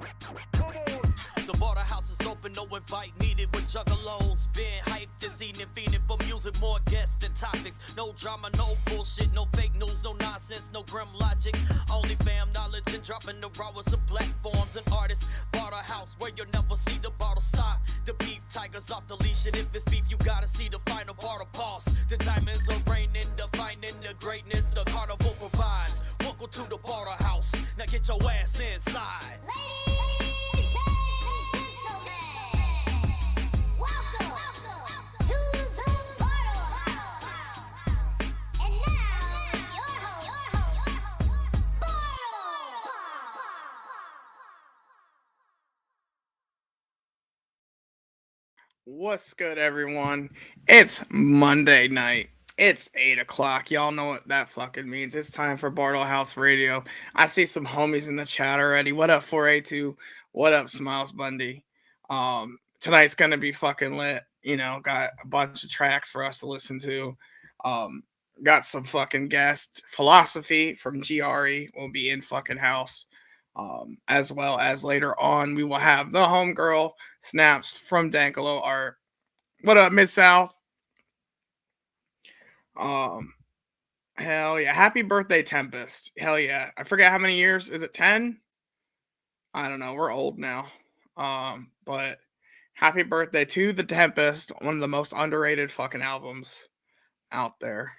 The Bartlehouse is open, no invite needed with Juggalos. Been hyped this evening, feeding for music, more guests than topics. No drama, no bullshit, no fake news, no nonsense, no grim logic. Only fam knowledge and dropping the rawest of platforms and artists. Bartlehouse, where you'll never see the bottle stop. The beef tigers off the leash, and if it's beef, you gotta see the final Bartle pause. The diamonds are raining, defining the greatness the carnival provides. Welcome to the Bartlehouse. Now get your ass inside. What's good, everyone? It's Monday night. It's 8 o'clock. Y'all know what that fucking means. It's time for Bartlehouse Radio. I see some homies in the chat already. What up, 4A2? What up, Smilez Bundie? Tonight's gonna be fucking lit. You know, got a bunch of tracks for us to listen to. Got some fucking guests. Philozophy from GRE will be in fucking house. As well as later on, we will have the homegirl Snaps from Dankalo Art. What up, Miss South? Hell yeah. Happy birthday, Tempest. Hell yeah. I forget how many years. Is it 10? I don't know. We're old now. But happy birthday to the Tempest, one of the most underrated fucking albums out there.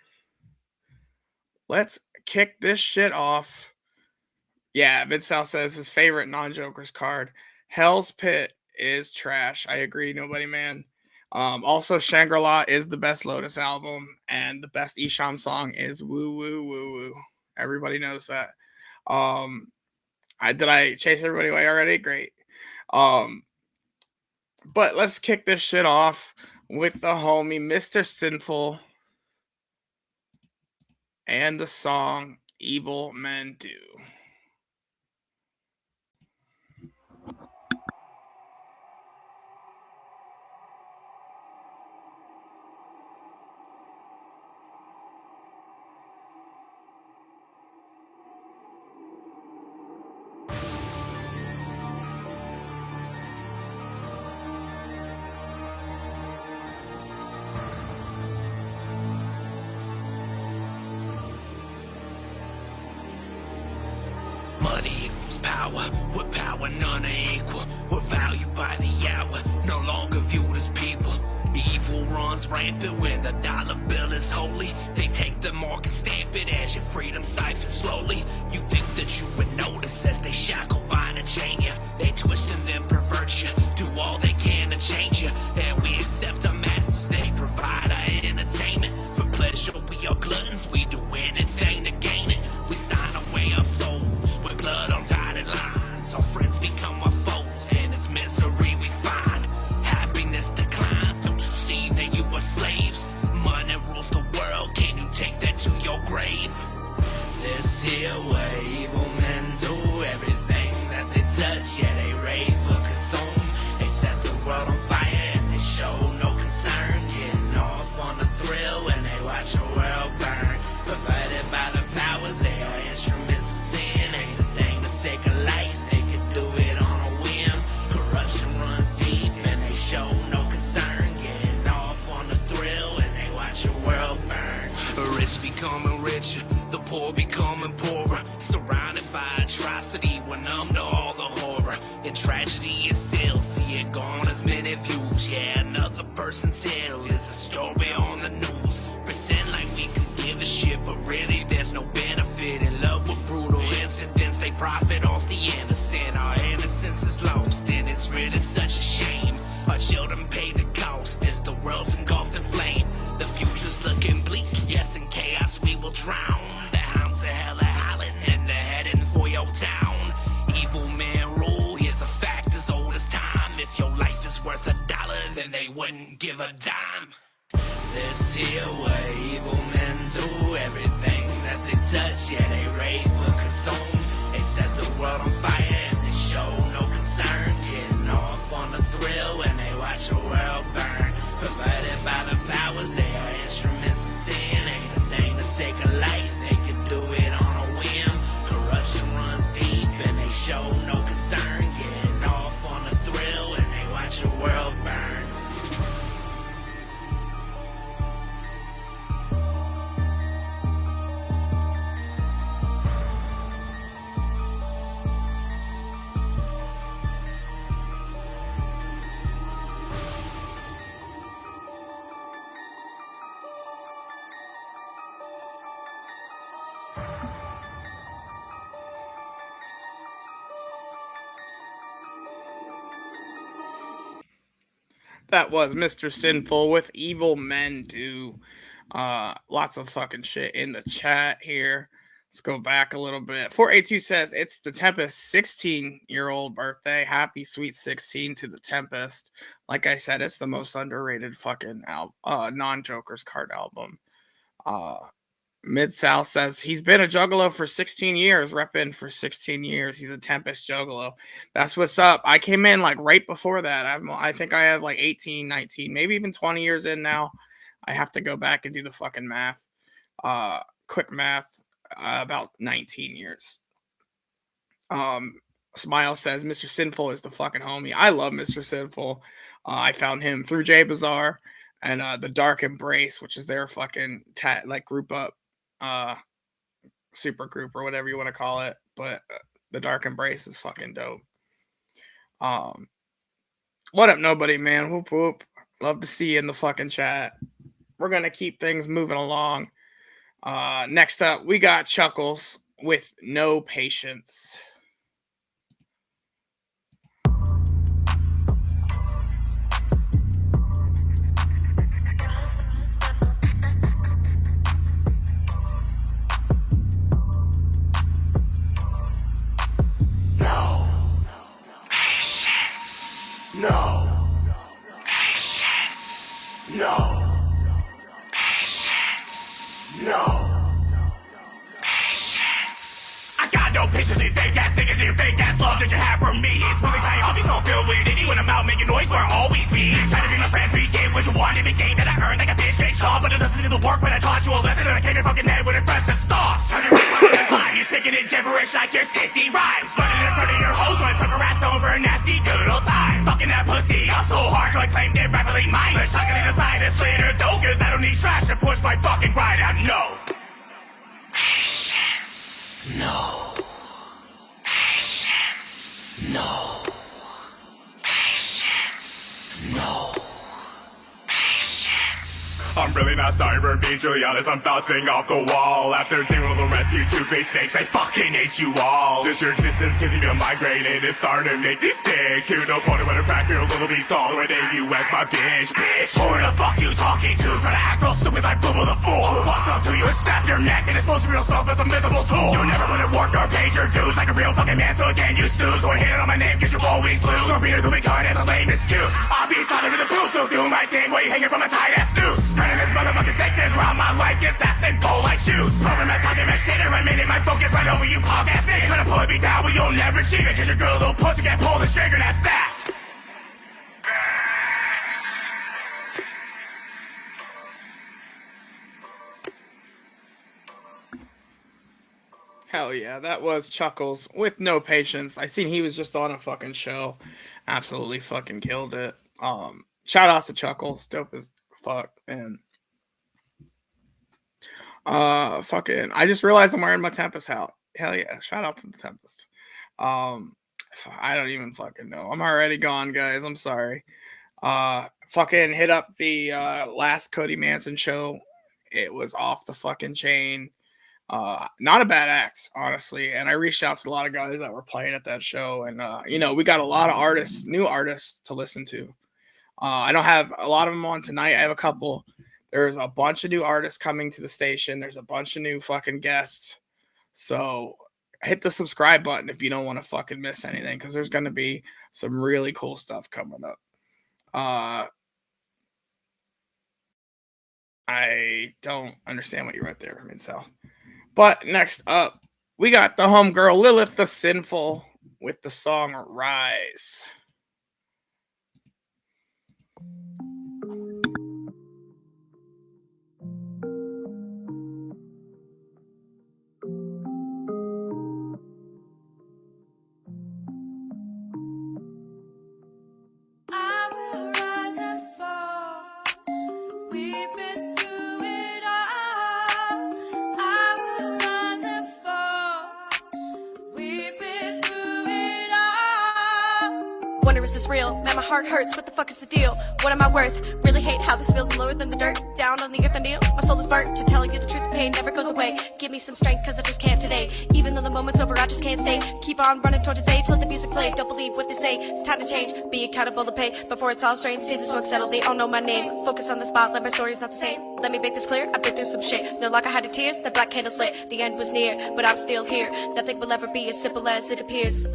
Let's kick this shit off. Yeah, Mid-South says his favorite non-Jokers card. Hell's Pit is trash. I agree, nobody man. Also, Shangri-La is the best Lotus album, and the best Isham song is Woo Woo Woo Woo. Everybody knows that. Did I chase everybody away already? Great. But let's kick this shit off with the homie Mista Sinful and the song Evil Men Do. With power none are equal. We're valued by the hour, no longer viewed as people. Evil runs rampant when the dollar bill is holy. They take the mark and stamp it as your freedom siphoned slowly. You think that you would notice as they shackle, bind and chain you. They twist and then pervert you, do all they can to change you. And we accept our masters, they provide our entertainment. For pleasure we are gluttons, we do anything to gain it. We sign away our souls with blood on dotted lines. Our friends become our foes, and it's misery we find. Happiness declines, don't you see that you are slaves? Money rules the world, can you take that to your grave? This here where evil men do everything that they touch. Yeah, they rape or consume. They set the world on fire and they show no concern. Getting off on the thrill when they watch the world burn. Provided by the powers, they are instruments of sin. Ain't a thing to take a life, they could do it on a whim. Corruption runs deep and they show no concern. Getting off on the thrill when they watch the world burn. Rich becoming richer, the poor becoming poorer. Surrounded by atrocity, we're numb to all the horror. And tragedy is still, see it gone as many views. Yeah, another person's tale is a story on the news. Pretend like we could give a shit, but really there's no benefit. In love with brutal incidents, they profit off the innocent. Our innocence is lost, and it's really such a shame. Our children pay the cost as the world's engulfed in flame. The future's looking bleak, yes, in chaos we will drown. The hounds of hell are howling, and they're heading for your town. Evil men rule, here's a fact as old as time. If your life is worth $1, then they wouldn't give a dime. This here where evil men do everything that they touch. Yeah, they rape or consume. They set the world on fire and they show no concern. Getting off on the thrill when they watch the world burn. Provided by the powers, they are instruments of sin. Ain't a thing to take a life, they could do it on a whim. Corruption runs deep and they show no concern. Getting That was Mr. Sinful with Evil Men Do. Lots of fucking shit in the chat here. Let's go back a little bit. 482 says it's the Tempest 16-year-old birthday. Happy sweet 16 to the Tempest. Like I said, it's the most underrated fucking non-Joker's card album. Mid-South says he's been a Juggalo for 16 years, repping for 16 years. He's a Tempest Juggalo. That's what's up. I came in like right before that. I think I have like 18, 19, maybe even 20 years in now. I have to go back and do the fucking math. Quick math. About 19 years. Smile says Mr. Sinful is the fucking homie. I love Mr. Sinful. I found him through J Bazaar and the Dark Embrace, which is their fucking group up super group or whatever you want to call it. But the Dark Embrace is fucking dope. What up, nobody, man? Whoop whoop. Love to see you in the fucking chat. We're gonna keep things moving along. Next up, we got CHUCKKLEZ with No Patience. No patience. No patience. No patience. I got no patience in fake ass niggas and fake ass love that you have for me. It's really kind of obvious, so filled with it when I'm out making noise where I always be. Trying to be my friends, we get what you want in the game that I earned like a bitch made shaw. But it doesn't do the work when I taught you a lesson and I came your fucking head with a press that stops. Trying to read the line, you're sticking in gibberish like your sissy rhymes. Running in front of your hoes when I took her ass over a nasty good old time. Fucking that pussy up so hard so I claimed it rapidly mine. But chuckling aside this later though, cause I don't need trash to push my fucking grind out. No patience. No patience. No patience. No. I'm really not sorry for being truly honest. I'm bouncing off the wall after dealing with the rescue two-faced snakes. I fucking hate you all. Just your existence gives me a migraine and it's starting to make me sick. To no point when I crack your little beast all when you as my bitch. Who the fuck you talking to? Try to act real stupid like Boobo the Fool. I'll walk up to you and snap your neck and expose your real self as a miserable tool. You never wanna work or pay your dues like a real fucking man, so again you snooze. Or hit it on my name cause you always lose. Or reader to be cut as a lame excuse. I'll be silent in the booth, so do my thing while you hanging from a tight ass noose. Spreading this motherfucking sickness around my life, yes, that's simple like shoes. Proving my talking my shit and remaining my focus right over you punk ass niggas. Trying to pull me down, but you'll never achieve it. Cause your girl little pussy can't pull the trigger, that's that. Hell yeah, that was CHUCKKLEZ with No Patience. I seen he was just on a fucking show. Absolutely fucking killed it. Shout outs to CHUCKKLEZ, dope as fuck. And fucking I just realized I'm wearing my Tempest hat. Hell yeah, shout out to the Tempest. I don't even fucking know. I'm already gone, guys. I'm sorry. Fucking hit up the last Cody Manson show. It was off the fucking chain. Not a bad act, honestly. And I reached out to a lot of guys that were playing at that show, and you know, we got a lot of artists, new artists to listen to. I don't have a lot of them on tonight. I have a couple. There's a bunch of new artists coming to the station. There's a bunch of new fucking guests. So hit the subscribe button if you don't want to fucking miss anything, because there's going to be some really cool stuff coming up. I don't understand what you wrote there, Mid-South. But next up, we got the homegirl Lilith the Sinful with the song Rise. wonder, is this real? Man, my heart hurts, what the fuck is the deal? What am I worth? Really hate how this feels, I'm lower than the dirt. Down on the earth I kneel, my soul is burnt. To telling you the truth, the pain never goes away. Give me some strength, cause I just can't today. Even though the moment's over, I just can't stay. Keep on running towards this age, let the music play. Don't believe what they say, it's time to change. Be accountable to pay, before it's all strained. See the smoke settle, they all know my name. Focus on the spotlight, my story's not the same. Let me make this clear, I've been through some shit. No longer hiding tears, the black candle's lit. The end was near, but I'm still here. Nothing will ever be as simple as it appears.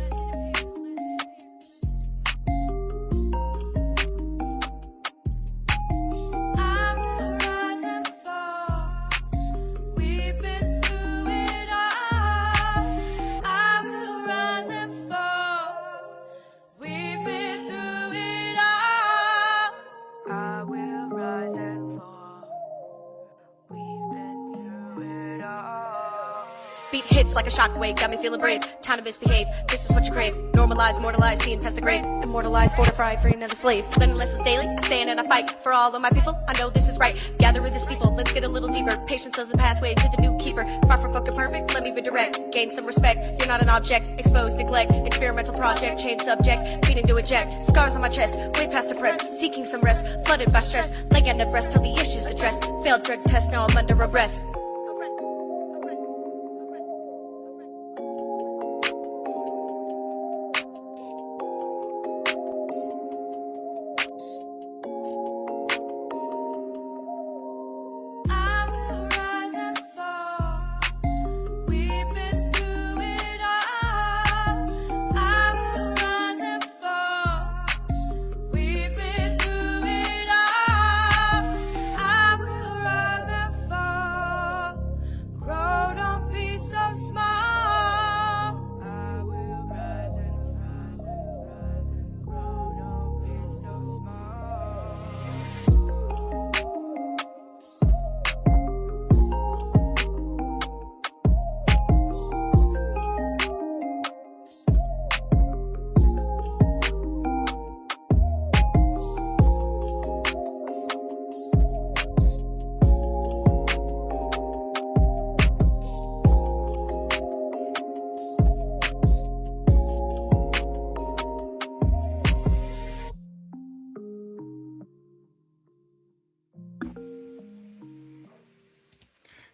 Beat hits like a shockwave, got me feeling brave. Time to misbehave, this is what you crave. Normalize, mortalize, seeing past the grave. Immortalized, fortified, free another slave. Learning lessons daily, I stand and I fight. For all of my people, I know this is right. Gather in the steeple, let's get a little deeper. Patience is the pathway to the new keeper. Far from fucking perfect, let me be direct. Gain some respect, you're not an object. Exposed, neglect, experimental project. Change subject, feeding to eject. Scars on my chest, way past the press. Seeking some rest, flooded by stress. Laying on the breast till the issues addressed. Failed drug test, now I'm under arrest.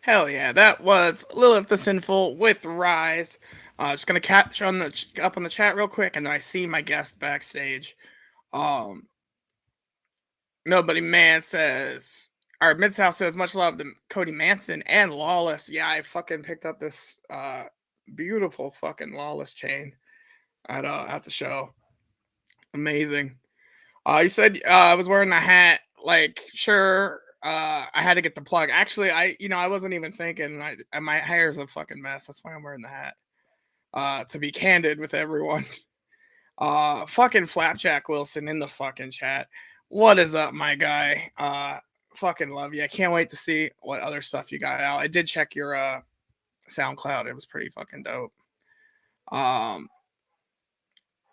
Hell yeah, that was Lilith the Sinful with Rise. Just gonna catch on the up on the chat real quick, and I see my guest backstage. Nobody man says, our Mid-South says, much love to Cody Manson and Lawless. Yeah, I fucking picked up this beautiful fucking Lawless chain at the show. Amazing. You said I was wearing a hat. Like, sure. I had to get the plug. Actually, I wasn't even thinking. My hair's a fucking mess. That's why I'm wearing the hat. To be candid with everyone. Fucking Flapjack Wilson in the fucking chat. What is up, my guy? Fucking love you. I can't wait to see what other stuff you got out. I did check your SoundCloud. It was pretty fucking dope.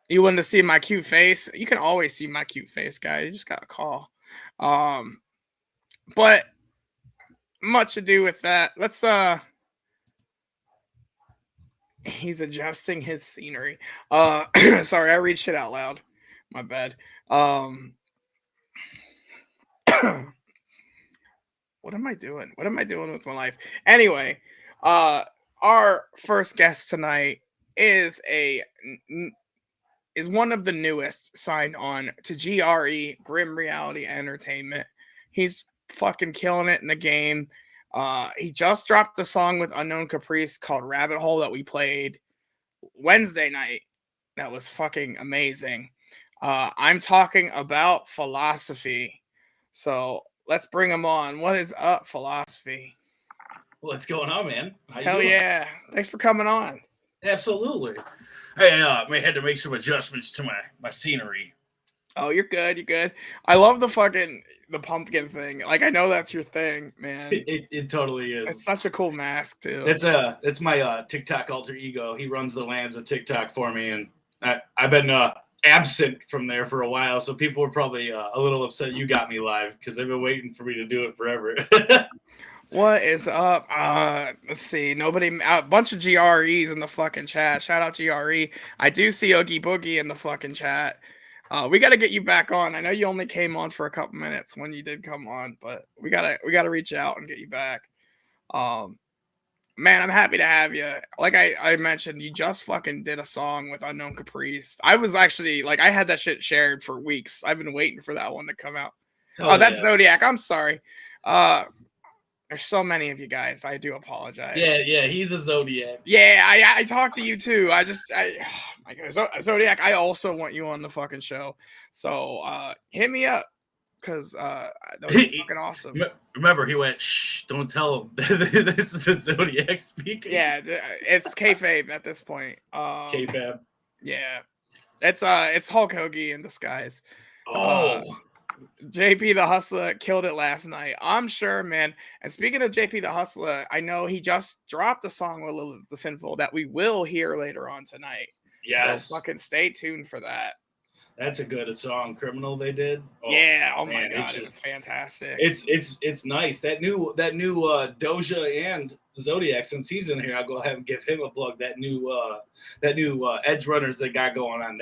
You wanted to see my cute face? You can always see my cute face, guys. You just gotta call. But much ado with that. Let's he's adjusting his scenery. Sorry, I read shit out loud. My bad. What am I doing? What am I doing with my life? Anyway, our first guest tonight is one of the newest signed on to GRE, Grim Reality Entertainment. He's fucking killing it in the game. He just dropped a song with Unknown Caprice called Rabbit Hole that we played Wednesday night. That was fucking amazing. I'm talking about Philozophy. So let's bring him on. What is up, Philozophy? What's going on, man? Hell yeah. Thanks for coming on. Absolutely. Hey, I had to make some adjustments to my scenery. Oh, you're good. You're good. I love the pumpkin thing. Like, I know that's your thing, man. It totally is. It's such a cool mask too. It's my TikTok alter ego. He runs the lands of TikTok for me, and I've been absent from there for a while, so people were probably a little upset you got me live because they've been waiting for me to do it forever. What is up? Let's see. A bunch of GREs in the fucking chat. Shout out GRE. I do see Oogie Boogie in the fucking chat. We got to get you back on. I know you only came on for a couple minutes when you did come on, but we gotta reach out and get you back. Man, I'm happy to have you. Like I mentioned, you just fucking did a song with Unknown Caprice. I was actually like, I had that shit shared for weeks. I've been waiting for that one to come out. Oh, that's Zodiac. I'm sorry. There's so many of you guys. I do apologize. Yeah, he's the Zodiac. Yeah, I talked to you too. Oh my God, Zodiac, I also want you on the fucking show. So hit me up. Because that was fucking awesome. Remember, he went, shh, don't tell him. This is the Zodiac speaking. Yeah, it's kayfabe at this point. It's kayfabe. Yeah. It's Hulk Hogan in disguise. Oh. JP Tha Hustla killed it last night. I'm sure, man. And speaking of JP Tha Hustla, I know he just dropped a song with Lilith the Sinful that we will hear later on tonight. Yes. So fucking stay tuned for that. That's a good song, Criminal. They did. Oh, yeah. Oh man, my God, it's fantastic. It's nice. That new Doja and Zodiac. Since he's in here, I'll go ahead and give him a plug. That new Edge Runners they got going on.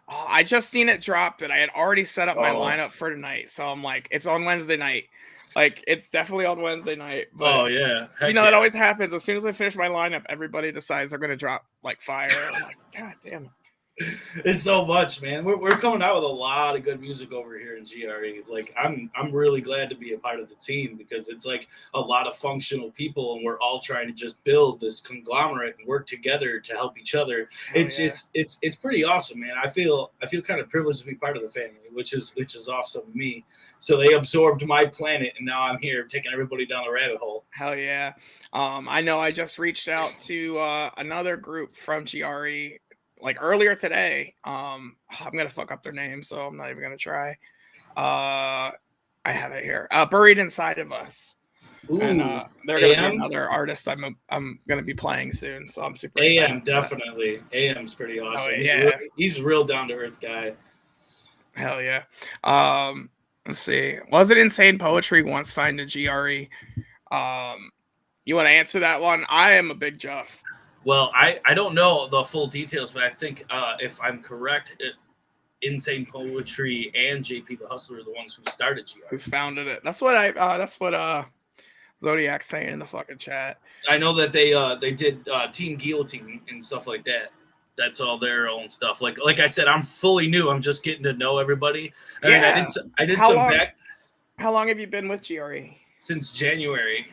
I just seen it drop, and I had already set up my lineup for tonight. So I'm like, it's on Wednesday night. Like, it's definitely on Wednesday night. But, yeah. It always happens. As soon as I finish my lineup, everybody decides they're gonna drop like fire. I'm like, God damn it. It's so much, man. We're coming out with a lot of good music over here in GRE. Like I'm really glad to be a part of the team because it's like a lot of functional people and we're all trying to just build this conglomerate and work together to help each other. It's pretty awesome, man. I feel kind of privileged to be part of the family, which is awesome to me. So they absorbed my planet and now I'm here taking everybody down the rabbit hole. Hell yeah. I know I just reached out to another group from GRE like earlier today. I'm gonna fuck up their name, so I'm not even gonna try. I have it here. Buried Inside of Us. Ooh, and they're gonna be another artist I'm gonna be playing soon, so I'm super excited. AM definitely. AM's pretty awesome. Oh, yeah. He's a real down to earth guy. Hell yeah. Let's see. Was it Insane Poetry once signed to GRE? You want to answer that one? I am a big Juff. Well, I don't know the full details, but I think if I'm correct, Insane Poetry and JP Tha Hustla are the ones who started GRE. Who founded it. That's what Zodiac's saying in the fucking chat. I know that they did Team Guillotine and stuff like that. That's all their own stuff. Like I said, I'm fully new. I'm just getting to know everybody. I did How long have you been with GRE? Since January.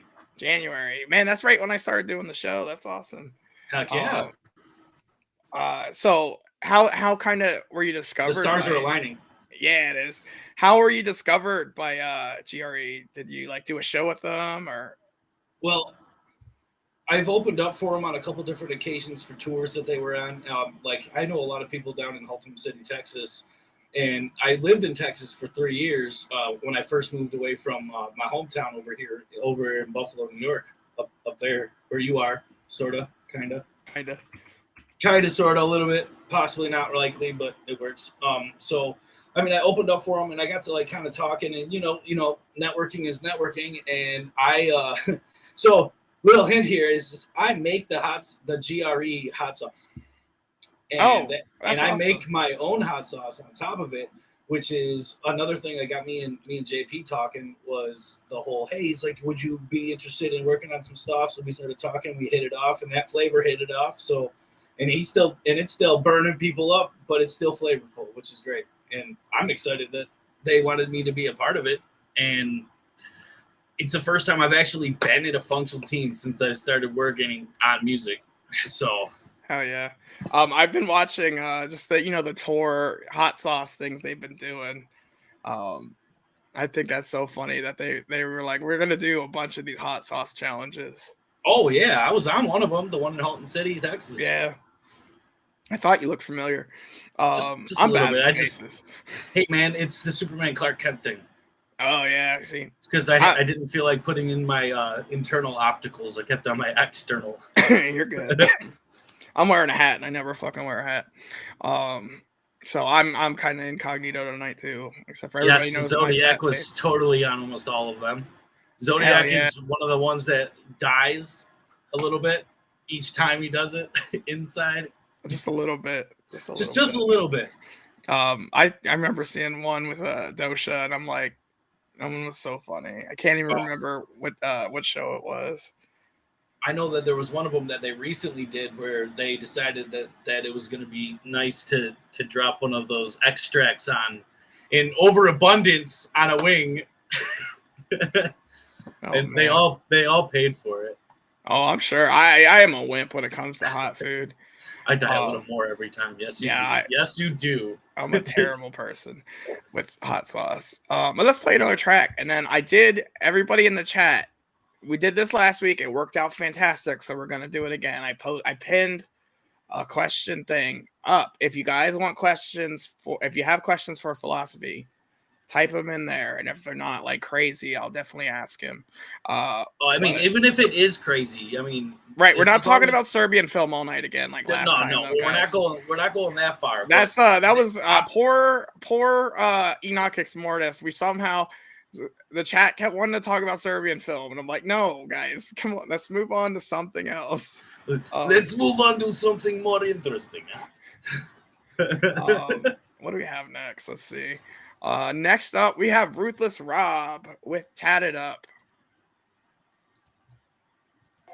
Man, that's right when I started doing the show. That's awesome. Heck yeah. So how kind of were you discovered? The stars are aligning. Yeah, it is. How were you discovered by GRE? Did you like do a show with them or? Well, I've opened up for them on a couple different occasions for tours that they were on. Like I know a lot of people down in Haltom City, Texas, and I lived in Texas for 3 years when I first moved away from my hometown over in Buffalo, New York, up there where you are, sorta. Kind of, sort of, a little bit, possibly not likely, but it works. So, I mean, I opened up for them, and I got to like kind of talking, and you know, networking is networking, and so little hint here is I make the GRE hot sauce, and and I make my own hot sauce on top of it, which is another thing that got me and JP talking was the whole, hey, he's like, would you be interested in working on some stuff? So we started talking, we hit it off, and that flavor hit it off. So, and it's still burning people up, but it's still flavorful, which is great. And I'm excited that they wanted me to be a part of it. And it's the first time I've actually been in a functional team since I started working on music. So. Hell yeah. I've been watching just the tour hot sauce things they've been doing. I think that's so funny that they were like, we're gonna do a bunch of these hot sauce challenges. Oh yeah, I was on one of them, the one in Haltom City, Texas. Yeah, I thought you looked familiar. Just I'm bad. Hey man, it's the Superman Clark Kent thing. Oh yeah, I see. Because I didn't feel like putting in my internal opticals. I kept on my external. You're good. I'm wearing a hat, and I never fucking wear a hat. So I'm kind of incognito tonight too, except for everybody knows. Zodiac was totally on almost all of them. Zodiac is one of the ones that dies a little bit each time he does it inside. Just a little bit. Just a little bit. I remember seeing one with Doja, and I'm like, that one was so funny. I can't even remember what show it was. I know that there was one of them that they recently did where they decided that it was going to be nice to drop one of those extracts on in overabundance on a wing. And man. they all paid for it. Oh, I'm sure. I am a wimp when it comes to hot food. I die a little more every time. Yes, you do. Yes, you do. I'm a terrible person with hot sauce. But let's play another track. And then everybody in the chat, we did this last week. It worked out fantastic. So we're going to do it again. I pinned a question thing up. If you guys want questions if you have questions for Philozophy, type them in there. And if they're not like crazy, I'll definitely ask him. Even if it is crazy, right. We're not talking about Serbian film all night again. Like last time. No, we're not going that far. That's that was poor Enokh Xmortis. We somehow, the chat kept wanting to talk about Serbian film, and I'm like, no, guys, come on, let's move on to something else. Let's move on to something more interesting. What do we have next? Let's see. Next up, we have Ruthless Rob with Tatted Up.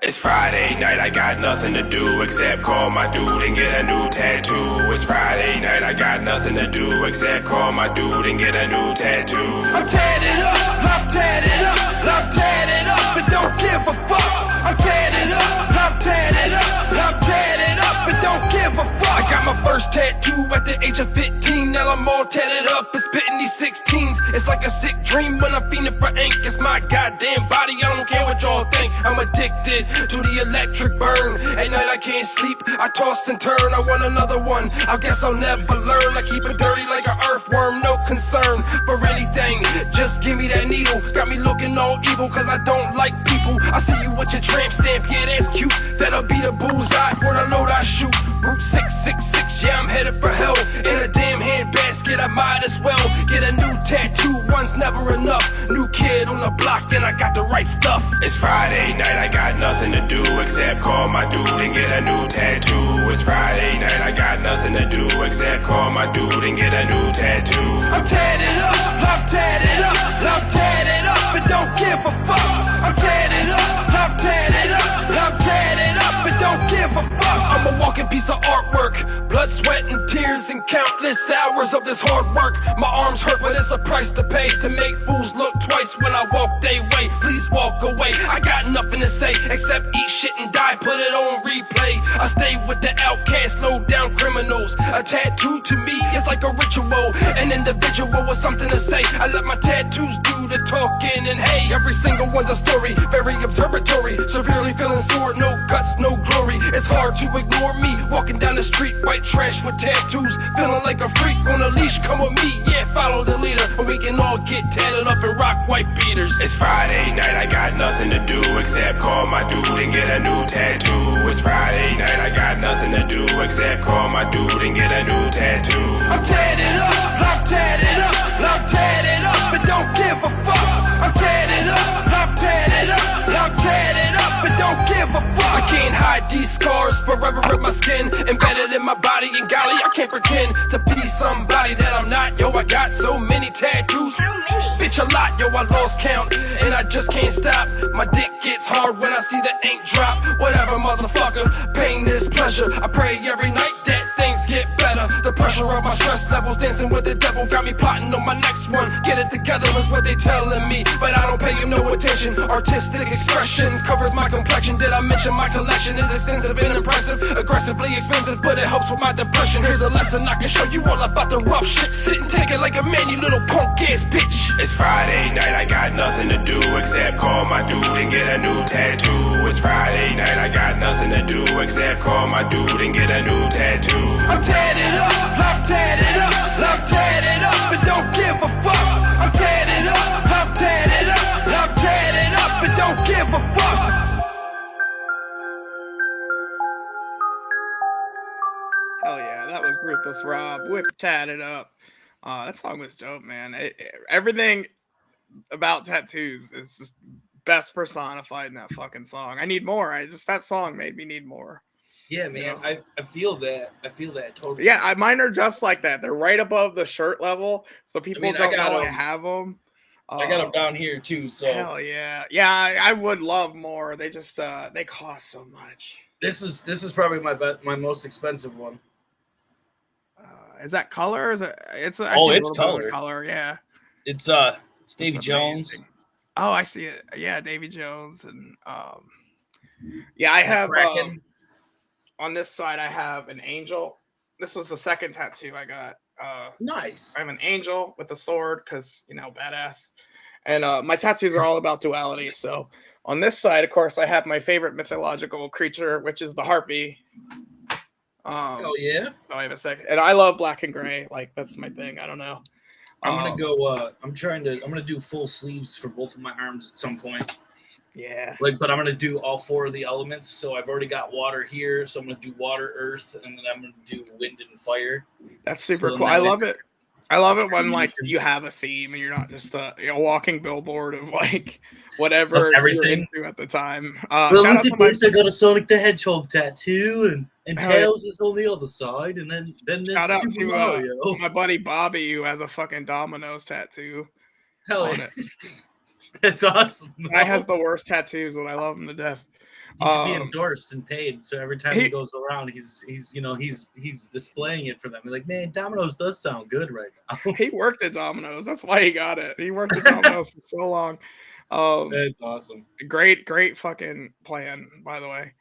It's Friday night, I got nothing to do except call my dude and get a new tattoo. It's Friday night, I got nothing to do except call my dude and get a new tattoo. I'm tatted up, I'm tatted up, I'm tatted up, and don't give a fuck. I'm tatted up, I'm tatted up, I'm tatted up, and don't give a fuck. I got my first tattoo at the age of 15. Now I'm all tatted up and spitting these 16s. It's like a sick dream when I'm fiending for ink. It's my goddamn body, I don't care what y'all think. I'm addicted to the electric burn. At night I can't sleep, I toss and turn. I want another one, I guess I'll never learn. I keep it dirty like an earthworm, no concern for anything. Just give me that needle, got me looking all evil cause I don't like people. I see you with your tramp stamp, yeah that's cute. That'll be the bullseye for the load I shoot. Route 666, yeah I'm headed for hell. In a damn hand basket, I might as well get a new tattoo, one's never enough. New kid on the block and I got the right stuff. It's Friday night, I got nothing to do except call my dude and get a new tattoo. It's Friday night, I got nothing to do except call my dude and get a new tattoo. I'm tatted up, I'm tatted up, I'm tatted up, and don't give a fuck. I'm tatted up, I'm tatted up, I'm tatted up, and don't give a fuck. I'm a walking piece of artwork, blood, sweat, and tears, and countless hours of this hard work. My arms hurt, but it's a price to pay to make fools look twice when I walk they way. Please walk away. I got nothing to say except eat shit and die. Put it on replay. I stay with the outcast, low down criminals. A tattoo to me is like a ritual, an individual with something to say. I let my tattoos do the talking, and hey, every single one's a story, very observatory. Severely feeling sore, no guts, no glory. It's hard to ignore me walking down the street, white trash with tattoos, feeling like a freak on a leash. Come with me, yeah, follow the leader, and we can all get tatted up and rock wife beaters. It's Friday night, I got nothing to do except call my dude and get a new tattoo. It's Friday night, I got nothing to do except call my dude and get a new tattoo. I'm tatted up, I'm tatted up, I'm tatted up, and don't give a fuck. I'm tatted up, I'm tatted up, I'm tatted up, and don't give a fuck. I can't hide these scars forever in my skin, embedded in my body, and golly, I can't pretend to be somebody that I'm not. Yo, I got so many tattoos. How many? Bitch, a lot, yo, I lost count, and I just can't stop. My dick gets hard when I see the ink drop. Whatever, motherfucker, pain is pleasure. I pray every night that things get better. The pressure of my stress levels, dancing with the devil, got me plotting on my next one. Get it together is what they telling me, but I don't pay him no attention. Artistic expression covers my complexion. Did I mention my collection is extensive and impressive? Aggressively expensive, but it helps with my depression. Here's a lesson I can show you all about the rough shit. Sit and take it like a man, you little punk ass bitch. It's Friday night, I got nothing to do except call my dude and get a new tattoo. It's Friday night, I got nothing to do except call my dude and get a new tattoo. I'm tatted up, I'm tatted up, I'm tatted up, and don't give a fuck. I'm tatted up, I'm tatted up, I'm tatted up, and don't give a fuck. Hell yeah, that was Ruthless Rob with Tatted Up. That song was dope, man. Everything about tattoos is just best personified in that fucking song. I need more. That song made me need more. Yeah, man. I feel that. I feel that totally. Yeah, mine are just like that. They're right above the shirt level, so people don't know I have them. I got them down here too. So hell yeah, yeah. I would love more. They just they cost so much. This is probably my most expensive one. Is that color? Or is it? It's color. Color, yeah. It's Davy Jones. Oh, I see it. Yeah, Davy Jones, and yeah, I have on this side. I have an angel. This was the second tattoo I got. Nice. I have an angel with a sword because badass. And my tattoos are all about duality. So on this side, of course, I have my favorite mythological creature, which is the harpy. Oh yeah. So I have a second, and I love black and gray. Like that's my thing. I don't know. I'm gonna go. I'm gonna do full sleeves for both of my arms at some point. Yeah. But I'm gonna do all 4 of the elements. So I've already got water here. So I'm gonna do water, earth, and then I'm gonna do wind and fire. That's super cool. I love it. I love it when you have a theme and you're not just a walking billboard of whatever everything you're into at the time. Well, look at this! I got a Sonic the Hedgehog tattoo, and Tails is on the other side, and then there's shout out Super Mario. To my buddy Bobby who has a fucking Domino's tattoo. Hell yeah. That's awesome. Guy has the worst tattoos, but I love him to death. He should be endorsed and paid. So every time he goes around, he's displaying it for them. Like, man, Domino's does sound good right now. He worked at Domino's. That's why he got it. He worked at Domino's for so long. That's awesome. Great fucking plan, by the way.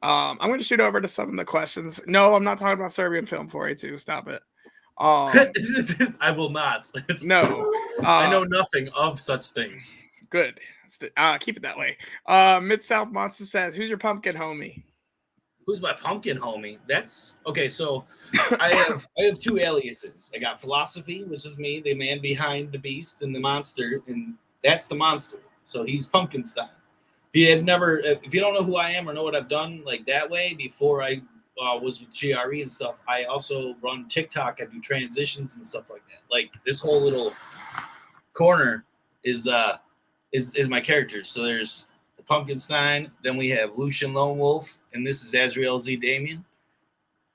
I'm going to shoot over to some of the questions. No, I'm not talking about Serbian Film 482. Stop it. I will not. No. I know nothing of such things. Good. Keep it that way. Mid-South Monster says, who's your pumpkin homie? Who's my pumpkin homie? That's okay. So I have 2 aliases. I got Philozophy, which is me, the man behind the beast and the monster, and that's the monster. So he's Pumpkinstein. If you don't know who I am or know what I've done like that way before I was with GRE and stuff, I also run TikTok. I do transitions and stuff like that. Like this whole little corner is my characters. So there's the Pumpkinstein, then we have Lucian Lone Wolf, and this is Azrael Z Damien.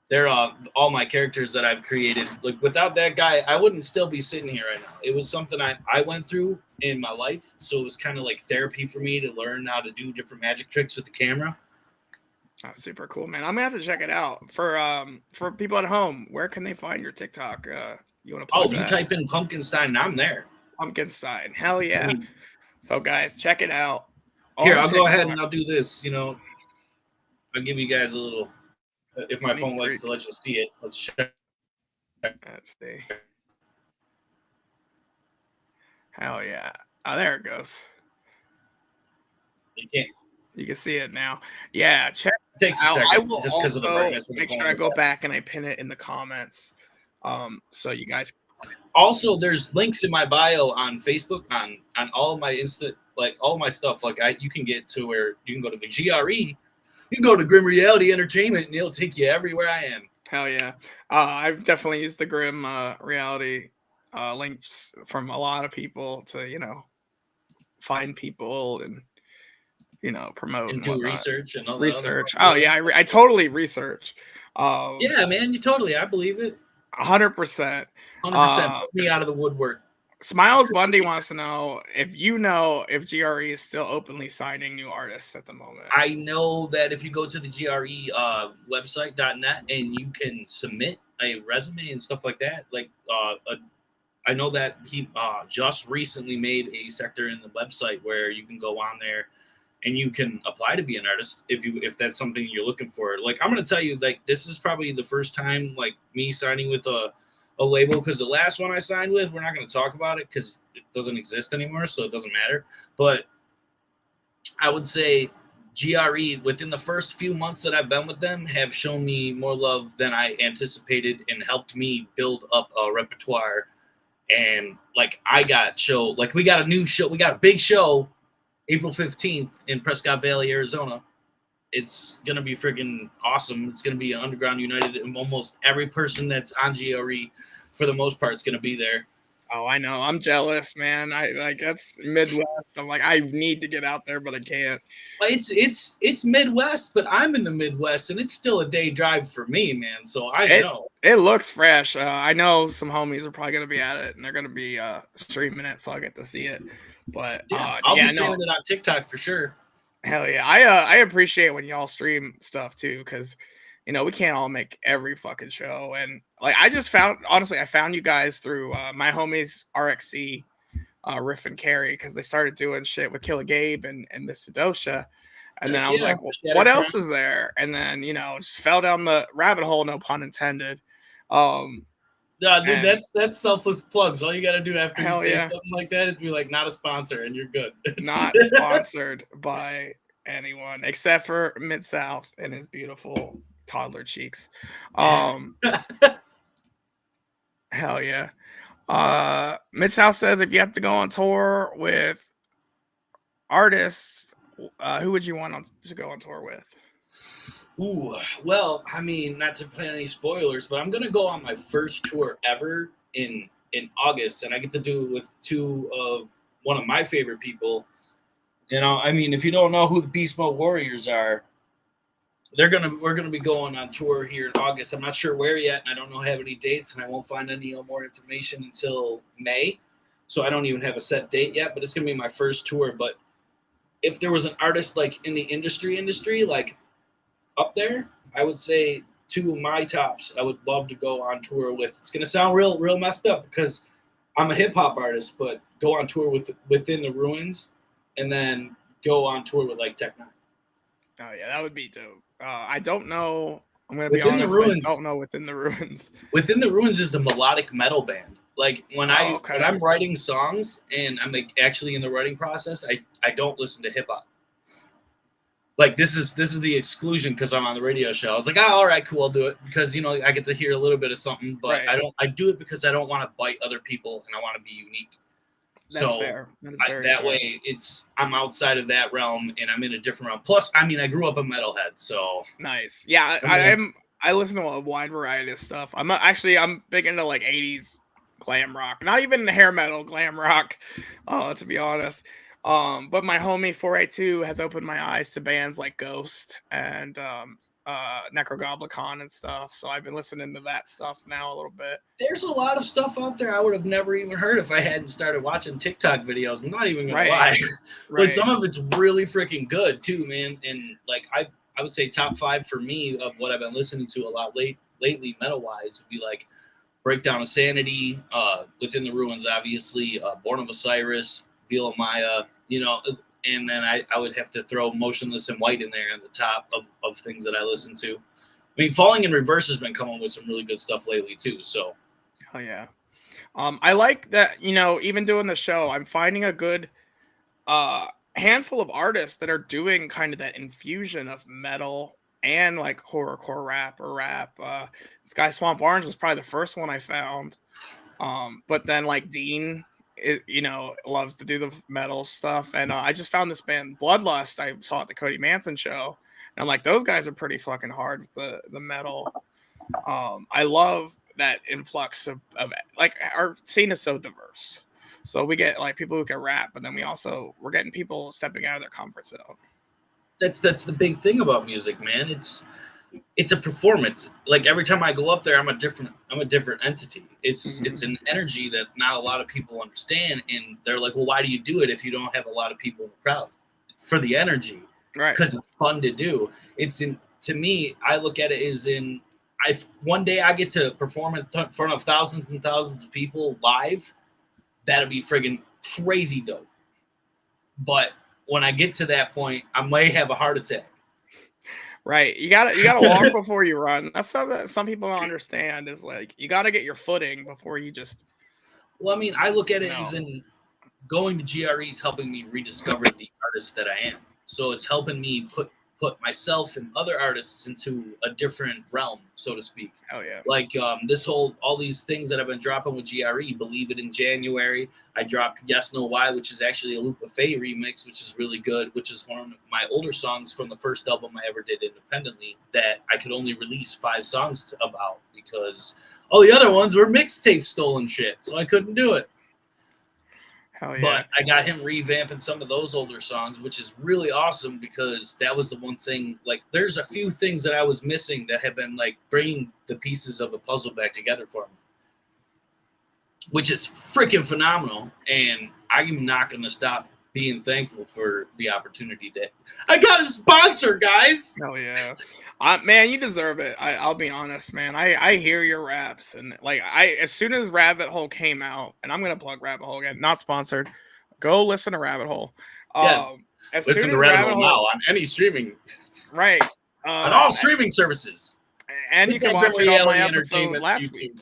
They're all my characters that I've created. Like without that guy, I wouldn't still be sitting here right now. It was something I went through in my life, so it was kind of like therapy for me to learn how to do different magic tricks with the camera. That's super cool, man. I'm gonna have to check it out. For people at home, where can they find your TikTok? You want to? You type in Pumpkinstein, and I'm there. Pumpkinstein, hell yeah! So guys, check it out. Here, I'll go ahead and I'll do this. I'll give you guys a little. If my phone likes to let you see it, let's check. Let's see. Hell yeah! Oh, there it goes. You can see it now. Yeah, check it takes out. I will just also make sure I go back and I pin it in the comments. So you guys. Also, there's links in my bio on Facebook on all my all my stuff. Like you can get to where you can go to the GRE, you can go to Grim Reality Entertainment, and it'll take you everywhere I am. Hell yeah! I've definitely used the Grim Reality links from a lot of people to find people and promote and do research and all that research. Oh yeah, I totally research. Yeah, man, I believe it. 100%. 100%. Put me out of the woodwork. Smilez Bundie wants to know if GRE is still openly signing new artists at the moment. I know that if you go to the GRE website.net and you can submit a resume and stuff like that, I know that he just recently made a sector in the website where you can go on there and you can apply to be an artist if that's something you're looking for. Like, I'm going to tell you, this is probably the first time, me signing with a label, because the last one I signed with, we're not going to talk about it because it doesn't exist anymore, so it doesn't matter. But I would say GRE, within the first few months that I've been with them, have shown me more love than I anticipated and helped me build up a repertoire. And, we got a new show. We got a big show April 15th in Prescott Valley, Arizona. It's going to be freaking awesome. It's going to be an Underground United, and almost every person that's on GRE, for the most part, is going to be there. Oh, I know. I'm jealous, man. I like that's Midwest. I'm like, I need to get out there, but I can't. It's Midwest, but I'm in the Midwest, and it's still a day drive for me, man. So I know it looks fresh. I know some homies are probably gonna be at it, and they're gonna be streaming it, so I'll get to see it. But I'll be streaming it on TikTok for sure. Hell yeah, I appreciate when y'all stream stuff too, because we can't all make every fucking show. And like I found you guys through my homies RXC, Riff and Carry, because they started doing shit with Killa Gabe and Mista Doesha. And then I was like, well, what else is there? And then, just fell down the rabbit hole, no pun intended. No, dude, that's selfless plugs. All you got to do after you say something like that is be like, not a sponsor, and you're good. Not sponsored by anyone except for Mid-South and his beautiful toddler cheeks. Hell yeah. Mid-South says if you have to go on tour with artists, who would you want to go on tour with? Ooh, well, I mean, not to plan any spoilers, but I'm gonna go on my first tour ever in August, and I get to do it with one of my favorite people. I mean, if you don't know who the Beast Mode Warriors are, we're gonna be going on tour here in August. I'm not sure where yet, and I don't have any dates, and I won't find any more information until May, so I don't even have a set date yet. But it's gonna be my first tour. But if there was an artist like in the industry like up there, I would say two of my tops I would love to go on tour with. It's gonna sound real messed up because I'm a hip hop artist, but go on tour within the Ruins, and then go on tour with like Tech Nine. Oh yeah, that would be dope. I don't know. I'm gonna be honest. I don't know Within the Ruins. Within the Ruins is a melodic metal band. Like when I'm writing songs and I'm like actually in the writing process, I don't listen to hip hop. Like this is the exclusion because I'm on the radio show. I was like, all right, cool, I'll do it because I get to hear a little bit of something, but right. I do it because I don't want to bite other people and I want to be unique. That's fair. That way I'm outside of that realm and I'm in a different realm. Plus, I mean, I grew up a metalhead, so nice. Yeah, I listen to a wide variety of stuff. I'm big into like 80s glam rock, not even the hair metal glam rock, to be honest. But my homie 482 has opened my eyes to bands like Ghost and Necrogoblicon and stuff. So I've been listening to that stuff now a little bit. There's a lot of stuff out there I would have never even heard if I hadn't started watching TikTok videos. I'm not even gonna lie. But some of it's really freaking good too, man. And like I would say top 5 for me of what I've been listening to a lot lately metal wise would be like Breakdown of Sanity, Within the Ruins, obviously, Born of Osiris, Vila Maya, and then I would have to throw Motionless in White in there at the top of things that I listen to. I mean, Falling in Reverse has been coming with some really good stuff lately too. So, oh yeah, I like that. Even doing the show, I'm finding a good handful of artists that are doing kind of that infusion of metal and like horrorcore rap or rap. This guy Swamp Orange was probably the first one I found, but then like D.E.A.N, loves to do the metal stuff, and I just found this band Bloodlust I saw at the Cody Manson show, and I'm like, those guys are pretty fucking hard with the metal. I love that influx of like our scene is so diverse, so we get like people who can rap, but then we're getting people stepping out of their comfort zone. That's the big thing about music, man. It's a performance. Like every time I go up there, I'm a different entity. It's an energy that not a lot of people understand, and they're like, well, why do you do it if you don't have a lot of people in the crowd? For the energy, right? Because it's fun to do. To me, I look at it as one day I get to perform in front of thousands and thousands of people live. That'd be friggin' crazy dope. But when I get to that point, I may have a heart attack. Right. You gotta walk before you run. That's something that some people don't understand is like, you gotta get your footing before you just. Well, I mean, I look at it as in going to GRE is helping me rediscover the artist that I am. So it's helping me put myself and other artists into a different realm, so to speak. Oh yeah. Like all these things that I've been dropping with GRE. Believe It in January. I dropped Yes No Why, which is actually a Lupa Faye remix, which is really good, which is one of my older songs from the first album I ever did independently that I could only release 5 songs about because all the other ones were mixtape stolen shit, so I couldn't do it. Hell yeah. But I got him revamping some of those older songs, which is really awesome because that was the one thing. Like, there's a few things that I was missing that have been like bringing the pieces of a puzzle back together for me, which is freaking phenomenal. And I'm not going to stop being thankful for the opportunity that I got a sponsor, guys. Hell yeah. Man, you deserve it. I'll be honest, man. I hear your raps, and like as soon as Rabbit Hole came out, and I'm gonna plug Rabbit Hole again, not sponsored. Go listen to Rabbit Hole. Yes. Listen to Rabbit Hole now on any streaming. Right. On all streaming services. And you can watch it on my episode last week.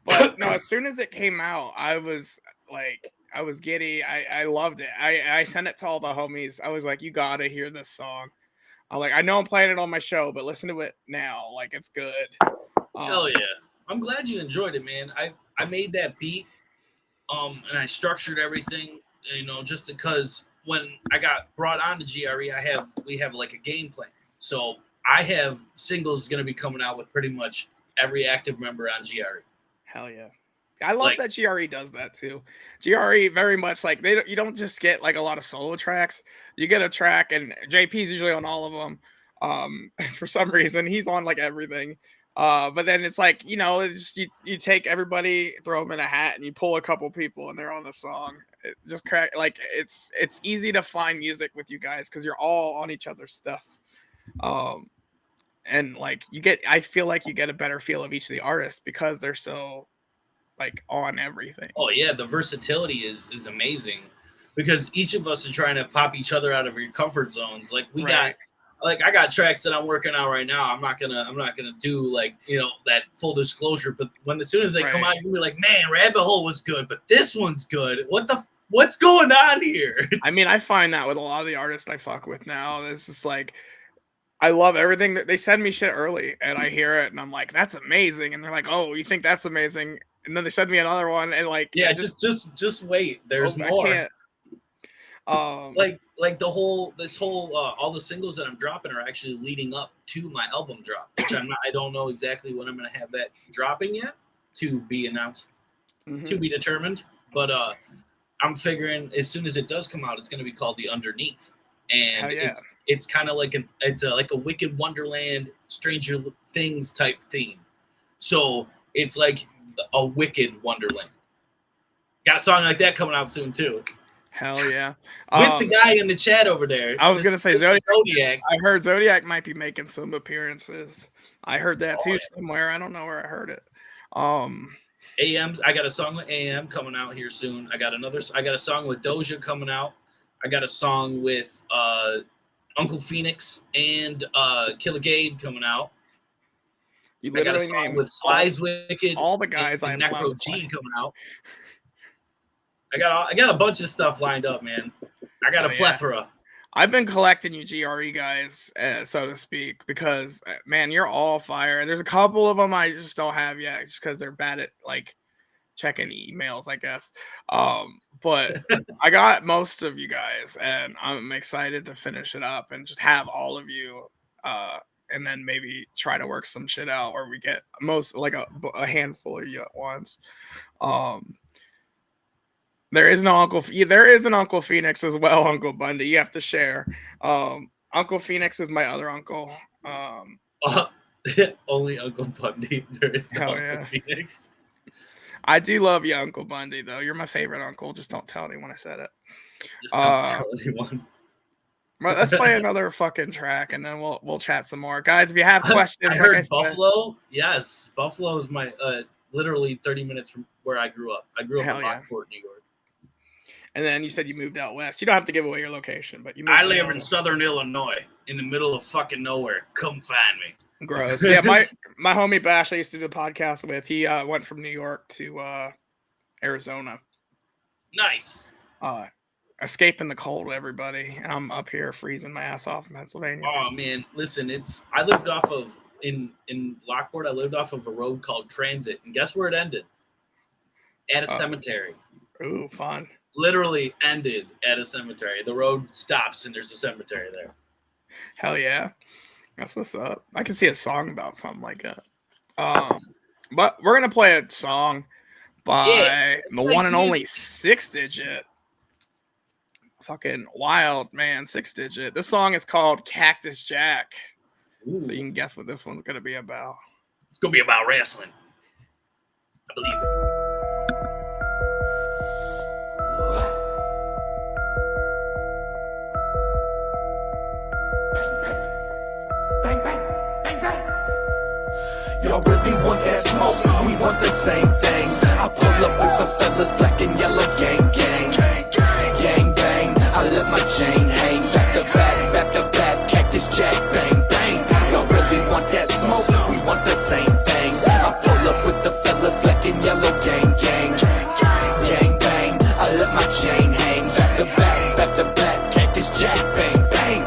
But no, as soon as it came out, I was giddy. I loved it. I sent it to all the homies. I was like, you gotta hear this song. I know I'm playing it on my show, but listen to it now. Like, it's good. Hell yeah. I'm glad you enjoyed it, man. I made that beat, and I structured everything, just because when I got brought on to GRE, we have like a game plan. So I have singles going to be coming out with pretty much every active member on GRE. Hell yeah. I love that GRE does that too. GRE very much like you don't just get like a lot of solo tracks. You get a track, and JP's usually on all of them. For some reason, he's on like everything. But then it's like, it's just, you take everybody, throw them in a hat, and you pull a couple people, and they're on the song. It just like it's easy to find music with you guys because you're all on each other's stuff. And like I feel like you get a better feel of each of the artists because they're so like on everything. Oh yeah, the versatility is amazing because each of us are trying to pop each other out of your comfort zones. Like I got tracks that I'm working on right now. I'm not gonna do like that full disclosure, but as soon as they come out, you'll be like, man, Rabbit Hole was good, but this one's good. What's going on here? I mean, I find that with a lot of the artists I fuck with now. This is like, I love everything that they send me shit early, and I hear it, and I'm like, that's amazing. And they're like, oh, you think that's amazing? And then they send me another one, and like, yeah, just wait. There's more. I can't. Like all the singles that I'm dropping are actually leading up to my album drop, which I don't know exactly when I'm gonna have that dropping yet, to be announced, to be determined. But I'm figuring as soon as it does come out, it's gonna be called The Underneath, and it's kind of like a Wicked Wonderland, Stranger Things type theme. So it's like a Wicked Wonderland. Got a song like that coming out soon too. Hell yeah. With the guy in the chat over there. I was gonna say Zodiac. I heard Zodiac might be making some appearances. I heard that too somewhere. I don't know where I heard it. AM's. I got a song with AM coming out here soon. I got a song with Doja coming out. I got a song with Uncle Phoenix and Killer Gabe coming out. I got a song with Sly's Wicked. All the guys and Necro G coming out. I got a bunch of stuff lined up, man. I got a plethora. Yeah. I've been collecting you GRE guys, so to speak, because man, you're all fire. There's a couple of them I just don't have yet, just because they're bad at like checking emails, I guess. But I got most of you guys, and I'm excited to finish it up and just have all of you. And then maybe try to work some shit out, or we get a handful of you at once. There is an Uncle Phoenix as well, Uncle Bundie. You have to share. Uncle Phoenix is my other uncle. Only Uncle Bundie. There is no Uncle Phoenix. I do love you, Uncle Bundie, though. You're my favorite uncle. Just don't tell anyone I said it. Just don't tell anyone. Let's play another fucking track, and then we'll chat some more, guys. If you have questions, I heard Buffalo. Yes, Buffalo is my literally 30 minutes from where I grew up. I grew up in Lockport, New York. And then you said you moved out west. You don't have to give away your location, but I live in Southern Illinois, in the middle of fucking nowhere. Come find me. Gross. Yeah, my homie Bash I used to do the podcast with. He went from New York to Arizona. Nice. Escaping the cold, everybody. And I'm up here freezing my ass off in Pennsylvania. Oh man, listen, I lived off of in Lockport. I lived off of a road called Transit, and guess where it ended? At a cemetery. Ooh, fun. Literally ended at a cemetery. The road stops, and there's a cemetery there. Hell yeah, that's what's up. I can see a song about something like that. But we're gonna play a song by the one and only 6-digit. Fucking wild, man. 6-digit. This song is called Cactus Jack. Ooh. So you can guess what this one's going to be about. It's going to be about wrestling. I believe it. Bang, bang, bang, bang. Y'all really want that smoke? We want the same thing. I pull up with the fellas, black and yellow, gang, gang. Gang, bang. I let my chain hang. Back to back, Cactus Jack, bang, bang. Y'all really want that smoke? We want the same thing. I pull up with the fellas, black and yellow, gang, gang. Gang, bang. I let my chain hang. Back to back, Cactus Jack, bang, bang.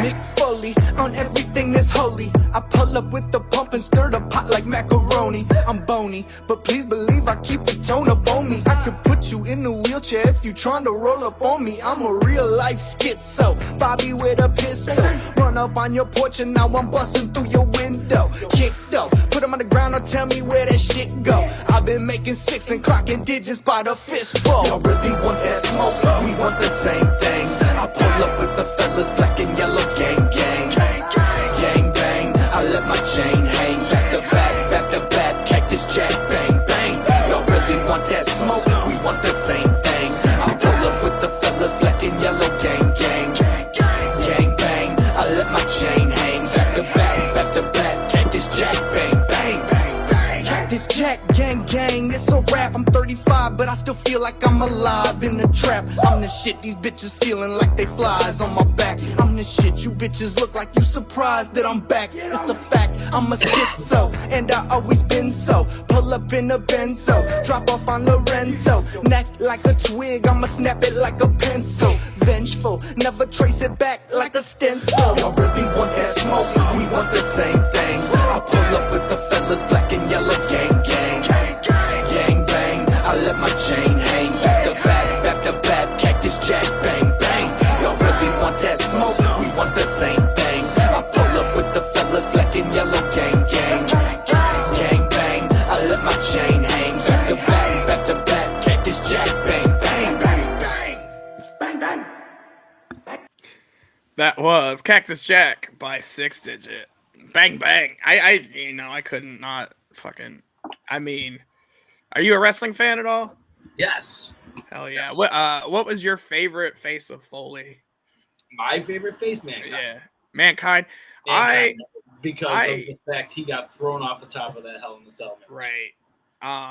Nick Foley on everything that's holy. I pull up with the pump and stir the pot like macaroni. I'm bony, but please believe I keep the tone up on me. I could put you in a wheelchair if you trying to roll up on me. I'm a real life schizo, Bobby with a pistol. Run up on your porch and now I'm busting through your window. Kick though, put him on the ground or tell me where that shit go. I've been making 6 and clocking digits by the fistful. Y'all really want that smoke? We want the same thing. I pull up with the fellas, black and yellow, gang, gang. Gang, bang. I let my chain hang. Back to back, Cactus Jack, bang, bang. Y'all really want that smoke? We want the same thing. I pull up with the fellas, black and yellow, gang, gang. Gang, bang. I let my chain hang. Back to back, Cactus Jack, bang, bang. Cactus Jack, gang, gang. It's a rap. I'm 35, but I still feel like I'm alive in the trap. I'm the shit, these bitches feeling like they flies on my back. I'm the shit, you bitches look like you surprised that I'm back. It's a fact, I'm a schizo, and I always been so. Pull up in a benzo, drop off on Lorenzo. Neck like a twig, I'ma snap it like a pencil. Vengeful, never trace it back like a stencil. Y'all really want that smoke? We want the same thing. I pull up with the fellas, black and yellow, gang, gang. Gang, bang, I let my chain hang. Back to back, Cactus Jack, bang, bang. Y'all really want that smoke? We want the same thing. I pull up with the fellas, black and yellow, gang, gang. Gang, bang, I let my chain hang. Back to back, Cactus Jack, bang, bang, bang, bang, bang, bang. That was Cactus Jack by 6-digit. Bang, bang. I couldn't not fucking. I mean, are you a wrestling fan at all? Yes. Hell yeah. Yes. What was your favorite face of Foley? My favorite face, Mankind. Yeah, Mankind. Because of the fact he got thrown off the top of that Hell in the Cell match. Right.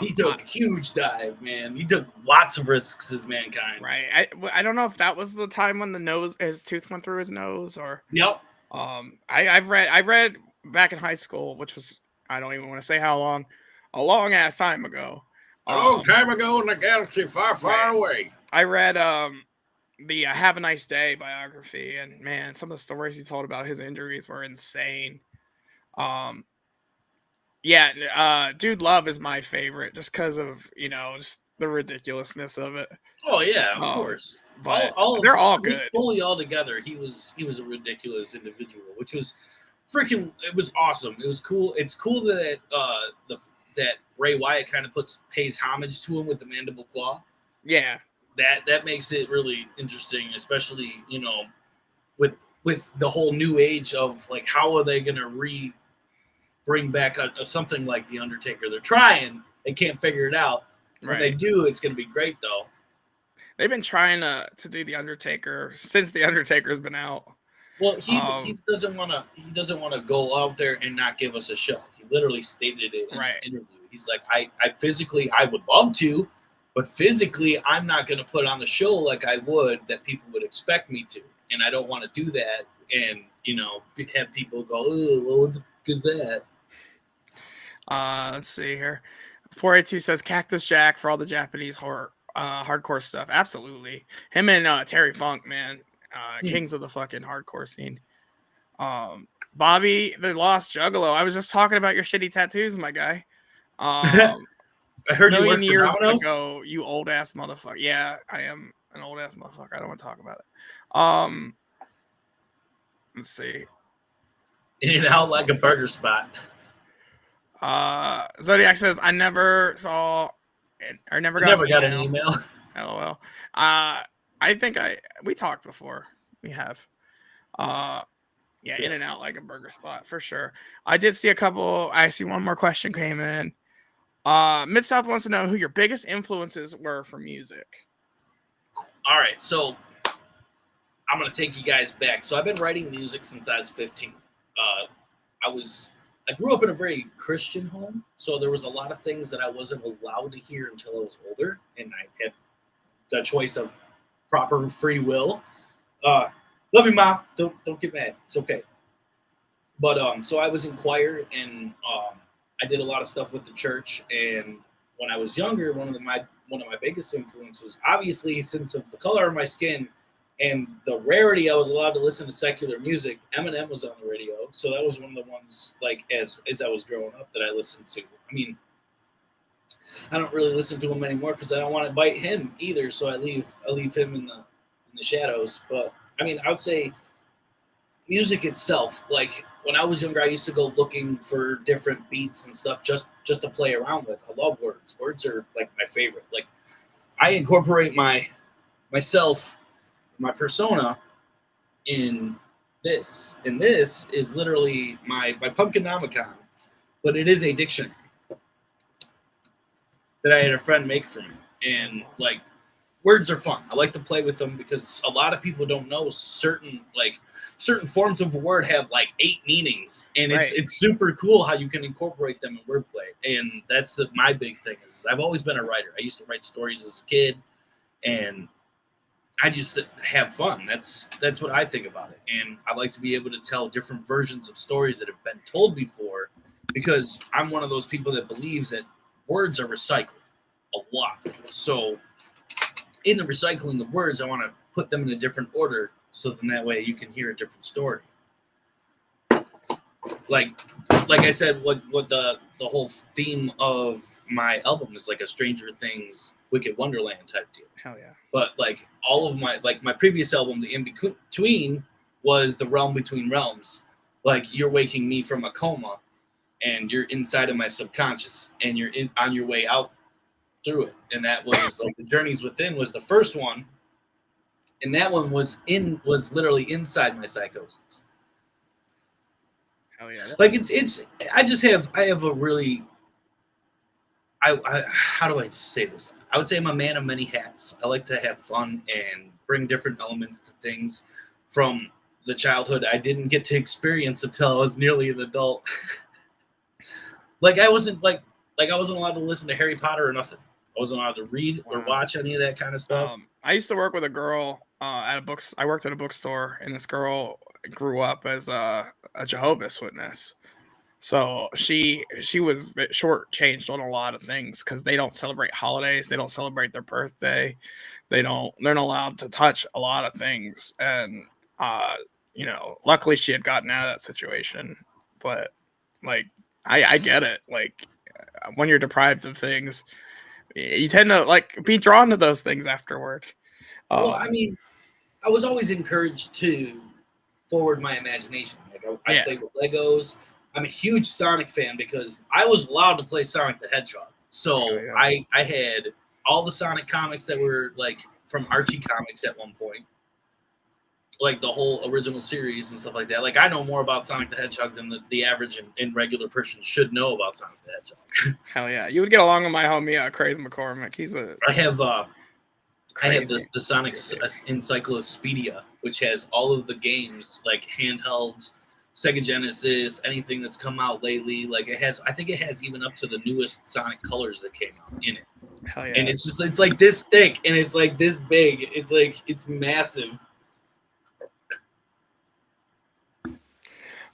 He took a huge dive, man. He took lots of risks as Mankind. Right. I don't know if that was the time when his tooth went through his nose or. Yep. I read back in high school, which was, I don't even want to say how long, a long ass time ago. A long time ago in a galaxy far, far away. I read the Have a Nice Day biography, and man, some of the stories he told about his injuries were insane. Dude Love is my favorite just because of, just the ridiculousness of it. Oh yeah, of course. But they're all good. Fully all together, he was a ridiculous individual, which was freaking. It was awesome. It was cool. It's cool that that Bray Wyatt kind of pays homage to him with the mandible claw. Yeah, that makes it really interesting, especially with the whole new age of like how are they gonna bring back something like the Undertaker? They're trying. They can't figure it out. When they do, it's gonna be great though. They've been trying to do the Undertaker since the Undertaker's been out. Well, he doesn't want to go out there and not give us a show. He literally stated it in an interview. He's like, I would love to, but physically, I'm not going to put on the show like I would that people would expect me to, and I don't want to do that. And have people go, oh, well, what the fuck is that? Let's see here. 482 says Cactus Jack for all the Japanese hardcore stuff. Absolutely, him and Terry Funk, man. Kings of the fucking hardcore scene. Bobby the Lost Juggalo. I was just talking about your shitty tattoos, my guy. I heard you worked years for ago, you old ass motherfucker. Yeah, I am an old ass motherfucker. I don't want to talk about it. Let's see. In and out like a burger spot. Zodiac says I never saw or never Never got got an email. LOL. I think we talked before. We have. Yeah, in and out like a burger spot for sure. I did see a couple. I see one more question came in. Mid South wants to know who your biggest influences were for music. All right, so I'm gonna take you guys back. So I've been writing music since I was 15. I grew up in a very Christian home, so there was a lot of things that I wasn't allowed to hear until I was older, and I had the choice of proper free will. Love you, Mom. Don't get mad. It's okay. But so I was in choir, and I did a lot of stuff with the church. And when I was younger, one of my biggest influences, obviously, since of the color of my skin and the rarity I was allowed to listen to secular music, Eminem was on the radio. So that was one of the ones, like, as I was growing up, that I listened to. I mean, I don't really listen to him anymore because I don't want to bite him either. So I leave him in the shadows. But I mean, I would say music itself, like when I was younger, I used to go looking for different beats and stuff just to play around with. I love words. Words are like my favorite. Like I incorporate myself, my persona in this. And this is literally my Pumpkinomicon, but it is a dictionary that I had a friend make for me. And like, words are fun. I like to play with them because a lot of people don't know certain forms of a word have like 8 meanings, and it's super cool how you can incorporate them in wordplay. And that's my big thing is I've always been a writer. I used to write stories as a kid, and I just have fun. That's what I think about it. And I like to be able to tell different versions of stories that have been told before, because I'm one of those people that believes that words are recycled a lot. So in the recycling of words, I want to put them in a different order, so then that way you can hear a different story. Like I said, what the whole theme of my album is like a Stranger Things, Wicked Wonderland type deal. Hell yeah. But like all of my previous album, the In Between, was the realm between realms. Like you're waking me from a coma, and you're inside of my subconscious, and you're on your way out through it. And that was like the Journeys Within was the first one, and that one was literally inside my psychosis. Hell yeah. Like I have a really how do I say this? I would say I'm a man of many hats. I like to have fun and bring different elements to things from the childhood I didn't get to experience until I was nearly an adult. Like I wasn't allowed to listen to Harry Potter or nothing. I wasn't allowed to read or watch any of that kind of stuff. I used to work with a girl at a book. I worked at a bookstore, and this girl grew up as a Jehovah's Witness. So she was shortchanged on a lot of things because they don't celebrate holidays. They don't celebrate their birthday. They're not allowed to touch a lot of things. And luckily she had gotten out of that situation. But like I get it. Like when you're deprived of things, you tend to like be drawn to those things afterward. Well, I mean, I was always encouraged to forward my imagination. Like I played with Legos. I'm a huge Sonic fan because I was allowed to play Sonic the Hedgehog. So I had all the Sonic comics that were like from Archie Comics at one point, like the whole original series and stuff like that. Like I know more about Sonic the Hedgehog than the average and regular person should know about Sonic the Hedgehog. Hell yeah, you would get along with my homie Crazy McCormick. I have the Sonic Encyclopedia, which has all of the games, like handhelds, Sega Genesis, anything that's come out lately. Like I think it has even up to the newest Sonic colors that came out in it. Hell yeah. And it's like this thick and it's like this big. It's massive.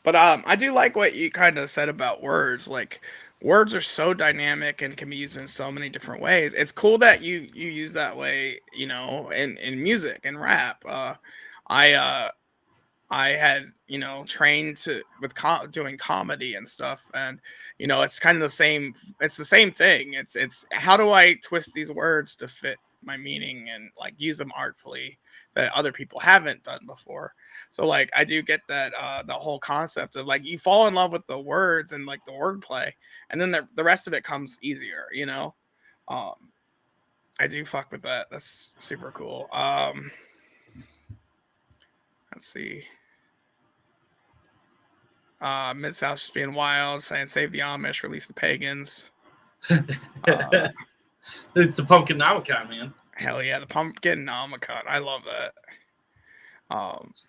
But I do like what you kind of said about words. Like words are so dynamic and can be used in so many different ways. It's cool that you use that way, in music and rap. I had, trained with doing comedy and stuff, and it's kind of the same. It's the same thing. It's how do I twist these words to fit my meaning and like use them artfully that other people haven't done before. So like I do get that the whole concept of like you fall in love with the words and like the wordplay, and then the rest of it comes easier. I do fuck with that. That's super cool. Let's see. Mid-South just being wild, saying save the Amish, release the pagans. It's the Pumpkin Nomicon, man. Hell yeah, the Pumpkin Nomicon. I love that.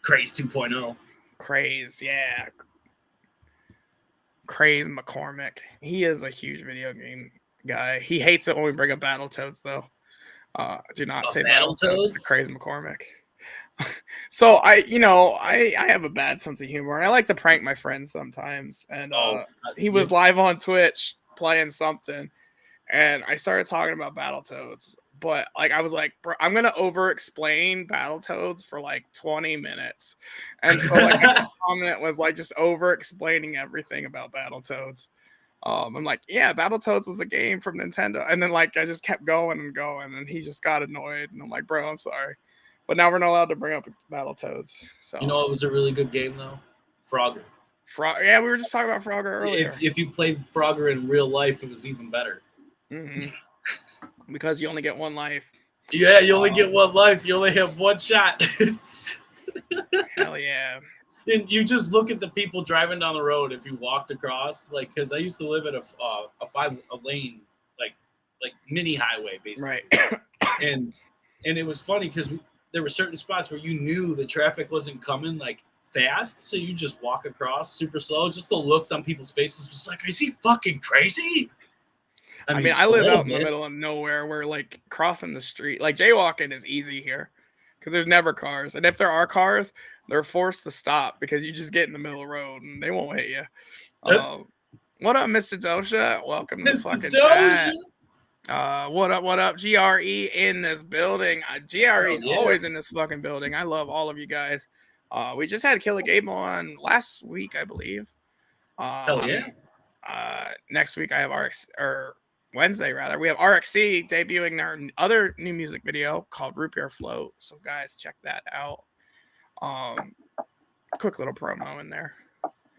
Craze 2.0. Craze, yeah. Craze McCormick. He is a huge video game guy. He hates it when we bring up Battletoads, though. Do not say Battletoads to Craze McCormick. So I have a bad sense of humor, and I like to prank my friends sometimes. And he was live on Twitch playing something, and I started talking about Battletoads. But like I was like, bro, I'm gonna over-explain Battletoads for like 20 minutes, and so like my comment was like just over-explaining everything about Battletoads. I'm like, yeah, Battletoads was a game from Nintendo, and then like I just kept going and going, and he just got annoyed, and I'm like, bro, I'm sorry, but now we're not allowed to bring up Battletoads. So you know, it was a really good game though, Frogger. Yeah, we were just talking about Frogger earlier. If you played Frogger in real life, it was even better. Mm-hmm. Because you only get one life. Yeah, you only get one life. You only have one shot. Hell yeah. And you just look at the people driving down the road if you walked across, like, because I used to live at a lane, like mini highway, basically. Right. and it was funny because there were certain spots where you knew the traffic wasn't coming, like, fast, so you just walk across super slow. Just the looks on people's faces was like, is he fucking crazy? I mean, I live out in the middle of nowhere where, like, crossing the street, like, jaywalking is easy here because there's never cars. And if there are cars, they're forced to stop because you just get in the middle of the road and they won't hit you. What up, Mista Doesha? Welcome to the fucking chat. What up? GRE in this building. GRE is always in this fucking building. I love all of you guys. We just had Killer Gabe on last week, I believe. Hell yeah. Next week I have Wednesday, rather, we have RXC debuting their other new music video called Root Beer Float. So, guys, check that out. Quick little promo in there.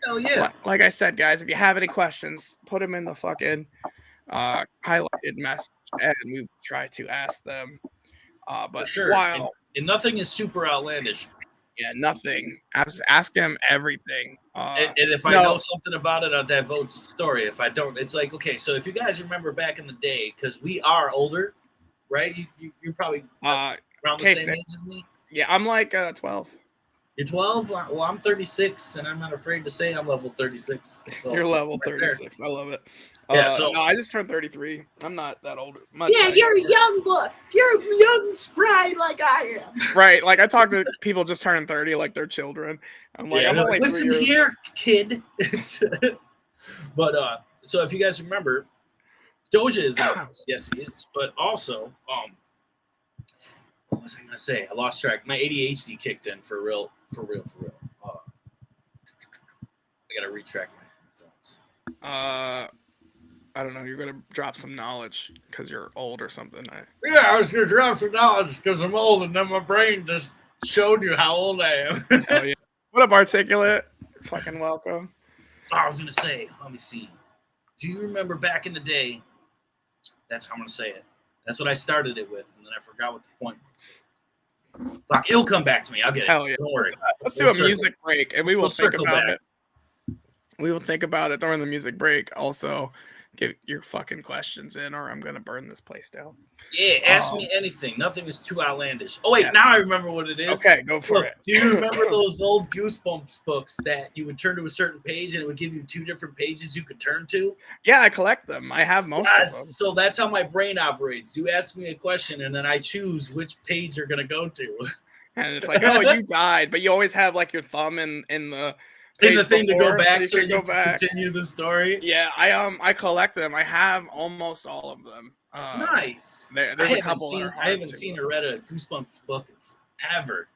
Oh yeah! Like I said, guys, if you have any questions, put them in the fucking highlighted message, and we try to ask them. But for sure, and nothing is super outlandish. Yeah, nothing. Ask him everything. And if I know something about it, I'll divulge the story. If I don't, it's like, okay, so if you guys remember back in the day, because we are older, right? You're probably around the same age as me. Yeah, I'm like 12. You're 12? Well, I'm 36, and I'm not afraid to say I'm level 36. So you're level 36. I love it. Yeah, no, I just turned 33. I'm not that old. Yeah, you're a young boy. You're young spry like I am. Right. Like I talk to people just turning 30 like they're children. I'm like, I'm only listen here, kid. But so if you guys remember, Doja is in the house. Yes, he is. But also, what was I gonna say? I lost track. My ADHD kicked in for real. I gotta retrack my thoughts. I don't know. You're gonna drop some knowledge because you're old or something. Yeah, I was gonna drop some knowledge because I'm old, and then my brain just showed you how old I am. Oh, yeah. What up, Articulate? Fucking welcome. I was gonna say, let me see. Do you remember back in the day? That's how I'm gonna say it. That's what I started it with, and then I forgot what the point was. Fuck, it'll come back to me. I'll get it. Hell yeah. Don't worry. Let's do a music break, and we will think about it. We will think about it during the music break. Also, get your fucking questions in, or I'm gonna burn this place down. Yeah, ask me anything. Nothing is too outlandish. Oh wait, now I remember what it is. Okay, go for it. Do you remember those old Goosebumps books that you would turn to a certain page and it would give you 2 different pages you could turn to? Yeah, I collect them. I have most of them. So that's how my brain operates. You ask me a question and then I choose which page you're gonna go to. And it's like, oh, you died, but you always have like your thumb in the thing to go back so you can continue the story. Yeah, I collect them. I have almost all of them. Nice. There's a couple. I haven't seen or read a Goosebumps book ever.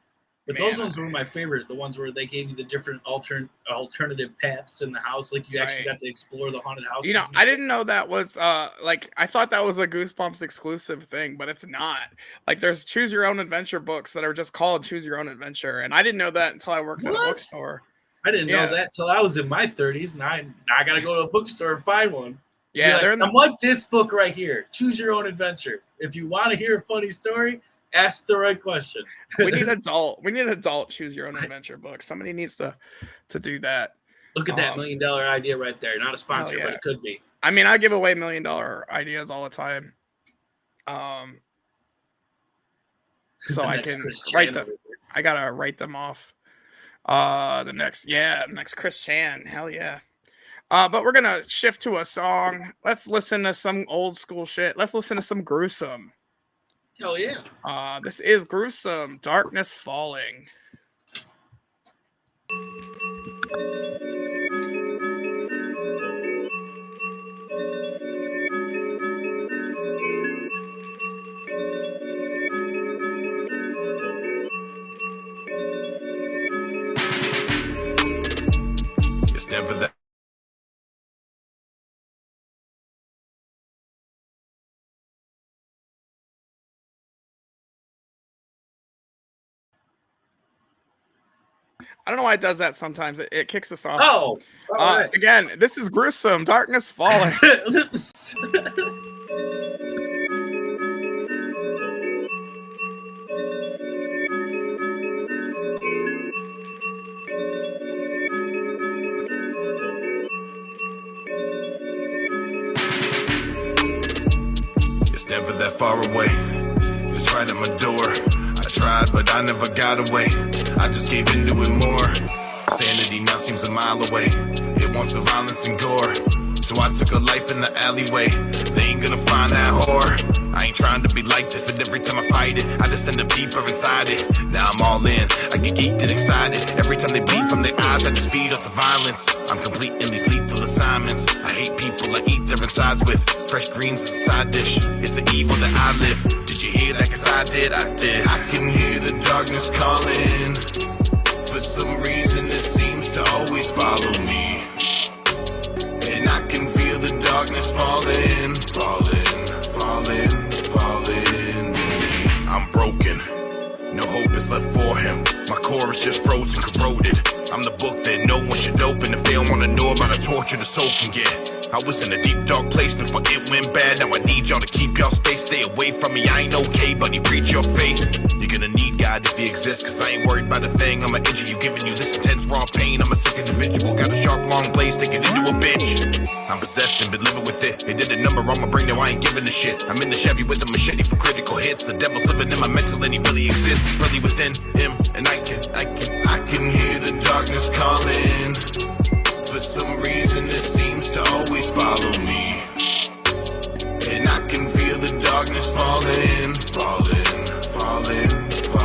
But those ones were my favorite. The ones where they gave you the different alternative paths in the house. Like you actually got to explore the haunted house. You know, I didn't know that was like I thought that was a Goosebumps exclusive thing, but it's not. Like there's Choose Your Own Adventure books that are just called Choose Your Own Adventure, and I didn't know that until I worked at a bookstore. I didn't know that till I was in my 30s, and I got to go to a bookstore and find one. Yeah, they're in the, I'm like this book right here. Choose your own adventure. If you want to hear a funny story, ask the right question. we need adult choose your own adventure book. Somebody needs to do that. Look at that $1 million idea right there. Not a sponsor, yeah. but it could be. I mean, I give away $1 million ideas all the time. So I can write them. I gotta write them off. The next Chris Chan. Hell yeah. But we're gonna shift to a song. Let's listen to some old school shit. Let's listen to some Gruesome. Hell yeah. This is Gruesome, Darkness Falling. It's never that. I don't know why it does that sometimes. It kicks us off. Oh, all right. Again, this is Gruesome, Darkness Falling. It's never that far away. It's right at my door. I tried, but I never got away. I just gave into it more. Sanity now seems a mile away. It wants the violence and gore. So I took a life in the alleyway. They ain't gonna find that whore. I ain't trying to be like this, but every time I fight it, I just end up deeper inside it. Now I'm all in, I get geeked and excited. Every time they bleed from their eyes, I just feed off the violence. I'm complete in these lethal assignments. I hate people I eat their insides with. Fresh greens is a side dish. It's the evil that I live. Did you hear that? Cause I did. I can hear the darkness calling. For some reason it seems to always follow me. And I can feel the darkness falling. I'm broken. No hope is left for him. My core is just frozen, corroded. I'm the book that no one should open if they don't want to know about the torture the soul can get. I was in a deep dark place before it went bad. Now I need y'all to keep y'all space. Stay away from me, I ain't okay, but you preach your faith. You're gonna need God if he exists, cause I ain't worried about a thing. I'ma injure you, giving you this intense raw pain. I'm a sick individual, got a sharp long blade sticking into a bitch. I'm possessed and been living with it. It did a number on my brain, now I ain't giving a shit. I'm in the Chevy with a machete for critical hits. The devil's living in my mental and he really exists. He's really within him, and I can hear the darkness calling. For some reason it seems to always follow me. And I can feel the darkness falling.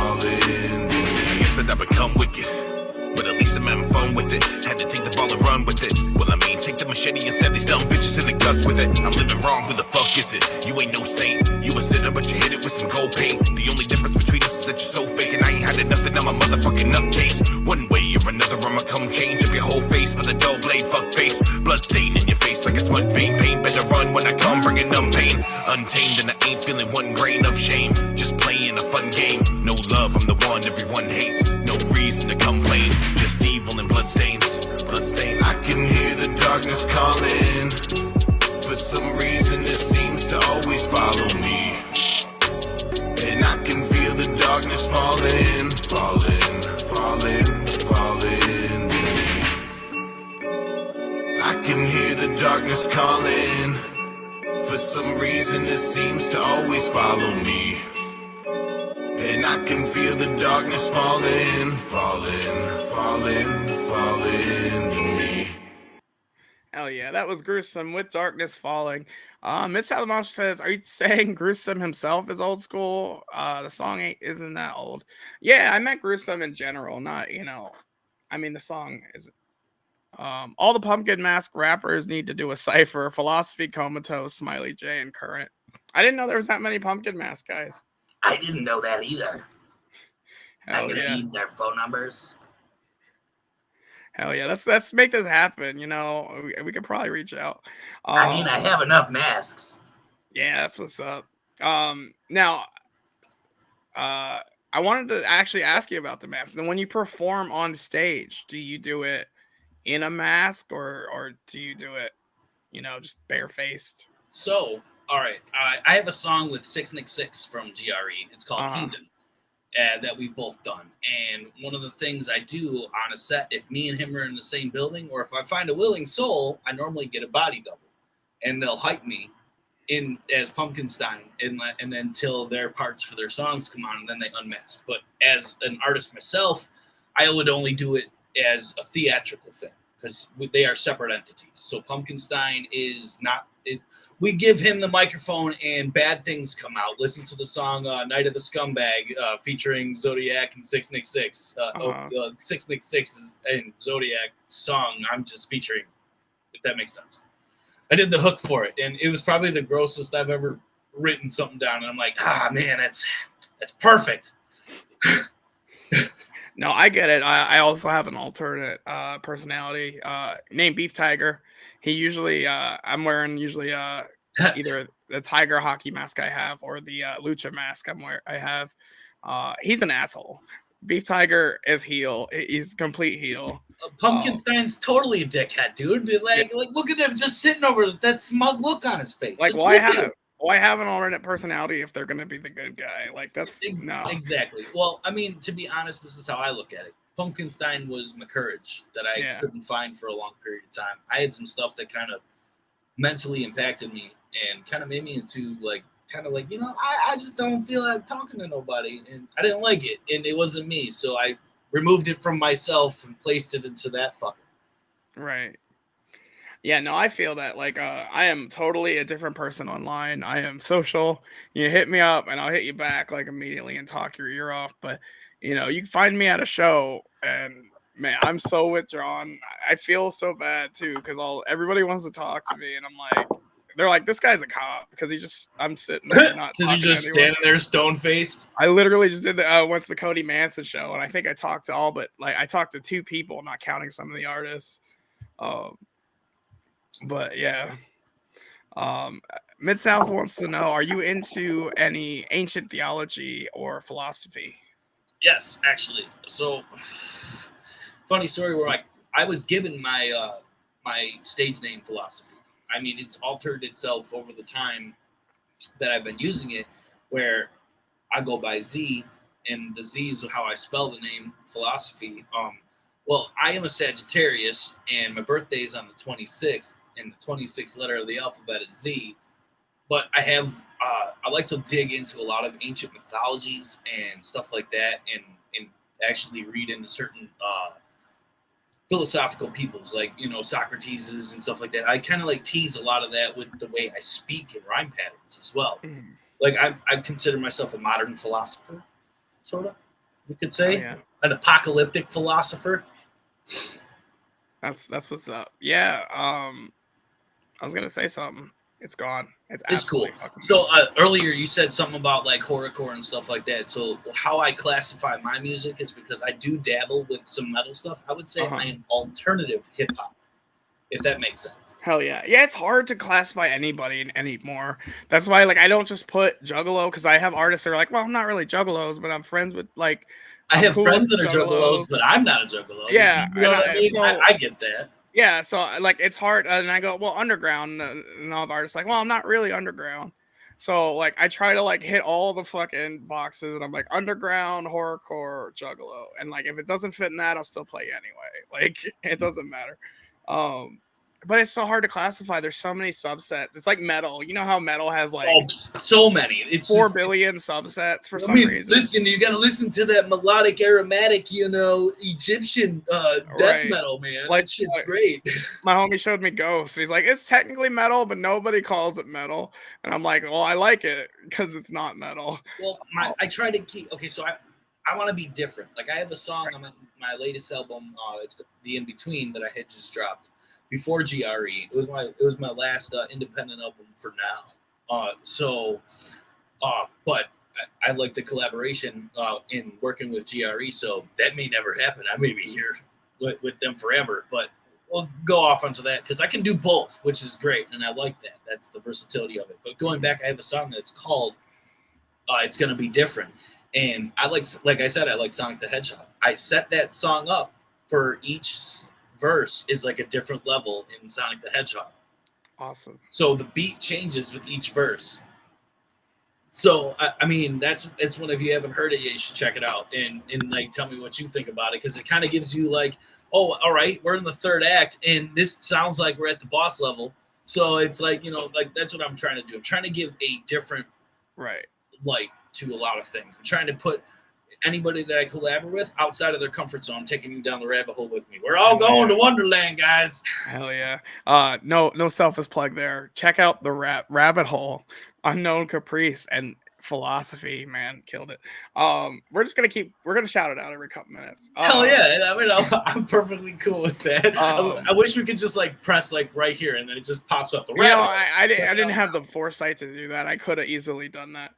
I guess that I become wicked, but at least I'm having fun with it. Had to take the ball and run with it. Well, I mean, take the machete and stab these dumb bitches in the guts with it. I'm living wrong, who the fuck is it? You ain't no saint, you a sinner, but you hit it with some gold paint. The only difference between us is that you're so fake, and I ain't had nothing, I'm a motherfucking nutcase. One way or another, I'ma come change up your whole face with a dull blade, fuck face. Blood stain in your face like it's mud vein. Pain better run when I come, bringing numb pain. Untamed and I ain't feeling one grain of shame. Just playing a fun game. No love, I'm the one everyone hates. No reason to complain, just evil and bloodstains. I can hear the darkness calling. For some reason it seems to always follow me. And I can feel the darkness falling. I can hear the darkness calling. For some reason it seems to always follow me. And I can feel the darkness falling to me. Hell yeah, that was Gruesome with Darkness Falling. Miss Alabama says, are you saying Gruesome himself is old school? The song isn't that old. Yeah, I meant Gruesome in general, not, I mean, the song is. All the Pumpkin Mask rappers need to do a cipher. Philozophy, Comatose, Smiley J, and Current. I didn't know there was that many Pumpkin Mask guys. I didn't know that either. I'm Hell gonna yeah. need their phone numbers. Hell yeah. Let's make this happen. We could probably reach out. I mean, I have enough masks. Yeah, that's what's up. Now, I wanted to actually ask you about the mask. And when you perform on stage, do you do it in a mask or do you do it you know, just barefaced. So, all right, I have a song with 6ix from GRE. It's called Heathen. That we've both done. And one of the things I do on a set, if me and him are in the same building, or if I find a willing soul, I normally get a body double. And they'll hype me in as Pumpkinstein, and then until their parts for their songs come on, and then they unmask. But as an artist myself, I would only do it as a theatrical thing, because they are separate entities. So Pumpkinstein is not... We give him the microphone and bad things come out. Listen to the song Night of the Scumbag featuring Zodiac and 6ix. 6ix and Zodiac song I'm just featuring, if that makes sense. I did the hook for it, and it was probably the grossest I've ever written something down. And I'm like, man, that's perfect. No, I get it. I also have an alternate personality named Beef Tiger. He usually, I'm wearing usually either the tiger hockey mask I have or the lucha mask I have. He's an asshole. Beef Tiger is heel. He's complete heel. Pumpkinstein's totally a dickhead, dude. Like look at him just sitting over that smug look on his face. Like, why have an alternate personality if they're gonna be the good guy? Like, that's no. Exactly. Well, I mean, to be honest, this is how I look at it. Pumpkinstein was my courage that I couldn't find for a long period of time. I had some stuff that kind of mentally impacted me and kind of made me into you know, I just don't feel like talking to nobody, and I didn't like it, and it wasn't me, so I removed it from myself and placed it into that fucker. Right. Yeah, no, I feel that. Like, I am totally a different person online. I am social. You hit me up and I'll hit you back like immediately and talk your ear off. But, you know, you can find me at a show and, man, I'm so withdrawn. I feel so bad too, because everybody wants to talk to me, and I'm like, they're like, this guy's a cop, because I'm sitting there not because you're just standing there stone faced. I literally just did went to the Cody Manson show, and I think I talked to I talked to 2 people, not counting some of the artists. But yeah, Mid South wants to know: are you into any ancient theology or philosophy? Yes, actually. So, funny story where I was given my my stage name Philozophy. I mean, it's altered itself over the time that I've been using it, where I go by Z, and the Z is how I spell the name Philozophy. Well, I am a Sagittarius, and my birthday is on the 26th, and the 26th letter of the alphabet is Z. But I have, I like to dig into a lot of ancient mythologies and stuff like that, and actually read into certain philosophical peoples, like, you know, Socrates and stuff like that. I kind of like tease a lot of that with the way I speak and rhyme patterns as well. Like, I consider myself a modern philosopher, sort of, you could say. An apocalyptic philosopher. That's what's up. Yeah. I was gonna say something. It's gone. It's cool. So earlier you said something about like horrorcore and stuff like that. So how I classify my music is because I do dabble with some metal stuff. I would say I am alternative hip hop, if that makes sense. Hell yeah. Yeah, it's hard to classify anybody anymore. That's why, like, I don't just put Juggalo, because I have artists that are like, well, I'm not really Juggalos, but I'm friends with, like, I have friends that are Juggalos, but I'm not a Juggalo. Yeah. You know what I mean? So, I get that. Yeah, so, like, it's hard, and I go, well, underground, and all the artists like, well, I'm not really underground. So, like, I try to, like, hit all the fucking boxes, and I'm like, underground, horrorcore, Juggalo, and, like, if it doesn't fit in that, I'll still play anyway. Like, it doesn't matter. But it's so hard to classify. There's so many subsets. It's like metal. You know how metal has like so many. It's 4 billion subsets for some reason. Listen, you got to listen to that melodic, aromatic, you know, Egyptian death metal, man. Like, that shit's great. My homie showed me Ghost, and he's like, it's technically metal, but nobody calls it metal. And I'm like, well, I like it because it's not metal. Well, I try to keep. Okay, so I want to be different. Like, I have a song on my latest album. It's The In Between that I had just dropped before GRE. It was my last independent album for now. But I like the collaboration in working with GRE, so that may never happen. I may be here with them forever, but we'll go off onto that because I can do both, which is great, and I like that. That's the versatility of it. But going back, I have a song that's called It's Gonna Be Different. And I like I said, I like Sonic the Hedgehog. I set that song up for each verse is like a different level in Sonic the Hedgehog. Awesome. So the beat changes with each verse. So I mean, it's one, if you haven't heard it yet, you should check it out and like tell me what you think about it, because it kind of gives you like, oh, all right, we're in the third act and this sounds like we're at the boss level. So it's like, you know, like that's what I'm trying to do. I'm trying to give a different light to a lot of things. I'm trying to put anybody that I collaborate with outside of their comfort zone. I'm taking you down the rabbit hole with me. We're all going to Wonderland, guys. Hell yeah. No selfish plug there. Check out the rabbit hole, Unknown Caprice, and Philozophy, man, killed it. We're gonna shout it out every couple minutes. Hell yeah. I mean, I'm perfectly cool with that. I wish we could just like press like right here and then it just pops up the rabbit hole. I didn't have the foresight to do that. I could have easily done that.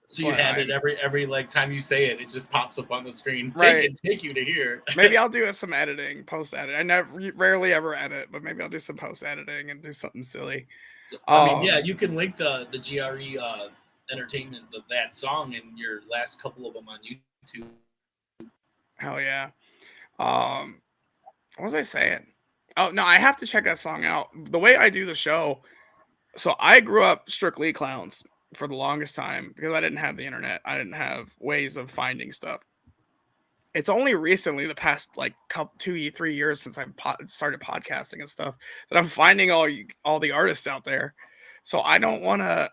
So you had it every like time you say it, it just pops up on the screen. Right. Take you to here. Maybe I'll do some editing, post edit. I rarely ever edit, but maybe I'll do some post editing and do something silly. I mean, yeah, you can link the GRE entertainment of that song in your last couple of them on YouTube. Hell yeah. What was I saying? Oh no, I have to check that song out. The way I do the show, so I grew up strictly clowns for the longest time because I didn't have the internet. I didn't have ways of finding stuff. It's only recently, the past like 2-3 years since I started podcasting and stuff, that I'm finding all the artists out there. So I don't want to.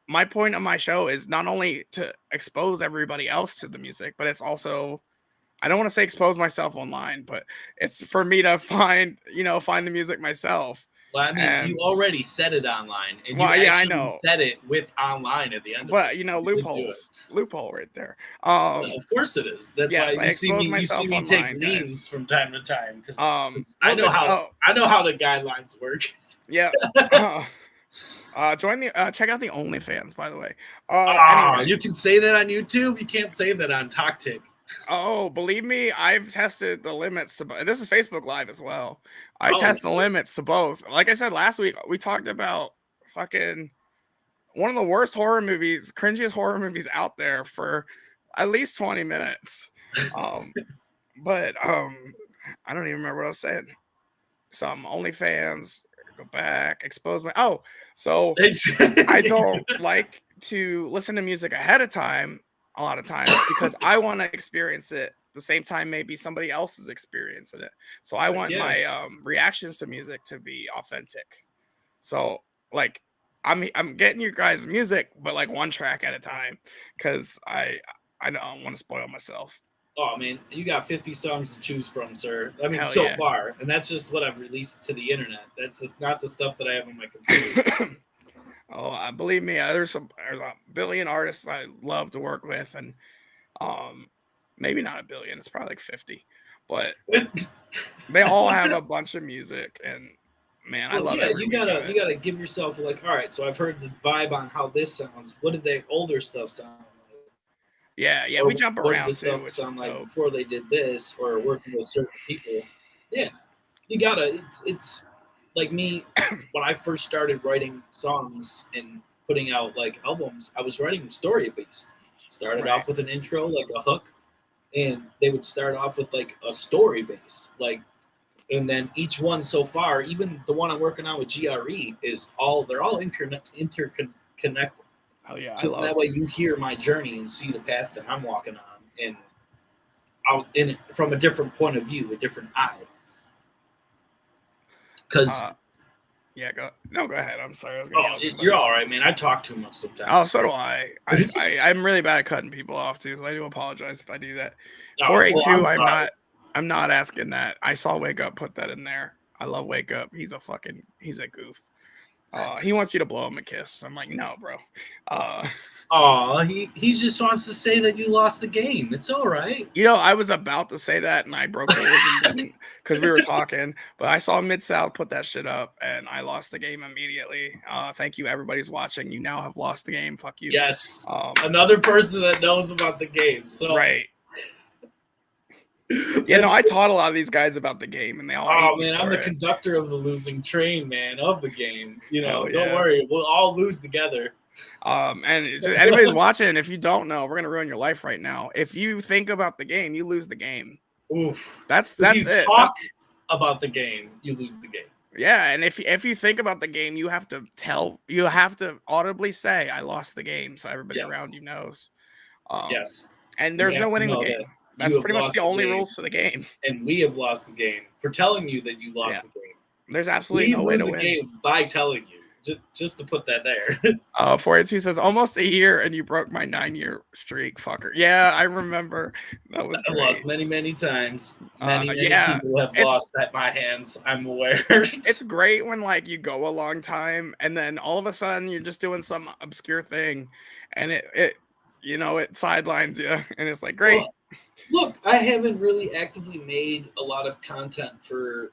My point of my show is not only to expose everybody else to the music, but it's also, I don't want to say expose myself online, but it's for me to find the music myself. Well, I mean, you already said it online, and I know. Said it with online at the end. But loophole right there. Of course it is. That's why you see me take leans guys. From time to time, because I know how the guidelines work. Yeah. Join the check out the OnlyFans, by the way. Anyway. You can say that on YouTube. You can't say that on TokTik. Oh, believe me, I've tested the limits to. This is Facebook Live as well. I test the limits to both. Like I said last week, we talked about fucking one of the worst horror movies, cringiest horror movies out there for at least 20 minutes. But I don't even remember what I was saying. Some OnlyFans. Go back, expose my. So I don't like to listen to music ahead of time. A lot of times because I want to experience it the same time maybe somebody else is experiencing it. So I want my reactions to music to be authentic. So like I'm getting you guys music, but like one track at a time, because I don't want to spoil myself. Oh man, you got 50 songs to choose from, sir. I mean, far, and that's just what I've released to the internet. That's just not the stuff that I have on my computer. Believe me, there's a billion artists I love to work with, and maybe not a billion, it's probably like 50, but they all have a bunch of music, and man, I love it. You gotta give yourself like, all right, so I've heard the vibe on how this sounds. What did the older stuff sound like? Yeah, we jump around too, which sound like before they did this, or working with certain people. Yeah, you gotta. It's like me, when I first started writing songs and putting out like albums, I was writing story based. Started off with an intro, like a hook, and they would start off with like a story base, like, and then each one so far, even the one I'm working on with GRE, they're all interconnected. Oh yeah, so that way you hear my journey and see the path that I'm walking on, and out in it from a different point of view, a different eye. Because go ahead. I'm sorry. You're all right, man. I talk too much sometimes. Oh, so do I. I'm really bad at cutting people off too, so I do apologize if I do that. 482, I'm not asking that. I saw Wake Up put that in there. I love Wake Up. He's a goof. He wants you to blow him a kiss. I'm like, no, bro. He just wants to say that you lost the game. It's all right. I was about to say that, and I broke it because we were talking. But I saw Mid-South put that shit up, and I lost the game immediately. Thank you, everybody's watching. You now have lost the game. Fuck you. Yes. Another person that knows about the game. So right. I taught a lot of these guys about the game, and they all. Oh man, I'm the conductor of the losing train, man, of the game. Don't worry, we'll all lose together. And anybody's watching, if you don't know, we're gonna ruin your life right now. If you think about the game, you lose the game. Oof. That's if you it. Talk about the game, you lose the game. Yeah, and if you think about the game, you have to audibly say, "I lost the game," so everybody Yes. around you knows. Yes. And You there's have no to winning the know game. that That's you have pretty much lost the the only game. rules to the game. And we have lost the game for telling you that you lost the game. There's absolutely We no way lose to the win. game by telling you. Just to put that there. 482 says almost a year, and you broke my 9-year streak, fucker. Yeah, I remember. That was I great. lost many times. Many yeah, people have lost at my hands. I'm aware. It's great when like you go a long time, and then all of a sudden you're just doing some obscure thing, and it sidelines you, and it's like great. Well, look, I haven't really actively made a lot of content for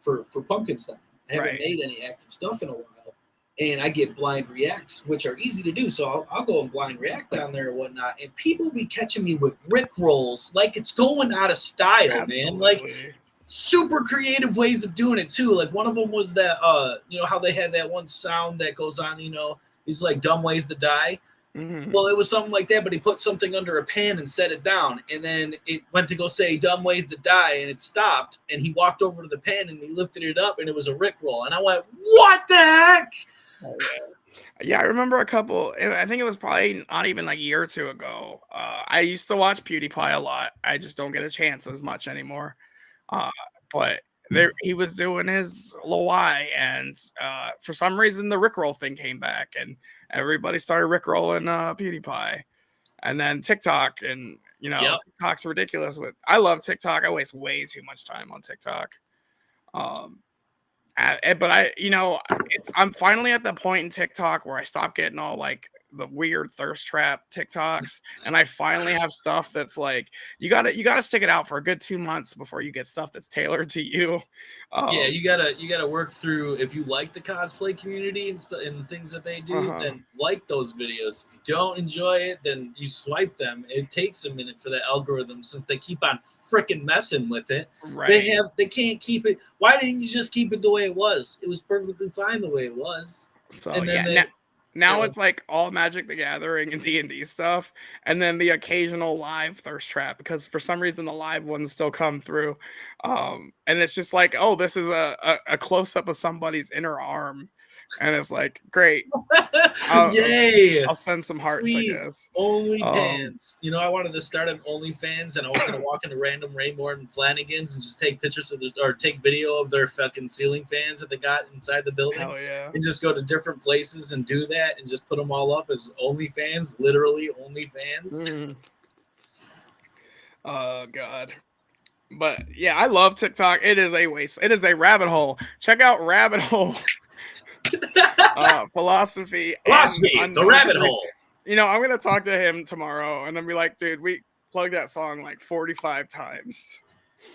for Pumpkinstein. I haven't made any active stuff in a while, and I get blind reacts, which are easy to do. So I'll go and blind react down there and whatnot, and people be catching me with Rick rolls like it's going out of style, man. Like super creative ways of doing it too. Like one of them was that how they had that one sound that goes on, these like dumb ways to die. Mm-hmm. Well, it was something like that, but he put something under a pan and set it down, and then it went to go say dumb ways to die, and it stopped, and he walked over to the pan and he lifted it up, and it was a Rickroll, and I went, what the heck? Yeah, I remember I think it was probably not even like a year or two ago. I used to watch PewDiePie a lot. I just don't get a chance as much anymore. But he was doing his Loi, and for some reason the Rickroll thing came back, and everybody started Rickrolling PewDiePie. And then TikTok, and TikTok's ridiculous. I love TikTok. I waste way too much time on TikTok. But I'm finally at the point in TikTok where I stop getting all like the weird thirst trap TikToks, and I finally have stuff that's like you gotta stick it out for a good 2 months before you get stuff that's tailored to you. Yeah, you gotta work through. If you like the cosplay community and the things that they do, then like those videos. If you don't enjoy it, then you swipe them. It takes a minute for the algorithm, since they keep on freaking messing with it. Right. They can't keep it. Why didn't you just keep it the way it was? It was perfectly fine the way it was. So and then now it's like all Magic the Gathering and D&D stuff, and then the occasional live thirst trap, because for some reason the live ones still come through, and it's just like, oh, this is a close up of somebody's inner arm, and it's like, great. Yay! I'll send some hearts, Sweet. I guess. OnlyFans. I wanted to start an OnlyFans, and I was gonna walk into random Raymore and Flanagan's and just take pictures of this, or take video of their fucking ceiling fans that they got inside the building. Hell yeah. And just go to different places and do that, and just put them all up as OnlyFans, literally OnlyFans. Oh God. But yeah, I love TikTok. It is a waste. It is a rabbit hole. Check out Rabbit Hole. Philozophy, the rabbit hole. I'm gonna talk to him tomorrow and then be like, dude, we plugged that song like 45 times.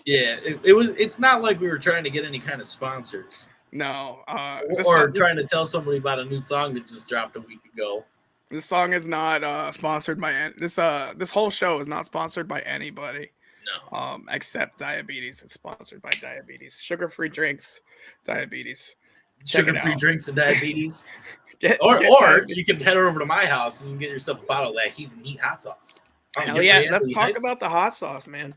Yeah, it's not like we were trying to get any kind of sponsors. No, trying to tell somebody about a new song that just dropped a week ago. This song is not sponsored by this whole show is not sponsored by anybody. No. Except diabetes. It's sponsored by diabetes. Sugar-free drinks, diabetes. Sugar-free drinks and diabetes. Or you can head over to my house and you can get yourself a bottle of that Heat hot sauce. Hell yeah, let's talk about the hot sauce, man.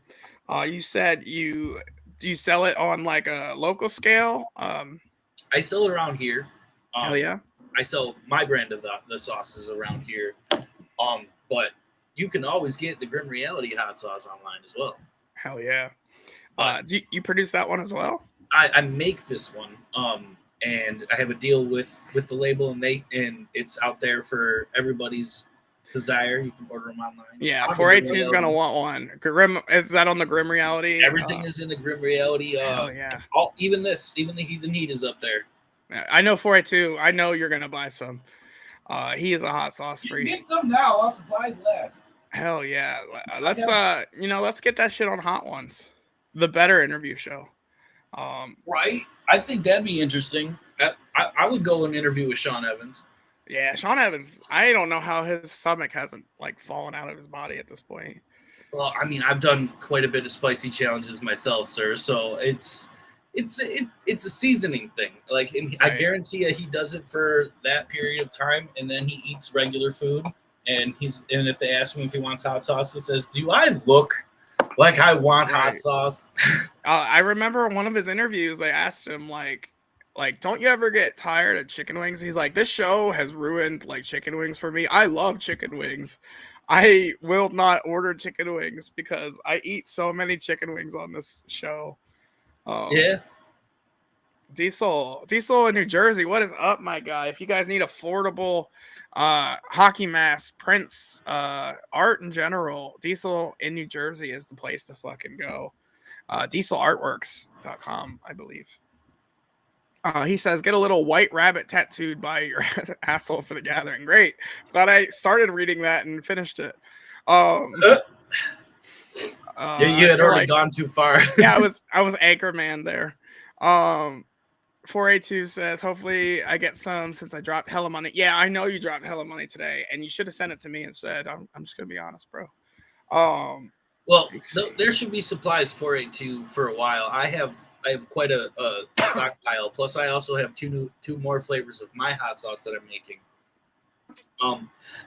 You said do you sell it on like a local scale? I sell it around here. Hell yeah. I sell my brand of the sauces around here. But you can always get the Grim Reality hot sauce online as well. Hell yeah. Do you produce that one as well? I make this one. And I have a deal with the label, and it's out there for everybody's desire. You can order them online. Yeah, 482 is gonna want one. Grim, is that on the Grim Reality? Everything is in the Grim Reality. Hell yeah. Even the Heathen Heat is up there. I know 482. I know you're gonna buy some. He is a hot sauce freak. Get some now while supplies last. Hell yeah. Let's let's get that shit on Hot Ones, the better interview show. Right. I think that'd be interesting. I would go and interview with Sean Evans. Yeah, Sean Evans. I don't know how his stomach hasn't like fallen out of his body at this point. Well, I mean, I've done quite a bit of spicy challenges myself, sir. So it's a seasoning thing. Like, and I guarantee you, he does it for that period of time, and then he eats regular food. And if they ask him if he wants hot sauce, he says, "Do I look Like I want hot sauce. I remember one of his interviews, they asked him like, don't you ever get tired of chicken wings? He's like, this show has ruined like chicken wings for me. I love chicken wings. I will not order chicken wings because I eat so many chicken wings on this show. Yeah. Diesel in New Jersey. What is up, my guy? If you guys need affordable hockey masks, prints, art in general, Diesel in New Jersey is the place to fucking go. DieselArtworks.com, I believe. He says, get a little white rabbit tattooed by your asshole for the gathering. Great. Glad I started reading that and finished it. You had already gone too far. Yeah, I was Anchorman there. 482 says, hopefully I get some since I dropped hella money. Yeah, I know you dropped hella money today, and you should have sent it to me instead. I'm just gonna be honest, bro. Well, there should be supplies 482 for a while. I have quite a stockpile. Plus, I also have two more flavors of my hot sauce that I'm making.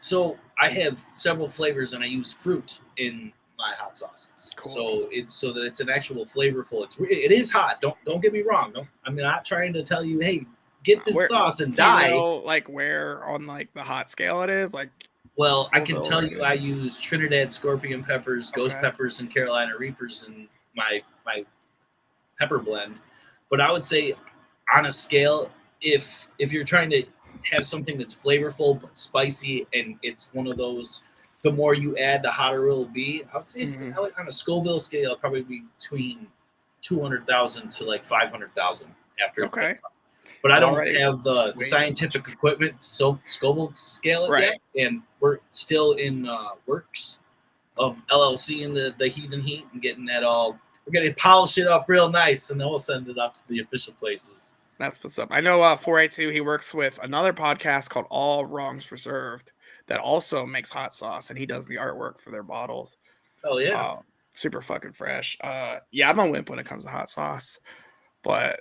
So I have several flavors, and I use fruit in my hot sauces. Cool. So that it's an actual flavorful. It is hot. Don't get me wrong. I'm not trying to tell you, hey, get this sauce and die. You know, like where on like the hot scale it is, like. Well, I can tell you, I use Trinidad scorpion peppers, ghost peppers, and Carolina Reapers in my pepper blend. But I would say, on a scale, if you're trying to have something that's flavorful but spicy, and it's one of those, the more you add, the hotter it will be. I would say on a Scoville scale, it'll probably be between 200,000 to like 500,000 after. Okay. But I don't have the scientific equipment so Scoville scale it yet, and we're still in works of LLC and the Heathen Heat and getting that all. We're gonna polish it up real nice, and then we'll send it up to the official places. That's what's up. I know 482. He works with another podcast called All Wrongs Reserved that also makes hot sauce, and he does the artwork for their bottles. Oh yeah, super fucking fresh. Yeah, I'm a wimp when it comes to hot sauce, but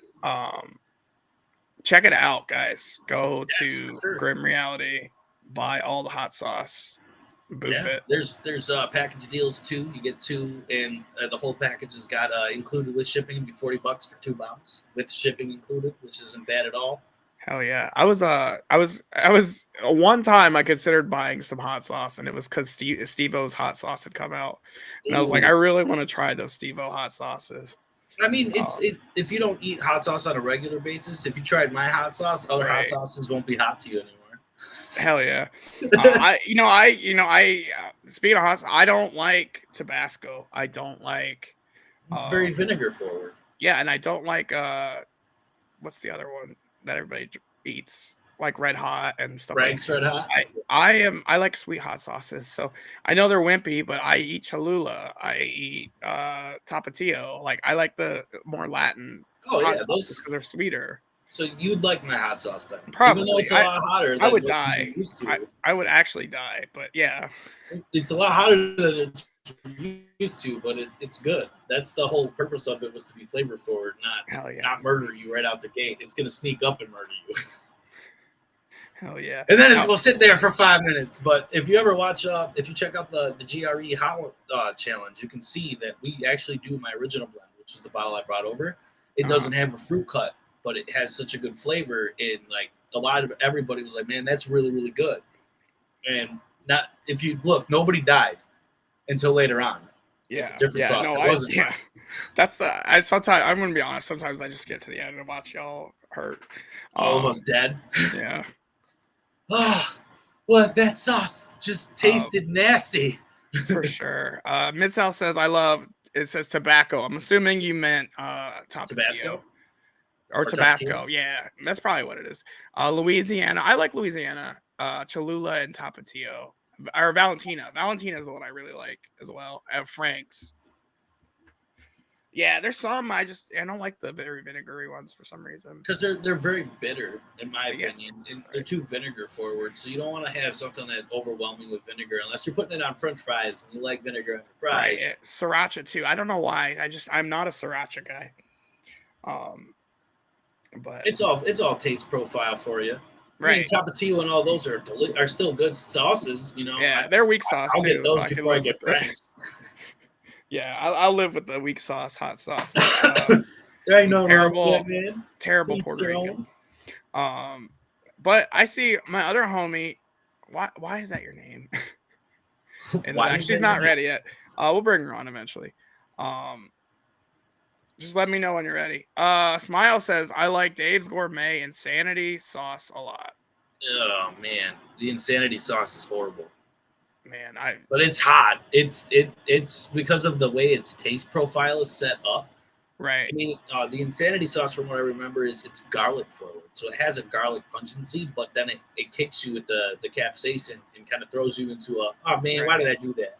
check it out, guys. Go to Grim Reality, buy all the hot sauce, boof it. There's package deals too. You get two, and the whole package has got included with shipping. It'd be $40 for 2 pounds with shipping included, which isn't bad at all. Hell yeah. I was one time I considered buying some hot sauce, and it was because Steve-O's hot sauce had come out, and I was like, I really want to try those Steve-O hot sauces. I mean, if you don't eat hot sauce on a regular basis, if you tried my hot sauce, other hot sauces won't be hot to you anymore. Hell yeah. Speaking of hot sauce, I don't like Tabasco. I don't like. It's very vinegar forward. Yeah, and I don't like what's the other one that everybody eats, like Red Hot and stuff. Frank's Red Hot. I like sweet hot sauces, so I know they're wimpy, but I eat Cholula. I eat Tapatio. Like I like the more Latin. Oh yeah, those because they're sweeter. So you'd like my hot sauce then? Probably. Even though it's a lot hotter. I would die. I would actually die, but yeah. It's a lot hotter than you're used to, but it's good. That's the whole purpose of it, was to be flavor forward, not murder you right out the gate. It's gonna sneak up and murder you. Hell yeah. And then it's gonna sit there for 5 minutes. But if you ever watch, if you check out the GRE hot challenge, you can see that we actually do my original blend, which is the bottle I brought over. It doesn't have a fruit cut, but it has such a good flavor. And like a lot of everybody was like, man, that's really, really good. And not, if you look, nobody died until later on. Yeah. Different sauce. No, wasn't that's sometimes I'm gonna be honest, sometimes I just get to the end and watch y'all hurt. Almost dead. Yeah. Oh, what that sauce just tasted nasty. For sure. Mid-South says, it says tobacco. I'm assuming you meant Tabasco. Or Tabasco. Yeah, that's probably what it is. Louisiana. I like Louisiana. Cholula and Tapatio. Or Valentina. Valentina is the one I really like as well. Frank's. Yeah, there's some I don't like the very vinegary ones for some reason. Because they're very bitter, in my opinion, and they're too vinegar forward. So you don't want to have something that's overwhelming with vinegar unless you're putting it on French fries and you like vinegar on your fries. Right. Sriracha too. I don't know why. I'm not a sriracha guy. But it's all taste profile for you. Right. I mean, Tapatio and all those are still good sauces, you know. Yeah, they're weak sauce I'll too. get those before I get Frank's. Yeah, I'll live with the weak sauce, hot sauce. There ain't no terrible, man. terrible Each Puerto their Rican. But I see my other homie. Why is that your name? And Why is she's that not your ready yet. We'll bring her on eventually. Just let me know when you're ready. Smile says I like Dave's Gourmet Insanity sauce a lot. Oh man, the Insanity sauce is horrible. Man, but it's hot. It's because of the way its taste profile is set up. Right. I mean, the Insanity sauce, from what I remember, it's garlic forward, so it has a garlic pungency, but then it kicks you with the capsaicin and kind of throws you into oh man, right. Why did I do that?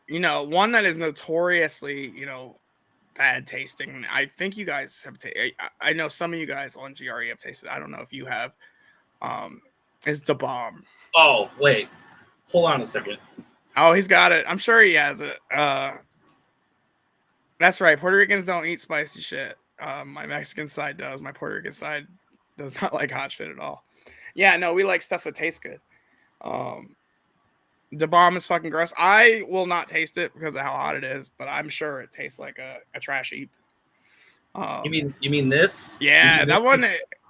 You know, one that is notoriously, bad tasting. I think you guys have I know some of you guys on GRE have tasted. I don't know if you have. Is the bomb. Oh wait, hold on a second. Oh, he's got it. I'm sure he has it. That's right. Puerto Ricans don't eat spicy shit. My Mexican side does. My Puerto Rican side does not like hot shit at all. Yeah, no, we like stuff that tastes good. The bomb is fucking gross. I will not taste it because of how hot it is, but I'm sure it tastes like a trash heap. You mean this? Yeah, that one.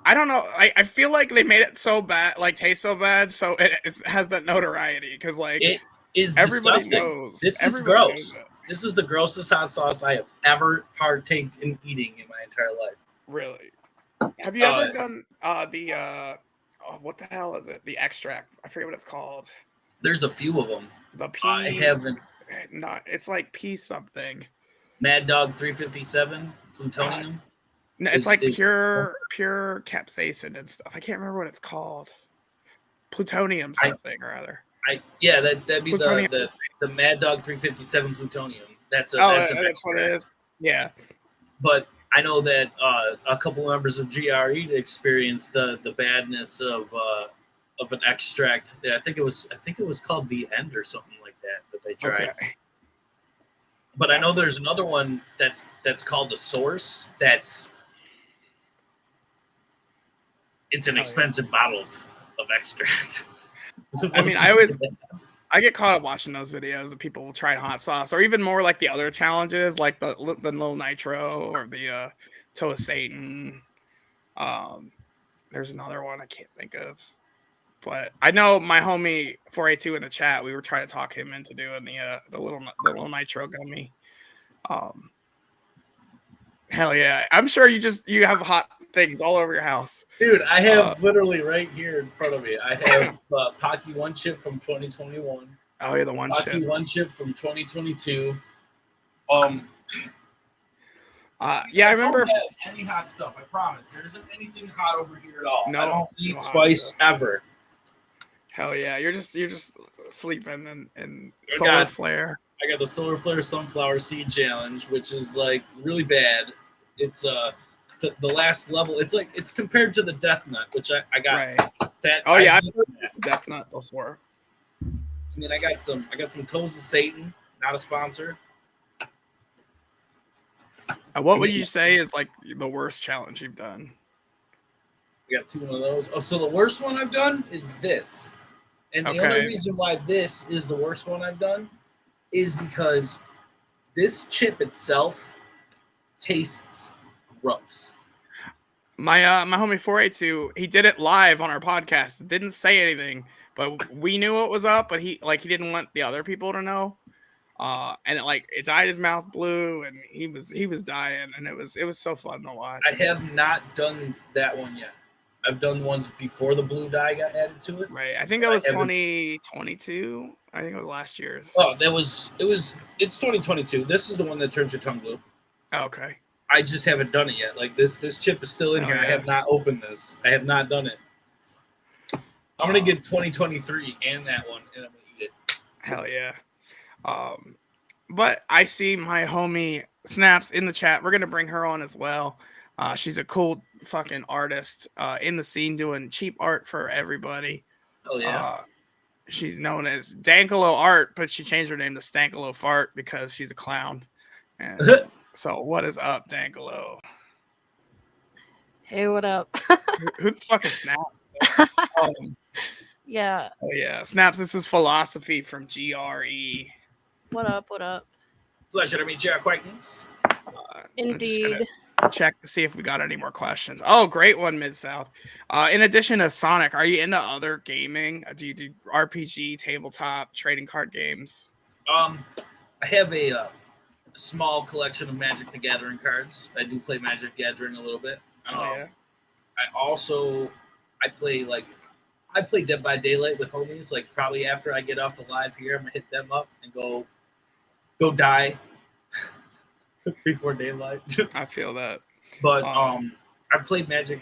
I don't know. I feel like they made it so bad, like taste so bad, so it has that notoriety because like it is everybody disgusting. knows. This is gross. This is the grossest hot sauce I have ever partaked in eating in my entire life. Really? Have you ever done what the hell is it? The extract. I forget what it's called. There's a few of them. The P. I haven't. Not. It's like P something. Mad Dog 357 plutonium. No, it's like pure capsaicin and stuff. I can't remember what it's called. Plutonium something or other. Yeah, that'd be the Mad Dog 357 plutonium. That's what it is. Yeah. But I know that a couple members of GRE experienced the badness of an extract. I think it was called D.E.A.N or something like that they tried. Okay. But I know there's another one that's called the Source. It's an expensive bottle of extract. I mean, I get caught up watching those videos of people trying hot sauce, or even more like the other challenges, like the little nitro or the Toe Satan. There's another one I can't think of, but I know my homie 482 in the chat. We were trying to talk him into doing the little nitro gummy. Hell yeah! I'm sure you have hot things all over your house, dude. I have literally right here in front of me. I have Pocky One Chip from 2021. Oh yeah, the one Pocky chip. One Chip from 2022. Yeah, I remember. Don't have any hot stuff. I promise. There isn't anything hot over here at all. No, I don't eat spice ever. Hell yeah, you're just sleeping in solar flare. I got the Solar Flare Sunflower Seed Challenge, which is like really bad. It's the last level. It's compared to the Death Nut, which I got right. That. Oh yeah, I've heard Death Nut before. I mean, I got some Toes of Satan, not a sponsor. What would you say is like the worst challenge you've done? We got 2 of those. Oh, so the worst one I've done is this. And the only reason why this is the worst one I've done is because this chip itself tastes gross. My homie 482, he did it live on our podcast. Didn't say anything, but we knew what was up, but he didn't want the other people to know. And it dyed his mouth blue, and he was dying, and it was so fun to watch. I have not done that one yet. I've done ones before the blue dye got added to it. Right. I think that was 2022. I think it was last year's. Oh, it's 2022. This is the one that turns your tongue blue. Oh, okay. I just haven't done it yet. Like this chip is still in here. Yeah. I have not opened this. I have not done it. I'm gonna get 2023 and that one, and I'm gonna eat it. Hell yeah. But I see my homie Snaps in the chat. We're gonna bring her on as well. She's a cool fucking artist in the scene doing cheap art for everybody. Oh yeah. She's known as Dankalo Art, but she changed her name to Stankalo Fart because she's a clown. And so what is up, Dankalo? Hey, what up? Who the fuck is Snaps? Yeah. Oh yeah, Snaps. This is Philozophy from GRE. What up? What up? Pleasure to meet you, acquaintance. Indeed. Check to see if we got any more questions. Oh, great one, Mid-South. In addition to Sonic, are you into other gaming? Do you do RPG, tabletop, trading card games? I have a small collection of Magic the Gathering cards. I do play Magic Gathering a little bit. Yeah. I play Dead by Daylight with homies. Like probably after I get off the live here, I'm gonna hit them up and go die before daylight. I feel that. But I played Magic.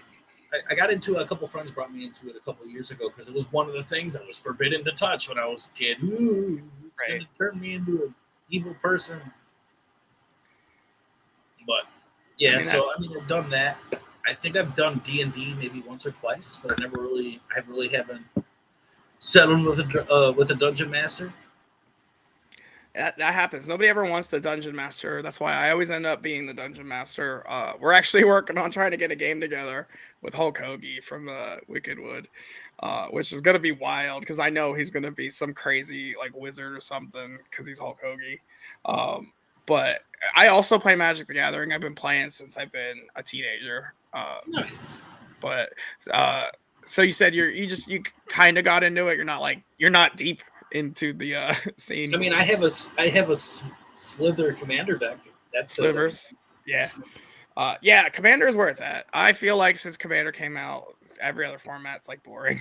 I got into it. A couple friends brought me into it a couple years ago because it was one of the things I was forbidden to touch when I was a kid. Ooh, it's gonna turn me into an evil person. But yeah, I've done that. I think I've done D&D maybe once or twice, but I haven't settled with a dungeon master. That happens. Nobody ever wants the dungeon master. That's why I always end up being the dungeon master. We're actually working on trying to get a game together with Hulk Hoagie from Wicked Wood, which is going to be wild because I know he's going to be some crazy like wizard or something because he's Hulk Hoagie. But I also play Magic the Gathering. I've been playing since I've been a teenager. Nice. But so you said you kind of got into it. You're not deep into the scene. I mean, I have a Slither commander deck. That's Slivers. Yeah. Yeah, Commander is where it's at. I feel like since Commander came out, every other format's like boring.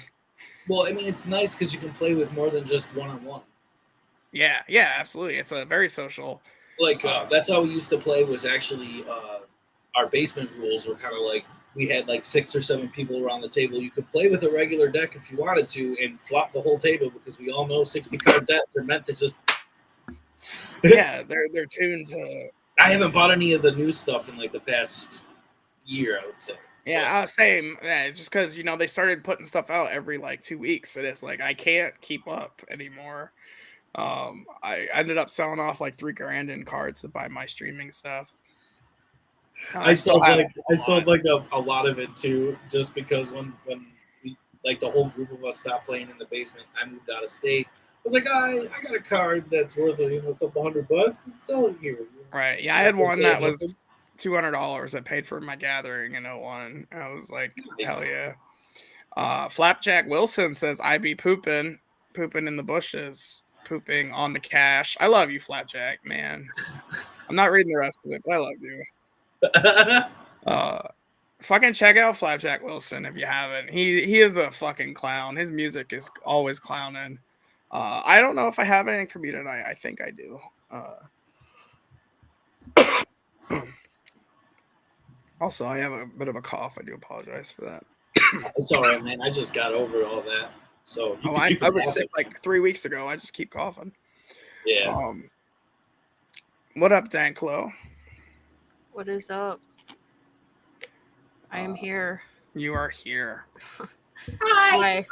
Well, I mean, it's nice because you can play with more than just one-on-one. Yeah, absolutely. It's a very social. Like that's how we used to play. Was actually our basement rules were kind of like we had like 6 or 7 people around the table. You could play with a regular deck if you wanted to and flop the whole table because we all know 60 card decks are meant to just. Yeah, they're tuned to. I haven't bought any of the new stuff in like the past year, I would say. Yeah, same. Yeah, it's just because they started putting stuff out every like 2 weeks, and it's like I can't keep up anymore. I ended up selling off like $3,000 in cards to buy my streaming stuff. I sold like a lot of it too, just because when we like the whole group of us stopped playing in the basement, I moved out of state. I was like, I got a card that's worth a couple $100. Let's sell it here. Right. Yeah, I had one that was $200 that paid for my gathering in 01. I was like, nice. Hell yeah. Flapjack Wilson says, I be pooping in the bushes. Pooping on the cash. I love you, Flapjack, man. I'm not reading the rest of it, but I love you. Fucking check out Flapjack Wilson if you haven't. He is a fucking clown. His music is always clowning. I don't know if I have anything for you tonight. I think I do. Also, I have a bit of a cough. I do apologize for that. It's all right, man. I just got over all that. So I was sick like 3 weeks ago. I just keep coughing. Yeah. What up, Dankalo? What is up? I am here. You are here. Hi.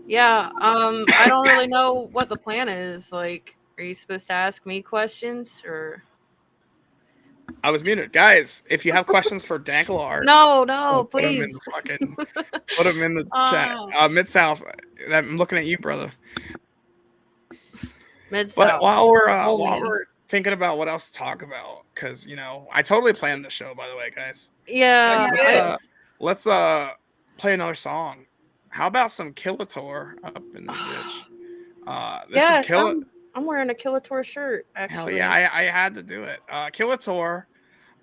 Yeah. I don't really know what the plan is. Like, are you supposed to ask me questions or? I was muted, guys. If you have questions for Dankalo art, no, please. Put them in the chat. Mid-South, I'm looking at you, brother. Mid-South. But while we're thinking about what else to talk about, because I totally planned the show, by the way, guys. Yeah. Let's play another song. How about some Killator up in the bitch? This is Killator. I'm wearing a Killator shirt, actually. Hell yeah, I had to do it. Killator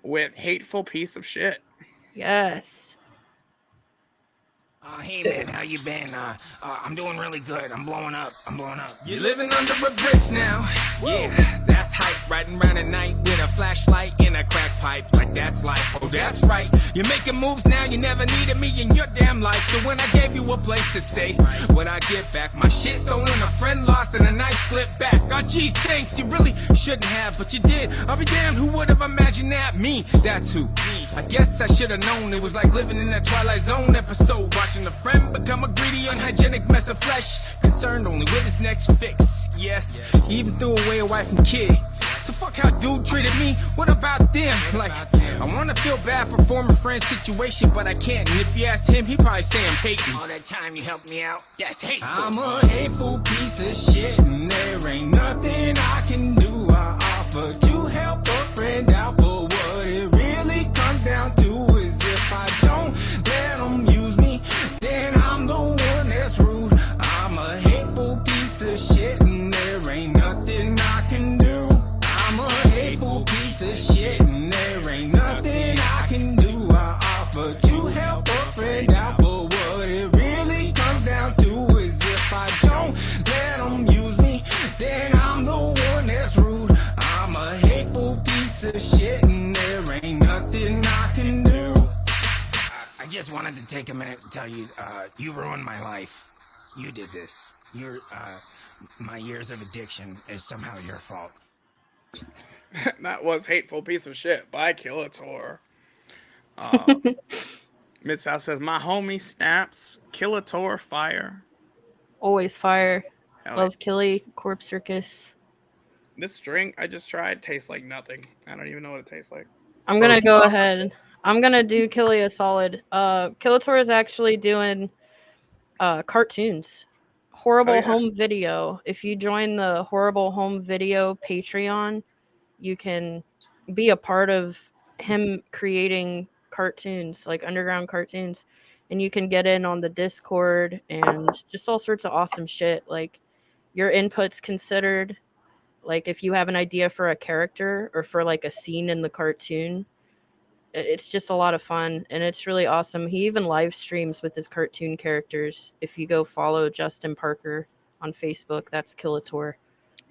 with Hateful Piece of Shit. Yes. Hey man, how you been? I'm doing really good. I'm blowing up. You're living under a bridge now. Yeah, that's hype. Riding around at night with a flashlight in a crack pipe. Like that's life. Oh, that's right. You're making moves now. You never needed me in your damn life. So when I gave you a place to stay, what I get back? My shit stolen, a friend lost, and a knife slipped back. Oh, geez, thanks. You really shouldn't have, but you did. I'll be damned. Who would have imagined that? Me. That's who. I guess I should have known. It was like living in that Twilight Zone episode. Watching a friend become a greedy, unhygienic mess of flesh, concerned only with his next fix. Yes, he even threw away a wife and kid. So fuck how dude treated me. What about them? Like, I wanna feel bad for former friends' situation, but I can't. And if you ask him, he probably say I'm hating. All that time you helped me out, that's hateful. I'm a hateful piece of shit, and there ain't nothing I can do. I offer to help a friend out, but what it really comes down to is if I don't let them use me, then I'm the one that's rude. I'm a hateful piece of shit, and there ain't nothing I can do. I'm a hateful piece of shit, and there ain't nothing I can do. I offer to help a friend out, but what it really comes down to is if I don't let them use me, then I'm the one that's rude. I'm a hateful piece of shit, and there ain't nothing I can do. I just wanted to take a minute and tell you, you ruined my life. You did this. My years of addiction is somehow your fault. That was Hateful Piece of Shit by Killator. Mid-South says, my homie snaps, Killator fire. Always fire. Hell Love Killy, Corpse Circus. This drink I just tried tastes like nothing. I don't even know what it tastes like. I'm gonna go ahead. I'm gonna do Killy a solid. Killator is actually doing cartoons. Horrible Home Video. If you join the Horrible Home Video Patreon, you can be a part of him creating cartoons, like underground cartoons, and you can get in on the Discord and just all sorts of awesome shit. Like, your input's considered. Like, if you have an idea for a character or for like a scene in the cartoon, it's just a lot of fun, and it's really awesome. He even live streams with his cartoon characters. If you go follow Justin Parker on Facebook, that's Killator.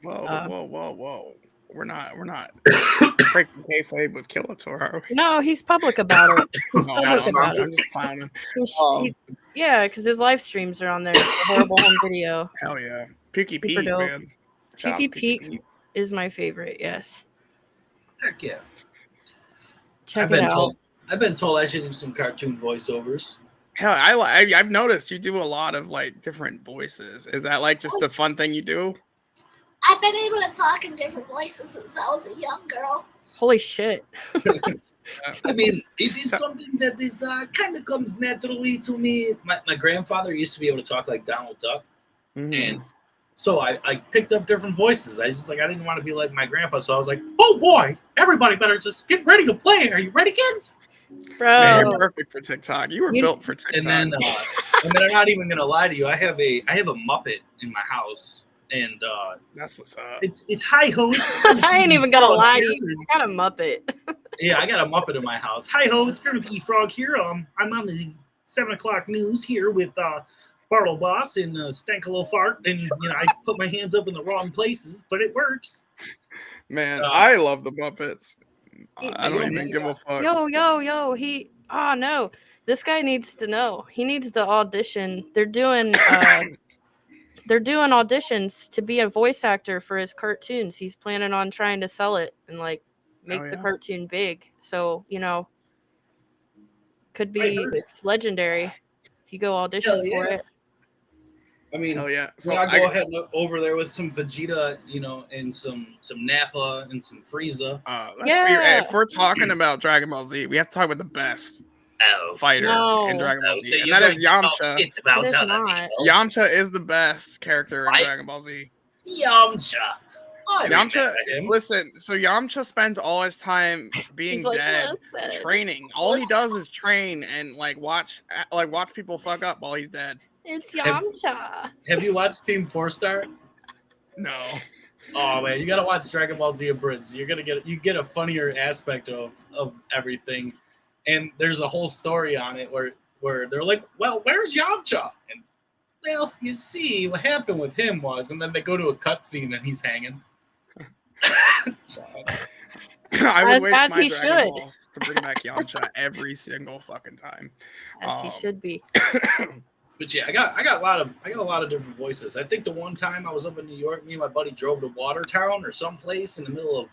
Whoa. We're not breaking kayfabe with Killator, are we? No, he's public about it. I'm just clowning. Yeah, because his live streams are on there. Horrible Home Video. Hell yeah. Peaky Pete, dope. man. Shout out to Peaky Pete is my favorite, yes. Heck yeah. Check it out. I've been told I should do some cartoon voiceovers. Hell, I've noticed you do a lot of like different voices. Is that like just a fun thing you do? I've been able to talk in different voices since I was a young girl. Holy shit. I mean, it is something that is kind of comes naturally to me. My grandfather used to be able to talk like Donald Duck. And so I picked up different voices. I didn't want to be like my grandpa. So I was like, oh boy, everybody better just get ready to play. Are you ready, kids? Bro. Man, you're perfect for TikTok. You were built for TikTok. And then I'm not even going to lie to you. I have a Muppet in my house. And that's what's up. It's hi-ho. I ain't even gonna lie to you. I got a Muppet. Yeah, I got a Muppet in my house. Hi-ho, it's Gurney Frog here. I'm on the 7 o'clock news here with Bartle Boss and Dankalo Fart. And, I put my hands up in the wrong places, but it works. Man, I love the Muppets. I don't even give a fuck. Yo. No. This guy needs to know. He needs to audition. They're doing auditions to be a voice actor for his cartoons. He's planning on trying to sell it and like make the cartoon big. So, could be legendary if you go audition for it. I mean, So I'll go ahead and look over there with some Vegeta, and some Nappa and some Frieza. If we're talking about Dragon Ball Z, we have to talk about the best fighter in Dragon Ball Z, and that is Yamcha. It is not. Yamcha is the best character in Dragon Ball Z. Yamcha. Listen, so Yamcha spends all his time being dead, training. All he does is train and watch people fuck up while he's dead. It's Yamcha. Have you watched Team 4-Star? No. Oh man, you gotta watch Dragon Ball Z Abridged. You get a funnier aspect of everything, and there's a whole story on it where they're like, well, where's Yamcha? And well, you see, what happened with him was, and then they go to a cutscene and he's hanging. I would waste my Dragon Balls to bring back Yamcha every single fucking time. As he should be. But yeah, I got a lot of different voices. I think the one time I was up in New York, me and my buddy drove to Watertown or someplace in the middle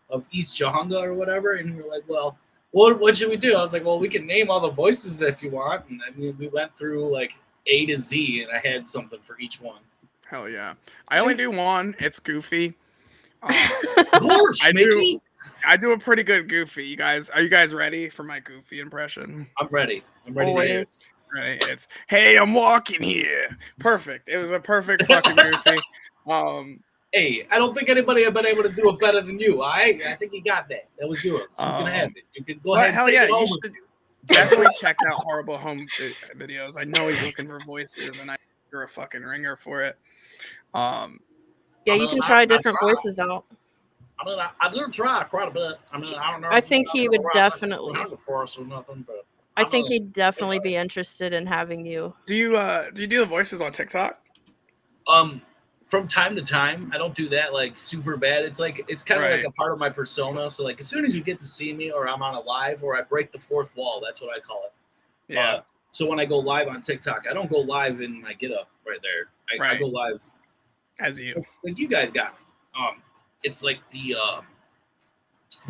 of East Jahunga or whatever, and we were like, well, what should we do? I was like, well, we can name all the voices if you want. And I mean, we went through like A to Z, and I had something for each one. Hell yeah. I only do one. It's Goofy. Of course, Mickey. I do a pretty good Goofy. Are you guys ready for my Goofy impression? I'm ready. I'm ready to hear it. Right, it's hey, I'm walking here. Perfect. It was a perfect fucking Goofy. Hey, I don't think anybody have been able to do it better than you. All right, I think you got that. That was yours. You can have it. You can go ahead. Hell and take yeah, it home you with should definitely check out Horrible Home videos. I know he's looking for voices, and you're a fucking ringer for it. Yeah, you can try different voices out. I mean, I do try quite a bit. I mean, I don't know. I think he would definitely. For us or nothing, but I think he'd definitely be interested in having you. Do you do the voices on TikTok? From time to time, I don't do that like super bad. It's kind of like a part of my persona. So like as soon as you get to see me, or I'm on a live, or I break the fourth wall, that's what I call it. Yeah. So when I go live on TikTok, I don't go live in my get up right there. I go live as you. Like you guys got me. It's like the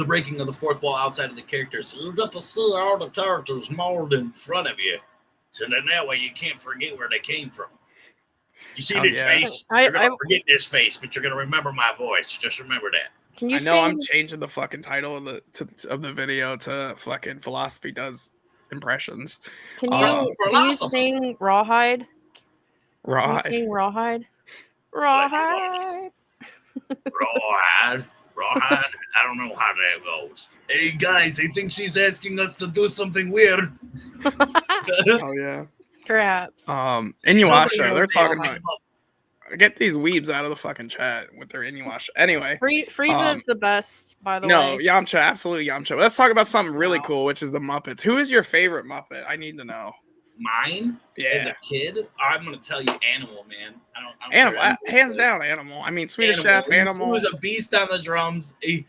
breaking of the fourth wall outside of the characters. So you got to see all the characters molded in front of you. So then that way you can't forget where they came from. You see this face? You're going to forget this face, but you're going to remember my voice. Just remember that. Can you I'm changing the fucking title of the video to fucking Philozophy Does Impressions. Can you sing Rawhide? Rawhide. Can you sing Rawhide? Rawhide. Rawhide. I don't know how that goes. Hey guys, I think she's asking us to do something weird. Oh yeah. Perhaps. Inuyasha, they're talking about. Get these weebs out of the fucking chat with their Inuyasha. Anyway, Frieza is the best, by the way. No, Yamcha, absolutely Yamcha. Let's talk about something really cool, which is the Muppets. Who is your favorite Muppet? I need to know. Mine? Yeah. As a kid, I'm gonna tell you Animal, man. I don't Animal, hands down, Animal. I mean, Swedish Chef, Animal. He was a beast on the drums. He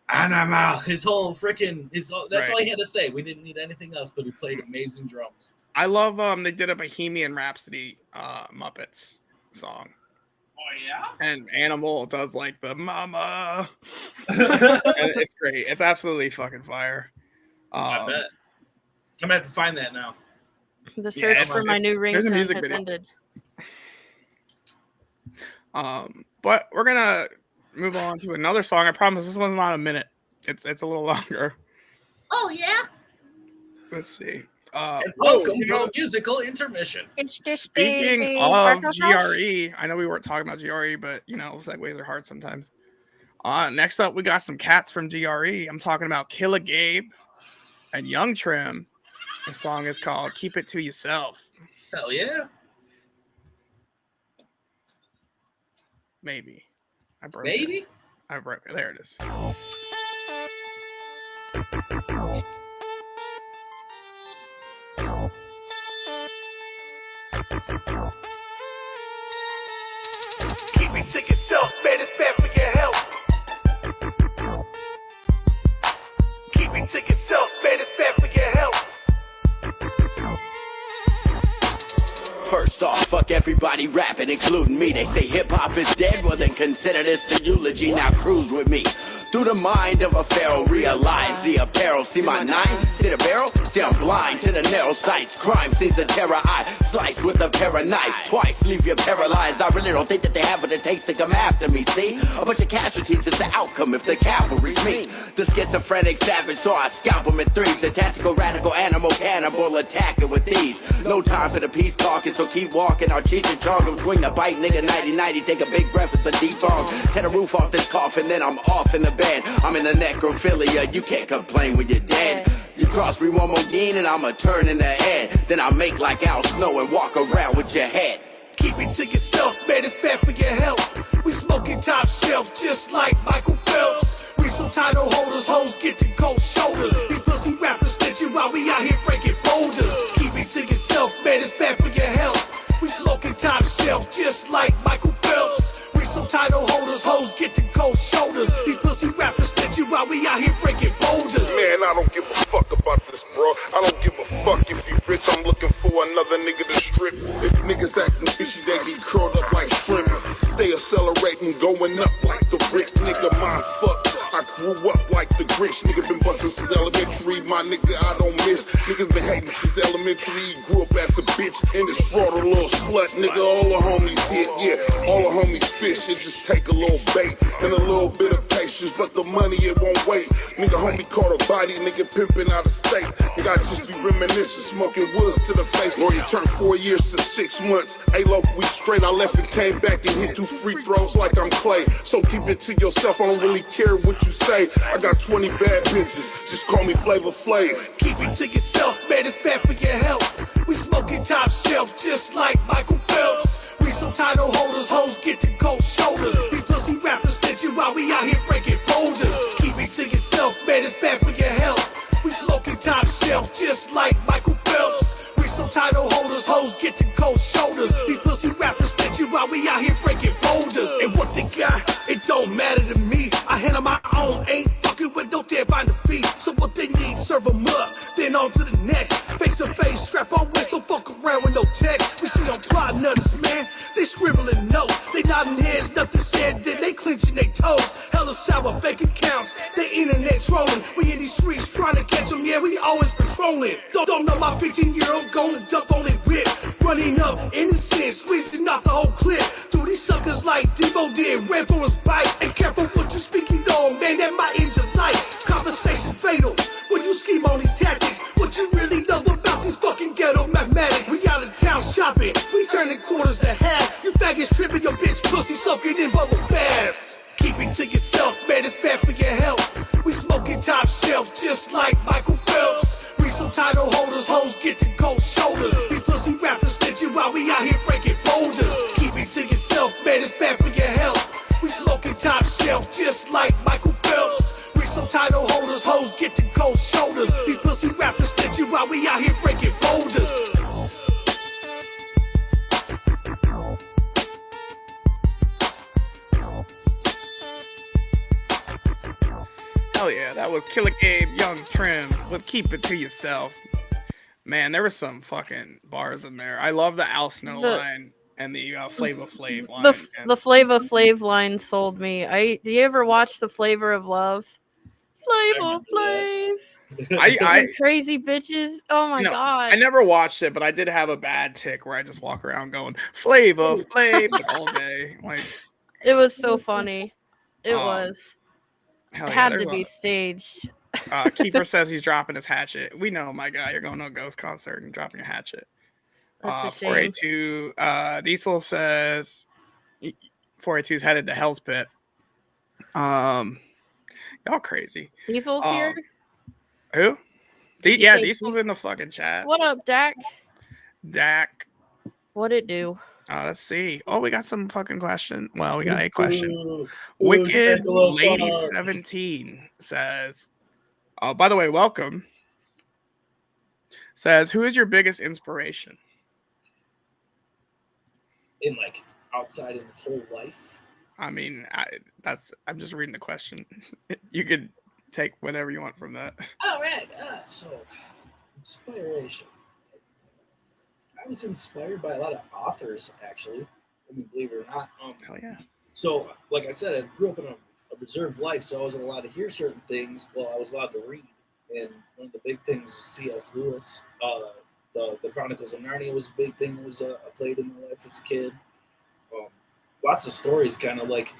Animal. His whole freaking that's all he had to say. We didn't need anything else, but he played amazing drums. I love they did a Bohemian Rhapsody Muppets song. Oh yeah. And Animal does like the mama. And it's great. It's absolutely fucking fire. I bet. I'm gonna have to find that now. The search for my new ringtone has ended. But we're gonna move on to another song. I promise this one's not a minute. It's a little longer. Oh yeah. Let's see. Welcome to a musical intermission. Speaking of GRE, I know we weren't talking about GRE, but segues are hard sometimes. Next up, we got some cats from GRE. I'm talking about Killa Gabe and Young Trim. The song is called "Keep It to Yourself." Hell yeah. Maybe. I broke it. There it is. Keep it to yourself, man, it's bad for your health. Keep it to yourself, man, it's bad for your health. First off, fuck everybody rapping, including me. They say hip-hop is dead, well then consider this the eulogy. Now cruise with me. Through the mind of a pharaoh, realize the apparel. See my nine? See the barrel? See I'm blind to the narrow sights. Crime seems a terror eye. Slice with a pair of knives. Twice leave you paralyzed. I really don't think that they have what it takes to come after me. See? A bunch of casualties is the outcome if the cavalry's me. The schizophrenic savage, so I scalp them in threes. The tactical radical animal cannibal attacking with these. No time for the peace talking, so keep walking. Our cheech and chong them swing the bite, nigga. 90-90, take a big breath, it's a deep bong. Tear the roof off this coffin, then I'm off in the bed. I'm in the necrophilia, you can't complain when you're dead. You cross me one more again and I'ma turn in the head. Then I make like Al Snow and walk around with your head. Keep it to yourself, man, it's bad for your health. We smoking top shelf just like Michael Phelps. We some title holders, hoes get the cold shoulders. These pussy rappers snitching while we out here breaking boulders. Keep it to yourself, man, it's bad for your health. We smoking top shelf just like Michael Phelps. We some title holders, hoes get the cold shoulders. These pussy rappers snitching while we out here breaking boulders. Man, I don't give a fuck about this, bro. I don't give a fuck if you rich. I'm looking for another nigga to strip. trip. If niggas acting fishy, they get curled up like shrimp. Stay accelerating, going up like the brick. Nigga, mind fucked. I grew up like the Grinch. Nigga been busting since elementary. My nigga, I don't miss. Niggas been hating since elementary. Grew up as a bitch and it's brought a little slut. Nigga, all the homies hit, yeah. All the homies fish. It just take a little bait and a little bit of patience, but the money it won't wait. Nigga, homie caught a body. Nigga pimping out of state. Nigga, I just be reminiscing, smoking woods to the face. Lawyer turned 4 years to 6 months. A-Lo, we straight. I left and came back and hit 2 free throws like I'm Clay. So keep it to yourself. I don't really care what you say. I got 20 bad bitches. Just call me Flavor Flav. Keep it to yourself, man, it's bad for your health. We smoking top shelf just like Michael Phelps. We some title holders, hoes get the cold shoulders. We pussy rappers snitching while we out here breaking boulders. Keep it to yourself, man, it's bad for your health. We smoking top shelf just like Michael Phelps. We some title holders, hoes get the cold shoulders. We pussy rappers snitching while we out here breaking boulders. And what they got, it don't matter to me. I handle my own, ain't fucking with no damn find the feet. So what they need, serve them up, then on to the next. Face to face, strap on with, don't fuck around with no text. We see them plotting others, man, they scribbling notes. They nodding heads, nothing said, then they clenching their toes. Hella sour fake accounts, they internet trolling. We in these streets trying to catch them, yeah, we always patrolling. Don't know my 15-year-old gonna dump on it whip. Running up, innocent, squeezing off the whole clip. Do these suckers like Debo did, ran for his bite. And careful what you speaking on, man, that might end your life. Conversation fatal, when you scheme on these tactics. What you really know about these fucking ghetto mathematics? We out of town shopping, we turning quarters to half. You faggots tripping your bitch pussy soaking in bubble baths. Keep it to yourself, man, it's bad for your health. We smoking top shelf just like Michael Phelps. We some title holders, hoes get the cold shoulders. We pussy rappers snitching while we out here breaking boulders. Keep it to yourself, man, it's bad for your health. We smoking top shelf just like Michael Phelps. We some title holders, hoes get the cold shoulders. We pussy rappers snitching while we out here breaking boulders. Hell yeah, that was Killer Gabe, Young Trim with Keep It To Yourself. Man, there was some fucking bars in there. I love the Al Snow line and the Flavor Flav line. The Flavor Flav line sold me. Do you ever watch The Flavor of Love? Flavor Flav. I crazy bitches. Oh my god. I never watched it, but I did have a bad tick where I just walk around going Flavor Flav all day. Like it was so funny. It was. Hell It yeah, had to be staged. Kiefer says he's dropping his hatchet. We know, my guy, you're going to a Ghost concert and dropping your hatchet. That's a shame. 482 Diesel says 482's headed to Hell's Pit. Y'all crazy. Diesel's here? Who? Yeah, Diesel's in the fucking chat. What up, Dak? Dak. What'd it do? Let's see. Oh, we got some fucking question. Well, we got a question. WIKED's Lady 17 says, oh, by the way, welcome. Says, who is your biggest inspiration? In like outside in whole life? I mean, I'm just reading the question. You could take whatever you want from that. All right. So, inspiration. I was inspired by a lot of authors, actually. I mean, believe it or not. Hell yeah. So, like I said, I grew up in a reserved life, so I wasn't allowed to hear certain things. Well, I was allowed to read. And one of the big things was C.S. Lewis. The Chronicles of Narnia was a big thing that was I played in my life as a kid. Lots of stories kind of like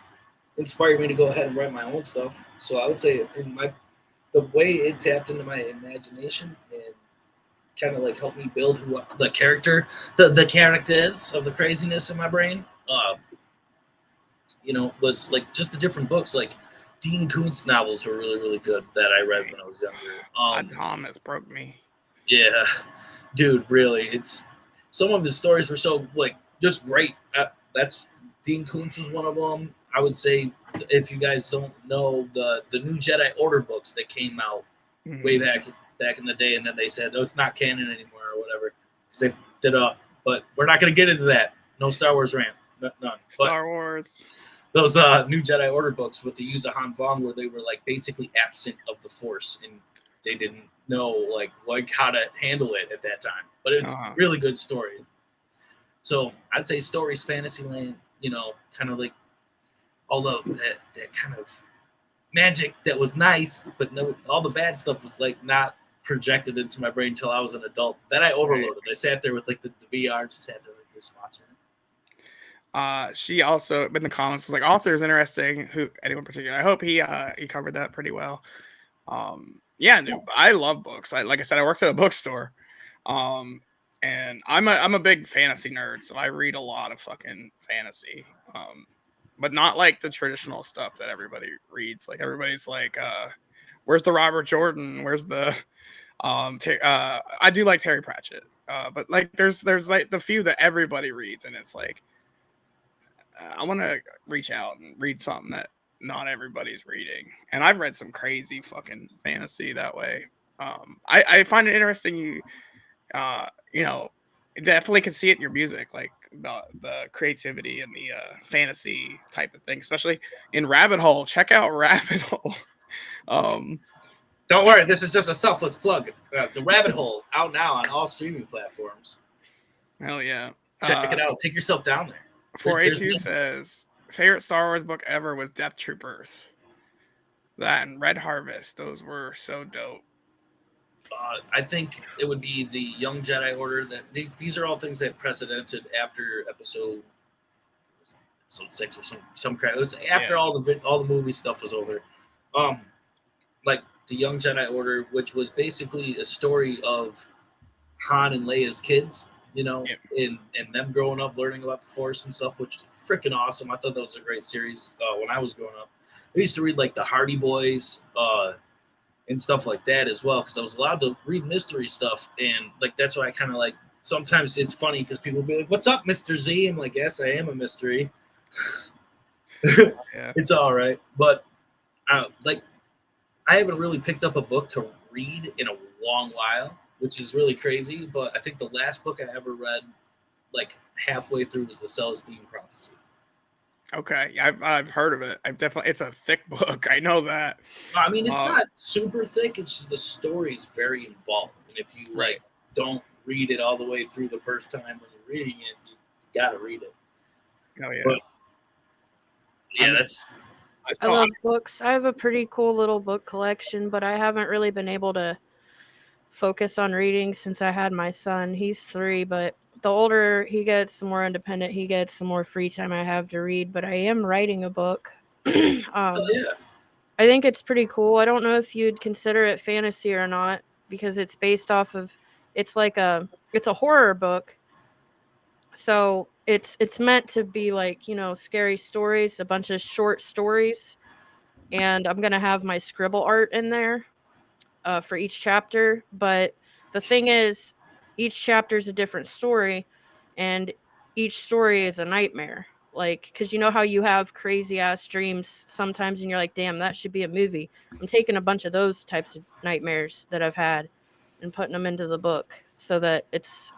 inspired me to go ahead and write my own stuff. So I would say the way it tapped into my imagination and kind of like helped me build the characters of the craziness in my brain, was like just the different books. Like Dean Koontz novels were really, really good that I read when I was younger. Thomas broke me. Yeah, dude, really. Some of his stories were so like just great. That's Dean Koontz was one of them. I would say if you guys don't know the new Jedi Order books that came out way back in the day, and then they said, "Oh, it's not canon anymore" or whatever, because they did up. But we're not going to get into that. No Star Wars rant. None. Star Wars. Those new Jedi Order books with the use of Han Vong, where they were like basically absent of the Force, and they didn't know like how to handle it at that time. But it's a really good story. So I'd say stories, Fantasyland, you know, kind of like all that kind of magic that was nice, but no, all the bad stuff was like not projected into my brain until I was an adult. Then I overloaded. I sat there with like the VR, just sat there like this watching it. She also in the comments was like, author is interesting. Who anyone particular? I hope he covered that pretty well. Yeah, no, I love books. Like I said, I worked at a bookstore. And I'm a big fantasy nerd, so I read a lot of fucking fantasy. But not like the traditional stuff that everybody reads. Like everybody's like, where's the Robert Jordan? Where's the I do like Terry Pratchett. But like there's like the few that everybody reads, and it's like I want to reach out and read something that not everybody's reading. And I've read some crazy fucking fantasy that way. I find it interesting you know, definitely can see it in your music, like the creativity and the fantasy type of thing, especially in Rabbit Hole. Check out Rabbit Hole. Don't worry, this is just a selfless plug. The Rabbit Hole out now on all streaming platforms. Hell yeah. Check it out. Take yourself down there. 482 says favorite Star Wars book ever was Death Troopers. That and Red Harvest. Those were so dope. I think it would be the Young Jedi Order. That these are all things that precedented after episode 6 or some crap. It was after all the movie stuff was over. Like the Young Jedi Order, which was basically a story of Han and Leia's kids, you know, and them growing up, learning about the Force and stuff, which was freaking awesome. I thought that was a great series when I was growing up. I used to read like the Hardy Boys, and stuff like that as well, because I was allowed to read mystery stuff, and like that's why I kind of like. Sometimes it's funny because people be like, "What's up, Mr. Z?" I'm like, "Yes, I am a mystery." It's all right, but like I haven't really picked up a book to read in a long while, which is really crazy. But I think the last book I ever read, like halfway through, was the Celestine Prophecy. Okay, I've heard of it. I've definitely. It's a thick book. I know that. I mean, it's not super thick. It's just the story's very involved, and if you like don't read it all the way through the first time when you're reading it, you gotta read it. Oh yeah. But, yeah, that's. I love books. I have a pretty cool little book collection, but I haven't really been able to focus on reading since I had my son. He's 3, but the older he gets, the more independent he gets, the more free time I have to read. But I am writing a book. I think it's pretty cool. I don't know if you'd consider it fantasy or not, because it's based off of it's a horror book. So it's meant to be like, you know, scary stories, a bunch of short stories. And I'm gonna have my scribble art in there for each chapter. But the thing is, each chapter is a different story, and each story is a nightmare. Like, because you know how you have crazy ass dreams sometimes, and you're like, damn, that should be a movie. I'm taking a bunch of those types of nightmares that I've had and putting them into the book so that it's,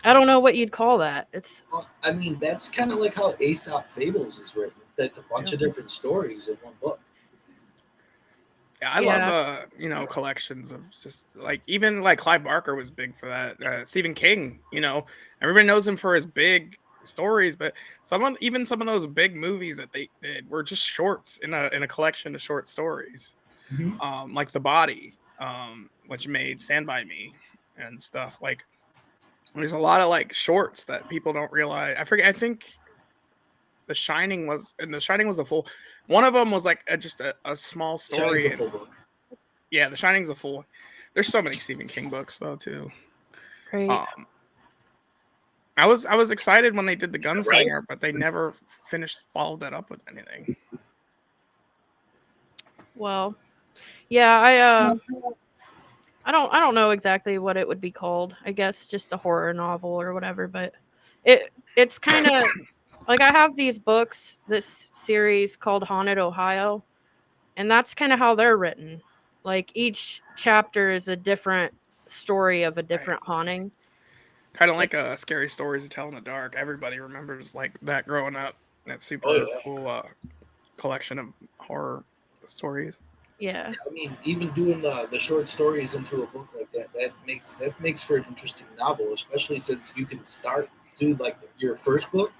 I don't know what you'd call that. It's, I mean, that's kind of like how Aesop Fables is written. That's a bunch of different stories in one book. Yeah, I love you know, collections of just like, even like Clive Barker was big for that. Stephen King, you know, everybody knows him for his big stories, but some of those big movies that they did were just shorts in a collection of short stories. Like The Body, which made Stand By Me and stuff. Like there's a lot of like shorts that people don't realize. I think The Shining was a full. One of them was like just a small story. Yeah, The Shining's a full. There's so many Stephen King books though too. Great. I was excited when they did the Gunslinger, but they never followed that up with anything. Well, yeah, I don't know exactly what it would be called. I guess just a horror novel or whatever, but it's kind of like I have these books, this series called Haunted Ohio, and that's kind of how they're written. Like each chapter is a different story of a different haunting. Kind of like a Scary Stories to Tell in the Dark. Everybody remembers like that growing up. That super cool collection of horror stories. Yeah. I mean, even doing the short stories into a book like that makes for an interesting novel, especially since you can start do like your first book,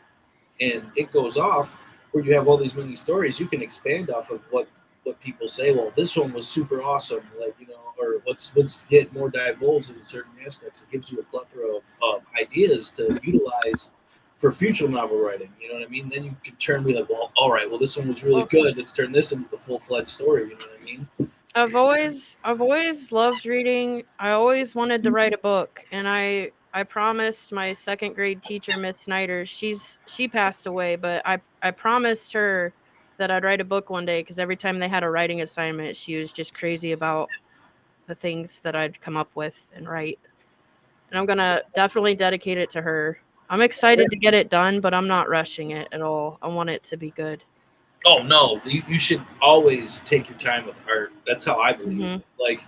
and it goes off where you have all these mini stories, you can expand off of what people say. Well, this one was super awesome, like, you know, or let's get more divulged in certain aspects. It gives you a plethora of ideas to utilize for future novel writing. You know what I mean? Then you can turn and be like, well, all right, well, this one was really good. Let's turn this into the full-fledged story. You know what I mean? I've always loved reading. I always wanted to write a book, and I promised my second grade teacher, Miss Snyder, she passed away, but I promised her that I'd write a book one day, because every time they had a writing assignment, she was just crazy about the things that I'd come up with and write. And I'm gonna definitely dedicate it to her. I'm excited to get it done, but I'm not rushing it at all. I want it to be good. Oh no, you should always take your time with art. That's how I believe. Mhm. Like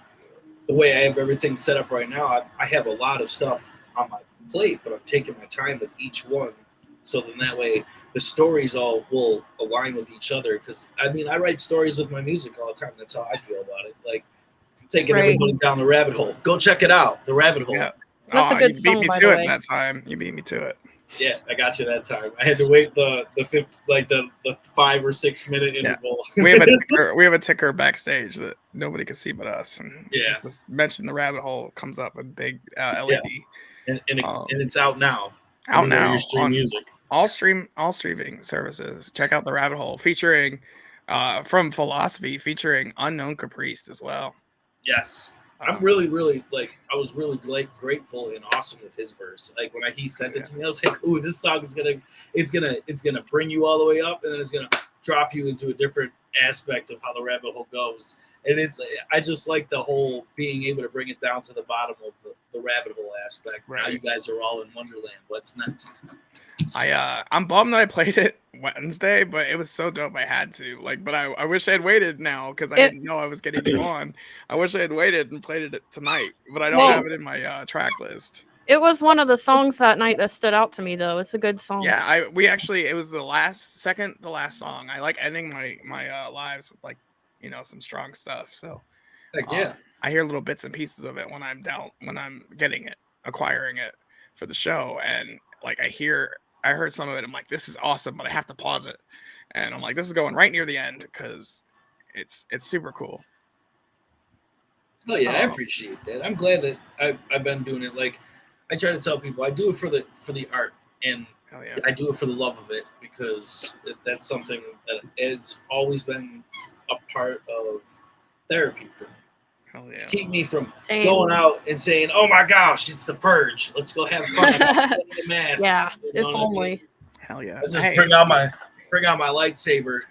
the way I have everything set up right now, I have a lot of stuff on my plate, but I'm taking my time with each one. So then that way the stories all will align with each other. Because I mean, I write stories with my music all the time. That's how I feel about it. Like I'm taking everybody down the rabbit hole. Go check it out, The Rabbit Hole. Yeah. That's a good you song, beat me by to the it way. that time. You beat me to it. Yeah, I got you that time. I had to wait the 5 or 6 minute interval. We have a ticker backstage that nobody can see but us. And just mention The Rabbit Hole comes up with big LED. And it's out now. Out now you stream on music. all streaming services. Check out The Rabbit Hole, featuring from Philozophy, featuring Unknown Caprice as well. Yes. I'm really I was really grateful and awesome with his verse. Like when he sent it to me, I was like, "Ooh, this song is gonna bring you all the way up, and then it's gonna drop you into a different aspect of how the rabbit hole goes." And I just like the whole being able to bring it down to the bottom of the rabbit hole aspect. Right. Now you guys are all in Wonderland. What's next? I'm bummed that I played it Wednesday, but it was so dope I had to. But I wish I had waited now, because I didn't know I was getting you on. I wish I had waited and played it tonight, but I don't have it in my track list. It was one of the songs that night that stood out to me, though. It's a good song. Yeah, it was the last song. I like ending my lives with some strong stuff. So I hear little bits and pieces of it when I'm getting it, acquiring it for the show, and I heard some of it. I'm like, this is awesome, but I have to pause it, and I'm like, this is going right near the end because it's super cool. Oh yeah, I appreciate that. I'm glad that I've been doing it. Like I try to tell people, I do it for the art, and I do it for the love of it, because that's something that has always been a part of therapy for me. To keep me from going out and saying, "Oh my gosh, it's the purge. Let's go have fun." The masks. Yeah, you know if only. Hell yeah! I just bring out my lightsaber.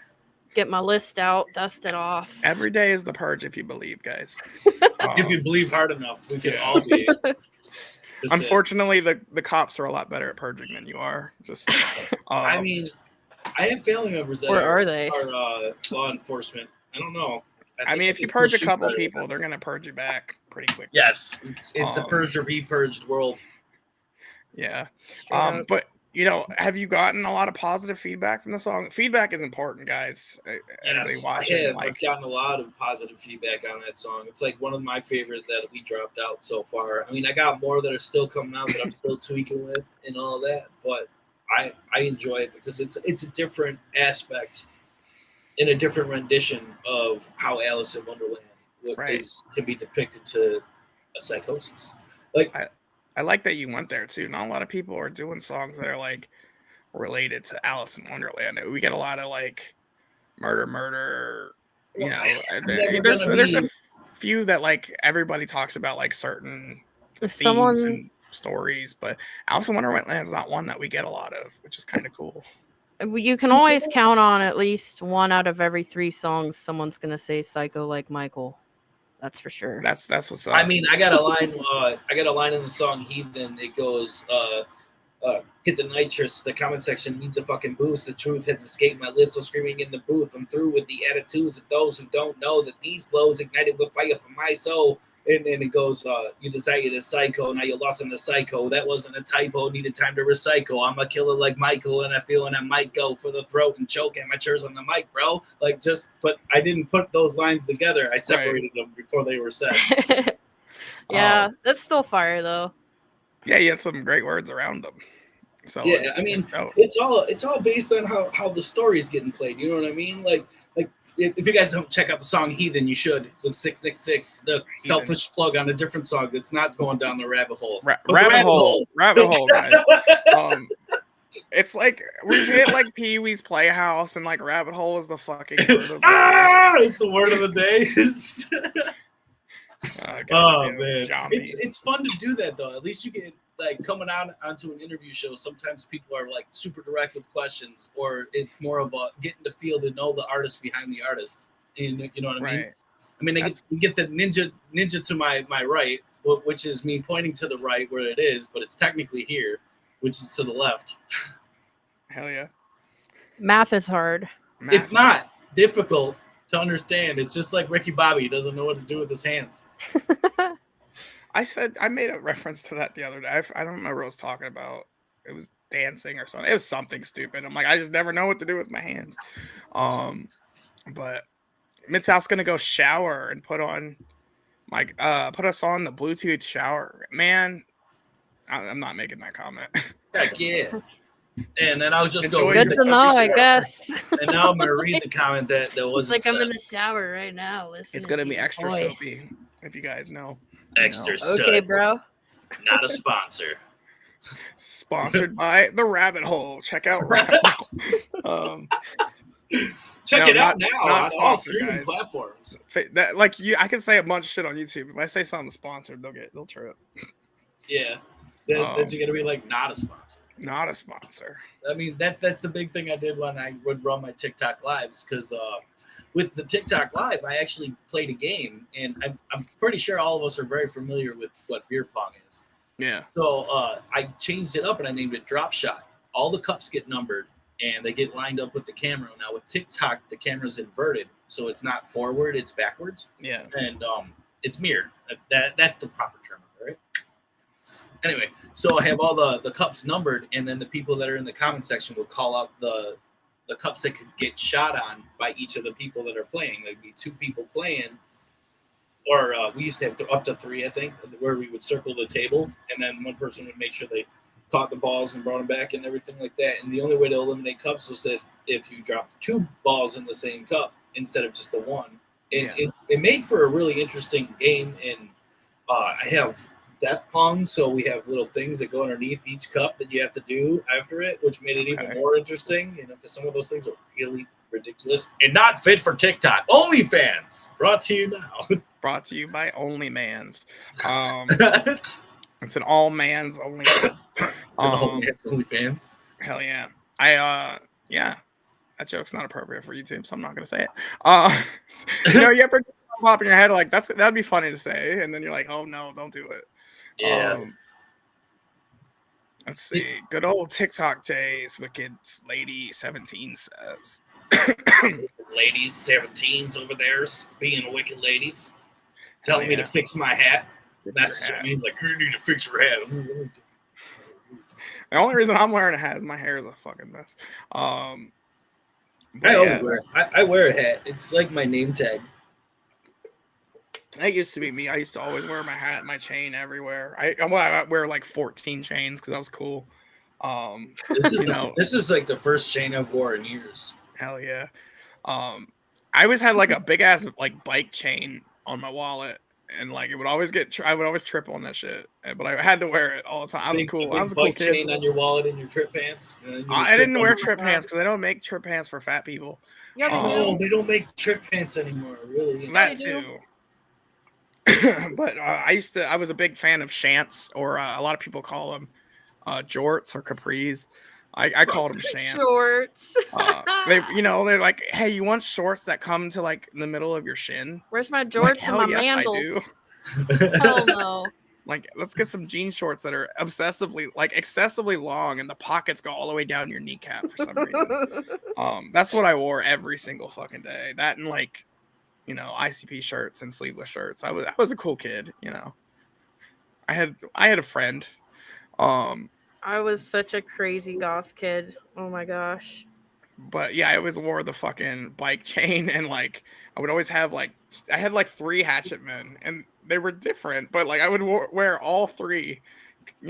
Get my list out, dust it off. Every day is the purge, if you believe, guys. If you believe hard enough, we can all be. Unfortunately, the cops are a lot better at purging than you are. Just, I mean, I have family members that are law enforcement. I don't know. I mean, if you purge a couple people, they're gonna purge you back pretty quickly. Yes, it's a purge or be purged world. Yeah, but have you gotten a lot of positive feedback from the song? Feedback is important, guys. Yes, I've gotten a lot of positive feedback on that song. It's like one of my favorite that we dropped out so far. I mean, I got more that are still coming out that I'm still tweaking with and all that, but I enjoy it because it's a different aspect in a different rendition of how Alice in Wonderland can be depicted to a psychosis. I like that you went there too. Not a lot of people are doing songs that are related to Alice in Wonderland. We get a lot of murder. There's a few that everybody talks about certain themes and stories, but Alice in Wonderland is not one that we get a lot of, which is kind of cool. You can always count on at least one out of every 3 songs someone's gonna say "psycho like Michael." That's for sure. That's what's up. I mean, I got a line in the song "Heathen." It goes, "Hit the nitrous. The comment section needs a fucking boost. The truth has escaped my lips. I'm screaming in the booth. I'm through with the attitudes of those who don't know that these flows ignited with fire from my soul." And then it goes, "You decided a psycho. Now you're lost in the psycho. That wasn't a typo. Needed time to recycle. I'm a killer like Michael, and I feel and I might go for the throat and choke amateurs on the mic, bro." But I didn't put those lines together. I separated them before they were said. Yeah, that's still fire though. Yeah, you had some great words around them. So yeah, I mean, it's all based on how the story is getting played. You know what I mean? Like if you guys don't check out the song "Heathen," you should. With 666, the selfish plug on a different song that's not going down the rabbit hole. Rabbit hole, guys. It's like we've hit like Pee-wee's Playhouse, and like rabbit hole is the fucking word of the day. It's the word of the day. Oh man, it's fun to do that though. At least you get like coming out onto an interview show. Sometimes people are like super direct with questions, or it's more of a getting to feel to know the artist behind the artist. And you know what I mean? I mean, you get the ninja to my right, which is me pointing to the right where it is, but it's technically here, which is to the left. Hell yeah. Math is hard. It's not difficult to understand. It's just like Ricky Bobby. He doesn't know what to do with his hands. I made a reference to that the other day. I don't remember what I was talking about. It was dancing or something. It was something stupid. I'm like, I just never know what to do with my hands. But Mid-South's gonna go shower and put us on the Bluetooth shower. Man, I'm not making that comment. Heck yeah. And then I'll just go. Good to know, I guess. And now I'm gonna read the comment that was like I'm in the shower right now. Listen, it's gonna be extra soapy, if you guys know. Extra okay, bro. Not a sponsor. Sponsored by the Rabbit Hole. Check out Rabbit Hole. Check it out now not on all streaming platforms. That I can say a bunch of shit on YouTube. If I say something sponsored, they'll trip. Yeah, that's gonna be like not a sponsor. Not a sponsor. I mean, that's the big thing I did when I would run my TikTok lives, because with the TikTok live, I actually played a game, and I'm pretty sure all of us are very familiar with what beer pong is. Yeah. So I changed it up and I named it Drop Shot. All the cups get numbered and they get lined up with the camera. Now with TikTok, the camera's inverted, so it's not forward, it's backwards. Yeah. And it's mirrored. That's the proper term, right? Anyway, so I have all the cups numbered, and then the people that are in the comment section will call out the cups that could get shot on by each of the people that are playing. There'd be 2 people playing, or we used to have up to 3, I think, where we would circle the table, and then one person would make sure they caught the balls and brought them back and everything like that. And the only way to eliminate cups was if you dropped 2 balls in the same cup instead of just the one. It made for a really interesting game, and I have death pong, so we have little things that go underneath each cup that you have to do after it, which made it even more interesting, because some of those things are really ridiculous and not fit for TikTok. OnlyFans, brought to you now. Brought to you by OnlyMans. It's an all man's only. OnlyFans. Hell yeah. That joke's not appropriate for YouTube, so I'm not gonna say it. You ever pop in your head like that'd be funny to say, and then you're like, oh no, don't do it. Yeah. Let's see. Good old TikTok days. Wicked Lady 17 says. Ladies 17s over there being wicked ladies, telling me to fix my hat. Messaging me like, you need to fix your hat. The only reason I'm wearing a hat is my hair is a fucking mess. I wear a hat. It's like my name tag. That used to be me. I used to always wear my hat, my chain everywhere. I wear like 14 chains because that was cool. This is like the first chain I've worn in years. Hell yeah. I always had like a big ass like bike chain on my wallet, and like it would always I would always trip on that shit. But I had to wear it all the time. I was cool. I was a cool kid. Chain on your wallet and your trip pants. I didn't wear trip pants because they don't make trip pants for fat people. Yeah, they don't make trip pants anymore. Really, that too. But I was a big fan of shants, or a lot of people call them jorts or capris. I called them shants. Shorts. They're like, hey, you want shorts that come to like the middle of your shin? Where's my jorts and my mandals? I do. Hell no. Like, let's get some jean shorts that are excessively long, and the pockets go all the way down your kneecap for some reason. That's what I wore every single fucking day. That and like, ICP shirts and sleeveless shirts. I was a cool kid. I had a friend. I was such a crazy goth kid. Oh my gosh. But yeah, I always wore the fucking bike chain, and like I would always have I had like 3 hatchet men, and they were different, but like I would wear all 3,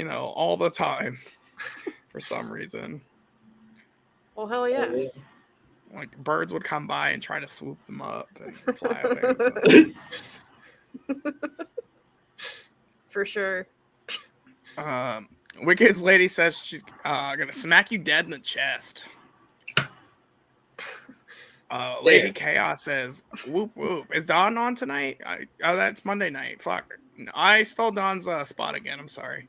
all the time. for some reason. Well, hell yeah. Like birds would come by and try to swoop them up and fly away. For sure. WIKED's lady says she's gonna smack you dead in the chest. Lady Chaos says, "Whoop whoop." Is Don on tonight? That's Monday night. Fuck. I stole Don's spot again. I'm sorry.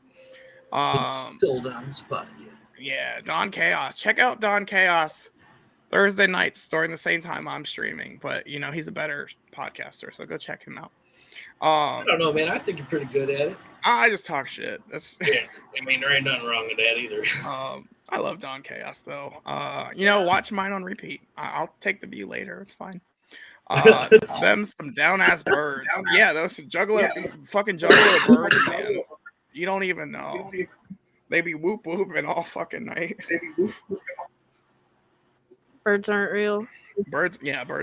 Stole Don's spot again. Yeah, Don Chaos. Check out Don Chaos Thursday nights during the same time I'm streaming. But you know he's a better podcaster, so go check him out. I don't know, man. I think you're pretty good at it. I just talk shit. That's yeah. I mean, there ain't nothing wrong with that either. I love Don Chaos though. You know, watch mine on repeat. I'll take the view later. It's fine. Them some down ass birds. Yeah, those fucking juggalo birds, man. You don't even know. They be whoop whooping all fucking night. Birds aren't real. Birds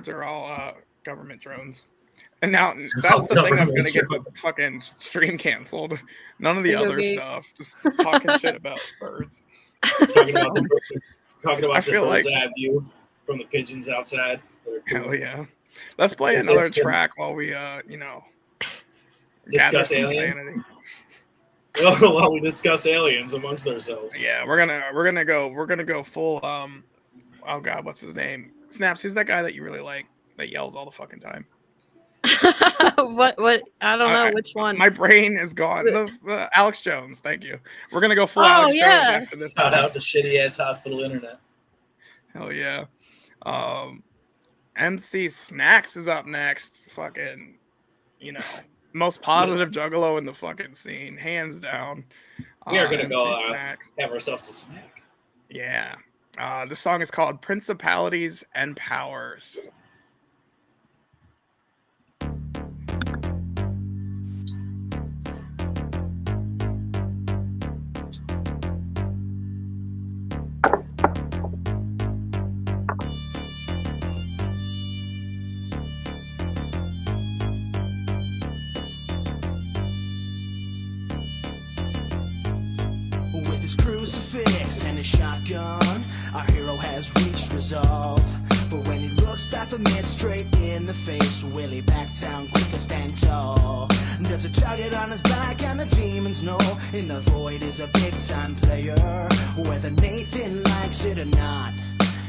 are all government drones. And now that's the thing that's gonna get the fucking stream canceled. None of the other stuff. Just talking shit about birds. Talking about the bird's like, eye view from the pigeons outside. Hell yeah. Let's play another track while we discuss aliens. Sanity. While we discuss aliens amongst ourselves. Yeah, we're gonna go full oh god, what's his name? Snaps, who's that guy that you really like that yells all the fucking time? What I don't know which one. My brain is gone. The Alex Jones, thank you. We're gonna go full Alex Jones after this. Shout out to shitty ass hospital internet. Hell yeah. MC Snacks is up next. Fucking, most positive juggalo in the fucking scene, hands down. We are gonna go have ourselves a snack. Yeah. This song is called Principalities and Powers. With his crucifix and his shotgun, our hero has reached resolve. But when he looks Baphomet straight in the face, will he back down quick and stand tall? There's a target on his back and the demons know in the void is a big time player. Whether Nathan likes it or not,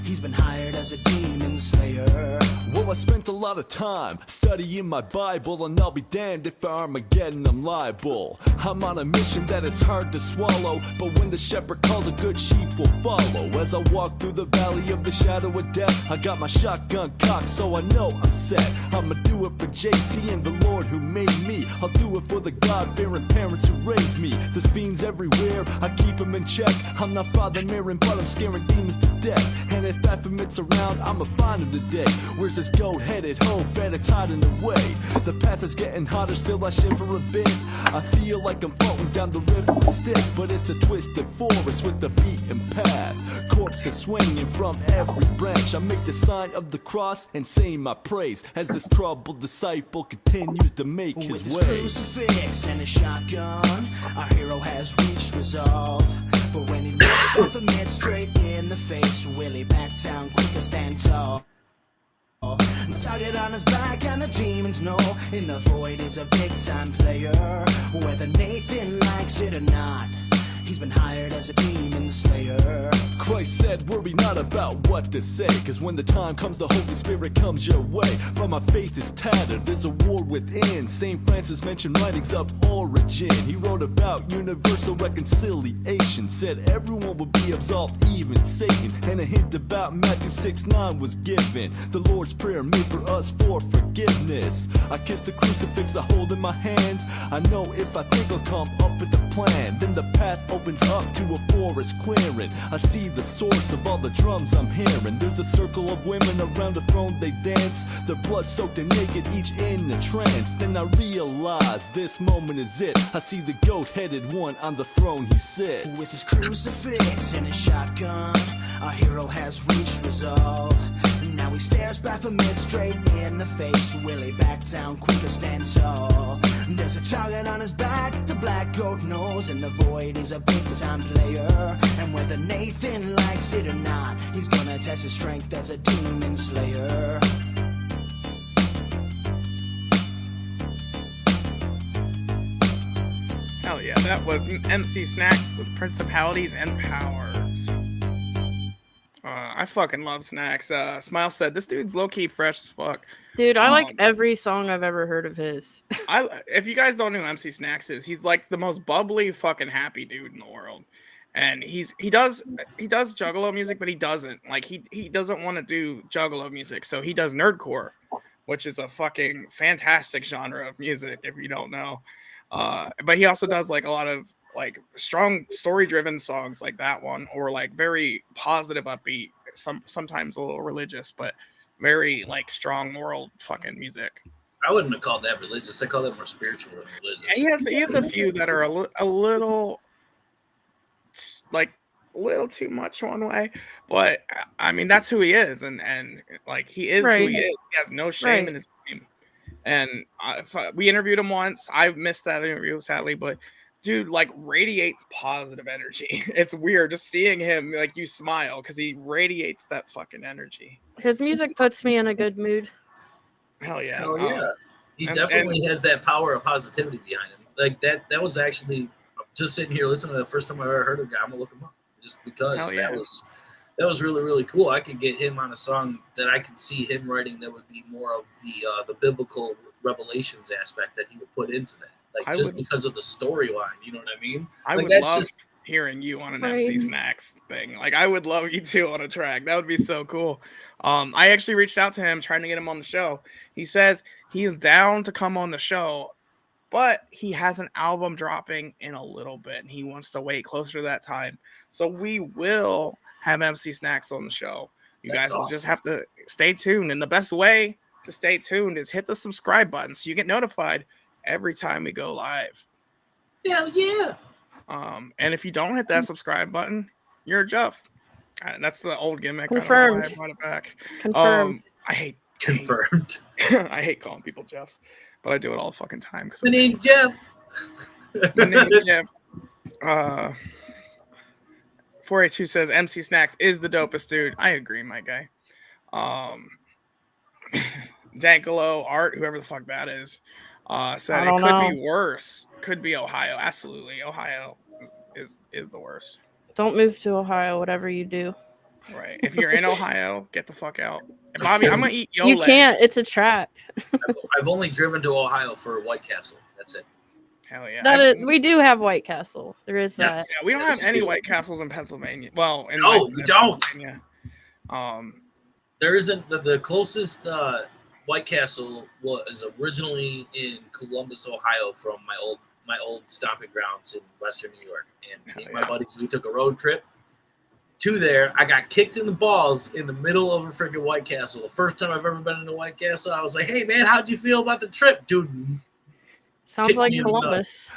he's been hired as a demon slayer. Well, I spent a lot of time studying my Bible, and I'll be damned if for Armageddon I'm liable. I'm on a mission that is hard to swallow, but when the shepherd calls, a good sheep will follow. As I walk through the valley of the shadow of death, I got my shotgun cocked, so I know I'm set. I'ma do it for JC and the Lord who made me. I'll do it for the God-bearing parents who raised me. There's fiends everywhere, I keep them in check. I'm not Father Marin, but I'm scaring demons to death. And if Baphomet's around, I'ma find him today. Where's this goat-headed hoe? Bet it's hiding away. The path is getting hotter, still I shiver a bit. I feel like I'm floating down the river with sticks, but it's a twisted forest with a beaten path. Corpses swinging from every branch. I make the sign of the cross and say my praise as this troubled disciple continues to make With his his way. crucifix and his shotgun, our hero has reached resolve. But when he looks Baphomet straight in the face, will he back down quick and stand tall? Target on his back and the demons know in the void is a big time player. Whether Nathan likes it or not, he's been hired as a demon slayer. Christ said, worry not about what to say, cause when the time comes, the Holy Spirit comes your way. But my faith is tattered, there's a war within. St. Francis mentioned writings of origin. He wrote about universal reconciliation, said everyone would be absolved, even Satan. And a hint about Matthew 6:9 was given. The Lord's Prayer made for us for forgiveness. I kiss the crucifix I hold in my hand. I know if I think I'll come up with a plan, then the path opens up to a forest clearing. I see the source of all the drums I'm hearing. There's a circle of women around the throne, they dance. Their blood soaked and naked, each in a trance. Then I realize this moment is it. I see the goat-headed one on the throne he sits. With his crucifix and his shotgun, our hero has reached resolve. Now he stares Baphomet straight in the face. Will he back down quick or stand tall? There's a target on his back, the black coat knows, and the void is a big time player. And whether Nathan likes it or not, he's gonna test his strength as a demon slayer. Hell yeah, that was MC Snacks with Principalities and Powers. I fucking love Snacks. Smile said, this dude's low-key fresh as fuck. Dude, I like every song I've ever heard of his. If you guys don't know who MC Snacks is, he's like the most bubbly, fucking happy dude in the world. And he does Juggalo music, but he doesn't. Like, he doesn't want to do Juggalo music, so he does nerdcore, which is a fucking fantastic genre of music, if you don't know. But he also does like a lot of like strong story-driven songs like that one, or like very positive, upbeat, sometimes a little religious, but very like strong moral fucking music. I wouldn't have called that religious. I call that more spiritual than religious. He has a few that are a little too much one way, but I mean that's who he is, and like he is who he is. He has no shame in his name. And we interviewed him once. I missed that interview sadly, but dude like radiates positive energy. It's weird just seeing him, like you smile because he radiates that fucking energy. His music puts me in a good mood. Hell yeah. Hell yeah. He definitely has that power of positivity behind him. Like that was actually just sitting here listening to the first time I ever heard of the guy. I'm gonna look him up just because that was really, really cool. I could get him on a song that I could see him writing that would be more of the biblical revelations aspect that he would put into that. Like because of the storyline, you know what I mean? I like, would love hearing you on an MC Snacks thing. Like I would love you too on a track. That would be so cool. I actually reached out to him trying to get him on the show. He says he is down to come on the show, but he has an album dropping in a little bit and he wants to wait closer to that time. So we will have MC Snacks on the show. You guys will just have to stay tuned. And the best way to stay tuned is hit the subscribe button so you get notified every time we go live. Hell yeah. And if you don't hit that subscribe button, you're a Jeff. That's the old gimmick. Confirmed. I don't know why I brought it back. Confirmed. I hate confirmed. I hate calling people Jeffs, but I do it all the fucking time. My name's Jeff. My name is Jeff. 482 says MC Snacks is the dopest dude. I agree, my guy. Dankalo Art, whoever the fuck that is, said it could be worse. Could be Ohio. Absolutely. Ohio is the worst. Don't move to Ohio, whatever you do. Right. If you're in Ohio, get the fuck out. And Bobby, I'm gonna eat your You legs. can't. It's a trap. I've only driven to Ohio for White Castle. That's it. Hell yeah. We do have White Castle. There is that. Yeah, we don't have any White Castles in Pennsylvania. Well, no, we don't. There isn't the closest White Castle was originally in Columbus, Ohio, from my old stomping grounds in Western New York. And me and my buddies, we took a road trip to there. I got kicked in the balls in the middle of a freaking White Castle. The first time I've ever been in a White Castle, I was like, "Hey man, how'd you feel about the trip, dude?" Sounds like Columbus.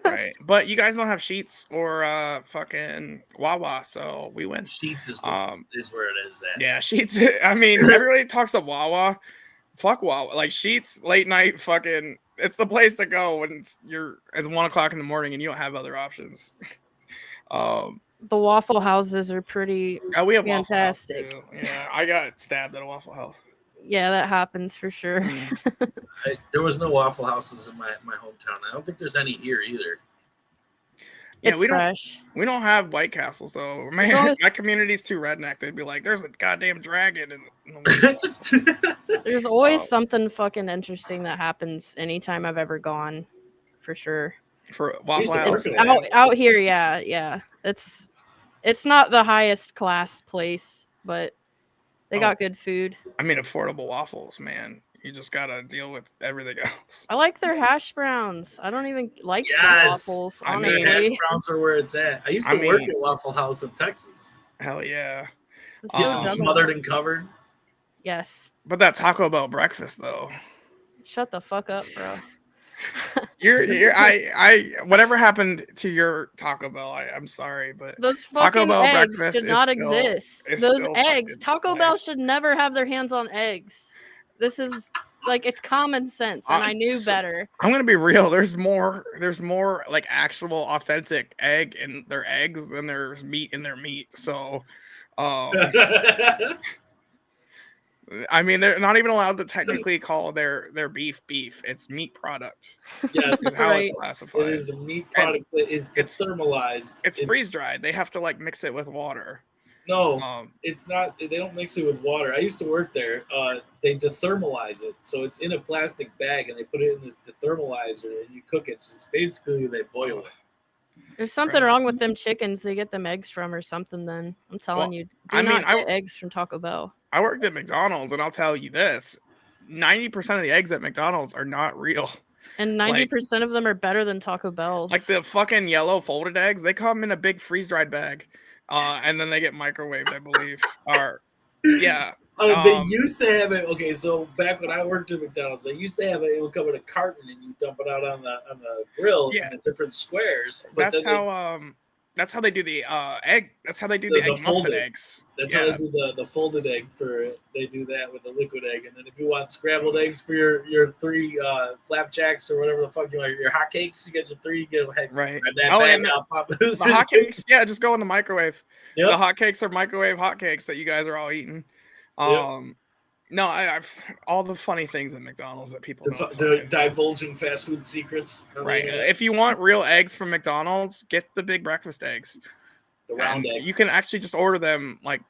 Right, but you guys don't have Sheets or fucking Wawa, so we win. Sheets is where it is at. Yeah, Sheets. I mean, everybody talks of Wawa. Fuck Wawa. Like Sheets, late night, fucking. It's the place to go when it's 1 o'clock in the morning and you don't have other options. The Waffle Houses are pretty we have fantastic. Waffle House too. Yeah, I got stabbed at a Waffle House. Yeah, that happens for sure. There was no Waffle Houses in my hometown. I don't think there's any here either. Yeah, it's fresh. We don't have White Castles though. My community's too redneck. They'd be like, "There's a goddamn dragon." There's always something fucking interesting that happens anytime I've ever gone, for sure. For Waffle House out here, yeah. It's not the highest class place, but they got good food. I mean, affordable waffles, man. You just gotta deal with everything else. I like their hash browns. I don't even like waffles. Honestly, hash browns are where it's at. I used to work at Waffle House in Texas. Hell yeah. Smothered and covered. Yes. But that Taco Bell breakfast, though. Shut the fuck up, bro. Whatever happened to your Taco Bell? I'm sorry, but Those Taco fucking Bell eggs breakfast should not is still, exist. is Those still eggs, fucking Taco fire. Bell should never have their hands on eggs. This is like it's common sense, and I knew better. I'm gonna be real. There's more like actual authentic egg in their eggs than there's meat in their meat. So, I mean, they're not even allowed to technically call their beef. It's meat product. Yes, is how it's classified. It is a meat product that is thermalized. It's freeze dried. They have to like mix it with water. No, it's not. They don't mix it with water. I used to work there. They dethermalize it, so it's in a plastic bag, and they put it in this dethermalizer, and you cook it. So it's basically they boil it. There's something wrong with them chickens they get them eggs from or something. Then I'm telling you, do not get eggs from Taco Bell. I worked at McDonald's, and I'll tell you this: 90% of the eggs at McDonald's are not real. And 90% of them are better than Taco Bell's. Like the fucking yellow folded eggs, they come in a big freeze dried bag, and then they get microwaved, I believe. They used to have it. Okay, so back when I worked at McDonald's, they used to have it. It would come in a carton, and you dump it out on the grill in the different squares. But that's how they do the egg. That's how they do the egg muffin eggs. That's how they do the folded egg for it. They do that with the liquid egg, and then if you want scrambled eggs for your 3 flapjacks or whatever the fuck you want, your hotcakes, you get your 3. You get right. The hotcakes, just go in the microwave. Yep. The hotcakes are microwave hotcakes that you guys are all eating. No, I've all the funny things at McDonald's that people divulging fast food secrets. Right. If you want real eggs from McDonald's, get the big breakfast eggs. The round egg. You can actually just order them like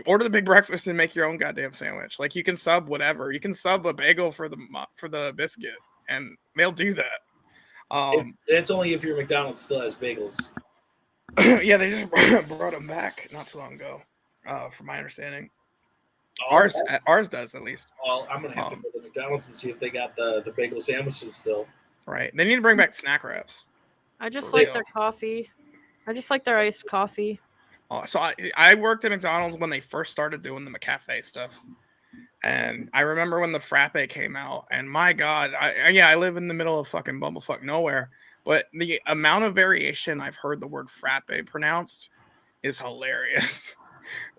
order the big breakfast and make your own goddamn sandwich. Like you can sub whatever. You can sub a bagel for the biscuit, and they'll do that. It's only if your McDonald's still has bagels. Yeah, they just brought them back not too long ago, from my understanding. Ours does at least. Well, I'm gonna have to go to McDonald's and see if they got the bagel sandwiches still. Right. They need to bring back snack wraps. I just like their coffee. I just like their iced coffee. So I worked at McDonald's when they first started doing the McCafe stuff. And I remember when the frappe came out, and my God, I live in the middle of fucking bumblefuck nowhere, but the amount of variation I've heard the word frappe pronounced is hilarious.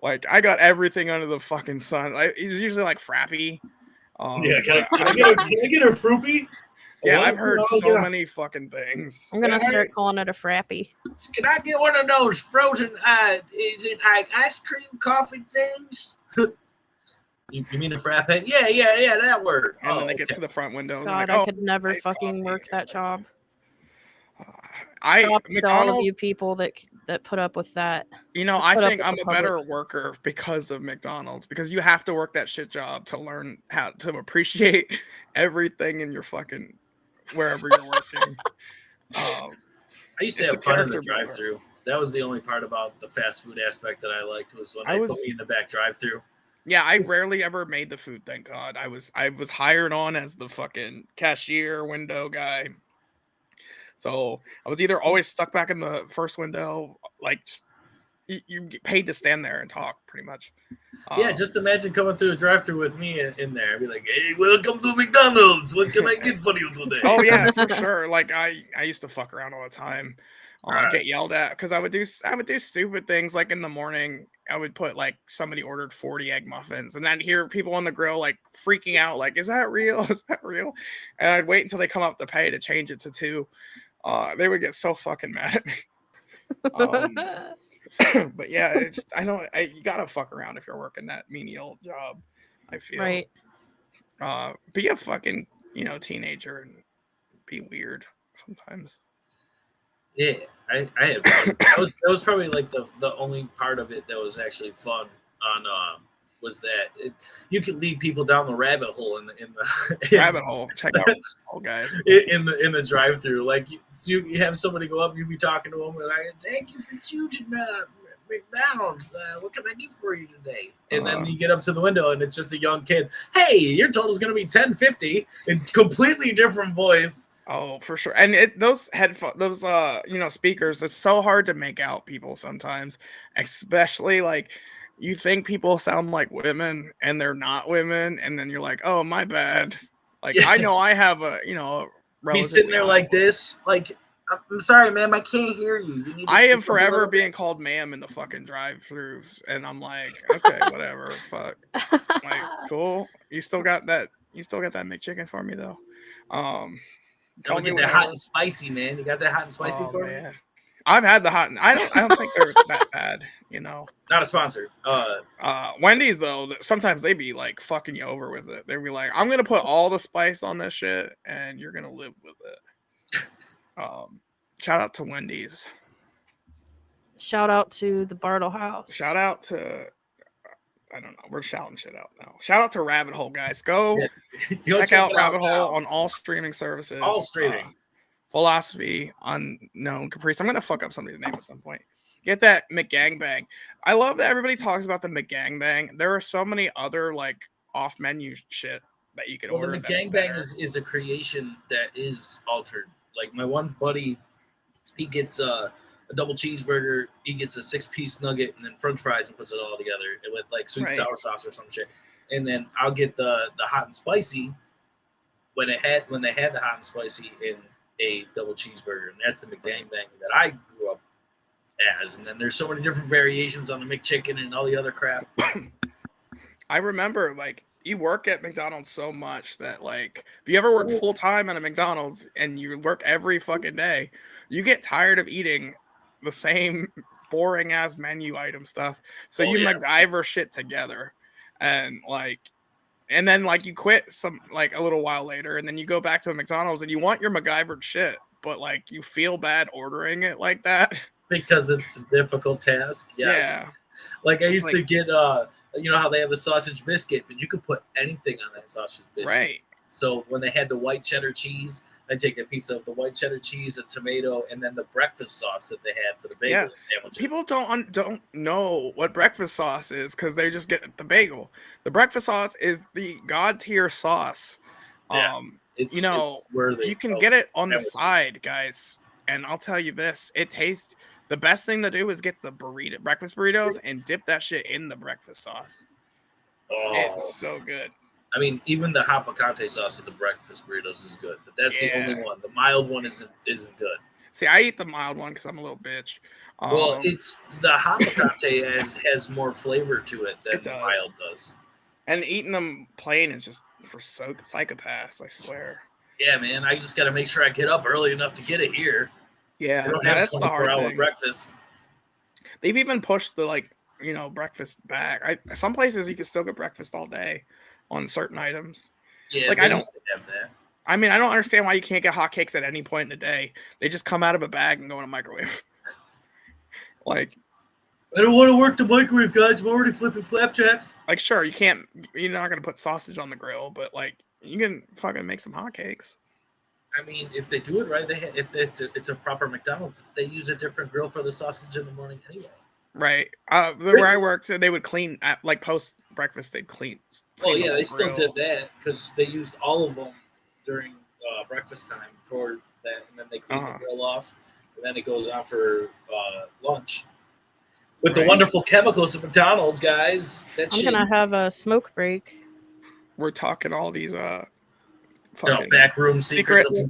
Like I got everything under the fucking sun. It's usually like frappy. Can I get a fruppy? Yeah, I've heard so many fucking things. I'm gonna start calling it a frappy. Can I get one of those frozen? Is it like ice cream coffee things? You mean a frappe? Yeah, that word. And then they get to the front window. God, like, I could never fucking work that job. McDonald's, all of you people that put up with that. I think I'm a better worker because of McDonald's, because you have to work that shit job to learn how to appreciate everything in your fucking wherever you're working. I used to have fun in the drive-thru. That was the only part about the fast food aspect that I liked, was when they put me in the back drive-thru. Yeah, I rarely ever made the food, thank God. I was hired on as the fucking cashier window guy. So I was either always stuck back in the first window, like just, you get paid to stand there and talk, pretty much. Yeah, just imagine coming through a drive-thru with me in there. I'd be like, "Hey, welcome to McDonald's. What can I get for you today?" Oh yeah, for sure. Like I used to fuck around all the time. Get yelled at because I would do stupid things. Like in the morning, I would put like somebody ordered 40 egg muffins, and I'd hear people on the grill like freaking out, like, "Is that real? Is that real?" And I'd wait until they come up to pay to change it to 2. They would get so fucking mad at me. But yeah, you gotta fuck around if you're working that menial job, I feel. Right. Be a fucking, teenager and be weird sometimes. Yeah, I had fun. That was probably like the only part of it that was actually fun was that you could lead people down the rabbit hole in the rabbit hole. Check out all guys in the drive-thru. Like you have somebody go up, you be talking to them, and like, "Thank you for choosing McDonald's. What can I get for you today?" And then you get up to the window, and it's just a young kid. "Hey, your total's gonna be $10.50." In completely different voice. Oh, for sure. And those headphones, those speakers, it's so hard to make out people sometimes, especially like. You think people sound like women and they're not women, and then you're like, "Oh, my bad." Like, yes. I know I have a He's sitting there like this. Like, I'm sorry, ma'am, I can't hear you. I am forever being called ma'am in the fucking drive-throughs, and I'm like, okay, whatever, fuck. Like, cool. You still got that McChicken for me though. Call me that hot and spicy, man. You got that hot and spicy for me? I've had the hot and I don't think they're that bad, you know. Not a sponsor. Wendy's though, sometimes they be like fucking you over with it. They'd be like, I'm gonna put all the spice on this shit and you're gonna live with it. Shout out to Wendy's. Shout out to the Bartlehouse. Shout out to I don't know. We're shouting shit out now. Shout out to Rabbit Hole, guys. Go check out Rabbit Hole on all streaming services. All streaming. Philozophy, Unknown Caprice. I'm gonna fuck up somebody's name at some point. Get that McGangbang. I love that everybody talks about the McGangbang. There are so many other like off menu shit that you can order. The McGangbang is a creation that is altered. Like my one buddy, he gets a double cheeseburger, he gets a 6-piece nugget, and then French fries and puts it all together with like sweet and sour sauce or some shit. And then I'll get the hot and spicy when they had the hot and spicy in a double cheeseburger, and that's the McGangbang that I grew up as. And then there's so many different variations on the McChicken and all the other crap. I remember like you work at McDonald's so much that like if you ever work full time at a McDonald's and you work every fucking day, you get tired of eating the same boring ass menu item stuff. So MacGyver shit together, and then like you quit some like a little while later, and then you go back to a McDonald's and you want your MacGyver shit, but like you feel bad ordering it like that because it's a difficult task. Yes. Yeah. Like I used to get you know how they have the sausage biscuit, but you could put anything on that sausage biscuit. Right. So when they had the white cheddar cheese, I take a piece of the white cheddar cheese, a tomato, and then the breakfast sauce that they had for the bagel sandwiches. People don't know what breakfast sauce is because they just get the bagel. The breakfast sauce is the god tier sauce. Yeah, it's worthy. You can get it on the side, guys. And I'll tell you this: it tastes. The best thing to do is get the breakfast burritos and dip that shit in the breakfast sauce. Oh, it's so good. I mean, even the hot picante sauce at the breakfast burritos is good, but that's the only one. The mild one isn't good. See, I eat the mild one because I'm a little bitch. Well, it's the hot picante has more flavor to it than the mild does. And eating them plain is just for psychopaths, I swear. Yeah, man. I just got to make sure I get up early enough to get it here. Yeah, that's the hard thing. Breakfast. They've even pushed the breakfast back. Some places you can still get breakfast all day on certain items. Yeah, like I don't have that. I mean, I don't understand why you can't get hotcakes at any point in the day. They just come out of a bag and go in a microwave. Like, I don't want to work the microwave, guys. I'm already flipping flapjacks. Like, sure, you're not gonna put sausage on the grill, but like, you can fucking make some hotcakes. I mean, if they do it right, if it's a proper McDonald's, they use a different grill for the sausage in the morning anyway. Right. Where I worked, they would clean at like post breakfast. They'd clean. Oh yeah, they still did that because they used all of them during breakfast time for that, and then they clean the grill off, and then it goes on for lunch. With the wonderful chemicals of McDonald's, guys. I'm gonna have a smoke break. We're talking all these backroom secrets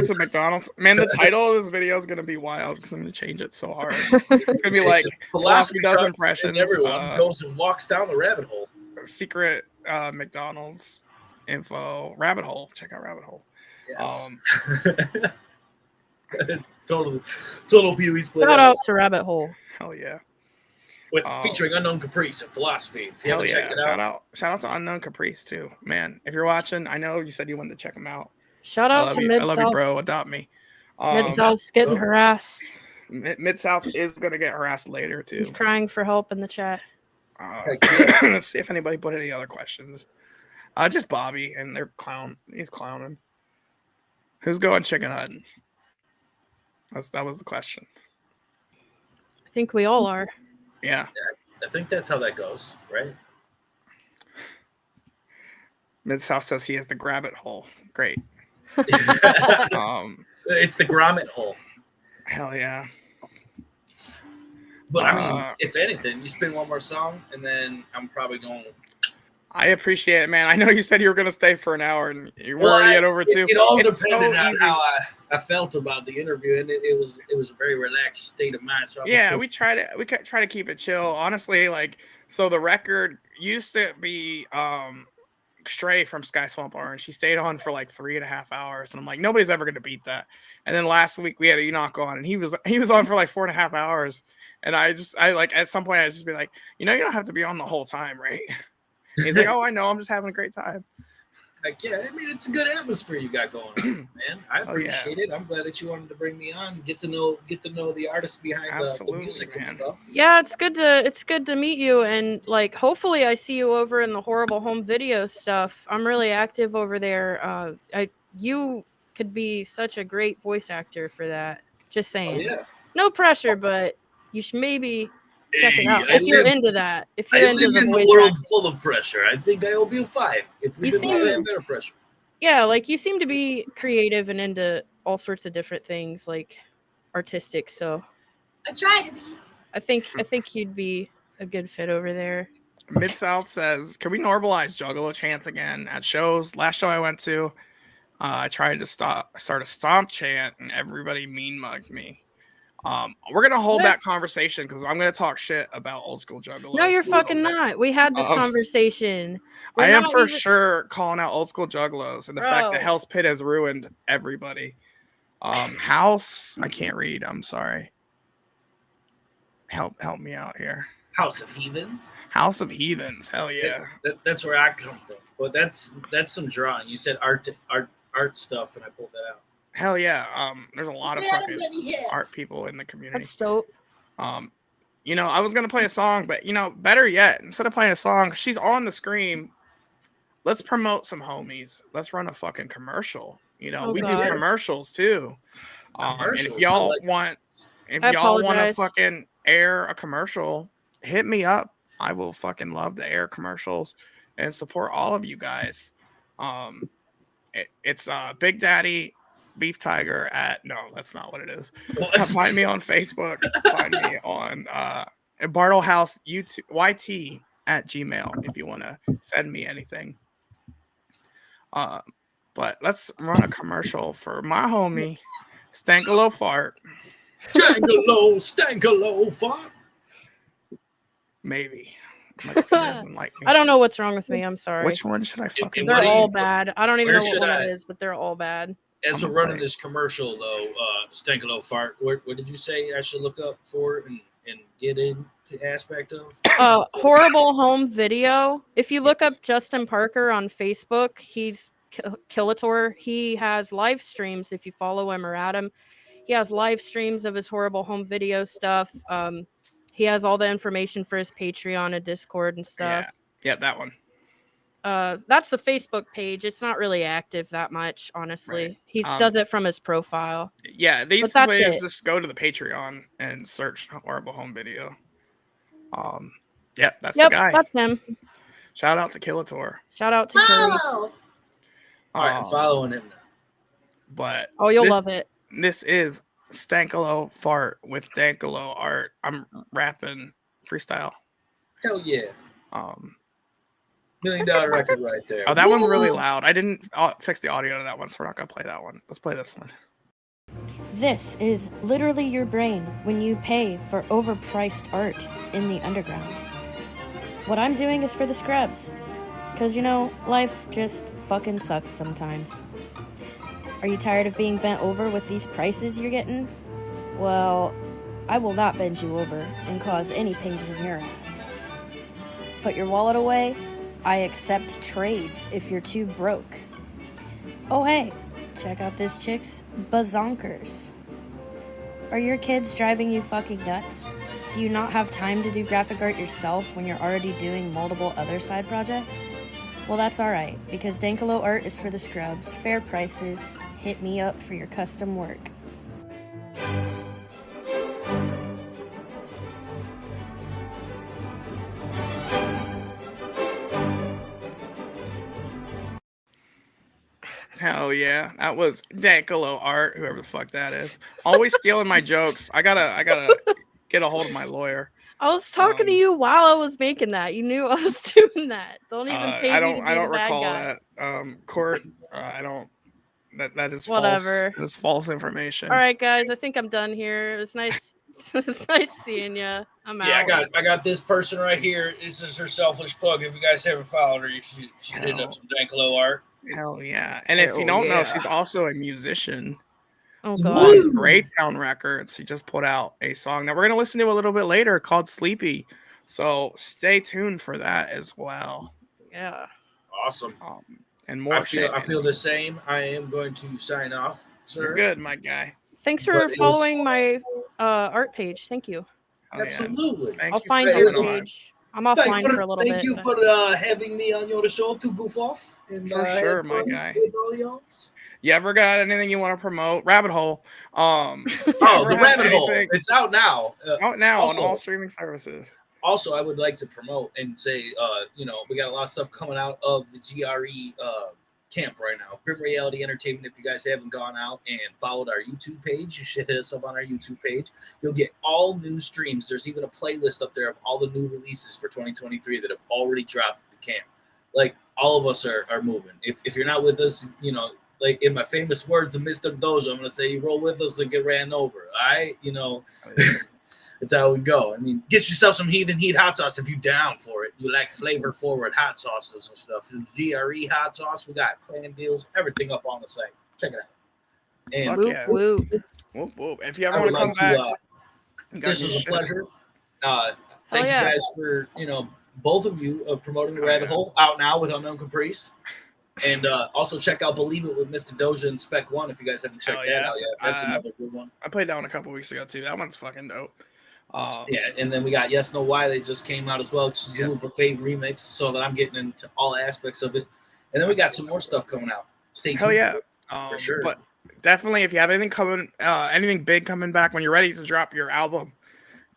of McDonald's. Man, the title of this video is gonna be wild because I'm gonna change it so hard. It's gonna be like Philosophy does impressions. Everyone goes and walks down the rabbit hole. Secret McDonald's info rabbit hole. Check out rabbit hole. Yes. total Pee-wee's Playhouse. Shout out to rabbit hole. Hell yeah. With featuring Unknown Caprice and Philozophy. If you haven't checked it out. Shout out to Unknown Caprice too, man. If you're watching, I know you said you wanted to check him out. Shout out to Mid South. I love you, bro. Adopt me. Mid South's getting harassed. Mid South is gonna get harassed later too. He's crying for help in the chat. Let's see if anybody put any other questions. Just Bobby, and he's clowning. Who's going chicken hunting? That was the question. I think we all are. Yeah. I think that's how that goes, right? Mid-South says he has the grabbit hole. Great. It's the grommet hole. Hell yeah. But I mean, if anything, you spin one more song, and then I'm probably going I appreciate it, man. I know you said you were gonna stay for an hour, and you were already at over 2. It all It's depended so on easy. how I felt about the interview, and it was a very relaxed state of mind. So Yeah, we try to keep it chill. Honestly, like, so the record used to be Stray from Sky Swamp Orange. She stayed on for like 3.5 hours, and I'm like, nobody's ever gonna beat that. And then last week we had Enokh on, and he was on for like 4.5 hours. And I like at some point I just be like, you don't have to be on the whole time, right? And he's like, oh, I know, I'm just having a great time. Like, yeah, I mean, it's a good atmosphere you got going on, man. I appreciate it. I'm glad that you wanted to bring me on, get to know the artists behind the music and stuff. Yeah, it's good to meet you, and like hopefully I see you over in the Horrible Home Video stuff. I'm really active over there. You could be such a great voice actor for that. Just saying. Oh, yeah. No pressure, but you should maybe check it out I if you're live- into that. If you're I into live the in the voice world acting. full of pressure. I think I'll be fine if we You did not seem- have better pressure. Yeah, like you seem to be creative and into all sorts of different things, like artistic. So I try to be. I think you'd be a good fit over there. Mid South says, can we normalize Juggalo chants again at shows? Last show I went to, I tried to start a stomp chant, and everybody mean mugged me. We're gonna hold that conversation because I'm gonna talk shit about old school Juggalo. No, you're fucking not. We had this conversation. I am for sure calling out old school Juggalos and the fact that Bro. Hell's Pit has ruined everybody. House, I can't read. I'm sorry. Help me out here. House of Heathens. House of Heathens. Hell yeah. That's where I come from. But that's some drawing. You said art stuff, and I pulled that out. Hell yeah. There's a lot of Yeah, fucking many hits. art people in the community. That's dope. I was gonna play a song, but better yet, instead of playing a song, she's on the screen. Let's promote some homies. Let's run a fucking commercial. Oh, we God. do commercials too. And Commercials, if y'all I like want, if I y'all want to apologize. fucking air a commercial, hit me up. I will fucking love to air commercials and support all of you guys. It's Big Daddy Beef Tiger at that's not what it is. Find me on Facebook. Find me on Bartlehouse YouTube YT at Gmail if you want to send me anything. But let's run a commercial for my homie Dankalo Fart. Dankalo Fart. Maybe. My computer doesn't like me. I don't know what's wrong with me. I'm sorry. Which one should I fucking They're what do all you- bad. I don't even where know what should one I- it is, but they're all bad. As we're running this commercial, though, Dankalo Fart, what did you say I should look up for and get into aspect of? Horrible Home Video. If you look up Justin Parker on Facebook, he's Killator. He has live streams. If you follow him or add him, he has live streams of his Horrible Home Video stuff. He has all the information for his Patreon and Discord and stuff. Yeah, that one. That's the Facebook page. It's not really active that much, honestly. Right. He does it from his profile. Yeah, the But easiest that's way is it. just go to the Patreon and search Horrible Home Video. That's the guy. That's him. Shout out to Killator. Shout out to Curry. Follow. All right, I'm following him now. But Oh, you'll love it. This is Dankalo Fart with Dankalo Art. I'm rapping freestyle. Hell yeah. $1 million record right there. Oh, that one's really loud. I didn't fix the audio to that one, so we're not gonna play that one. Let's play this one. This is literally your brain when you pay for overpriced art in the underground. What I'm doing is for the scrubs. Because, life just fucking sucks sometimes. Are you tired of being bent over with these prices you're getting? Well, I will not bend you over and cause any pains in your ass. Put your wallet away. I accept trades if you're too broke. Oh hey, check out this chick's bazonkers. Are your kids driving you fucking nuts? Do you not have time to do graphic art yourself when you're already doing multiple other side projects? Well, that's alright, because Dankalo Art is for the scrubs. Fair prices. Hit me up for your custom work. Hell yeah, that was Dankalo Art, whoever the fuck that is. Always stealing my jokes. I gotta get a hold of my lawyer. I was talking to you while I was making that. You knew I was doing that. Don't even pay I me don't. to be I don't the bad recall guy. that. Court. I don't. That is Whatever. false. That's false information. All right, guys. I think I'm done here. It was nice. It's nice seeing you. I'm Yeah, out. I got this person right here. This is her selfish plug. If you guys haven't followed her, she did up some Dankalo art. Hell yeah! And if you don't know, she's also a musician. Oh On god. Greytown Records. She just put out a song that we're gonna listen to a little bit later called "Sleepy." So stay tuned for that as well. Yeah. Awesome. And more. I feel the same. I am going to sign off, sir. You're good, my guy. Thanks for following my art page. Thank you. Absolutely. I'll find your page. I'm offline for a little bit. Thank you for having me on your show to goof off. And, For sure, my fun guy. with all y'all. You ever got anything you want to promote? Rabbit Hole. Oh, the Rabbit Hole. It's out now. Out now also, on all streaming services. Also, I would like to promote and say, we got a lot of stuff coming out of the GRE camp right now. Grim Reality Entertainment. If you guys haven't gone out and followed our YouTube page, you should hit us up on our YouTube page. You'll get all new streams. There's even a playlist up there of all the new releases for 2023 that have already dropped at the camp. Like, all of us are moving. If you're not with us, like in my famous words, the Mista Doesha, I'm going to say you roll with us or get ran over. All right? That's how we go. I mean, get yourself some Heathen Heat hot sauce if you're down for it. You like flavor forward hot sauces and stuff. The GRE hot sauce, we got plan deals, everything up on the site. Check it out. And Whoop, whoop. If you ever want to come back, this was a pleasure. Thank you guys for, both of you promoting the Rabbit Hole out now with Unknown Caprice. And also check out Believe It with Mista Doesha and Spec One if you guys haven't checked that out yet. That's another good one. I played that one a couple weeks ago too. That one's fucking dope. And then we got Yes No Why. They just came out as well. It's a Loop of Fate remix, so that I'm getting into all aspects of it. And then we got some more stuff coming out. Stay tuned. Hell yeah, for sure. But definitely, if you have anything coming, anything big coming back when you're ready to drop your album,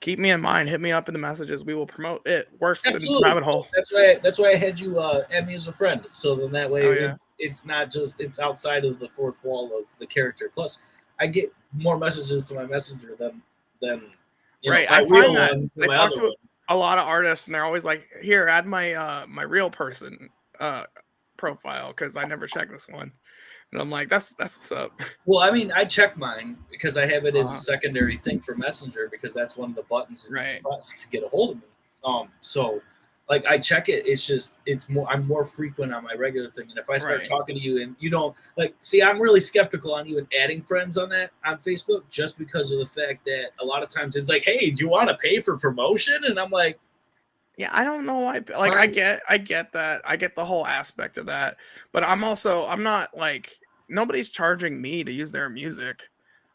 keep me in mind. Hit me up in the messages. We will promote it. Worse than Rabbit Hole. That's why I had you add me as a friend. So then that way it's not just it's outside of the fourth wall of the character. Plus, I get more messages to my messenger than right. I find that I talk to a lot of artists, and they're always like, "Here, add my my real person profile because I never check this one." And I'm like, "That's what's up." Well, I mean, I check mine because I have it as a secondary thing for Messenger because that's one of the buttons that you press to get a hold of me. So like I check it. It's just I'm more frequent on my regular thing, and if I start talking to you and you don't see, I'm really skeptical on even adding friends on Facebook just because of the fact that a lot of times it's like, hey, do you want to pay for promotion? And I'm like, yeah, I don't know why. Like, I get that. I get the whole aspect of that, but I'm not like nobody's charging me to use their music.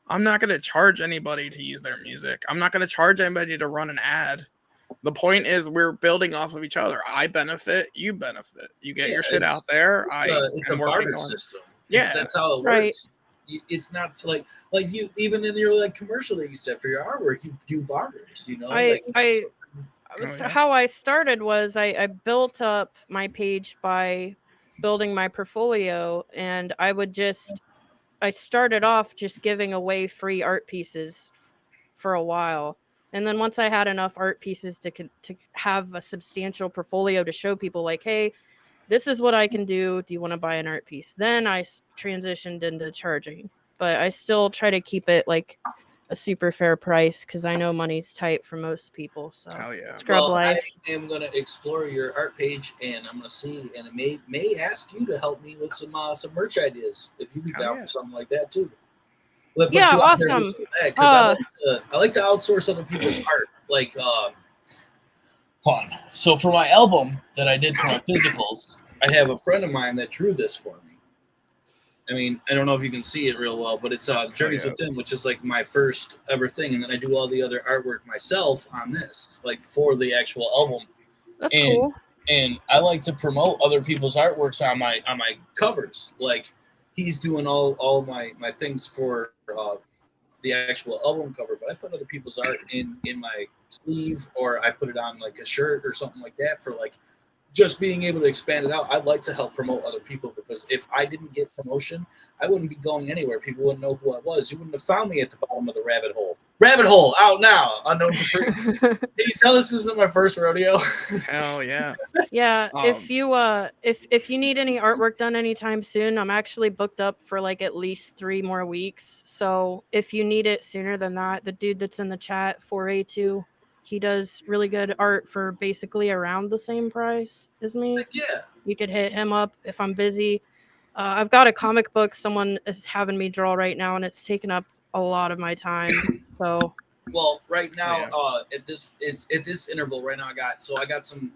I'm not going to charge anybody to use their music. I'm not going to charge anybody to run an ad. The point is we're building off of each other. I benefit, you benefit. You get your shit out there. It's a barter system. Yeah, that's how it works. It's not like you even in your commercial that you said for your artwork, you barters. How I started was I built up my page by building my portfolio, and I started off just giving away free art pieces for a while. And then once I had enough art pieces to have a substantial portfolio to show people like, hey, this is what I can do. Do you want to buy an art piece? Then I transitioned into charging, but I still try to keep it like a super fair price because I know money's tight for most people. So scrub life. I am going to explore your art page and I'm going to see, and it may ask you to help me with some merch ideas if you'd be down for something like that too. Yeah, awesome. I like to outsource other people's art. Like, so for my album that I did for my physicals, I have a friend of mine that drew this for me. I mean, I don't know if you can see it real well, but it's Journeys Within, which is like my first ever thing, and then I do all the other artwork myself on this, like for the actual album. That's cool. And I like to promote other people's artworks on my covers, like. He's doing all my things for the actual album cover, but I put other people's art in my sleeve, or I put it on like a shirt or something like that for like just being able to expand it out. I'd like to help promote other people because if I didn't get promotion, I wouldn't be going anywhere. People wouldn't know who I was. You wouldn't have found me at the bottom of the rabbit hole. Rabbit Hole out now. Unknown Capri. Can you tell this isn't my first rodeo? Hell yeah. Yeah, if you need any artwork done anytime soon, I'm actually booked up for like at least 3 more weeks. So if you need it sooner than that, the dude that's in the chat, 4A2, he does really good art for basically around the same price as me. Heck yeah. You could hit him up if I'm busy. I've got a comic book someone is having me draw right now, and it's taken up a lot of my time. So well, right now, at this interval right now, I got some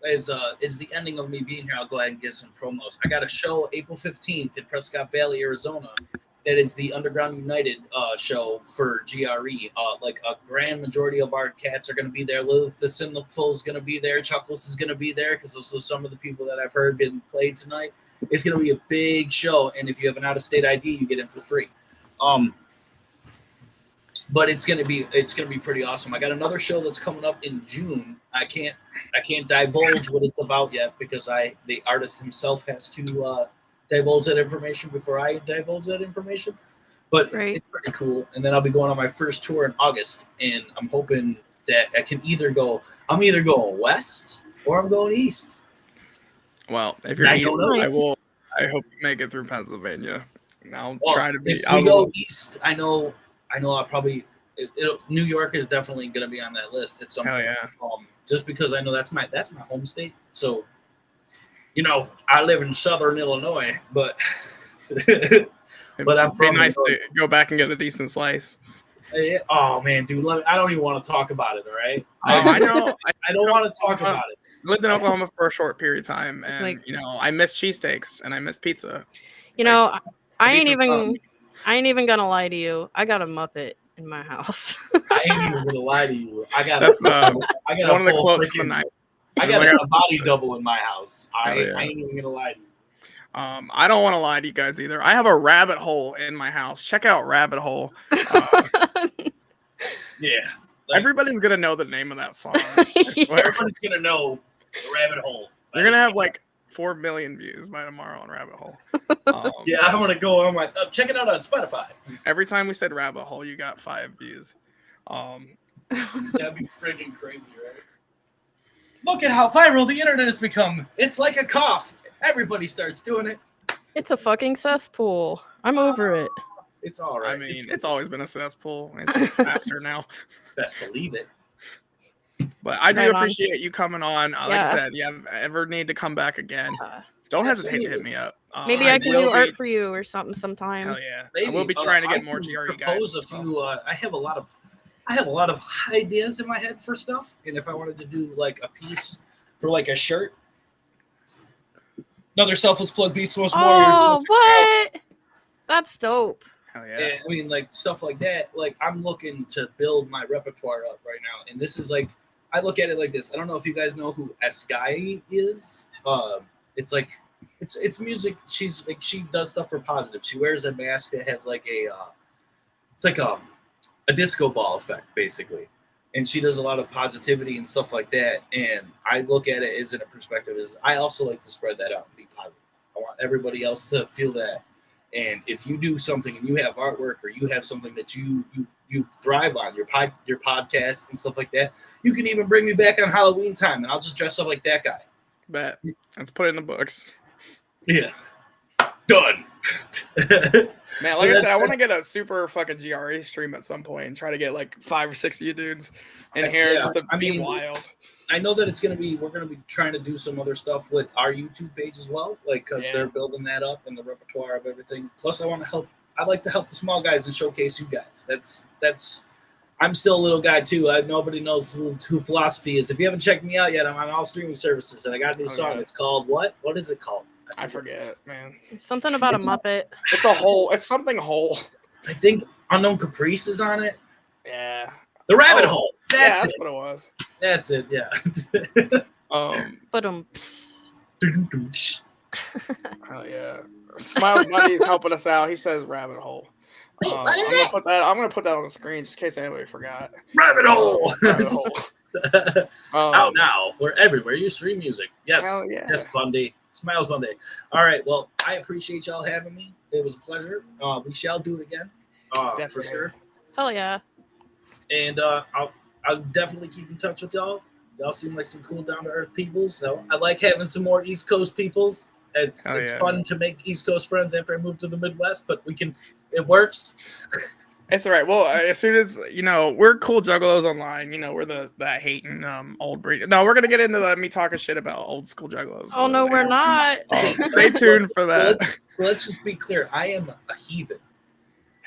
is the ending of me being here. I'll go ahead and give some promos. I got a show April 15th in Prescott Valley, Arizona. That is the Underground United show for GRE. Like a grand majority of our cats are going to be there. Lilith the Sinful is going to be there. CHUCKKLEZ is going to be there because those are some of the people that I've heard getting played tonight. It's going to be a big show, and if you have an out-of-state ID, you get in for free. But it's gonna be pretty awesome. I got another show that's coming up in June. I can't divulge what it's about yet because the artist himself has to divulge that information before I divulge that information. But it's pretty cool. And then I'll be going on my first tour in August, and I'm hoping that I can I'm either going west or I'm going east. Well, if you're east, I hope you make it through Pennsylvania. I'll try to be. If we go east, I know I'll probably New York is definitely going to be on that list at some point. Yeah. Just because I know that's my home state. So, I live in Southern Illinois, but I'm from. Nice to go back and get a decent slice. Oh man, dude, I don't even want to talk about it. All right. I know. I don't want to talk about it. I lived in Oklahoma for a short period of time, and I miss cheesesteaks and I miss pizza. I ain't even gonna lie to you. I got a Muppet in my house. I ain't even gonna lie to you. I got one of the quotes of the night. I got a body double in my house. I ain't even gonna lie to you. I don't want to lie to you guys either. I have a rabbit hole in my house. Check out Rabbit Hole. Yeah. Everybody's gonna know the name of that song. Everybody's gonna know the Rabbit Hole. You're gonna have like 4 million views by tomorrow on Rabbit Hole. Yeah, I'm gonna go on check it out on Spotify. Every time we said Rabbit Hole, you got 5 views. That'd be freaking crazy, right? Look at how viral the internet has become. It's like a cough. Everybody starts doing it. It's a fucking cesspool. I'm over it. It's all right. I mean, it's always been a cesspool. It's just faster now. Best believe it. But I do appreciate you coming on. Like I said, you ever need to come back again, don't hesitate to hit me up. Maybe I can do art for you or something sometime. Hell yeah. Maybe. I will be trying to get more GRE guys. I have a lot of ideas in my head for stuff, and if I wanted to do like a piece for like a shirt, another selfless plug, Beast Most Warriors. Oh, what? That's dope. Hell yeah. And, I mean, like stuff like that. Like I'm looking to build my repertoire up right now, and this is like I look at it like this. I don't know if you guys know who Sky is. It's like it's music. She's like she does stuff for positive. She wears a mask that has like it's like a disco ball effect basically, and she does a lot of positivity and stuff like that. And I look at it as in a perspective is I also like to spread that out and be positive. I want everybody else to feel that. And if you do something and you have artwork or you have something that you thrive on, your podcast and stuff like that, you can even bring me back on Halloween time and I'll just dress up like that guy. Bet. Let's put it in the books. Yeah. Done. Man, like I said, I want to get a super fucking GRE stream at some point and try to get like 5 or 6 of you dudes in here just to be wild. I know that we're gonna be trying to do some other stuff with our YouTube page as well, like because they're building that up and the repertoire of everything. Plus, I like to help the small guys and showcase you guys. That's. I'm still a little guy too. Nobody knows who Philozophy is. If you haven't checked me out yet, I'm on all streaming services, and I got a new song. Yeah. It's called what? What is it called? I forget, man. It's something about a Muppet. It's a hole. It's something whole. I think Unknown Caprice is on it. Yeah. The Rabbit Hole. That's what it was. That's it. Yeah. But Oh yeah. Smilez Bundie is helping us out. He says Rabbit Hole. Wait, what is it? I'm gonna put that on the screen just in case anybody forgot. Rabbit Hole. Rabbit Hole. Out now. We're everywhere. You stream music. Yes. Yeah. Yes, Bundie. Smilez Bundie. All right. Well, I appreciate y'all having me. It was a pleasure. We shall do it again. For sure. Hell yeah. And I'll definitely keep in touch with y'all. Y'all seem like some cool, down-to-earth people. So I like having some more East Coast peoples. It's fun to make East Coast friends after I moved to the Midwest, but it works. It's all right. Well, as soon as, we're cool juggalos online, we're that hating old breed. No, we're going to get into me talking shit about old school juggalos. Oh, no, we're not. Stay tuned for that. Let's just be clear. I am a heathen,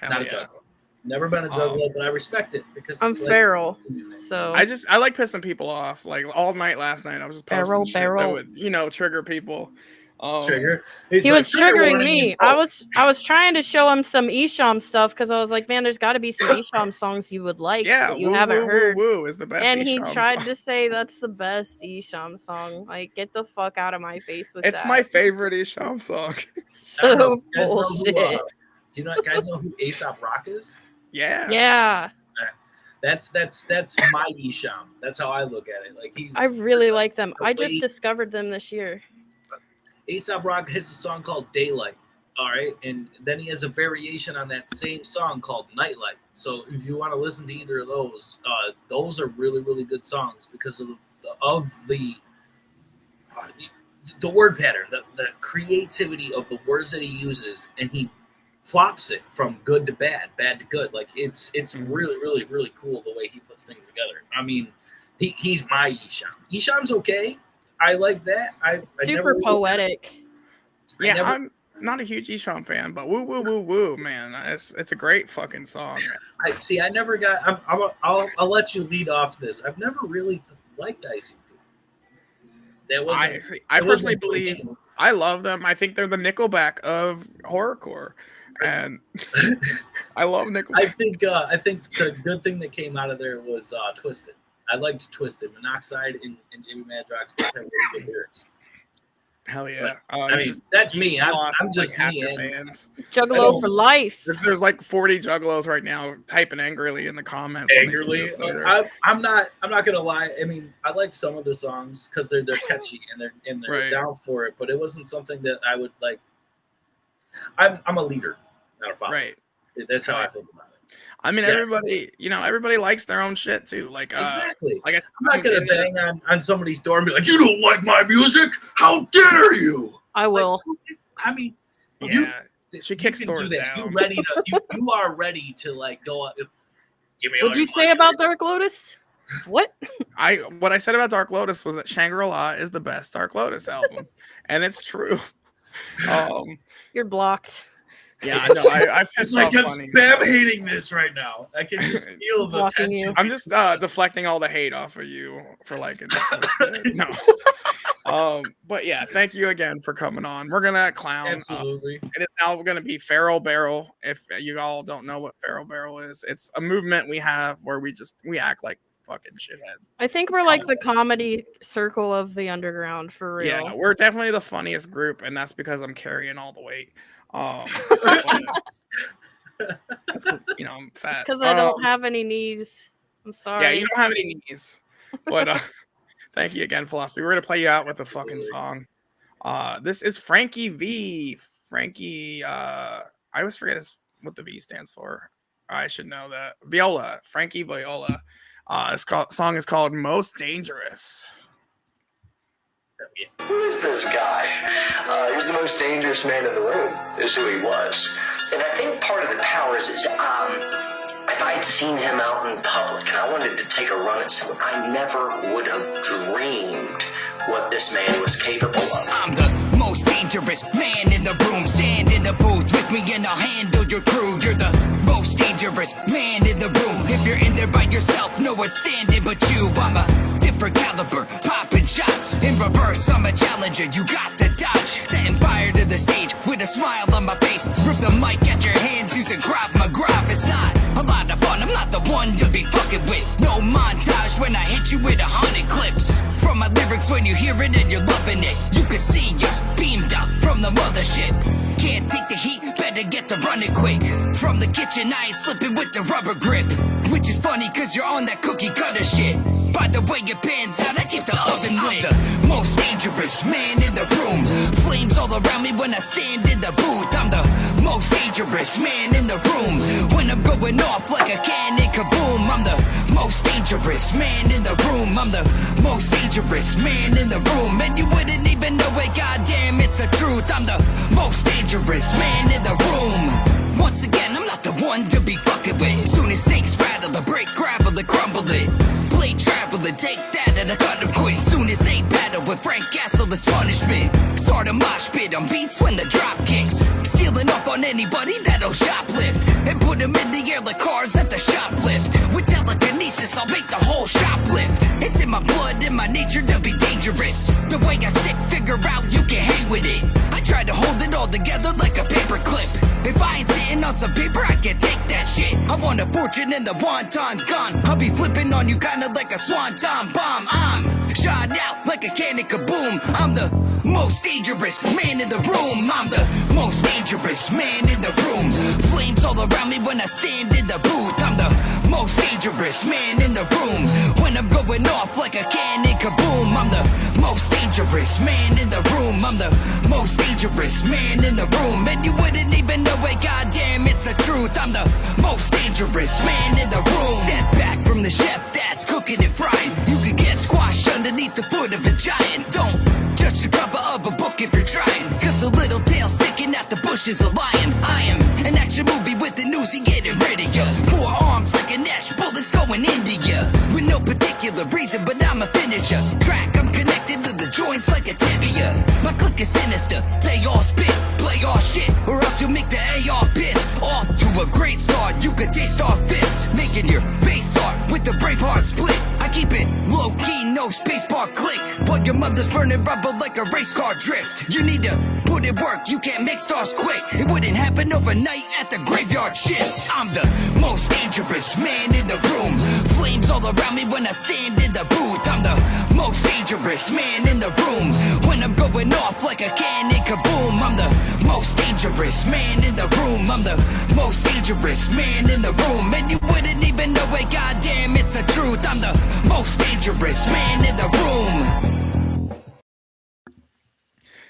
not a juggalo. Never been a juggalo, but I respect it because I'm feral. So I like pissing people off. Like all night last night, I was just posting shit that would, trigger people. Trigger. He was triggering me. I was trying to show him some Esham stuff because I was like, man, there's got to be some Esham songs you would like that you haven't heard. Woo is the best. And he Esham tried song. to say that's the best Esham song. Like, get the fuck out of my face with that. It's my favorite Esham song. So bullshit. Do you guys know who A$AP Rock is? Yeah. Yeah. That's my Esham. That's how I look at it. Like I really like them. I just discovered them this year. A$AP Rock has a song called Daylight. All right, and then he has a variation on that same song called Nightlight. So if you want to listen to either of those are really, really good songs because of the word pattern, the creativity of the words that he uses, and he flops it from good to bad to good. Like it's really, really, really cool the way he puts things together. I mean, he's my Esham. Esham's okay. I like that. I super poetic. I'm not a huge Esham fan, but woo woo woo woo, man, it's a great fucking song. I never got. I'll let you lead off this. I've never really liked ICP. That was. I personally believe I love them. I think they're the Nickelback of horrorcore, and I love Nickelback. I think the good thing that came out of there was Twisted. I liked Twisted. Monoxide and Jimmy Madrox both have really good lyrics. Hell yeah! I mean, that's me. I'm just like me. Fans. Juggalo for life. There's like 40 juggalos right now typing angrily in the comments. Angrily, I'm not gonna lie. I mean, I like some of the songs because they're catchy and they're down for it. But it wasn't something that I would like. I'm a leader, not a follower. Right. That's how I feel about it. I mean, everybody likes their own shit too. Like exactly. Like I'm not gonna bang on somebody's door and be like, "You don't like my music? How dare you?" I will. Like, I mean, she kicks doors down. You are ready to like go up. Give me. What'd you say about Dark Lotus? What? What I said about Dark Lotus was that Shangri-La is the best Dark Lotus album, and it's true. You're blocked. Yeah, I know. I it's like I'm spam hating this right now. I can just feel the tension. I'm just deflecting all the hate off of you for liking it. No. But yeah, thank you again for coming on. We're gonna clown. Absolutely. It is now gonna be Feral Barrel. If you all don't know what Feral Barrel is, it's a movement we have where we act like fucking shitheads. I think we're like the comedy circle of the underground for real. Yeah, we're definitely the funniest group, and that's because I'm carrying all the weight. That's because I'm fat. It's because I don't have any knees. I'm sorry. Yeah, you don't have any knees. But thank you again, Philozophy. We're gonna play you out with a fucking song. This is Frankie V. Frankie. I always forget what the V stands for. I should know that. Viola. Frankie Viola. Song is called "Most Dangerous." Who is this guy? He's the most dangerous man in the room, is who he was. And I think part of the powers is, if I'd seen him out in public and I wanted to take a run at someone, I never would have dreamed what this man was capable of. I'm the most dangerous man in the room. Stand in the booth with me and I'll handle your crew. You're the most dangerous man in the room. If you're in there by yourself, no one's standing but you. I'm a different caliber, popping shots. In reverse, I'm a challenger, you got to dodge. Setting fire to the stage with a smile on my face. Rip the mic at your hands using Krav Maga. It's not a lot of fun, I'm not the one you'll be fucking with. No montage when I hit you with 100 clips. From my lyrics when you hear it and you're loving it. You can see us beamed out from the mothership. Can't take the heat, better get to running quick. From the kitchen I ain't slipping with the rubber grip. Which is funny cause you're on that cookie cutter shit. By the way it pans out, I keep the oven lit. I'm the most dangerous man in the room. Flames all around me when I stand in the booth. I'm the most dangerous dangerous man in the room. When I'm going off like a cannon kaboom, I'm the most dangerous man in the room. I'm the most dangerous man in the room. And you wouldn't even know it, goddamn, it's the truth. I'm the most dangerous man in the room. Once again, I'm not the one to be fucking with. Soon as snakes rattle, the break, gravel, and crumble it. Blade travel and take that and I cut them quit. Soon as they battle with Frank Castle, it's punishment. Start a mosh pit on beats when the drop kicks. Stealing off on anybody that'll shoplift. And put them in the air like cars at the shoplift. With telekinesis, I'll make the whole shoplift. It's in my blood, in my nature to be dangerous. The way I stick figure out, you can hang with it. I try to hold it all together like a paper clip. If I ain't sitting on some paper, I can take that shit. I want a fortune and the wonton's gone. I'll be flipping on you kinda like a swanton bomb. I'm shot out like a cannon kaboom. I'm the most dangerous man in the room. I'm the most dangerous man in the room. Flames all around me when I stand in the booth. I'm the most dangerous man in the room. When I'm going off like a cannon kaboom, I'm the most dangerous man in the room. I'm the most dangerous man in the room. And you wouldn't even know it, goddamn, it's the truth. I'm the most dangerous man in the room. Step back from the chef that's cooking and frying. You could get squashed underneath the foot of a giant. Don't judge the cover of a book if you're trying, cause a little tail sticking out the bush is a lion. I am an action movie with an Uzi getting rid of ya. 4 arms like a Nash, bullets going into ya. With no particular reason, but I'm a finisher. Track, I'm connected to the joints like a tibia. My clique is sinister, they all spit, play all shit, or else you'll make the AR piss. Off to a great start, you could taste our fists, making your face art with the brave heart split. I keep it low key, no spacebar click, but your mother's burning rubber like a race car drift. You need to put in work, you can't make stars quick. It wouldn't happen overnight at the graveyard shift. I'm the most dangerous man in the room. Flames all around me when I stand in the booth. I'm the most dangerous man in the room. When I'm going off like a cannon kaboom, I'm the most dangerous man in the room. I'm the most dangerous man in the room. And you wouldn't even know it, goddamn, it's the truth. I'm the most dangerous man in the room.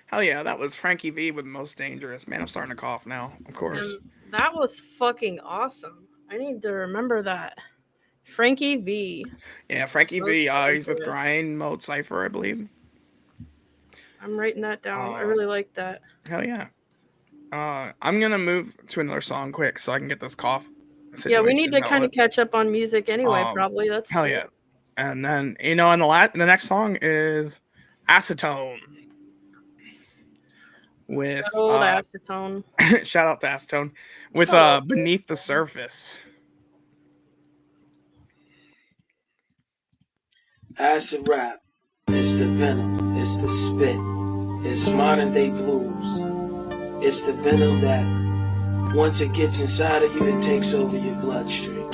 Hell yeah, that was Frankie V with Most Dangerous. Man, I'm starting to cough now, of course. That was fucking awesome. I need to remember that. Frankie V. Yeah, Frankie V. He's with Grind Mode Cypher, I believe. I'm writing that down. I really like that. Hell yeah. I'm going to move to another song quick so I can get this cough. Yeah, we need to kind of catch up on music anyway, probably. That's hell yeah. And then, you know, and the next song is Acetone. With old Acetone. Shout out to Acetone. With Beneath the Surface. Acid rap, it's the venom, it's the spit, it's modern day blues. It's the venom that once it gets inside of you, it takes over your bloodstream.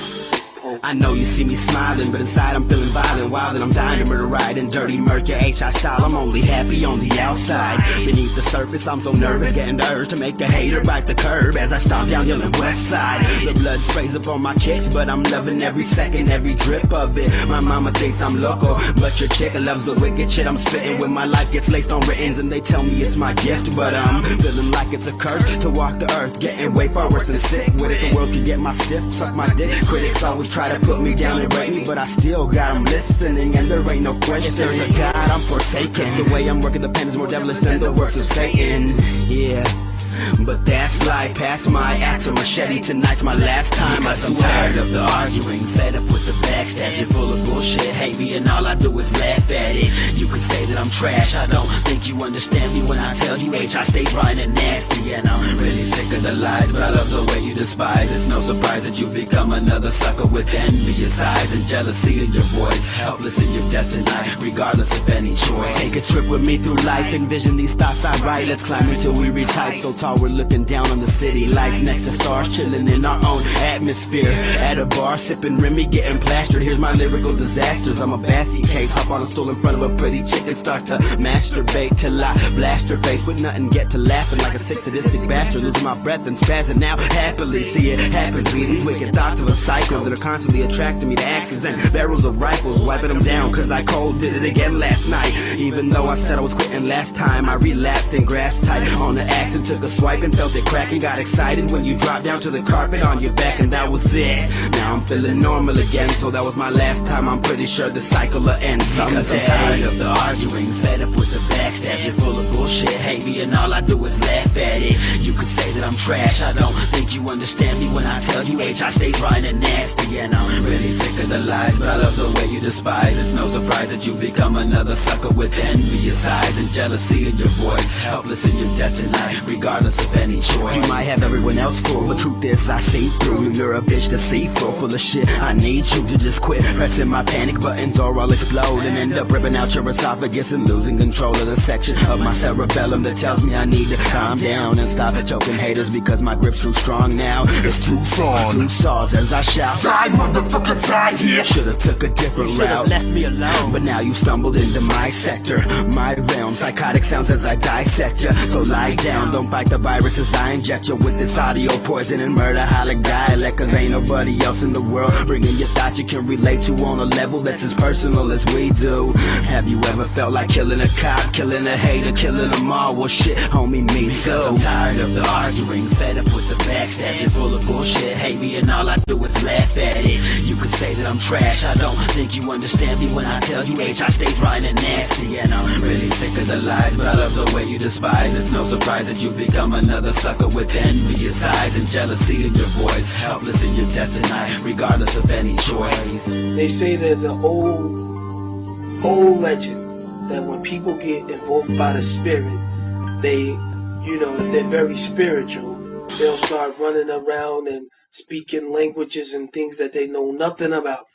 I know you see me smiling, but inside I'm feeling violent, wild, and I'm dying to murder ride in dirty murky HI style. I'm only happy on the outside. Beneath the surface, I'm so nervous, getting the urge to make a hater bite the curb as I stomp down yelling west side. The blood sprays up on my kicks, but I'm loving every second, every drip of it. My mama thinks I'm loco, but your chick loves the wicked shit I'm spitting. When my life gets laced on writtens and they tell me it's my gift, but I'm feeling like it's a curse to walk the earth, getting way far worse than sick with it. The world can get my stiff, suck my dick. Critics always try to put me down and rate me, but I still got them listening, and there ain't no question. If there's a God, I'm forsaken. The way I'm working the pen is more devilish than the works of Satan. Yeah. But that's life, past my axe or machete. Tonight's my last time. I'm tired of the arguing, fed up with the backstabs. You're full of bullshit, hate me, and all I do is laugh at it. You could say that I'm trash, I don't think you understand me when I tell you HI stays rotten and nasty. And I'm really sick of the lies, but I love the way you despise. It's no surprise that you become another sucker with envious eyes and jealousy in your voice. Helpless in your death tonight, regardless of any choice. Take a trip with me through life, envision these thoughts I write. Let's climb until we reach heights so tall we're looking down on the city lights, next to stars, chilling in our own atmosphere. At a bar, sipping Remy, getting plastered. Here's my lyrical disasters. I'm a basket case, hop on a stool in front of a pretty chick and start to masturbate till I blast her face with nothing, get to laughing like a sick sadistic bastard, losing my breath and spazzing out happily. See it happen to me, these wicked thoughts of a psycho that are constantly attracting me to axes and barrels of rifles, wiping them down cause I cold did it again last night. Even though I said I was quitting last time, I relapsed and grasped tight on the axe and took a swipe and felt it cracking. Got excited when you dropped down to the carpet on your back, and that was it. Now I'm feeling normal again, so that was my last time. I'm pretty sure the cycle will end someday. Because I'm tired of the arguing, fed up with the backstabs. You're full of bullshit, hate me, and all I do is laugh at it. You could say that I'm trash, I don't think you understand me when I tell you HI stays rotten and nasty. And I'm really sick of the lies, but I love the way you despise. It's no surprise that you become another sucker with envious eyes and jealousy in your voice, helpless in your debt tonight, regardless of any choice. You might have everyone else fooled, but truth is I see through you. You're a bitch deceitful, full of shit. I need you to just quit pressing my panic buttons or I'll explode and end up ripping out your esophagus and losing control of the section of my cerebellum that tells me I need to calm down and stop choking haters because my grip's too strong now. It's too strong. Two saws as I shout, die motherfucker, die here. Should've took a different route, left me alone, but now you stumbled into my sector, my realm. Psychotic sounds as I dissect ya, so lie down, don't fight the virus as I inject you with this audio poison and murderholic dialect. Cause ain't nobody else in the world bringing your thoughts you can relate to on a level that's as personal as we do. Have you ever felt like killing a cop, killing a hater, killing them all? Well shit, homie, me too. Because I'm tired of the arguing, fed up with the backstabs. You're full of bullshit, hate me, and all I do is laugh at it. You could say that I'm trash, I don't think you understand me when I tell you HI stays rotten and nasty. And I'm really sick of the lies, but I love the way you despise. It's no surprise that you become another sucker with envious eyes and jealousy in your voice, helpless in your death tonight, regardless of any choice. They say there's an old legend that when people get invoked by the spirit, they, you know, if they're very spiritual, they'll start running around and speaking languages and things that they know nothing about.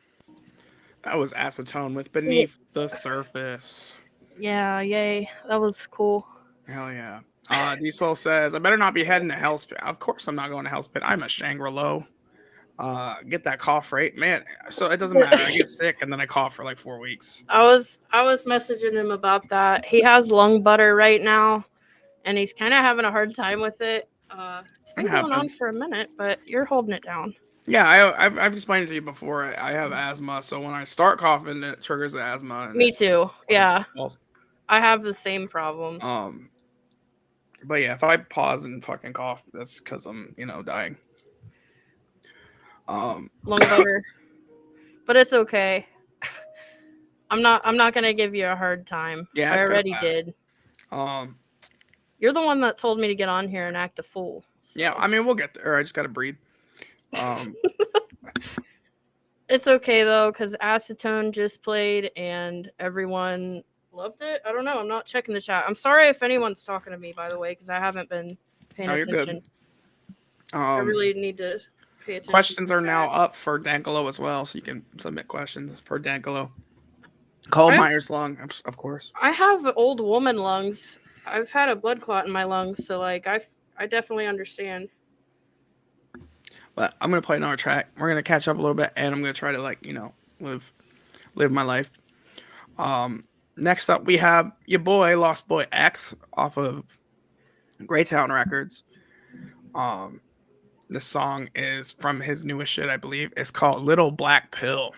That was Acetone with Beneath the Surface. Yeah, yay. That was cool. Hell yeah. D-Soul says, I better not be heading to Hell's Pit. Of course I'm not going to Hell's Pit. I'm a Shangri-La. Get that cough rate. Man, so it doesn't matter. I get sick and then I cough for like 4 weeks. I was messaging him about that. He has lung butter right now, and he's kind of having a hard time with it. It's been going on for a minute, but you're holding it down. Yeah, I've explained it to you before. I have asthma, so when I start coughing, it triggers the asthma. Me too. Yeah, I have the same problem. But yeah, if I pause and fucking cough, that's because I'm, dying. Lung butter, but it's okay. I'm not gonna give you a hard time. Yeah, I already did. You're the one that told me to get on here and act a fool. So. Yeah, I mean we'll get there. I just gotta breathe. It's okay though, because Acetone just played and everyone loved it. I don't know. I'm not checking the chat. I'm sorry if anyone's talking to me, by the way, because I haven't been paying attention. Good. I really need to pay attention. Questions are now up for Dankalo as well, so you can submit questions for Dankalo. Coal miner's lung, of course. I have old woman lungs. I've had a blood clot in my lungs, so like I definitely understand. But I'm gonna play another track. We're gonna catch up a little bit, and I'm gonna try to live my life. Next up, we have your boy Lostboy X off of Greytown Records. The song is from his newest shit, I believe. It's called Little Black Pill.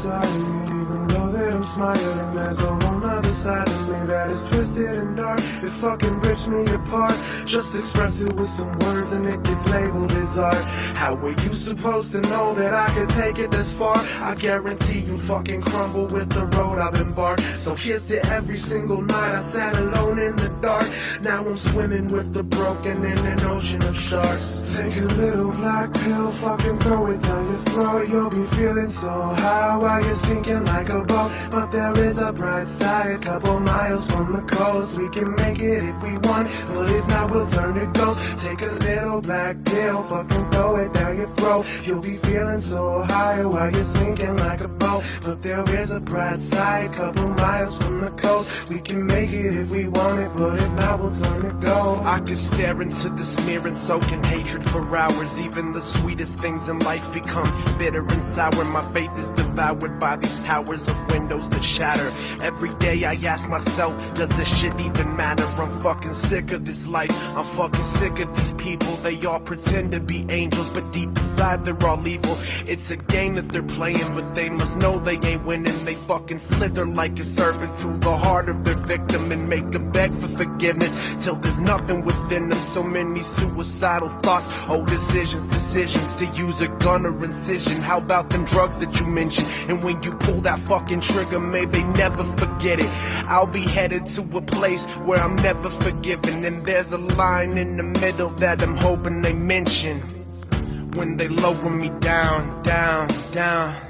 Even though that I'm smiling, there's a whole nother side of me that is twisted and dark. It fucking rips me apart. Just express it with some words and it gets labeled as art. How were you supposed to know that I could take it this far? I guarantee you fucking crumble with the road I've embarked. So here's to every single night I sat alone in the dark. Now I'm swimming with the broken in an ocean of sharks. Take a little black pill, fucking throw it down your throat. You'll be feeling so high while you're sinking like a boat. But there is a bright side, a couple miles from the coast. We can make it it if we want, but if not, we'll turn to ghost. Take a little black pill, fucking throw it down your throat. You'll be feeling so high while you're sinking like a boat. But there is a bright side, couple miles from the coast. We can make it if we want it, but if not, we'll turn to gold. I could stare into this mirror and soak in hatred for hours. Even the sweetest things in life become bitter and sour. My faith is devoured by these towers of windows that shatter. Every day I ask myself, does this shit even matter? I'm fucking sick of this life. I'm fucking sick of these people. They all pretend to be angels, but deep inside they're all evil. It's a game that they're playing, but they must know they ain't winning. They fucking slither like a serpent to the heart of their victim and make them beg for forgiveness till there's nothing within them. So many suicidal thoughts, decisions to use a gun or incision. How about them drugs that you mentioned? And when you pull that fucking trigger, may they never forget it. I'll be headed to a place where I'm never forgiven, and there's a line in the middle that I'm hoping they mention when they lower me down, down, down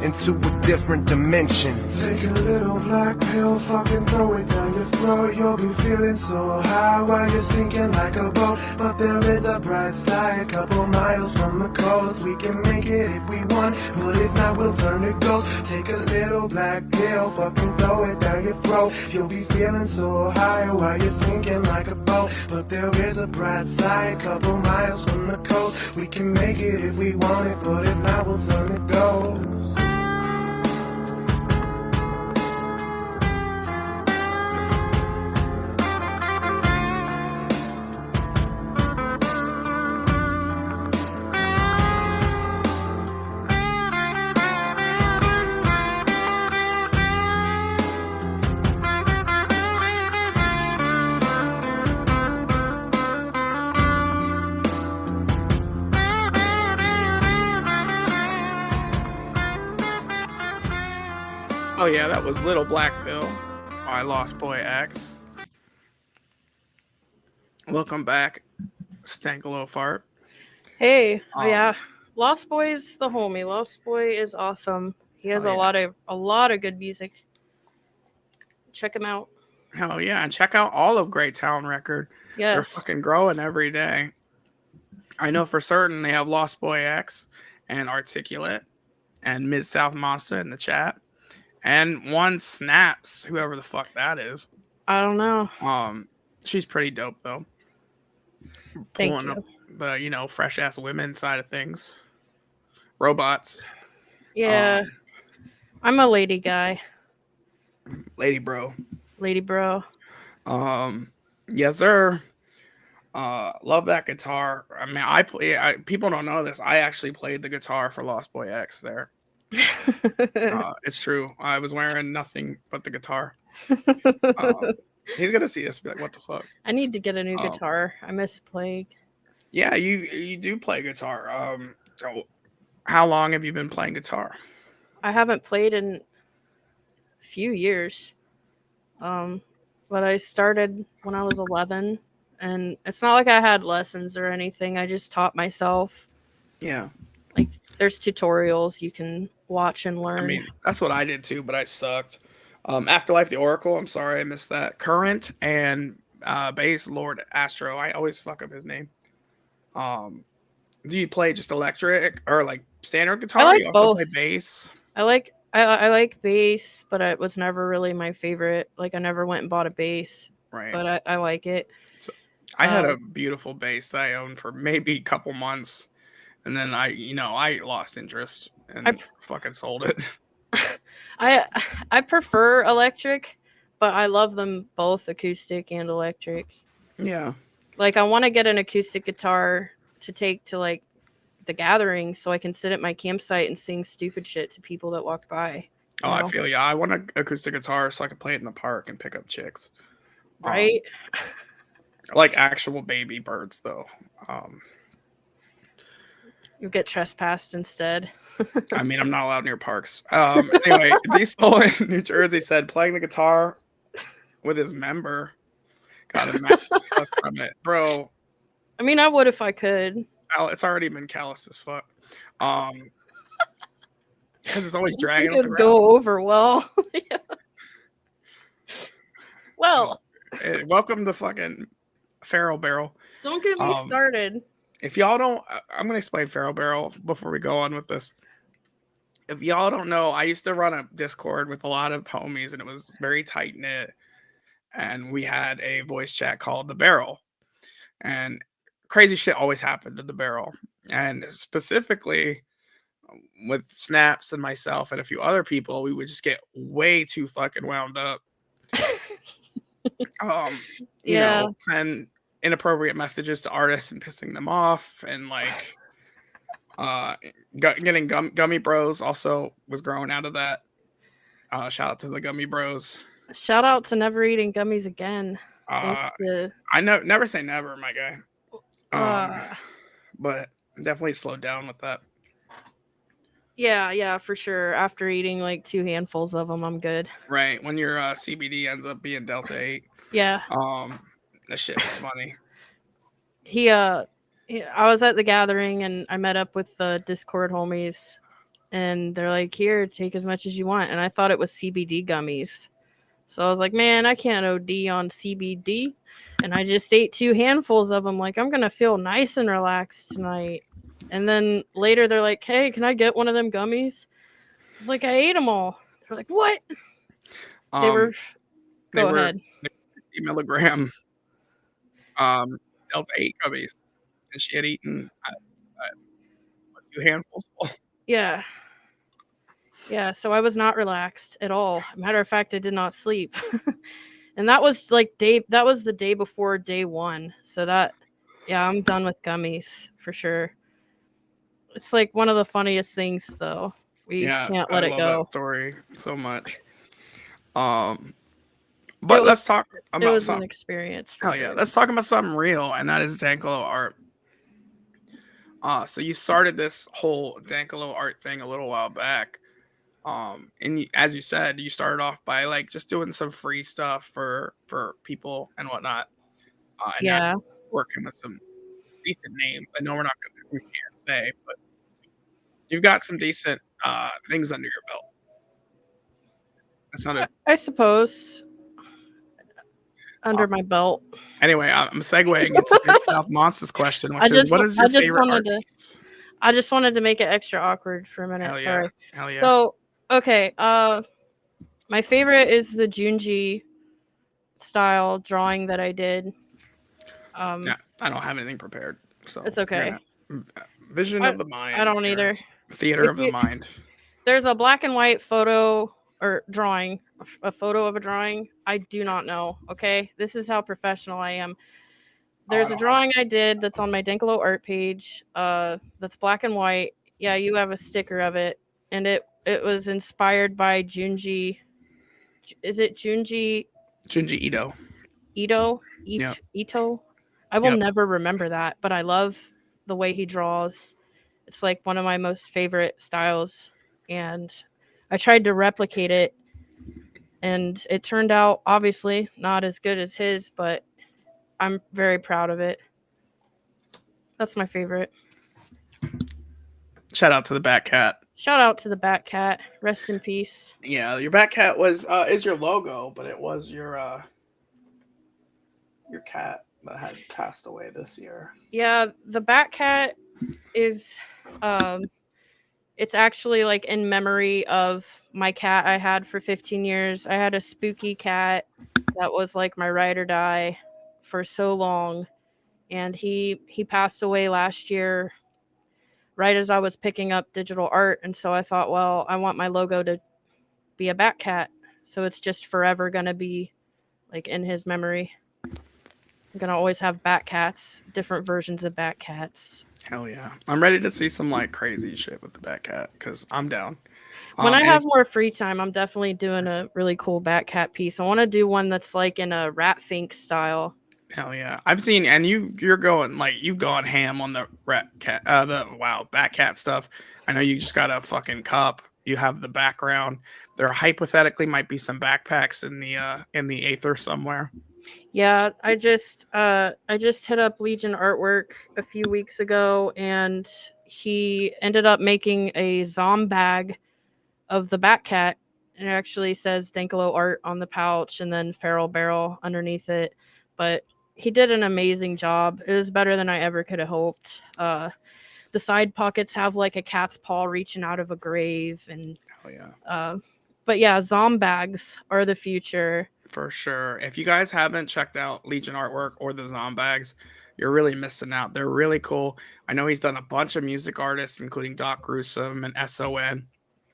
into a different dimension. Take a little black pill, fucking throw it down your throat. You'll be feeling so high while you're sinking like a boat. But there is a bright side, couple miles from the coast. We can make it if we want, but if not, we'll turn to ghost. Take a little black pill, fucking throw it down your throat. You'll be feeling so high while you're sinking like a boat. But there is a bright side, couple miles from the coast. We can make it if we want it, but if not, we'll turn to ghost. Oh yeah, that was Little Black Pill by Lostboy X. Welcome back, Dankalo Fart. Hey, yeah, Lostboy's the homie. Lostboy is awesome. He has a lot of good music. Check him out. Hell yeah, and check out all of Great Town Record. Yes. They're fucking growing every day. I know for certain they have Lostboy X and Articulate and Mid-South Monster in the chat. And one Snaps, whoever the fuck that is. I don't know. She's pretty dope though. Thank Pulling you. up the, fresh ass women side of things. Robots. Yeah. I'm a lady guy. Lady bro. Lady bro. Yes, sir. Love that guitar. I mean, people don't know this. I actually played the guitar for Lostboy X there. It's true. I was wearing nothing but the guitar. He's gonna see this and be like, what the fuck? I need to get a new guitar. I miss playing. Yeah, you do play guitar. So how long have you been playing guitar? I haven't played in a few years. But I started when I was 11, and it's not like I had lessons or anything. I just taught myself. Yeah. Like there's tutorials you can watch and learn. I mean, that's what I did too, but I sucked. Afterlife the Oracle, I'm sorry I missed that. Current and bass Lord Astro. I always fuck up his name. Do you play just electric or like standard guitar? I like you also both. play bass? I like bass, but it was never really my favorite. Like I never went and bought a bass. Right. But I like it. So I had a beautiful bass that I owned for maybe a couple months. And then I lost interest and fucking sold it. I prefer electric, but I love them both, acoustic and electric. Yeah. Like I want to get an acoustic guitar to take to like the gathering so I can sit at my campsite and sing stupid shit to people that walk by. Oh, I feel you. I want an acoustic guitar so I can play it in the park and pick up chicks. Right? Like actual baby birds though. You get trespassed instead. I mean, I'm not allowed near parks. Anyway, Diesel in New Jersey said playing the guitar with his member got a match from it, bro. I mean, I would if I could. It's already been calloused as fuck. Because it's always dragging. It would go over well. Yeah. Well, welcome to fucking Feral Barrel. Don't get me started. If y'all don't, I'm gonna explain Feral Barrel before we go on with this. If y'all don't know, I used to run a Discord with a lot of homies, and it was very tight knit. And we had a voice chat called the Barrel, and crazy shit always happened in the Barrel. And specifically with Snaps and myself and a few other people, we would just get way too fucking wound up. You know, send inappropriate messages to artists and pissing them off, and like getting gummy bros also was growing out of that. Shout out to the gummy bros. Shout out to never eating gummies again. Thanks to... I know, never say never, my guy. But definitely slowed down with that. Yeah, for sure. After eating like 2 handfuls of them, I'm good. Right, when your CBD ends up being Delta 8. Yeah. That shit was funny. I was at the gathering and I met up with the Discord homies, and they're like, "Here, take as much as you want." And I thought it was CBD gummies. So I was like, "Man, I can't OD on CBD." And I just ate 2 handfuls of them. Like, I'm going to feel nice and relaxed tonight. And then later they're like, "Hey, can I get one of them gummies?" I was like, "I ate them all." They're like, "What?" They were 50 milligram Delta 8 gummies. And she had eaten 2 handfuls. Yeah. So I was not relaxed at all. Matter of fact, I did not sleep. And that was like the day before day 1. So I'm done with gummies for sure. It's like one of the funniest things though. We can't let it go. That story so much. But let's talk about it was something. An experience. Hell yeah. Let's talk about something real, and that is Dankalo art. So you started this whole Dankalo art thing a little while back. And as you said, you started off by like just doing some free stuff for people and whatnot. And now working with some decent names. I know we can't say, but you've got some decent things under your belt. That's not I suppose. Under my belt. Anyway, I'm segueing into South Monster's question, which is, what is your favorite art piece? I just wanted to make it extra awkward for a minute. Hell yeah. Sorry. Hell yeah. So, okay. My favorite is the Junji style drawing that I did. Yeah, I don't have anything prepared, so it's okay. Vision of the mind. I don't either. Theater of the mind. There's a black and white photo or drawing, a photo of a drawing. I do not know. Okay, this is how professional I am. There's a drawing I did that's on my Dankalo art page. That's black and white. Yeah, you have a sticker of it, and it was inspired by Junji. Is it Junji? Junji Ito. Ito. I will never remember that, but I love the way he draws. It's like one of my most favorite styles, and I tried to replicate it, and it turned out obviously not as good as his, but I'm very proud of it. That's my favorite. Shout out to the Bat Cat. Shout out to the Bat Cat. Rest in peace. Yeah, your Bat Cat is your logo, but it was your cat that had passed away this year. Yeah, the Bat Cat is it's actually like in memory of my cat I had for 15 years. I had a spooky cat that was like my ride or die for so long, and he passed away last year right as I was picking up digital art. And so I thought, well, I want my logo to be a Bat Cat, so it's just forever gonna be like in his memory. I'm gonna always have Bat Cats, different versions of Bat Cats. Hell yeah. I'm ready to see some like crazy shit with the Bat Cat because I'm down. When I have more free time, I'm definitely doing a really cool Bat Cat piece. I want to do one that's like in a Rat Fink style. Hell yeah. I've seen, and you're going like, you've gone ham on the Bat Cat stuff. I know you just got a fucking cup. You have the background. There hypothetically might be some backpacks in the aether somewhere. Yeah, I just hit up Legion Artwork a few weeks ago, and he ended up making a zombie bag of the Bat Cat, and it actually says Dankalo art on the pouch and then Feral Barrel underneath it. But he did an amazing job. It was better than I ever could have hoped. The side pockets have like a cat's paw reaching out of a grave, and but yeah, Zombags are the future for sure. If you guys haven't checked out Legion artwork or the Zombags, you're really missing out. They're really cool. I know he's done a bunch of music artists, including Doc Gruesome and SON.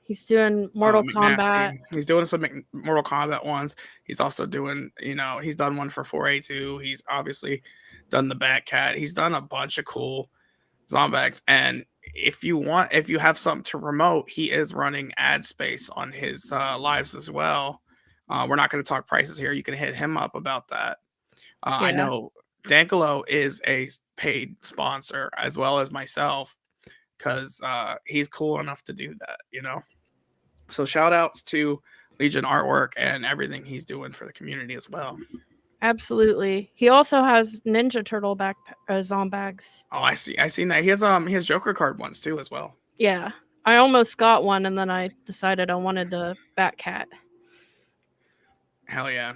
He's doing Mortal Kombat. He's doing some Mortal Kombat ones. He's also doing, he's done one for 4A2. He's obviously done the Batcat. He's done a bunch of cool Zombags. And if you have something to promote, he is running ad space on his lives as well. We're not going to talk prices here. You can hit him up about that. I know Dankalo is a paid sponsor as well as myself, because he's cool enough to do that, So shout outs to Legion artwork and everything he's doing for the community as well. Absolutely. He also has Ninja Turtle Zombags. Oh, I see. I seen that. He has Joker card ones too as well. Yeah. I almost got one, and then I decided I wanted the Batcat. Hell yeah.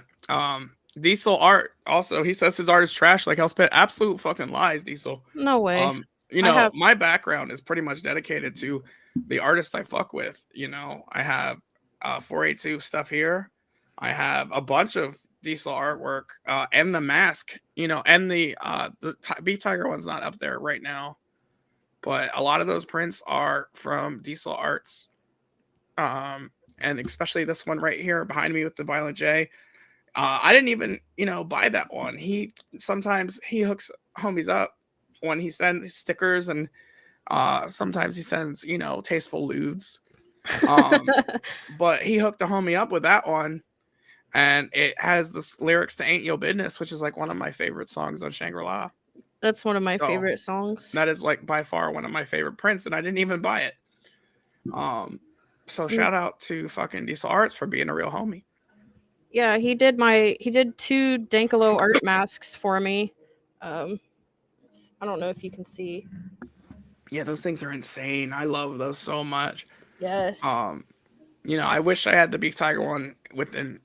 Diesel art also, he says his art is trash like Hellspit. Absolute fucking lies, Diesel. No way. My background is pretty much dedicated to the artists I fuck with. I have 482 stuff here. I have a bunch of Diesel artwork and the mask, and the Beef Tiger one's not up there right now, but a lot of those prints are from Diesel arts, and especially this one right here behind me with the Violent J. I didn't even buy that one. Sometimes he hooks homies up when he sends stickers, and sometimes he sends tasteful lewds, but he hooked a homie up with that one. And it has the lyrics to Ain't Yo Business, which is like one of my favorite songs on Shangri-La. That's one of my favorite songs. That is like by far one of my favorite prints, and I didn't even buy it. So shout out to fucking Diesel Arts for being a real homie. Yeah, he did 2 Dankalo art masks for me. I don't know if you can see. Yeah, those things are insane. I love those so much. Yes. I wish I had the Beef Tiger one within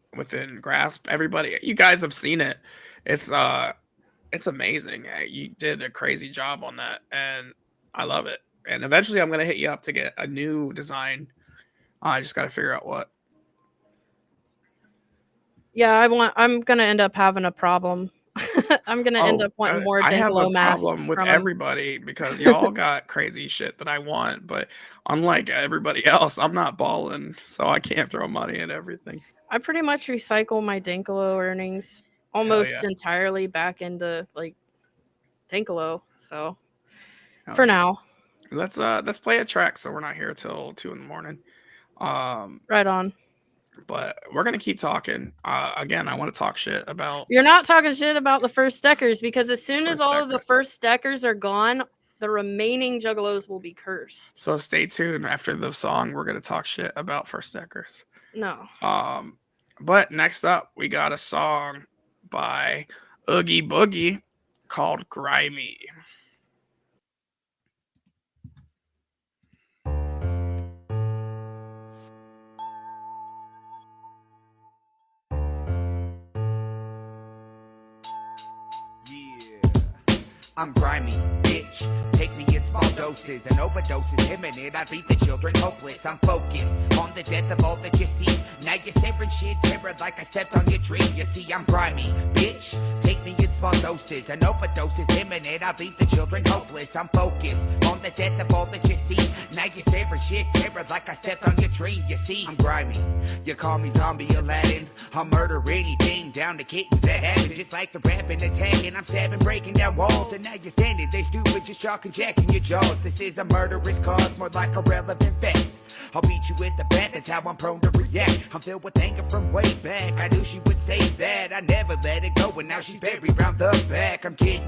grasp. Everybody, you guys have seen it. It's amazing. You did a crazy job on that, and I love it. And eventually I'm gonna hit you up to get a new design. I just gotta figure out what. Yeah, I'm gonna end up having a problem. I'm gonna end up wanting more Dankalo masks. I have a problem with everybody because y'all got crazy shit that I want, but unlike everybody else, I'm not balling, so I can't throw money at everything. I pretty much recycle my Dankalo earnings almost entirely back into like Dankalo. So for now, let's play a track so we're not here till 2 a.m. Right on. But we're gonna keep talking. Again, I want to talk shit about. You're not talking shit about the first deckers, because as soon as all of the first deckers are gone, the remaining Juggalos will be cursed. So stay tuned. After the song, we're gonna talk shit about first deckers. No. But next up, we got a song by Oogie Boogie called "Grimy." I'm grimy, bitch. Take me in small doses, and overdoses imminent. I leave the children hopeless. I'm focused on the death of all that you see. Now you're staring shit terror like I stepped on your dream. You see, I'm grimy, bitch. Take me in small doses, and overdoses imminent. I leave the children hopeless. I'm focused on the death of all that you see. Now you're staring shit terror like I stepped on your dream. You see, I'm grimy. You call me Zombie Aladdin. I'll murder anything down to kittens that happen. Just like the rapping, attacking. I'm stabbing, breaking down walls, and now you're standing there stupid, just chalking, jacking your jaws. This is a murderous cause, more like a relevant fact. I'll beat you with the bat, that's how I'm prone to react. I'm filled with anger from way back. I knew she would say that. I never let it go, and now she's buried round the back. I'm kidding,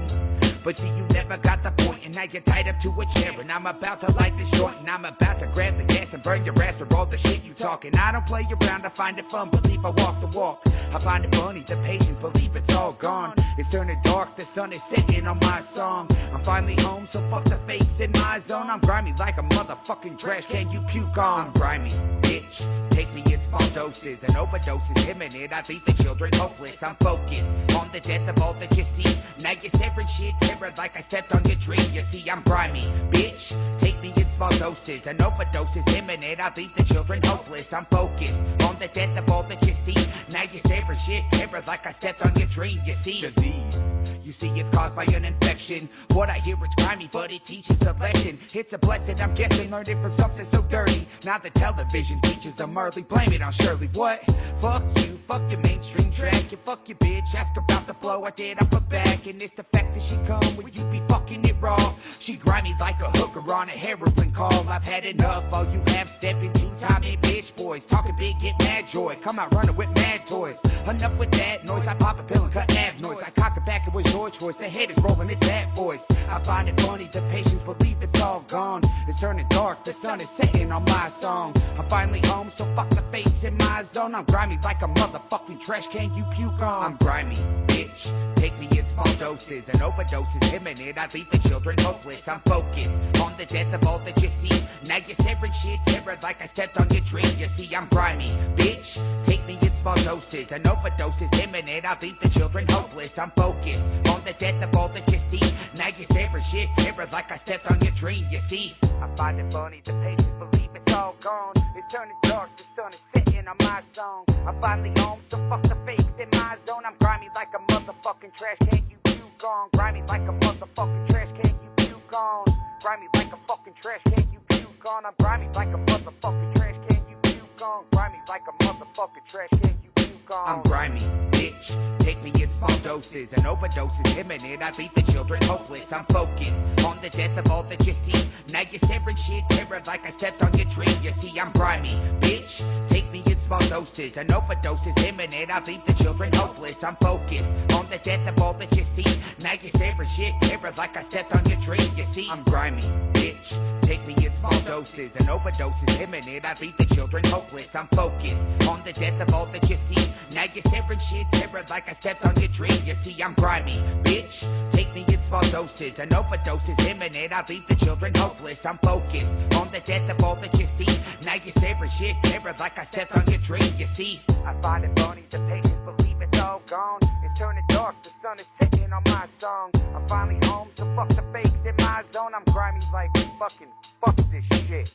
but see, you never got the point, and now you're tied up to a chair, and I'm about to light this joint, and I'm about to grab the gas and burn your ass for all the shit you talking. I don't play around, I find it fun, believe I walk the walk. I find it funny, the patience, believe it's all gone. It's turning dark, the sun is setting on my song. I'm finally home, so fuck the fakes in my zone. I'm grimy like a motherfucking trash can you puke on. I'm grimy, bitch. take me in small doses. An overdose is imminent, I leave the children hopeless. I'm focused on the death of all that you see. Now you're staring shit terror like I stepped on your dream. You see, I'm grimy, bitch. Take me in small doses. An overdose is imminent, I leave the children hopeless. I'm focused on the death of all that you see. Now you're staring shit terror like I stepped on your dream. You see, disease. You see, it's caused by an infection. What I hear, it's grimy, but it teaches a lesson. It's a blessing, I'm guessing, learned it from something so dirty. Now the television teaches them early. Blame it on Shirley. What? Fuck you, fuck your mainstream track. You fuck your bitch, ask about the blow I did up her back. And it's the fact that she come when you be fucking it raw. She grimy like a hooker on a heroin call. I've had enough, all you have stepping two-time in bitch boys. Talking big, get mad joy. Come out running with mad toys. Enough with that noise, I pop a pill and cut abnoids. I cock it back, it was your choice. The head is rolling, it's that voice. I find it funny, the patients believe it's all gone. It's turning dark, the sun is setting on my song. I'm finally home, so fuck the face in my zone. I'm grimy like a motherfucking trash can you puke on. I'm grimy, bitch. Take me in small doses. An overdose is imminent, I leave the children hopeless. I'm focused on the death of all that you see. Now you're staring shit terror like I stepped on your dream. You see, I'm grimy, bitch. Take me in small doses. An overdose is imminent, I leave the children hopeless. I'm focused on the death of all that you see. Now you're staring shit terror like I stepped on your dream. You see, I find it funny, the patients believe it's all gone. It's turning dark, the sun is setting on my song. I'm finally home, so fuck the fakes in my zone. I'm grimy like a motherfucking trash can you puke on. Grimy like a motherfucking trash can you puke on. Grimy like a fucking trash can you puke on. I'm grimy like a motherfucking trash can you puke on. Grimy like a motherfucking trash can you puke on. I'm grimy, bitch. Take me in small doses. An overdose is imminent, I leave the children hopeless. I'm focused on the death of all that you see. Now you're staring shit terror like I stepped on your dream. You see, I'm grimy, bitch. Take me in small doses. An overdose is imminent, I leave the children hopeless. I'm focused on the death of all that you see. Now you're staring shit terror like I stepped on your dream. You see, I'm grimy, bitch. Take me in small doses. An overdose is imminent, I leave the children hopeless. I'm focused on the death of all that you see. Now you're staring shit terror like I stepped on your dream. You see, I'm grimy, bitch. Take me in small doses. An overdose is imminent, I leave the children hopeless. I'm focused on the death of all that you see. Now you're staring shit terror like I stepped on your dream. You see, I find it funny, the patients believe it's all gone. It's turning dark, the sun is setting on my song. I'm finally home, so fuck the fakes in my zone. I'm grimy like fucking fuck this shit.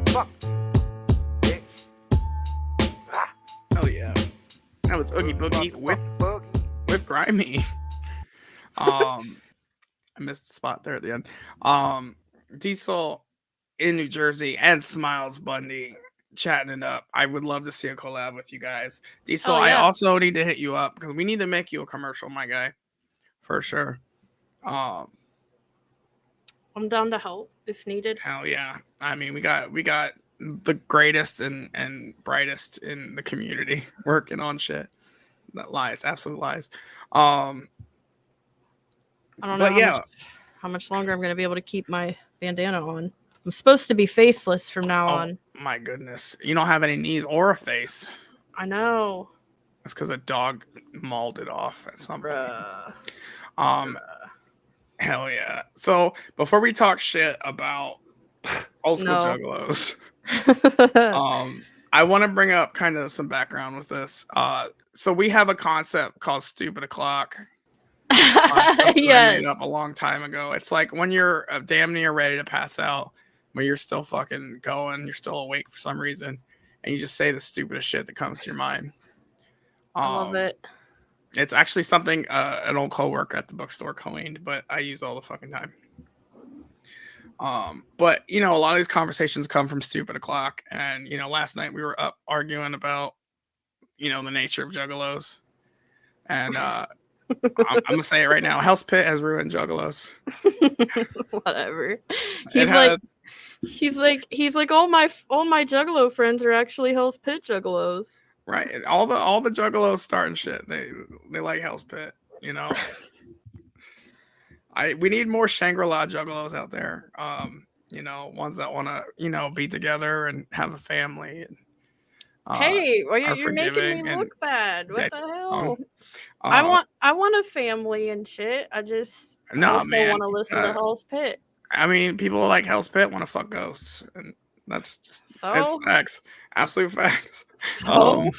Fuck you, bitch. Ah. Oh yeah, that was Oogie Boogie with Grimy. I missed the spot there at the end. Diesel in New Jersey and Smilez Bundie chatting it up. I would love to see a collab with you guys. Diesel, I also need to hit you up because we need to make you a commercial, my guy, for sure. I'm down to help if needed. Hell yeah. I mean, we got the greatest and brightest in the community working on shit. That lies, absolute lies. I don't know how much longer I'm going to be able to keep my bandana on. I'm supposed to be faceless from now on. My goodness. You don't have any knees or a face. I know. That's because a dog mauled it off at some point. Hell yeah. So before we talk shit about old school juggalos, I want to bring up kind of some background with this. So we have a concept called Stupid O'Clock. Yes. I made up a long time ago. It's like when you're damn near ready to pass out, but you're still fucking going, you're still awake for some reason, and you just say the stupidest shit that comes to your mind. I love it. It's actually something an old coworker at the bookstore coined, but I use all the fucking time. But you know, a lot of these conversations come from Stupid O'Clock, and you know, last night we were up arguing about, you know, the nature of juggalos, and I'm gonna say it right now. Hell's Pit has ruined juggalos. Whatever. He's like all my juggalo friends are actually Hell's Pit juggalos. Right. All the juggalos starting shit. They like Hell's Pit, you know. We need more Shangri-La juggalos out there. You know, ones that want to, you know, be together and have a family. And, hey, well, you're making me look bad. What the hell? I want a family and shit. I just also want to listen to Hell's Pit. I mean, people like Hell's Pit want to fuck ghosts, and That's just it's So? facts, absolute facts. So?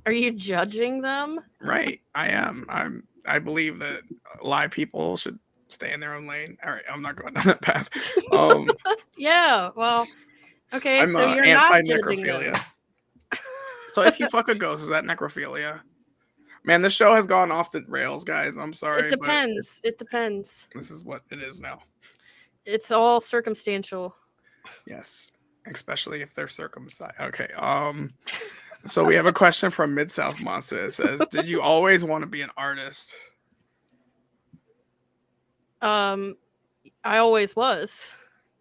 Are you judging them? Right, I am. I believe that live people should stay in their own lane. All right, I'm not going down that path. Yeah, well, okay, I'm so you're not judging anti-necrophilia. them. So if you fuck a ghost, is that necrophilia? Man, this show has gone off the rails, guys. I'm sorry. It depends. It depends. This is what it is now. It's all circumstantial. Yes, especially if they're circumcised. Okay. So we have a question from Mid South Monster. It says, "Did you always want to be an artist?" I always was.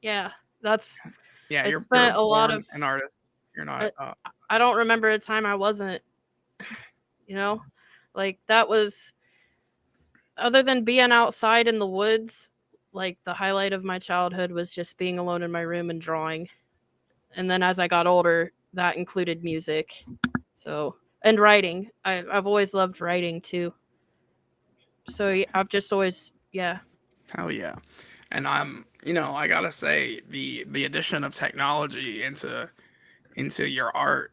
Yeah, that's. Yeah, I you're spent a lot born of an artist. You're not. I don't remember a time I wasn't. You know, like that was. Other than being outside in the woods, like the highlight of my childhood was just being alone in my room and drawing. And then as I got older, that included music. So, and writing. I've always loved writing too. So I've just always, yeah. Hell yeah. And I gotta say, the addition of technology into your art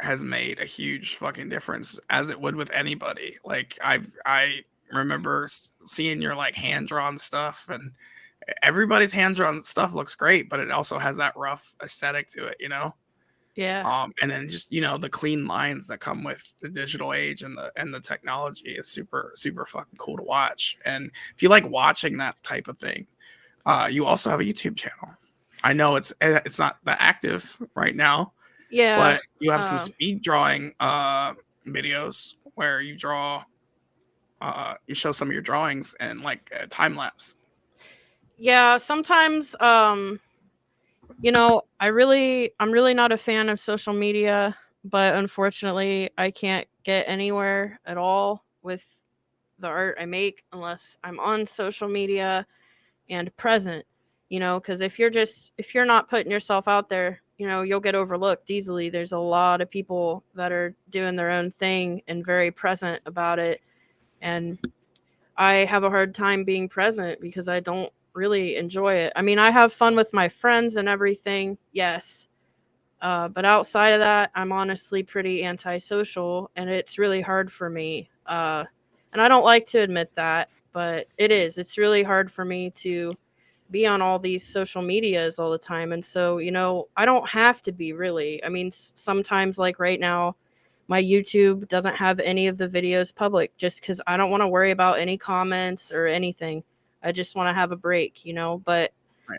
has made a huge fucking difference, as it would with anybody. Like I remember seeing your like hand drawn stuff, and everybody's hand drawn stuff looks great, but it also has that rough aesthetic to it, Yeah. And then just the clean lines that come with the digital age and the technology is super super fucking cool to watch. And if you like watching that type of thing, you also have a YouTube channel. I know it's not that active right now, Yeah. but you have some speed drawing videos where you draw. You show some of your drawings and like time lapse. Yeah, sometimes I'm really not a fan of social media, but unfortunately I can't get anywhere at all with the art I make unless I'm on social media and present, because if you're not putting yourself out there, you'll get overlooked easily. There's a lot of people that are doing their own thing and very present about it. And I have a hard time being present because I don't really enjoy it. I mean, I have fun with my friends and everything, yes. But outside of that, I'm honestly pretty antisocial, and it's really hard for me. And I don't like to admit that, but it is. It's really hard for me to be on all these social medias all the time. And so, I don't have to be really. I mean, sometimes like right now, my YouTube doesn't have any of the videos public just because I don't want to worry about any comments or anything. I just want to have a break, but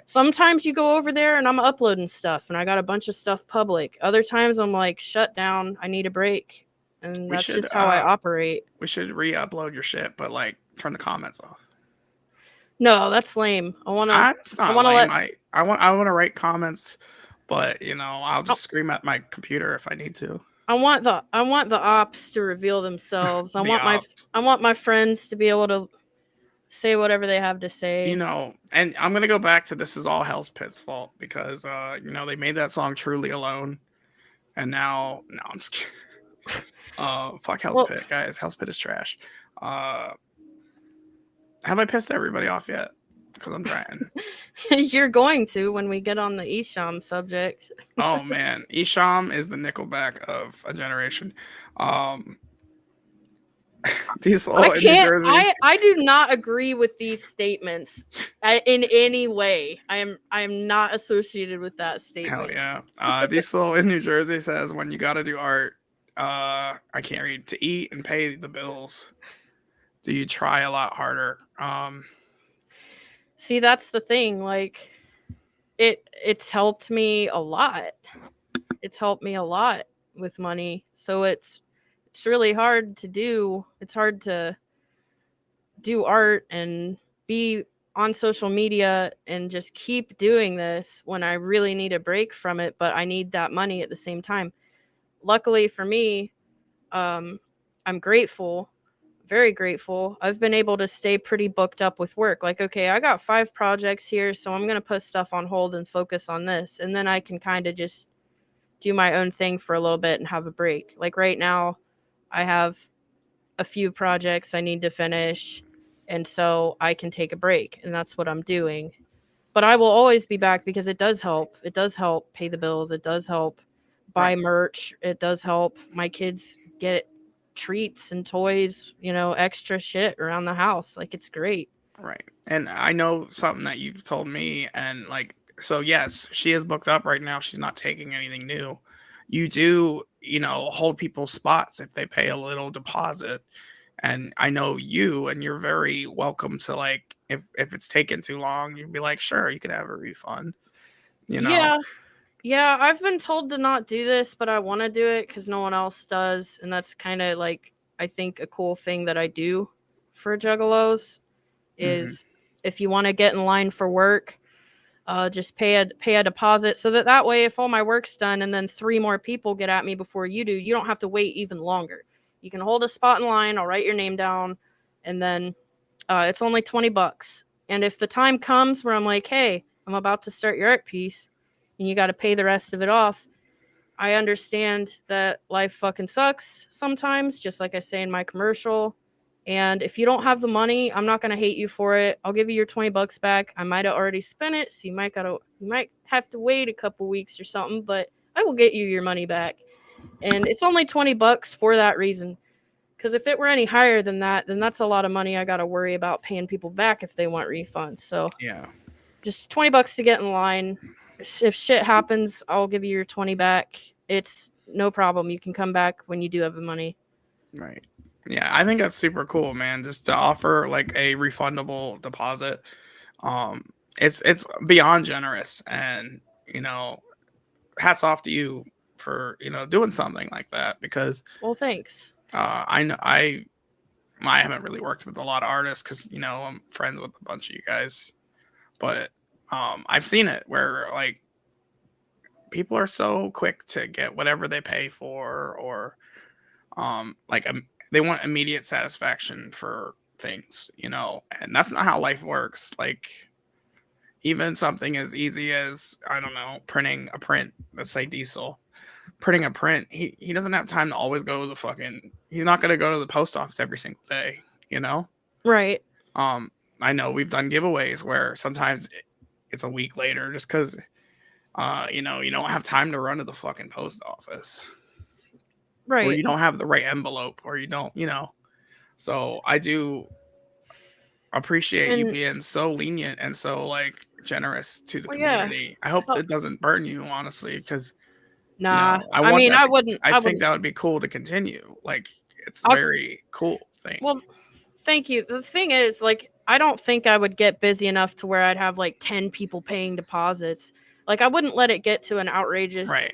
sometimes you go over there and I'm uploading stuff and I got a bunch of stuff public. Other times I'm like, shut down. I need a break. And that's just how I operate. We should re-upload your shit, but like turn the comments off. No, that's lame. I want to to write comments, but I'll just scream at my computer if I need to. I want the ops to reveal themselves. I want my friends to be able to say whatever they have to say. And I'm gonna go back to This Is All Hell's Pit's fault because they made that song Truly Alone, and now I'm just kidding. Fuck Hell's Pit, guys. Hell's Pit is trash. Have I pissed everybody off yet? Because I'm trying. You're going to when we get on the Esham subject. Oh man, Esham is the Nickelback of a generation. Diesel in New Jersey. I do not agree with these statements in any way. I am not associated with that statement. Hell yeah. Diesel in New Jersey says, when you gotta do art, I can't read, to eat and pay the bills, do you try a lot harder? See, that's the thing. Like, it's helped me a lot. It's helped me a lot with money. So it's really hard to do. It's hard to do art and be on social media and just keep doing this when I really need a break from it, but I need that money at the same time. Luckily for me, I'm grateful. Very grateful. I've been able to stay pretty booked up with work. Like, okay, I got 5 projects here, so I'm going to put stuff on hold and focus on this. And then I can kind of just do my own thing for a little bit and have a break. Like right now, I have a few projects I need to finish, and so I can take a break, and that's what I'm doing. But I will always be back because it does help. It does help pay the bills. It does help buy merch. It does help my kids get treats and toys, you know, extra shit around the house. Like, it's great. Right. And I know something that you've told me, and like, so yes, she is booked up right now. She's not taking anything new. You do, you know, hold people's spots if they pay a little deposit. And I know you, and you're very welcome to, like, if it's taken too long, you'd be like, sure, you can have a refund. You know? Yeah, I've been told to not do this, but I want to do it because no one else does. And that's kind of like, I think, a cool thing that I do for Juggalos is if you want to get in line for work, just pay a deposit so that way if all my work's done and then 3 more people get at me before you do, you don't have to wait even longer. You can hold a spot in line. I'll write your name down, and then it's only $20. And if the time comes where I'm like, hey, I'm about to start your art piece, and you got to pay the rest of it off, I understand that life fucking sucks sometimes, just like I say in my commercial. And if you don't have the money, I'm not gonna hate you for it. I'll give you your $20 back. I might have already spent it, so you might have to wait a couple weeks or something, but I will get you your money back. And it's only $20 for that reason. Because if it were any higher than that, then that's a lot of money I got to worry about paying people back if they want refunds. So yeah, just $20 to get in line. If shit happens, I'll give you your 20 back. It's no problem. You can come back when you do have the money. Right. Yeah, I think that's super cool, man. Just to offer like a refundable deposit. It's beyond generous, and you know, hats off to you for, you know, doing something like that, because well, thanks. I know I haven't really worked with a lot of artists because, you know, I'm friends with a bunch of you guys, but I've seen it where like people are so quick to get whatever they pay for, or they want immediate satisfaction for things, you know, and that's not how life works. Like, even something as easy as, I don't know, printing a print, let's say Diesel, printing a print, he doesn't have time to always go to the fucking, he's not going to go to the post office every single day, you know? Right. I know we've done giveaways where sometimes it's a week later just because, you know, you don't have time to run to the fucking post office. Right. Or you don't have the right envelope, or you don't, you know. So I do appreciate you being so lenient and so like generous to the community. Yeah. I hope it doesn't burn you, honestly, because nah, you know, I wouldn't. I think that would be cool to continue. Like, it's a very cool thing. Well, thank you. The thing is, like, I don't think I would get busy enough to where I'd have like 10 people paying deposits. Like, I wouldn't let it get to an outrageous. Right.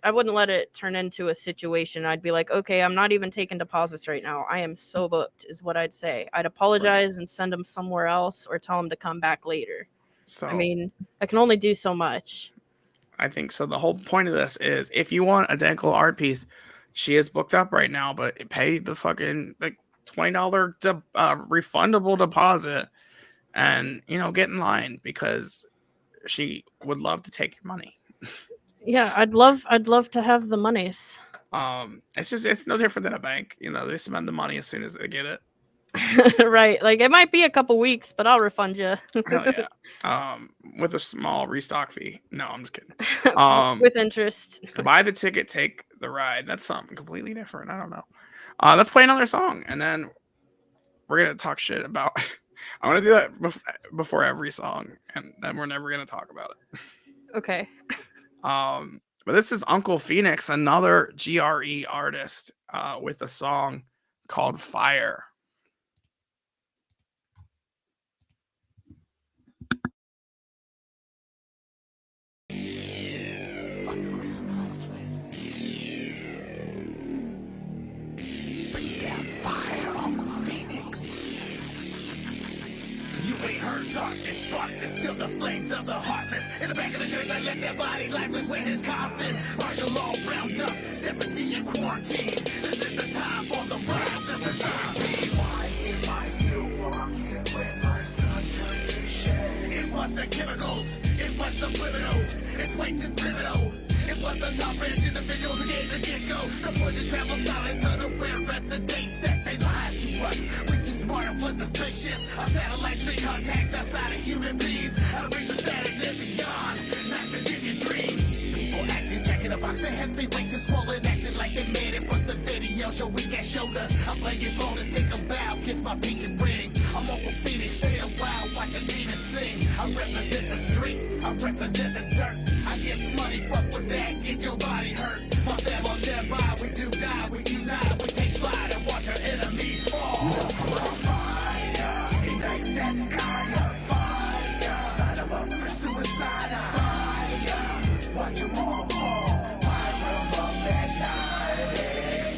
I wouldn't let it turn into a situation. I'd be like, okay, I'm not even taking deposits right now. I am so booked, is what I'd say. I'd apologize and send them somewhere else, or tell them to come back later. So, I mean, I can only do so much. I think so. The whole point of this is, if you want a Dankalo art piece, she is booked up right now, but pay the fucking like $20 refundable deposit, and, you know, get in line, because she would love to take your money. Yeah, I'd love to have the monies. It's no different than a bank. You know, they spend the money as soon as they get it. Right. Like, it might be a couple weeks, but I'll refund you. Hell yeah. With a small restock fee. No, I'm just kidding. With interest. Buy the ticket, take the ride. That's something completely different. I don't know. Let's play another song, and then we're gonna talk shit about. I want to do that before every song, and then we're never gonna talk about it. Okay. But this is Uncle Phoenix, another GRE artist, with a song called Fire. Darkness, sparkness, still the flames of the heartless. In the back of the church, I left their body lifeless with his coffin. Martial law round up, step into your quarantine. This is the time for the rise of the zombies. Why am I still walking when my son turned to shade? It was the chemicals, it was subliminal, it's way too criminal. It was the top ranch individuals who gave the get-go. The poison travel silent to the where rest the day set. They lied to us, we just smarter with the spaceships. Our satellites make contact outside of human beings. How to bring the else your weak ass shoulders. I'm playing bonus, take a bow, kiss my pinky ring. I'm Uncle Phoenix, stay a while, watch a demon sing. I represent the street, I represent the dirt. I get money, fuck with that, get your body hurt. My fam on standby, we do die, we unite, we take flight and watch our enemies fall. Fire, ignite that sky, fire, sign them up for suicide. Fire, watch them all fall. Fire up at night,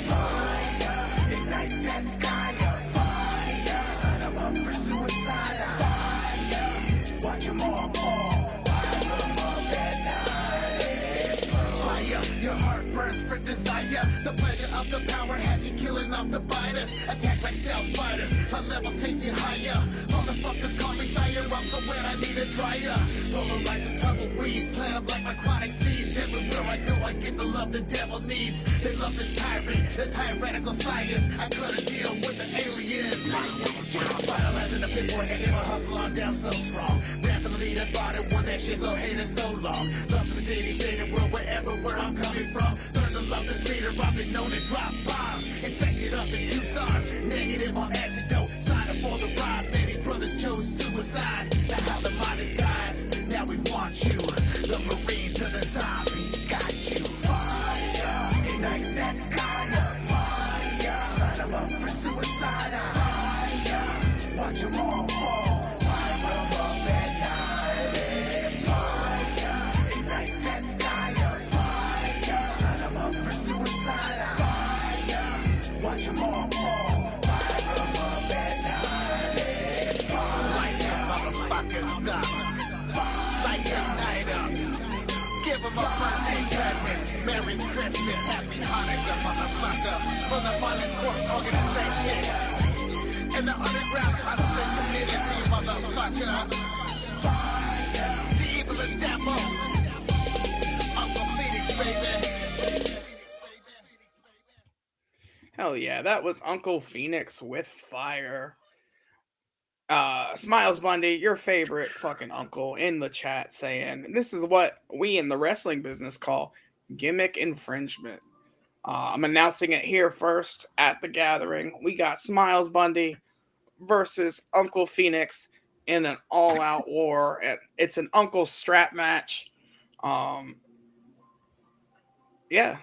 fire, ignite that sky, fire, sign them up for suicide. Fire, watch them all fall. Your heart burns for desire. The pleasure of the power has you killing off the biters. Attack like stealth fighters. My level takes you higher. Motherfuckers call me sire. I'm somewhere I need a dryer. Polarize and tumbleweeds. Plant them like my chronic seeds. Everywhere I go, I get the love the devil needs. They love this tyrant, the tyrannical science. I couldn't deal with the aliens. Bartlehouse in the pit boy, and my hustle on down so strong. Rapidly, that's spotted one that shit so hated so long. Love the city, state, and world, wherever where I'm coming from. Learn to love this leader, I've been known to drop bombs. Infected up in Tucson, negative on antidote. Sign up for the ride, many brothers chose suicide. Now how the mind dies, now we want you. The Marine to the zombie, got you. Fire, ignite that sky. Fire, sign them up for suicide. Fire, watch them all fall. Fire up at night. Fire, ignite that sky. Fire, sign them up for suicide. Fire, watch them all fall. Fire up at night. Light them motherfuckers up. Light that night up. Give them a birthday present. Merry Christmas, Happy Hanukkah, motherfucker. For the Violence Force Organization. And the underground hustling community, motherfucker. The evil and devil. Uncle Phoenix, baby. Hell yeah, that was Uncle Phoenix with Fire. Smilez Bundie, your favorite fucking uncle, in the chat saying this is what we in the wrestling business call gimmick infringement. I'm announcing it here first at the gathering. We got Smilez Bundie versus Uncle Phoenix in an all-out war. It's an uncle strap match. Yeah,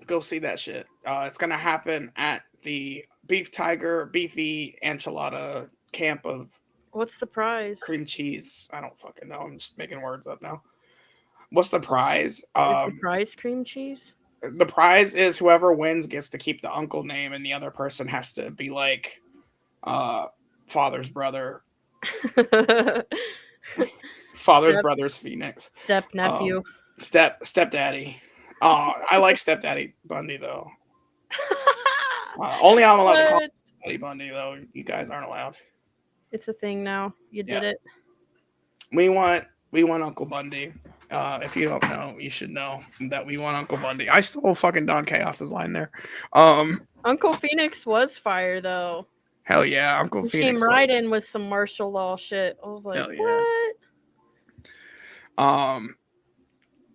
go see that shit. It's gonna happen at the Beef Tiger Beefy Enchilada camp of What's the prize? cream cheese. I don't fucking know. I'm just making words up now. What's the prize? Is the prize cream cheese? The prize is whoever wins gets to keep the uncle name, and the other person has to be like father's brother. Father's brother's Phoenix. Step nephew. Stepdaddy. I like Stepdaddy Bundy though. Only I'm allowed to call Stepdaddy Bundy though. You guys aren't allowed. It's a thing now. You did it. We want Uncle Bundy. If you don't know, you should know that we want Uncle Bundy. I stole fucking Don Chaos's line there. Uncle Phoenix was fire though. Hell yeah, Uncle He Phoenix came right in with some martial law shit. I was like, Hell yeah. what?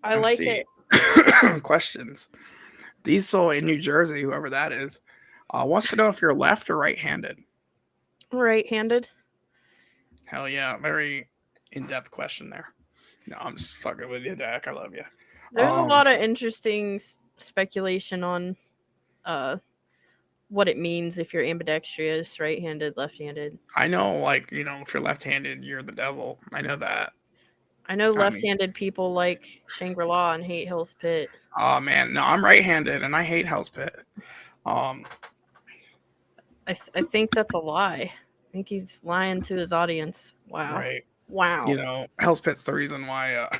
I let's like see. it. Questions. Diesel in New Jersey, whoever that is, wants to know if you're left or right-handed. Right-handed. Hell yeah, very in-depth question there. No, I'm just fucking with you, Dak. I love you. There's a lot of interesting speculation on what it means if you're ambidextrous, right-handed, left-handed. I know, like, if you're left-handed, you're the devil. I know that. I know left-handed people like Shangri-La and hate Hell's Pit. Oh man, no, I'm right-handed and I hate Hell's Pit. I think that's a lie. I think he's lying to his audience. Wow. Right. Wow. Hell's Pit's the reason why.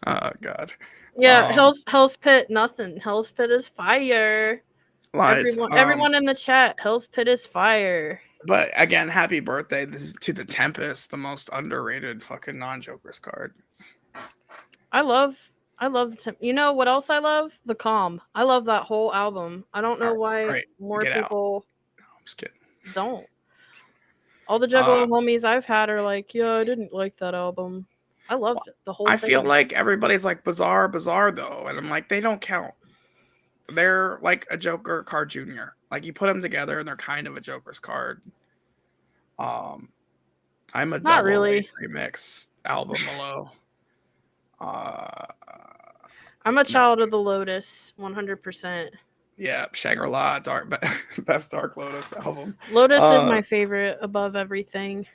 Oh God. Yeah, Hell's Pit, nothing. Hell's Pit is fire. Lies. Everyone in the chat, Hell's Pit is fire. But again, happy birthday. This is to the Tempest, the most underrated fucking non-Jokers card. I love you know what else I love? The Calm. I love that whole album. I don't know why more people I'm just kidding. don't. All the Juggalo homies I've had are like, yeah, I didn't like that album. I loved it. The whole I thing. feel like everybody's like bizarre though, and I'm like, they don't count. they're like a Joker card junior. Like you put them together and they're kind of a Joker's card. I'm a Not double really. remix album below. I'm a child of the Lotus, 100%. Yeah, Shangri-La, best Dark Lotus album. Lotus is my favorite above everything.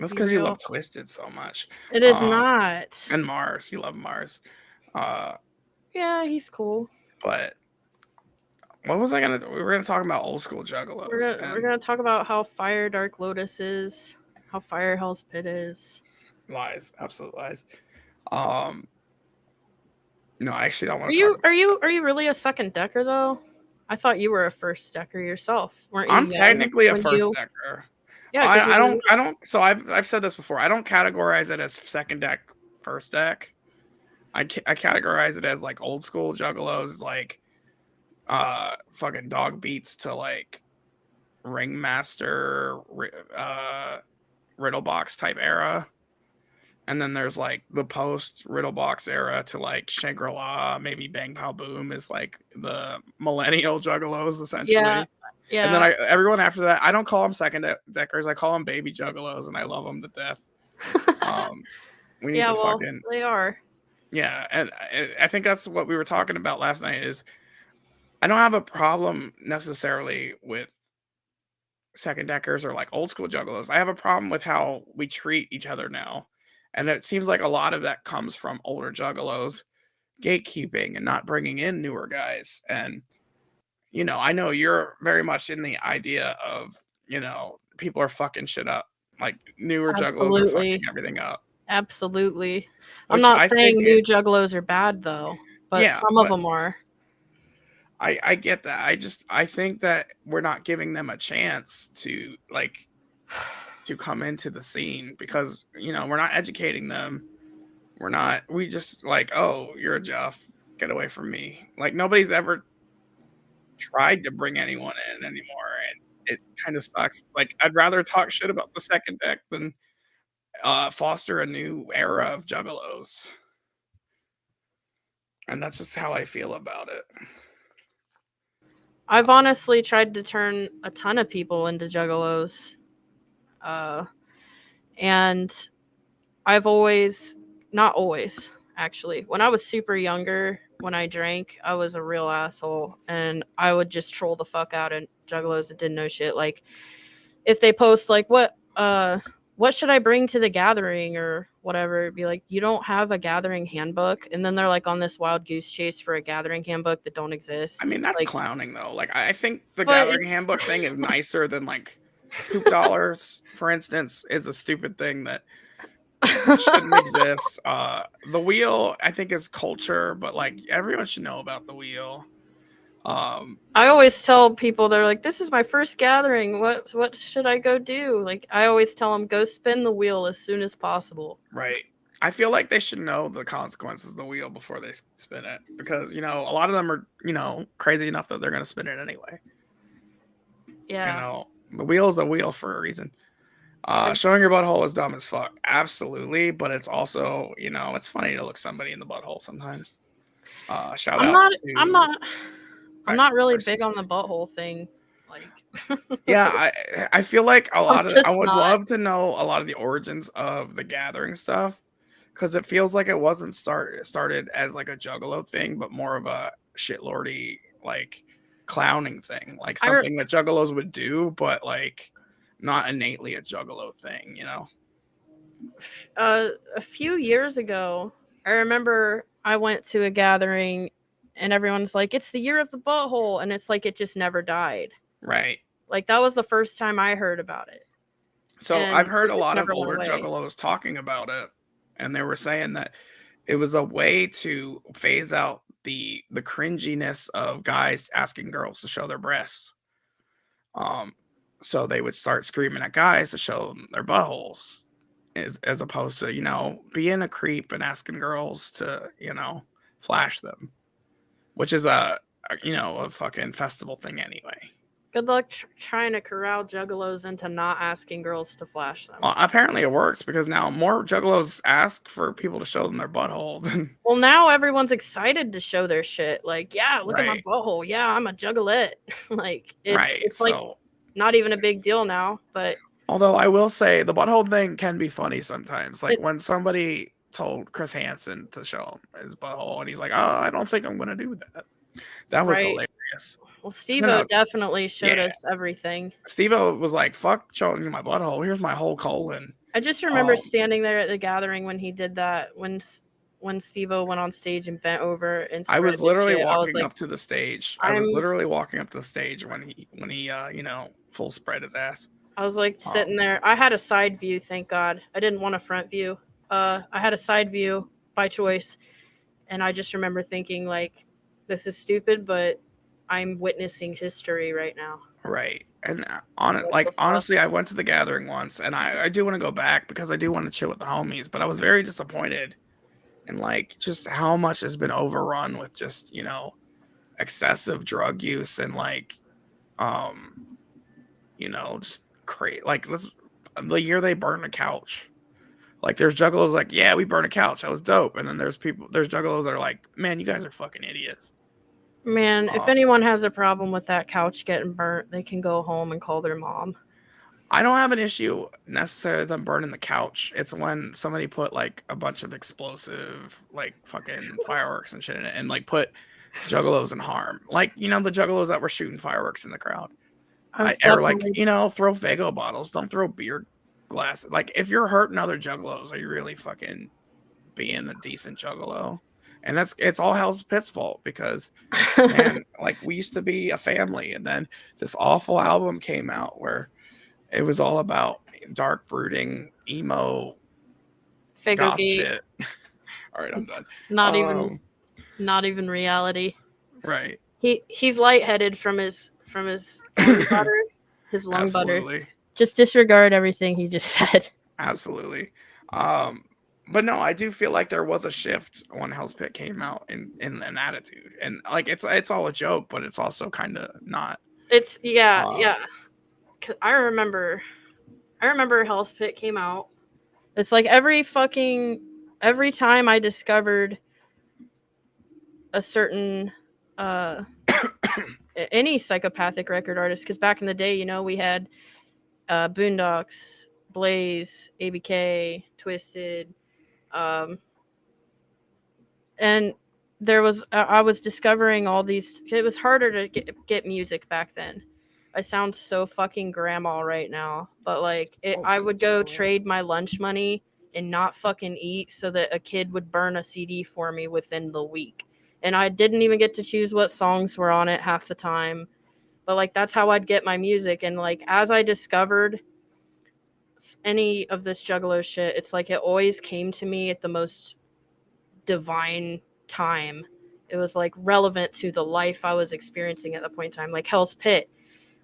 That's because you love Twisted so much. It is not. And Mars, you love Mars. Yeah, he's cool. But what was I gonna do? We were gonna talk about old school Juggalos. We're gonna talk about how fire Dark Lotus is, how fire Hell's Pit is. Lies, absolute lies. No, I actually don't want Are to. you really a second decker though? I thought you were a first decker yourself, weren't you? I'm technically a first decker. Yeah, I don't. So I've said this before. I don't categorize it as second deck, first deck. I categorize it as like old school Juggalos, like fucking dog beats to like Ringmaster, Riddlebox type era. And then there's like the post Riddlebox era to like Shangri-La, maybe Bang Pow Boom is like the millennial Juggalos essentially. Yeah. And then everyone after that, I don't call them second deckers. I call them baby Juggalos, and I love them to death. We need to fucking. They are. Yeah, and I think that's what we were talking about last night. Is I don't have a problem necessarily with second deckers or like old school Juggalos. I have a problem with how we treat each other now. And it seems like a lot of that comes from older Juggalos gatekeeping and not bringing in newer guys. And, you know, I know you're very much in the idea of, you know, people are fucking shit up. Like newer Juggalos are fucking everything up. Absolutely. I'm not saying new Juggalos are bad though, but some of them are. I get that. I think that we're not giving them a chance to like to come into the scene because, you know, we're not educating them. We just like, oh, you're a Jeff, get away from me. Like nobody's ever tried to bring anyone in anymore. And it kind of sucks. It's like, I'd rather talk shit about the second deck than foster a new era of Juggalos. And that's just how I feel about it. I've honestly tried to turn a ton of people into Juggalos. And I've not always, actually. When I was super younger, when I drank, I was a real asshole. And I would just troll the fuck out of Juggalos that didn't know shit. Like, if they post, like, what should I bring to the gathering or whatever? It'd be like, you don't have a gathering handbook. And then they're like on this wild goose chase for a gathering handbook that don't exist. I mean, that's like, clowning though. Like, I think the gathering handbook thing is nicer than like poop dollars, for instance, is a stupid thing that shouldn't exist. The wheel, I think, is culture, but like everyone should know about the wheel. I always tell people, they're like, this is my first gathering. What should I go do? Like, I always tell them, go spin the wheel as soon as possible. Right. I feel like they should know the consequences of the wheel before they spin it because, you know, a lot of them are, you know, crazy enough that they're going to spin it anyway. Yeah. You know, the wheel is a wheel for a reason. Showing your butthole is dumb as fuck. Absolutely. But it's also, you know, it's funny to look somebody in the butthole sometimes. Shout out to... I'm not really big on the butthole thing. Like, yeah, I feel like a lot of I would love to know a lot of the origins of the gathering stuff because it feels like it wasn't started as like a Juggalo thing, but more of a shitlordy like clowning thing, like something that Juggalos would do, but like not innately a Juggalo thing, you know. A few years ago, I remember I went to a gathering. And everyone's like, it's the year of the butthole. And it's like, it just never died. Right. Like, that was the first time I heard about it. So I've heard a lot of older Juggalos talking about it. And they were saying that it was a way to phase out the cringiness of guys asking girls to show their breasts. So they would start screaming at guys to show them their buttholes. As opposed to, you know, being a creep and asking girls to, you know, flash them. Which is a fucking festival thing anyway. Good luck trying to corral juggalos into not asking girls to flash them. Well, apparently it works because now more juggalos ask for people to show them their butthole than. Well, now everyone's excited to show their shit. Like, yeah, look at my Right. butthole. Yeah, I'm a juggalette. Like, Right, it's like so- not even a big deal now. But Although I will say the butthole thing can be funny sometimes. Like It- when somebody told Chris Hansen to show him his butthole, and he's like, "Oh, I don't think I'm gonna do that." That was Right. hilarious. well, Steve-O definitely showed Yeah. us everything. Steve-O was like, "Fuck showing you my butthole. Here's my whole colon." I just remember Um, standing there at the gathering when he did that. When Steve-O went on stage and bent over and I spread was his literally shit, I was walking like, up to the stage. I was I'm- literally walking up to the stage when he full spread his ass. I was like sitting there. I had a side view, thank God. I didn't want a front view. I had a side view by choice, and I just remember thinking like, this is stupid, but I'm witnessing history right now. Right. And honestly, I went to the gathering once, and I do want to go back because I do want to chill with the homies, but I was very disappointed in like just how much has been overrun with just, excessive drug use and like just crazy. Like the year they burned a couch. Like there's juggalos like, yeah, we burned a couch. That was dope. And then there's juggalos that are like, man, you guys are fucking idiots. Man, if anyone has a problem with that couch getting burnt, they can go home and call their mom. I don't have an issue necessarily them burning the couch. It's when somebody put like a bunch of explosive, like fucking fireworks and shit in it and like put juggalos in harm. Like, the juggalos that were shooting fireworks in the crowd. Or like, throw Fago bottles. Don't throw beer glasses. Like, if you're hurting other juggalos, are you really fucking being a decent juggalo? And it's all Hell's Pit's fault because, man, like we used to be a family, and then this awful album came out where it was all about dark, brooding, emo, Fago goth Gate. shit. All right, I'm done. Not even reality. Right. He's lightheaded from his lung butter. His lung butter. Absolutely. Just disregard everything he just said. Absolutely. But no, I do feel like there was a shift when Hell's Pit came out in an attitude, and like it's all a joke, but it's also kind of not. It's yeah. 'Cause I remember Hell's Pit came out. It's like every time I discovered a certain any psychopathic record artist, because back in the day, we had Boondocks, Blaze, ABK, Twisted, and there was I was discovering all these. It was harder to get music back then. I sound so fucking grandma right now, but like I would go trade my lunch money and not fucking eat so that a kid would burn a CD for me within the week. And I didn't even get to choose what songs were on it half the time. But like that's how I'd get my music. And like as I discovered any of this juggalo shit, it's like it always came to me at the most divine time. It was like relevant to the life I was experiencing at that point in time. Like Hell's Pit.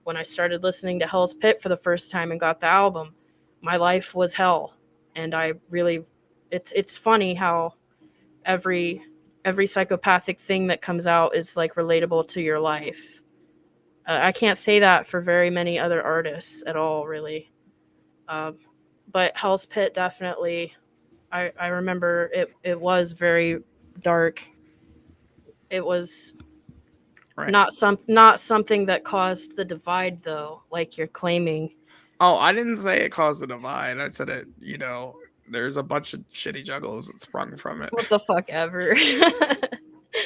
When I started listening to Hell's Pit for the first time and got the album, my life was hell. And I really, it's funny how every psychopathic thing that comes out is like relatable to your life. I can't say that for very many other artists at all, really. But Hell's Pit definitely, I remember it was very dark. It was Right. not something that caused the divide, though, like you're claiming. Oh, I didn't say it caused the divide. I said it, there's a bunch of shitty juggalos that sprung from it. What the fuck ever.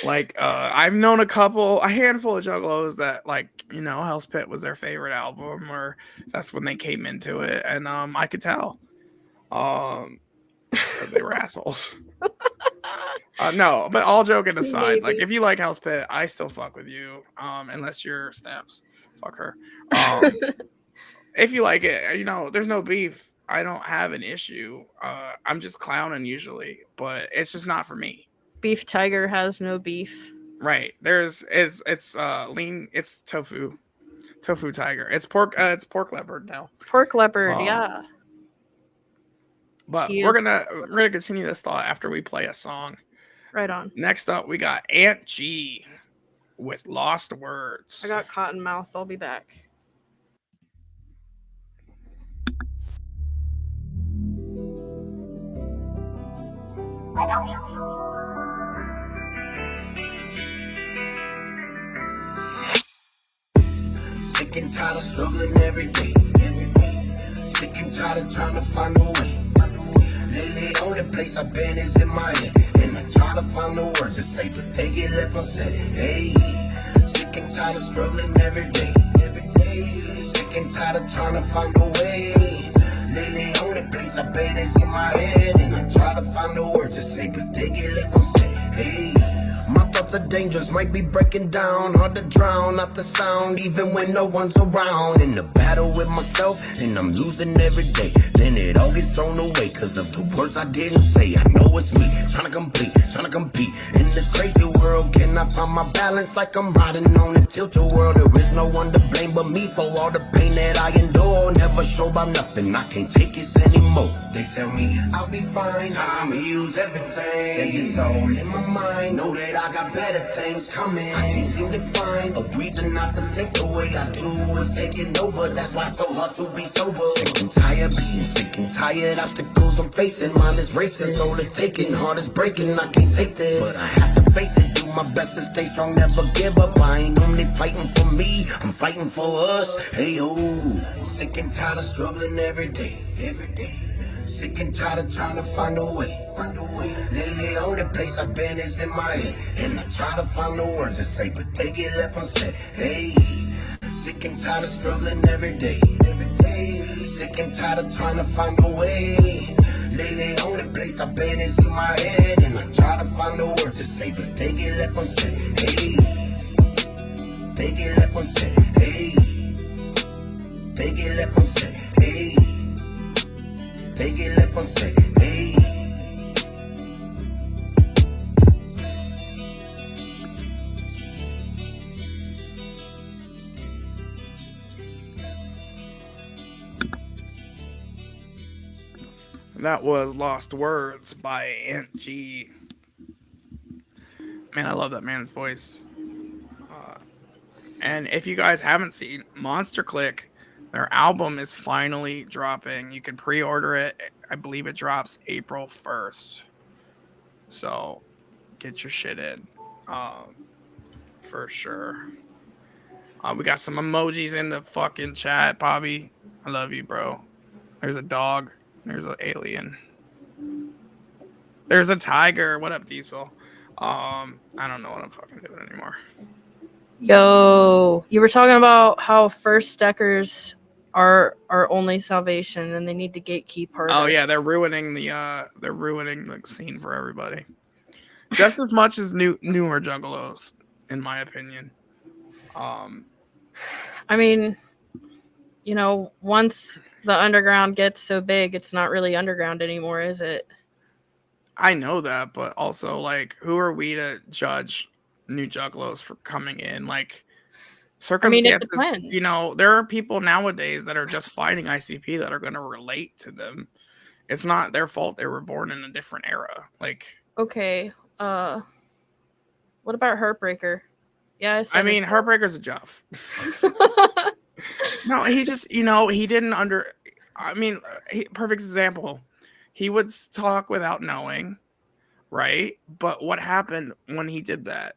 Like, I've known a handful of juggalos that, like, Hell's Pit was their favorite album, or that's when they came into it, and I could tell. They were assholes. No, but all joking aside, like, if you like Hell's Pit, I still fuck with you, unless you're Snaps. Fuck her. If you like it, there's no beef. I don't have an issue. I'm just clowning usually, but it's just not for me. Beef Tiger has no beef. Right. It's lean. It's tofu tiger. It's pork leopard now. Pork leopard, yeah. But we're gonna continue this thought after we play a song. Right on. Next up, we got Aunt G with Lost Words. I got cotton mouth. I'll be back. Sick and tired of struggling every day. Sick and tired of trying to find a way. Lately, only place I've been is in my head. And I try to find the words to say, but they get left unsaid. Hey, sick and tired of struggling every day. Sick and tired of trying to find a way. Lately, only place I've been is in my head. And I try to find the words to say, but they get left unsaid. Hey, my thoughts are dangerous, might be breaking down. Hard to drown out the sound, even when no one's around. In the battle with myself, and I'm losing every day. Then it all gets thrown away, cause of the words I didn't say. I know it's me, trying to compete. In this crazy world, can I find my balance like I'm riding on a tilt-a-whirl? There is no one to blame but me for all the pain that I endure. Never show about nothing, I can't take it anymore. They tell me I'll be fine, time heals everything. Say it's all in my mind, know that I got better things coming. I can't seem to find a reason not to think the way I do is taking over. That's why it's so hard to be sober. Sick and tired being sick and tired, obstacles I'm facing. Mind is racing, soul is taking, heart is breaking. I can't take this, but I have to face it. Do my best to stay strong, never give up. I ain't only fighting for me, I'm fighting for us. Hey yo, sick and tired of struggling every day. Sick and tired of trying to find a way. Lately, only place I've been is in my head. And I try to find the words to say, but they get left unsaid. Hey, sick and tired of struggling every day. Sick and tired of trying to find a way. Lately, only place I've been is in my head. And I try to find the words to say, but they get left unsaid. Hey, they get left unsaid. Hey, they get left unsaid. Hey, they get left unsaid. Hey. That was Lost Words by Ant G. Man, I love that man's voice. And if you guys haven't seen Monster Click, their album is finally dropping. You can pre-order it. I believe it drops April 1st. So get your shit in. For sure. We got some emojis in the fucking chat, Bobby. I love you, bro. There's a dog. There's an alien. There's a tiger. What up, Diesel? I don't know what I'm fucking doing anymore. Yo, you were talking about how first deckers are our only salvation, and they need to gatekeep harder. Oh yeah, they're ruining the scene for everybody. Just as much as newer juggalos, in my opinion. I mean, you know, once the underground gets so big, it's not really underground anymore, is it? I know that, but also, like, who are we to judge new juggalos for coming in? Like, circumstances, I mean, it depends. you know, there are people nowadays that are just fighting ICP that are going to relate to them. It's not their fault they were born in a different era. Like, okay, what about Heartbreaker? Yeah, I mean, Heartbreaker's a Juff. No, he just, you know, he didn't perfect example. He would talk without knowing, right? But what happened when he did that?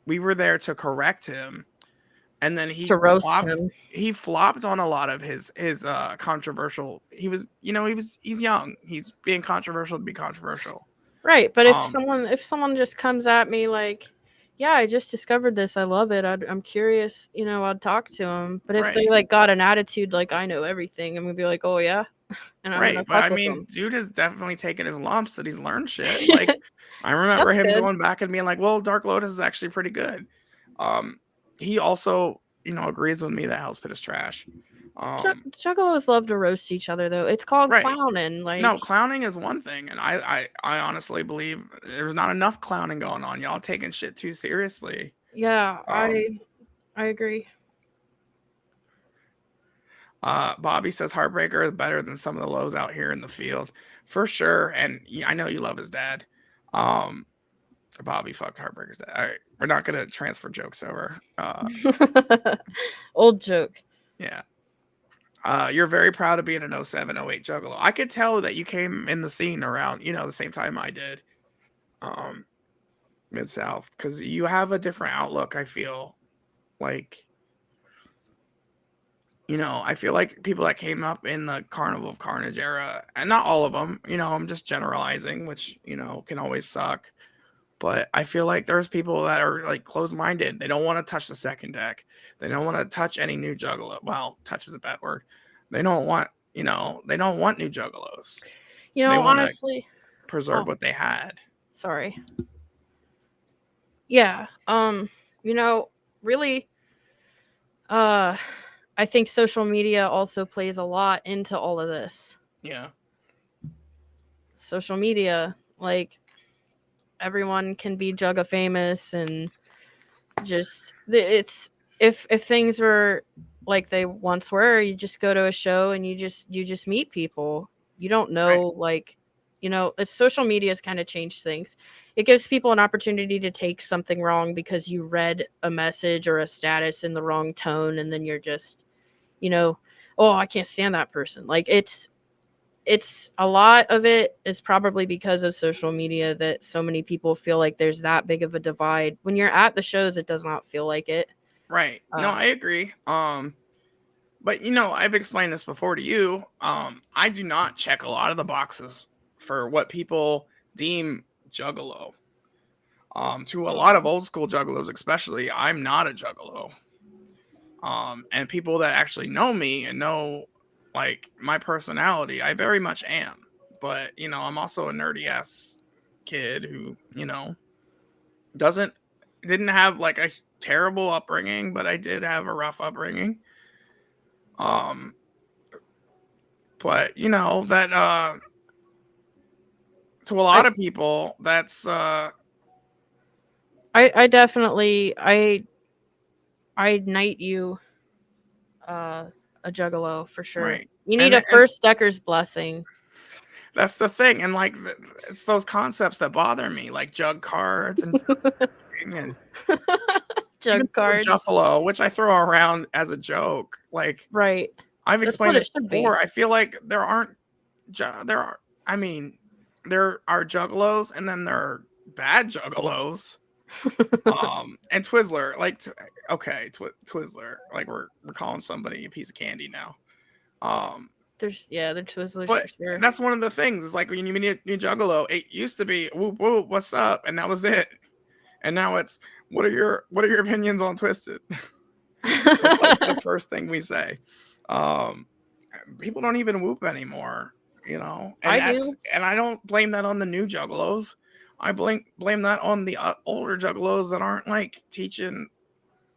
We were there to correct him, and then he flopped on a lot of his controversial. He's young. He's being controversial to be controversial. Right, but if someone just comes at me like, yeah, I just discovered this, I love it, I'm curious, you know, I'd talk to them. But if they like got an attitude like I know everything, I'm gonna be like, oh yeah. And I'm right, but I mean, dude has definitely taken his lumps and he's learned shit. Like, I remember him going back and being like, well, Dark Lotus is actually pretty good. He also, you know, agrees with me that Hell's Pit is trash. Juggalos love to roast each other, though. It's called clowning. Like, no, clowning is one thing, and I honestly believe there's not enough clowning going on. Y'all taking shit too seriously. Yeah, I agree. Bobby says Heartbreaker is better than some of the lows out here in the field, for sure. And I know you love his dad. Bobby fucked Heartbreaker's dad. All right, we're not gonna transfer jokes over. Old joke. Yeah. You're very proud of being an 07, 08 Juggalo. I could tell that you came in the scene around, you know, the same time I did. Mid-South, because you have a different outlook. I feel like, I feel like people that came up in the Carnival of Carnage era, and not all of them, I'm just generalizing, which, can always suck. But I feel like there's people that are like closed-minded. They don't want to touch the second deck. They don't want to touch any new Juggalo. Well, touch is a bad word. They don't want, they don't want new Juggalos. They wanna honestly, preserve what they had. Sorry. Yeah. Really, I think social media also plays a lot into all of this. Yeah. Social media, like, everyone can be Jugga famous, and just it's if things were like they once were, you just go to a show and you just meet people. You don't know, like, it's social media has kind of changed things. It gives people an opportunity to take something wrong because you read a message or a status in the wrong tone, and then you're just, oh, I can't stand that person. Like, it's a lot of it is probably because of social media that so many people feel like there's that big of a divide. When you're at the shows, it does not feel like it. Right. No, I agree. But I've explained this before to you. I do not check a lot of the boxes for what people deem Juggalo. To a lot of old school Juggalos, especially, I'm not a Juggalo. And people that actually know me and know, like, my personality, I very much am. But I'm also a nerdy ass kid who didn't have like a terrible upbringing, but I did have a rough upbringing. But that to a lot of people, that's I definitely I knight you a Juggalo for sure. Right. You need a first decker's blessing. That's the thing, and like it's those concepts that bother me, like jug cards and jug cards, Juffalo, which I throw around as a joke. Like, right? I've That's explained what this it should be. before. I feel like there are Juggalos, and then there are bad Juggalos. And Twizzler, like, Twizzler, like we're calling somebody a piece of candy now. They're Twizzlers But for sure. that's one of the things. It's like when you meet a new Juggalo, it used to be whoop whoop, what's up, and that was it. And now it's what are your opinions on Twisted? That's like the first thing we say. People don't even whoop anymore, and I do. And I don't blame that on the new Juggalos. I blame that on the older Juggalos that aren't like teaching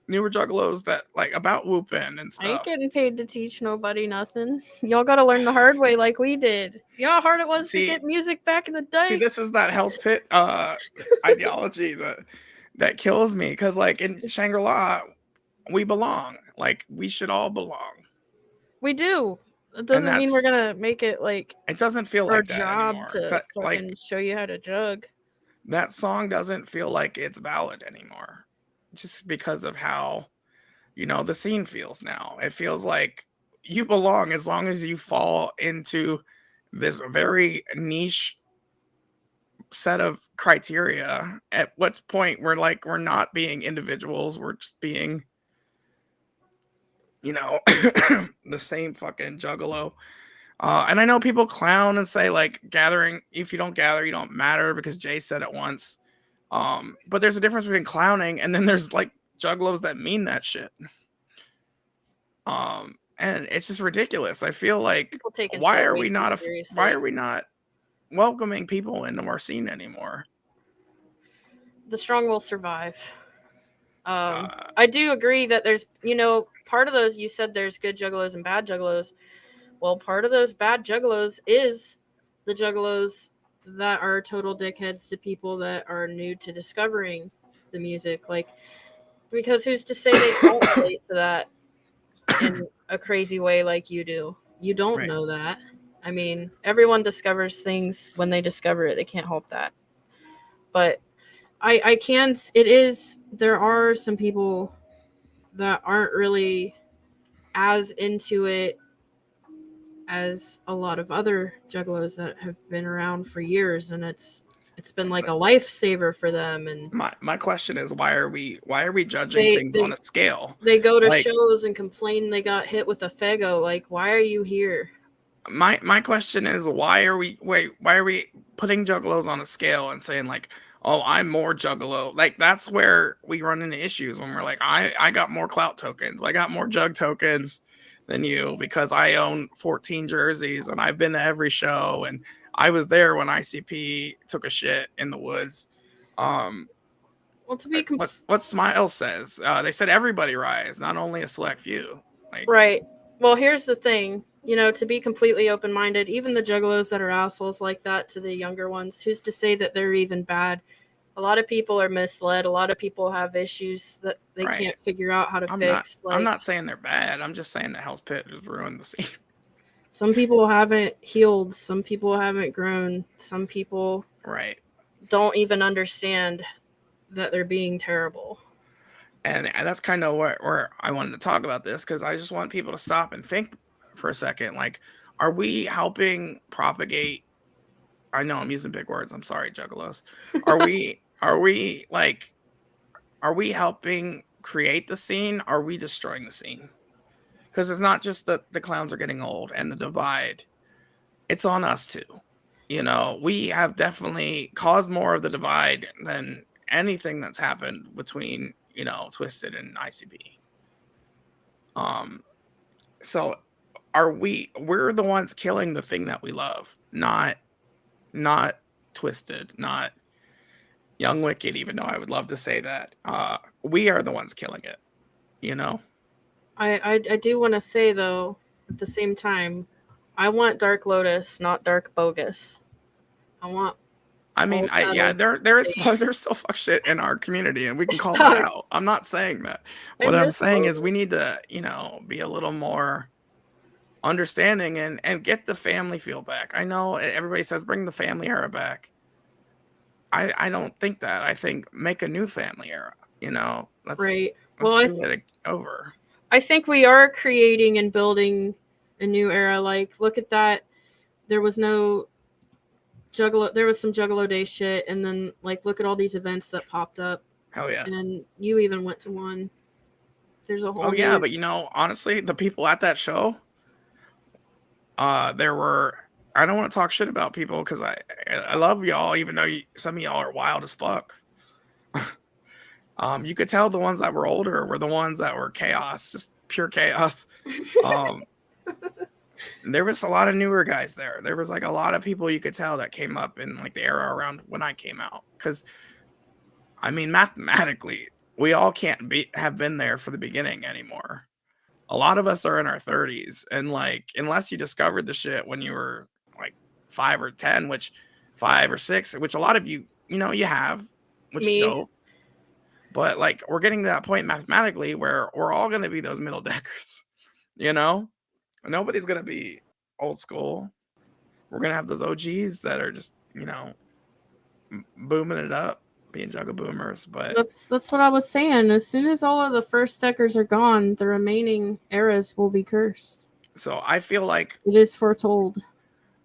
newer Juggalos that like about whooping and stuff. I ain't getting paid to teach nobody nothing. Y'all got to learn the hard way, like we did. You know how hard it was to get music back in the day. See, this is that Hell's Pit ideology that kills me, because like in Shangri-La, we belong. Like, we should all belong. We do. It doesn't mean we're gonna make it like it doesn't feel our like that job anymore. to Like, fucking show you how to jug. that song doesn't feel like it's valid anymore, just because of how the scene feels now. It feels like you belong as long as you fall into this very niche set of criteria, at what point we're not being individuals, we're just being the same fucking Juggalo. And I know people clown and say like gathering, if you don't gather you don't matter, because Jay said it once. But there's a difference between clowning and then there's like Juggalos that mean that shit. And it's just ridiculous. I feel like why are we not welcoming people into our scene anymore? The strong will survive. I do agree that there's, part of those, you said there's good Juggalos and bad Juggalos. Well, part of those bad Juggalos is the Juggalos that are total dickheads to people that are new to discovering the music. Like, because who's to say they don't relate to that in a crazy way like you do? You don't know that. I mean, everyone discovers things when they discover it. They can't help that. But there are some people that aren't really as into it as a lot of other Juggalos that have been around for years, and it's It's been like a lifesaver for them. And my question is, why are we judging things on a scale? They go to Like, shows and complain they got hit with a Faygo. Like, why are you here? My question is, why are we putting juggalos on a scale and saying like, oh, I'm more juggalo? Like, that's where we run into issues when we're like, I got more clout tokens, I got more jug tokens than you because I own 14 jerseys and I've been to every show and I was there when ICP took a shit in the woods. Well, to be what Smile says, they said everybody rise, not only a select few. Like, right. Well, here's the thing. You know, to be completely open-minded, even the juggalos that are assholes like that to the younger ones, who's to say that they're even bad? A lot of people are misled. A lot of people have issues that they can't figure out how to fix. I'm not saying they're bad. I'm just saying that Hell's Pit has ruined the scene. Some people haven't healed. Some people haven't grown. Some people don't even understand that they're being terrible. And that's kind of where I wanted to talk about this, because I just want people to stop and think for a second. Like, are we helping propagate? I know I'm using big words. I'm sorry, juggalos. Are we helping create the scene? Are we destroying the scene? Because it's not just that the clowns are getting old and the divide. It's on us too. You know, we have definitely caused more of the divide than anything that's happened between, you know, Twisted and ICB. So we're the ones killing the thing that we love, not Twisted, not Young WIKED, even though I would love to say that. We are the ones killing it, you know? I do want to say, though, at the same time, I want Dark Lotus, not Dark Bogus. There's still fuck shit in our community, and we can call that out. I'm not saying that. What I'm saying is we need to, you know, be a little more understanding and get the family feel back. I know everybody says bring the family era back. I don't think that. I think make a new family era. You know, let's do it over. I think we are creating and building a new era. Like, look at that. There was no Juggalo. There was some Juggalo Day shit, and then like look at all these events that popped up. Hell yeah! And you even went to one. There's a whole. Oh yeah, but you know, honestly, the people at that show, there were. I don't want to talk shit about people because I love y'all, even though some of y'all are wild as fuck. You could tell the ones that were older were the ones that were chaos, just pure chaos. There was a lot of newer guys there. There was like a lot of people you could tell that came up in like the era around when I came out. Because, I mean, mathematically, we all can't have been there for the beginning anymore. A lot of us are in our 30s, and like, unless you discovered the shit when you were like 5 or 10, 5 or 6, which a lot of you know, you have, which is dope. But like, we're getting to that point mathematically where we're all going to be those middle deckers, you know? Nobody's going to be old school. We're going to have those OGs that are just, you know, booming it up, being juggle boomers. But that's what I was saying. As soon as all of the first deckers are gone, the remaining eras will be cursed. So I feel like it is foretold.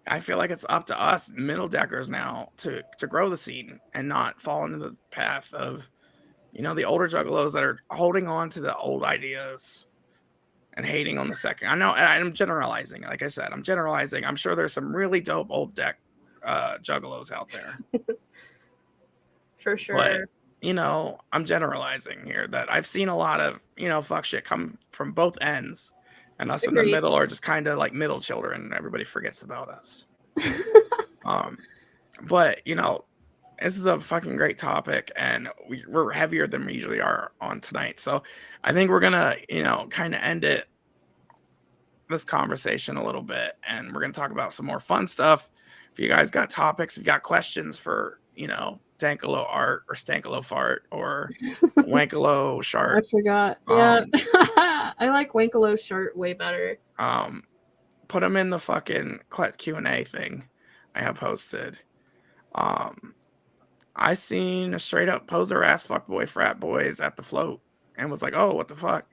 I feel like it's up to us middle deckers now to grow the scene and not fall into the path of, you know, the older juggalos that are holding on to the old ideas and hating on the second. I know, and I'm generalizing. Like I said, I'm generalizing. I'm sure there's some really dope old deck juggalos out there. For sure. But, you know, I'm generalizing here that I've seen a lot of, you know, fuck shit come from both ends. And us in the middle are just kind of like middle children. Everybody forgets about us. But, you know, this is a fucking great topic, and we're heavier than we usually are on tonight. So I think we're going to, you know, kind of end this conversation a little bit, and we're going to talk about some more fun stuff. If you guys got topics, if you got questions for, you know, Dankalo Art or Stankalo Fart or Wankalo Shart. I forgot. Yeah. I like Wankalo Shart way better. Put them in the fucking Q&A thing I have posted. I seen a straight up poser ass fuckboy frat boys at the float and was like, oh, what the fuck?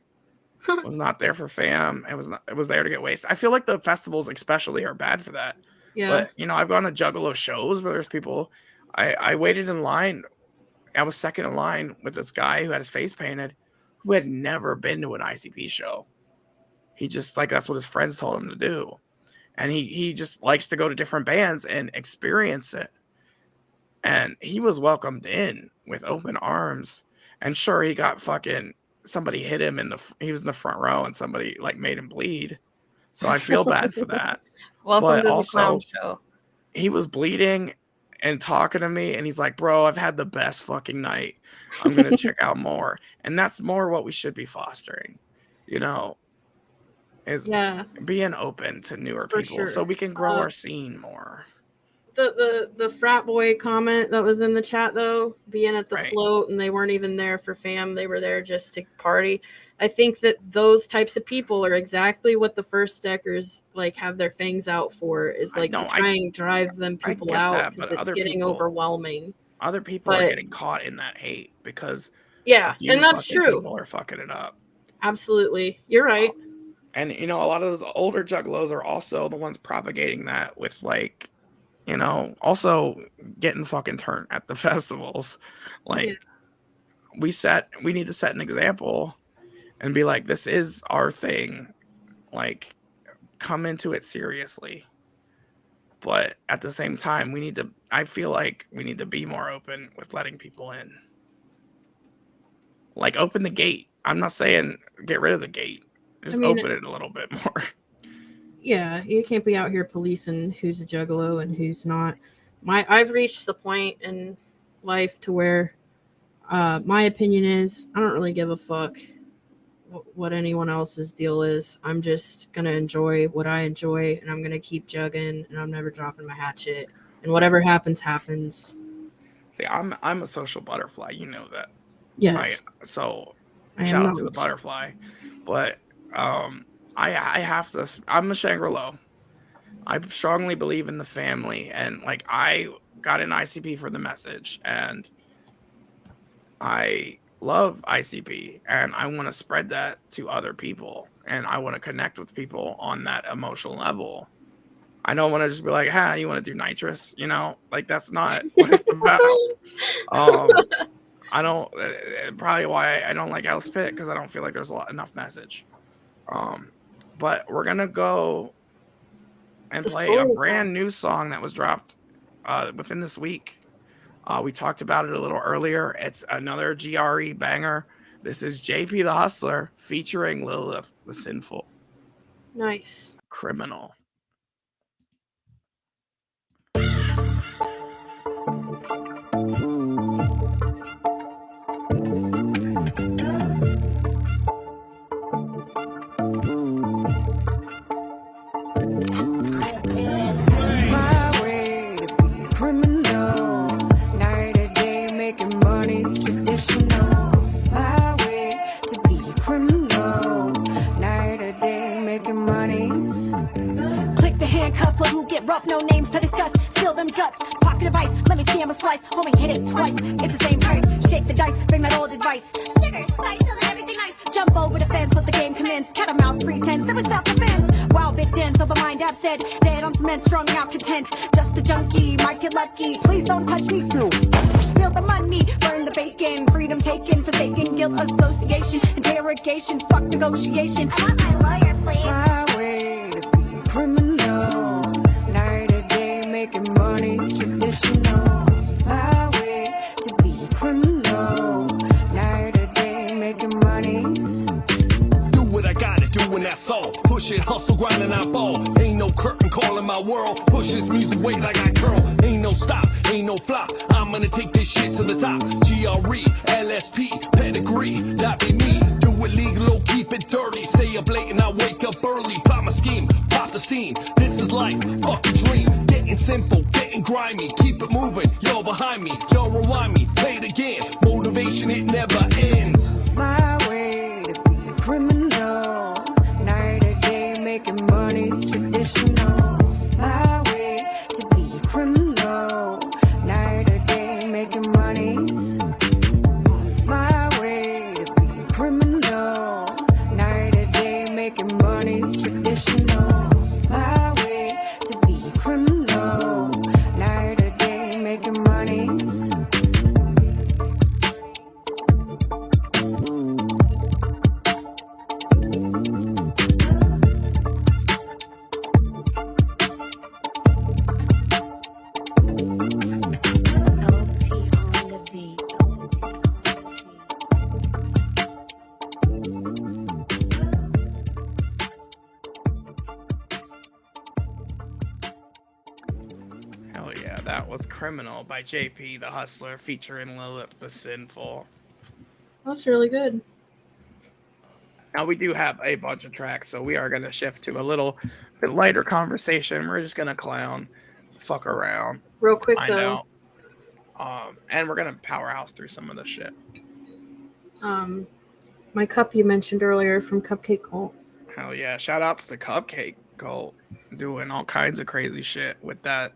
Was not there for fam. It was there to get wasted. I feel like the festivals especially are bad for that. Yeah. But, you know, I've gone to Juggalo shows where there's people. I waited in line. I was second in line with this guy who had his face painted, who had never been to an ICP show. He just like that's what his friends told him to do, and he just likes to go to different bands and experience it. And he was welcomed in with open arms. And sure, he got fucking somebody hit him he was in the front row, and somebody like made him bleed. So I feel bad for that. Welcome but to the also, clown show. He was bleeding and talking to me, and he's like, bro, I've had the best fucking night. I'm going to check out more. And that's more what we should be fostering, you know, is being open to newer people so we can grow our scene more. The frat boy comment that was in the chat, though, being at the float and they weren't even there for fam, they were there just to party. I think that those types of people are exactly what the first deckers like have their fangs out for, is like to try and drive them people out because it's getting overwhelming. Other people are getting caught in that hate because and that's true. People are fucking it up. Absolutely, you're right. And you know, a lot of those older juggalos are also the ones propagating that with like, you know, also getting fucking turned at the festivals. Like we need to set an example and be like, this is our thing. Like, come into it seriously. But at the same time, I feel like we need to be more open with letting people in. Like, open the gate. I'm not saying get rid of the gate. Just open it a little bit more. Yeah, you can't be out here policing who's a juggalo and who's not. I've reached the point in life to where my opinion is I don't really give a fuck what anyone else's deal is. I'm just gonna enjoy what I enjoy, and I'm gonna keep jugging, and I'm never dropping my hatchet. And whatever happens, happens. See, I'm a social butterfly. You know that. Yes. Right? So shout out to the butterfly. But I have to. I'm a Shangri-La. I strongly believe in the family, and like I got an ICP for the message, and I love ICP, and I want to spread that to other people, and I want to connect with people on that emotional level. I don't want to just be like, "Hey, you want to do nitrous?" You know, like that's not what it's about. I don't. Probably why I don't like Alice Pitt, because I don't feel like there's enough message. But we're gonna go and play a brand new song that was dropped within this week. We talked about it a little earlier. It's another GRE banger. This is JP Tha Hustla featuring Lilith the Sinful. Nice. Criminal. Rough, no names to discuss. Spill them guts, pocket of ice. Let me see him a slice. Homie, hit it twice. It's the same price. Shake the dice, bring that old advice. Sugar, spice, selling everything nice. Jump over the fence, let the game commence. Cat and mouse pretense, it was self-defense. Wild bit dense, over mind absent. Dead on cement, strung out content. Just a junkie, might get lucky. Please don't touch me, Snoop. Steal the money, burn the bacon. Freedom taken, forsaken. Guilt association, interrogation. Fuck negotiation. I want my lawyer, please. My way to be a criminal. Making money's traditional. My way to be a criminal. Night to day making money's. Do what I gotta do and that's all. Push it, hustle, grind and I ball. Ain't no curtain calling my world. Push this music weight like I curl. Ain't no stop, ain't no flop. I'm gonna take this shit to the top. GRE, LSP, pedigree, that be me. Do it legal, keep it dirty. Stay up late and I wake up early. Plot my scheme, pop the scene. This is life, fuck a dream. Getting simple, getting grimy. Keep it moving, you're behind me. You'll rewind me, play it again. Motivation, it never ends. My way to be a criminal. Night to day making money's traditional. My way to be a criminal. Night to day making money's. My way to be a criminal. Night to day making money's traditional. My way to be a criminal. Night to day making money. yeah, that was Criminal by JP Tha Hustla featuring Lilith the Sinful. That's really good. Now we do have a bunch of tracks, so we are going to shift to a little bit lighter conversation. We're just going to clown, fuck around, Real quick find though. out. And we're going to powerhouse through some of the shit. My cup you mentioned earlier from Cupcake Cult. Hell yeah. Shout outs to Cupcake Cult doing all kinds of crazy shit with that,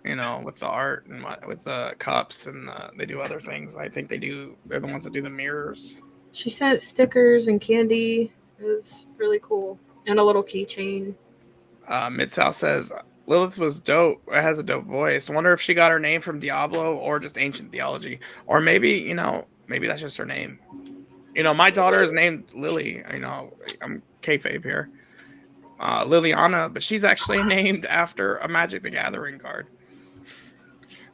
with the art and with the cups, and they do other things. I think they're the ones that do the mirrors. She sent stickers and candy. It was really cool. And a little keychain. Mid-South says, Lilith was dope. It has a dope voice. Wonder if she got her name from Diablo or just ancient theology. Or maybe, maybe that's just her name. My daughter is named Lily. I'm kayfabe here. Liliana, but she's actually named after a Magic the Gathering card.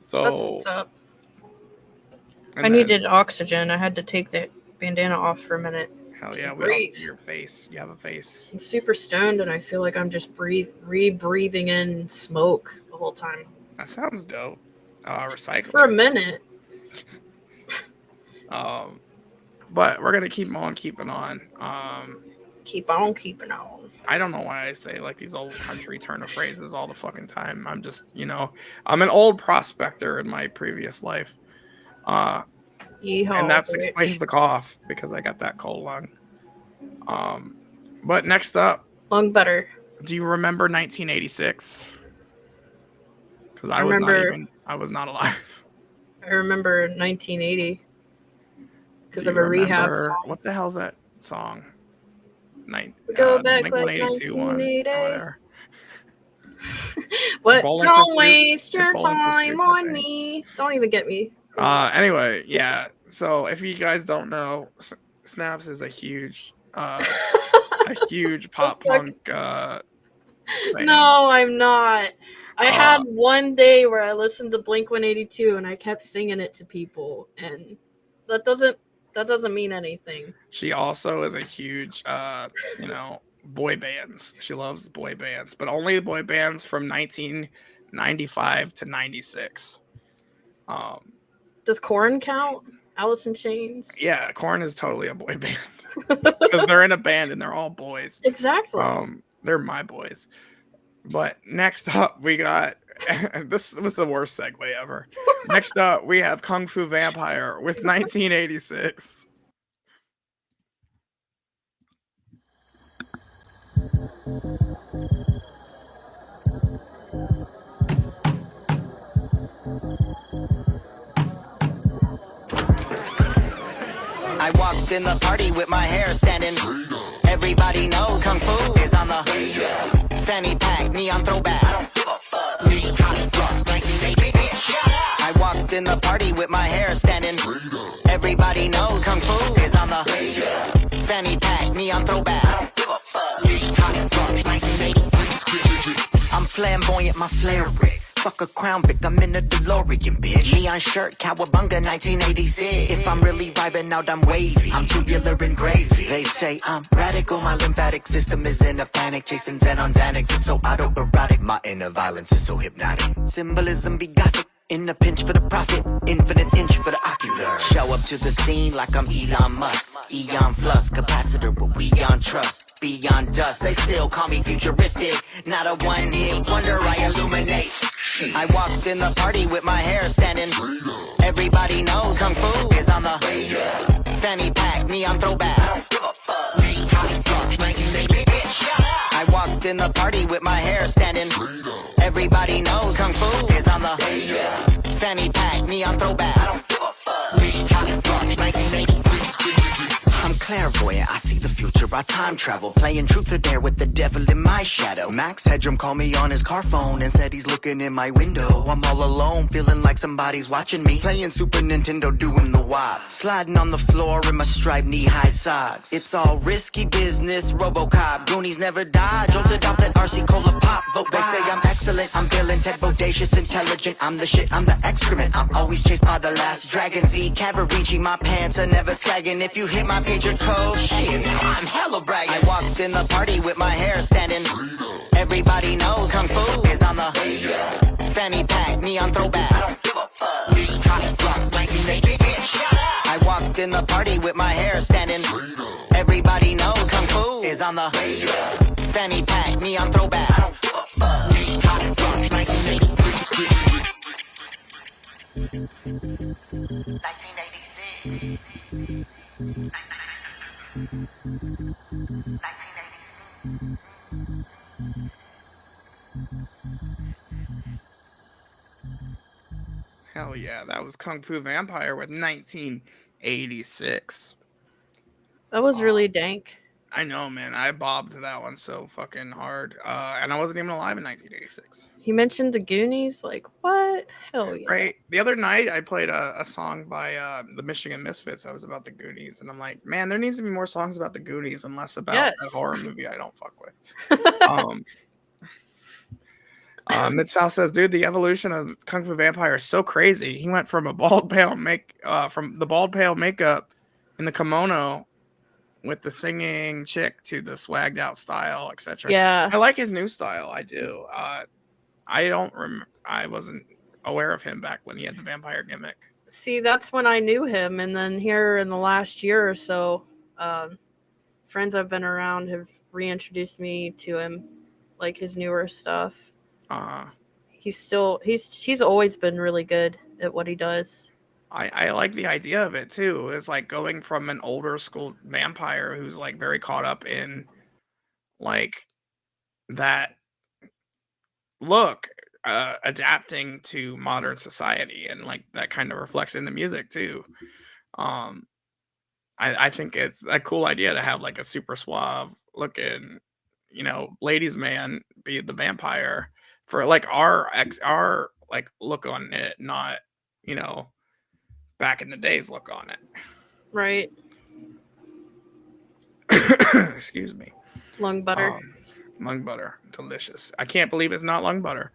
So that's what's up. I needed oxygen. I had to take the bandana off for a minute. Hell yeah, we all see your face. You have a face. I'm super stoned, and I feel like I'm just breathing in smoke the whole time. That sounds dope. Recycling. For a minute. But we're gonna keep on keeping on. Keep on keeping on. I don't know why I say like these old country turn of phrases all the fucking time. I'm just, I'm an old prospector in my previous life. Yeehaw, and that explains the cough because I got that cold lung. But next up, lung better. Do you remember 1986? Because I was not alive. I remember 1980 because of a rehab song. What the hell's that song? Go back like 1980. Whatever. What? Don't waste your time on me. Don't even get me. Anyway, yeah. So if you guys don't know, Snaps is a huge pop punk fan. No, I'm not. I had one day where I listened to Blink-182 and I kept singing it to people, and that doesn't mean anything. She also is a huge boy bands. She loves boy bands, but only boy bands from 1995 to 96. Does Korn count? Alice in Chains? Yeah, Korn is totally a boy band because they're in a band and they're all boys. Exactly. They're my boys. But next up, we got this was the worst segue ever. Next up, we have Kung Fu Vampire with 1986. I walked in the party with my hair standing. Everybody knows Kung Fu is on the fanny pack, neon throwback. I walked in the party with my hair standing. Everybody knows Kung Fu is on the fanny pack, neon throwback. I'm flamboyant, my flair rig. Fuck a Crown Vic, I'm in a DeLorean, bitch. Neon shirt, cowabunga, 1986. If I'm really vibing out, I'm wavy. I'm tubular and gravy. They say I'm radical, my lymphatic system is in a panic. Chasing Zen on Xanax, it's so autoerotic. My inner violence is so hypnotic. Symbolism be gothic. In a pinch for the profit, infinite inch for the ocular. Show up to the scene like I'm Elon Musk. Eon flux, capacitor, but we on trust. Beyond dust, they still call me futuristic. Not a one-hit wonder, I illuminate. I walked in the party with my hair standing. Everybody knows Kung Fu is on the fanny pack, neon throwback. I walked in the party with my hair standing. Everybody knows Kung Fu is on the fanny pack, neon throwback. I'm clairvoyant, I see the future, I time travel. Playing truth or dare with the devil in my shadow. Max Headroom called me on his car phone and said he's looking in my window. I'm all alone, feeling like somebody's watching me. Playing Super Nintendo, doing the wop. Sliding on the floor in my striped knee-high socks. It's all risky business, Robocop. Goonies never die, jolted off that RC Cola pop. But they say I'm excellent, I'm feeling Ted bodacious, intelligent. I'm the shit, I'm the excrement. I'm always chased by the last dragon. Z Cavaricci, my pants are never sagging. If you hit my pager code, shit, I'm hella bragging. I walked in the party with my hair standing. Everybody knows Kung Fu is on the fanny pack, neon throwback. I don't give a fuck. Hot flux, 1980, bitch. I walked in the party with my hair standing. Everybody knows Kung Fu is on the fanny pack, neon throwback. I don't give a fuck. Hot flux, 1986. 1986. Hell yeah, that was Kung Fu Vampire with 1986. That was really dank. I know, man. I bobbed to that one so fucking hard. And I wasn't even alive in 1986. He mentioned the Goonies. Like, what? Hell yeah. Right. The other night, I played a song by the Michigan Misfits that was about the Goonies. And I'm like, man, there needs to be more songs about the Goonies and less about that horror movie I don't fuck with. Mid-South says, dude, the evolution of Kung Fu Vampire is so crazy. He went from a bald pale from the bald pale makeup in the kimono with the singing chick to the swagged out style, etc. Yeah. I like his new style. I do. I don't remember. I wasn't aware of him back when he had the vampire gimmick. See, that's when I knew him. And then here in the last year or so, friends I've been around have reintroduced me to him, like his newer stuff. He's always been really good at what he does. I like the idea of it too. It's like going from an older school vampire who's like very caught up in like that look, adapting to modern society, and like that kind of reflects in the music too. I think it's a cool idea to have like a super suave looking, ladies man be the vampire for like our like look on it, not back in the days look on it. Right. Excuse me. Lung butter. Lung butter. Delicious. I can't believe it's not lung butter.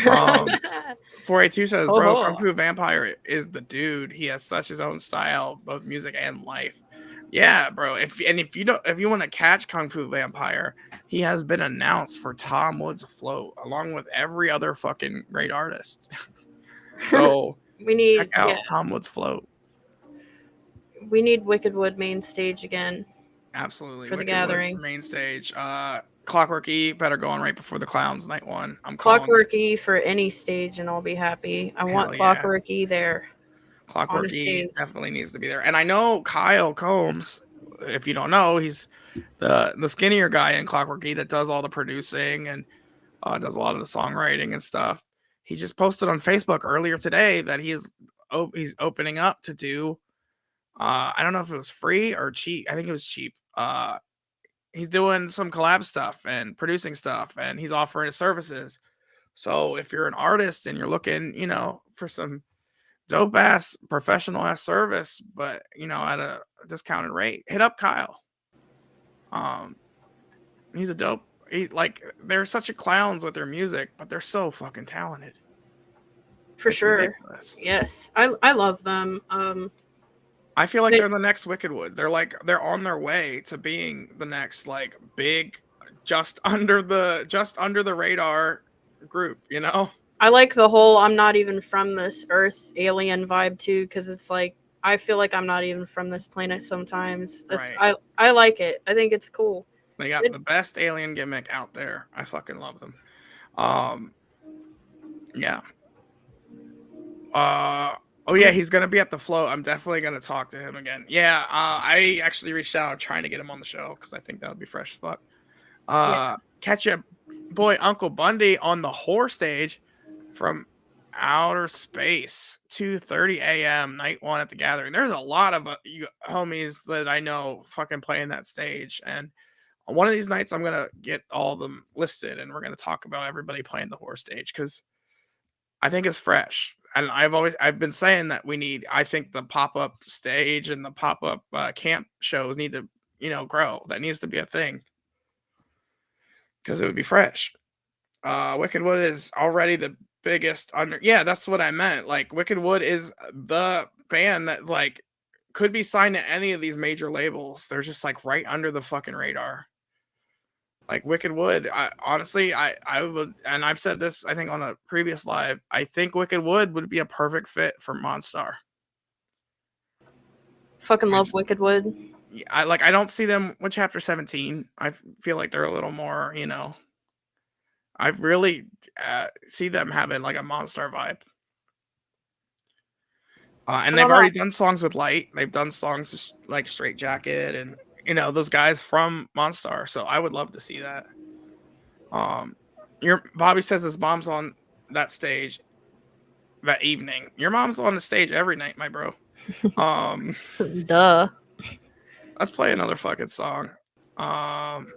482 says, bro, Kung Fu Vampire is the dude. He has such his own style, both music and life. Yeah, bro. If you want to catch Kung Fu Vampire, he has been announced for Tom Wood's Float, along with every other fucking great artist. So we need check out Tom Wood's Float. We need Wickedwood main stage again. Absolutely. For the gathering. Main stage. Klokwerk E better go on right before the Clowns night one. I'm Klokwerk E for any stage and I'll be happy. I want Klokwerk E there. Klokwerk E definitely needs to be there. And I know Kyle Combs, if you don't know, he's the skinnier guy in Klokwerk E that does all the producing and does a lot of the songwriting and stuff. He just posted on Facebook earlier today that he's opening up to do I don't know if it was free or cheap. I think it was cheap. He's doing some collab stuff and producing stuff, and he's offering his services. So if you're an artist and you're looking, for some dope ass professional ass service, but at a discounted rate, hit up Kyle. He's a dope. They're such a clowns with their music, but they're so fucking talented. For sure. Ridiculous. Yes. I love them. I feel like they're the next Wickedwood. They're on their way to being the next like big, just under the radar group. I like the whole "I'm not even from this Earth" alien vibe too, because it's like I feel like I'm not even from this planet sometimes. Right. I like it. I think it's cool. They got the best alien gimmick out there. I fucking love them. Yeah. Oh yeah, he's gonna be at the Float. I'm definitely gonna talk to him again. Yeah, I actually reached out trying to get him on the show because I think that would be fresh as fuck. Catch your boy Uncle Bundie on the horror stage from outer space, 2:30 a.m. night one at the Gathering. There's a lot of you homies that I know fucking playing that stage, and one of these nights I'm gonna get all of them listed, and we're gonna talk about everybody playing the horror stage because I think it's fresh. And I've been saying that I think the pop-up stage and the pop-up camp shows need to, grow. That needs to be a thing. Because it would be fresh. Wickedwood is already the biggest that's what I meant. Like Wickedwood is the band that like could be signed to any of these major labels. They're just like right under the fucking radar. Like Wicked Wood, honestly, I would, and I've said this, I think on a previous live, I think Wicked Wood would be a perfect fit for Monstar. Fucking love Wicked Wood. I don't see them with Chapter 17. I feel like they're a little more, you know, I really see them having like a Monstar vibe. And they've already done songs with Light. They've done songs like Straight Jacket and, you know, those guys from Monstar. So I would love to see that. Your Bobby says his mom's on that stage that evening. Your mom's on the stage every night, my bro. Duh. Let's play another fucking song. And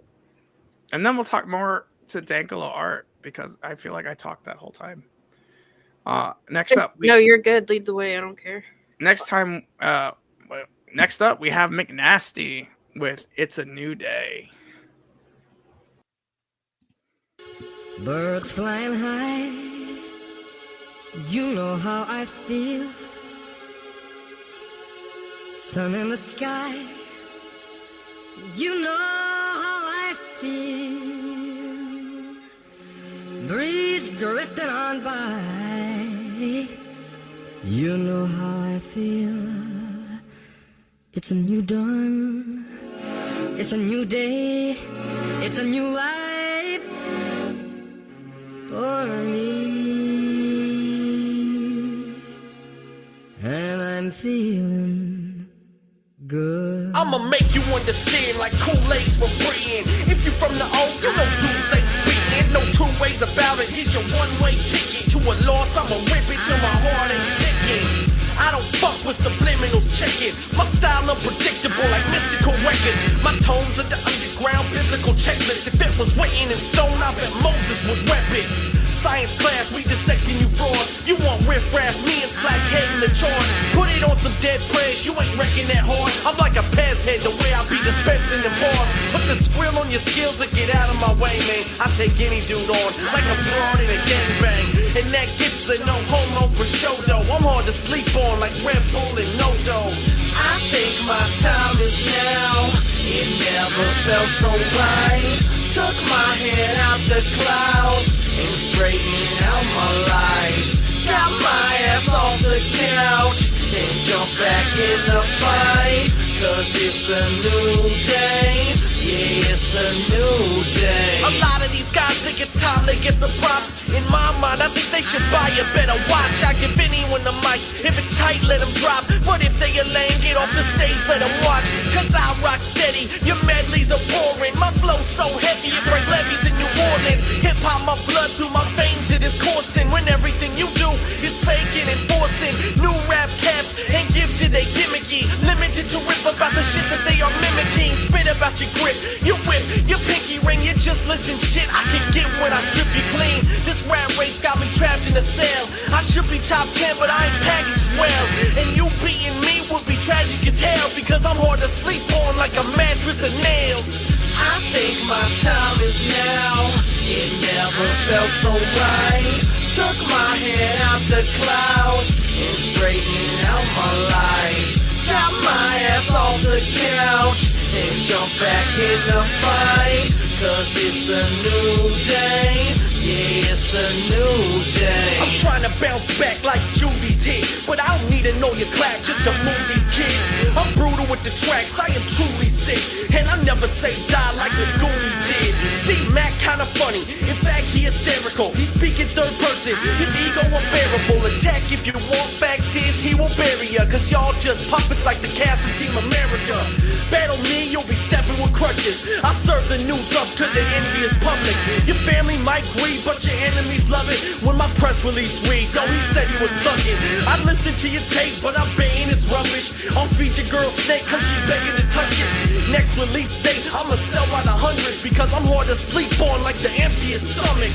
then we'll talk more to Dankalo art because I feel like I talked that whole time. Next up, no, you're good. Lead the way. I don't care. Next up, we have McNasty with "It's a New Day." Birds flying high, you know how I feel. Sun in the sky, you know how I feel. Breeze drifting on by, you know how I feel. It's a new dawn, it's a new day, it's a new life for me, and I'm feeling good. I'ma make you understand like Kool-Aid's from Britain. If you from the old, you know dudes ain't speaking. No two ways about it, here's your one-way ticket to a loss. I'ma rip it till my heart ain't ticking. I don't fuck with subliminals checking. My style unpredictable like mystical records. My tones are the underground biblical checklist. If it was written in stone, I bet Moses would rep it. Science class, we dissecting you frauds. You want riff-raff, me and Slack head in the chart. Put it on some dead prayers, you ain't wrecking that hard. I'm like a Pez head, the way I be dispensing them bars. Put the squill on your skills and get out of my way, man. I take any dude on, like a fraud in a gangbang. And that gets the no homo for show, though. I'm hard to sleep on, like Red Bull and no-dos. I think my time is now. It never felt so right. Took my head out the clouds and straightened out my life. Got my ass off the couch, then jump back in the fight. Cause it's a new day, yeah, it's a new day. A lot of these guys think it's time to get some props. In my mind, I think they should buy a better watch. I give anyone the mic, if it's tight, let them drop. But if they are lame, get off the stage, let them watch. Cause I rock steady, your medleys are boring. My flow's so heavy, it break levees in New Orleans. Hip-hop, my blood through my veins, it is coursing. When everything you do is faking and forcing. New rap cats ain't gifted, they gimmicky. Limited to rip about the shit that they are mimicking. Spit about your grip, your whip, your pinky ring. You're just listing shit I can get when I strip you clean. This rap race got me trapped in a cell. I should be top 10, but I ain't packaged as well. And you beating me would be tragic as hell, because I'm hard to sleep on like a mattress of nails. I think my time is now. It never felt so right. Took my head out the clouds and straightened out my life. Got my ass off the couch and jump back in the fight. Cause it's a new day, yeah, it's a new day. I'm trying to bounce back like Judy's hit, but I don't need to know your clap just to move these kids. I'm brutal with the tracks, I am truly sick, and I never say die like the Goonies did. See, Mac kinda funny, in fact he hysterical. He speak in third person, his ego unbearable. Attack if you want, fact is he will bury ya. Cause y'all just puppets like the cast of Team America. Battle me, you'll be stepping with crutches. I serve the news up to the envious public. Your family might grieve, but your enemies love it. When my press release read, yo, he said he was thugging. I listened to your tape, but I'm baying it's rubbish. I'll feed your girl Snake, cause she begging to touch it. Next release date, I'ma sell out 100, because I'm hard to sleep on like the emptiest stomach.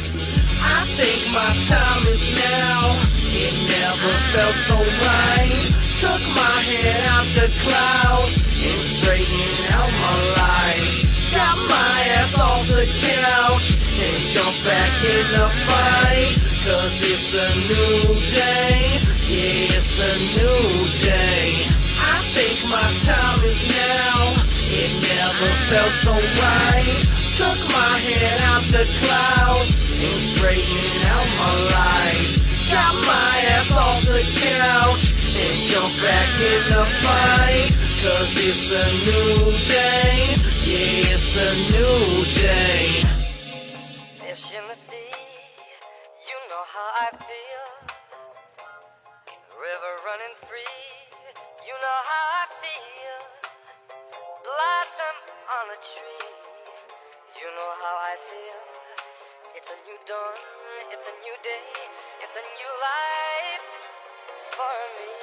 I think my time is now. It never felt so right. Took my head out the clouds and straightened out my life. Got my ass off the couch and jump back in the fight. Cause it's a new day, yeah, it's a new day. I think my time is now. It never felt so right. Took my head out the clouds and straightened out my life. Got my ass off the couch and jumped back in the fight. Cause it's a new day, yeah, it's a new day. Fish in the sea, you know how I feel. River running free, you know how I feel. Blossom on a tree, you know how I feel. It's a new dawn, it's a new day, it's a new life for me.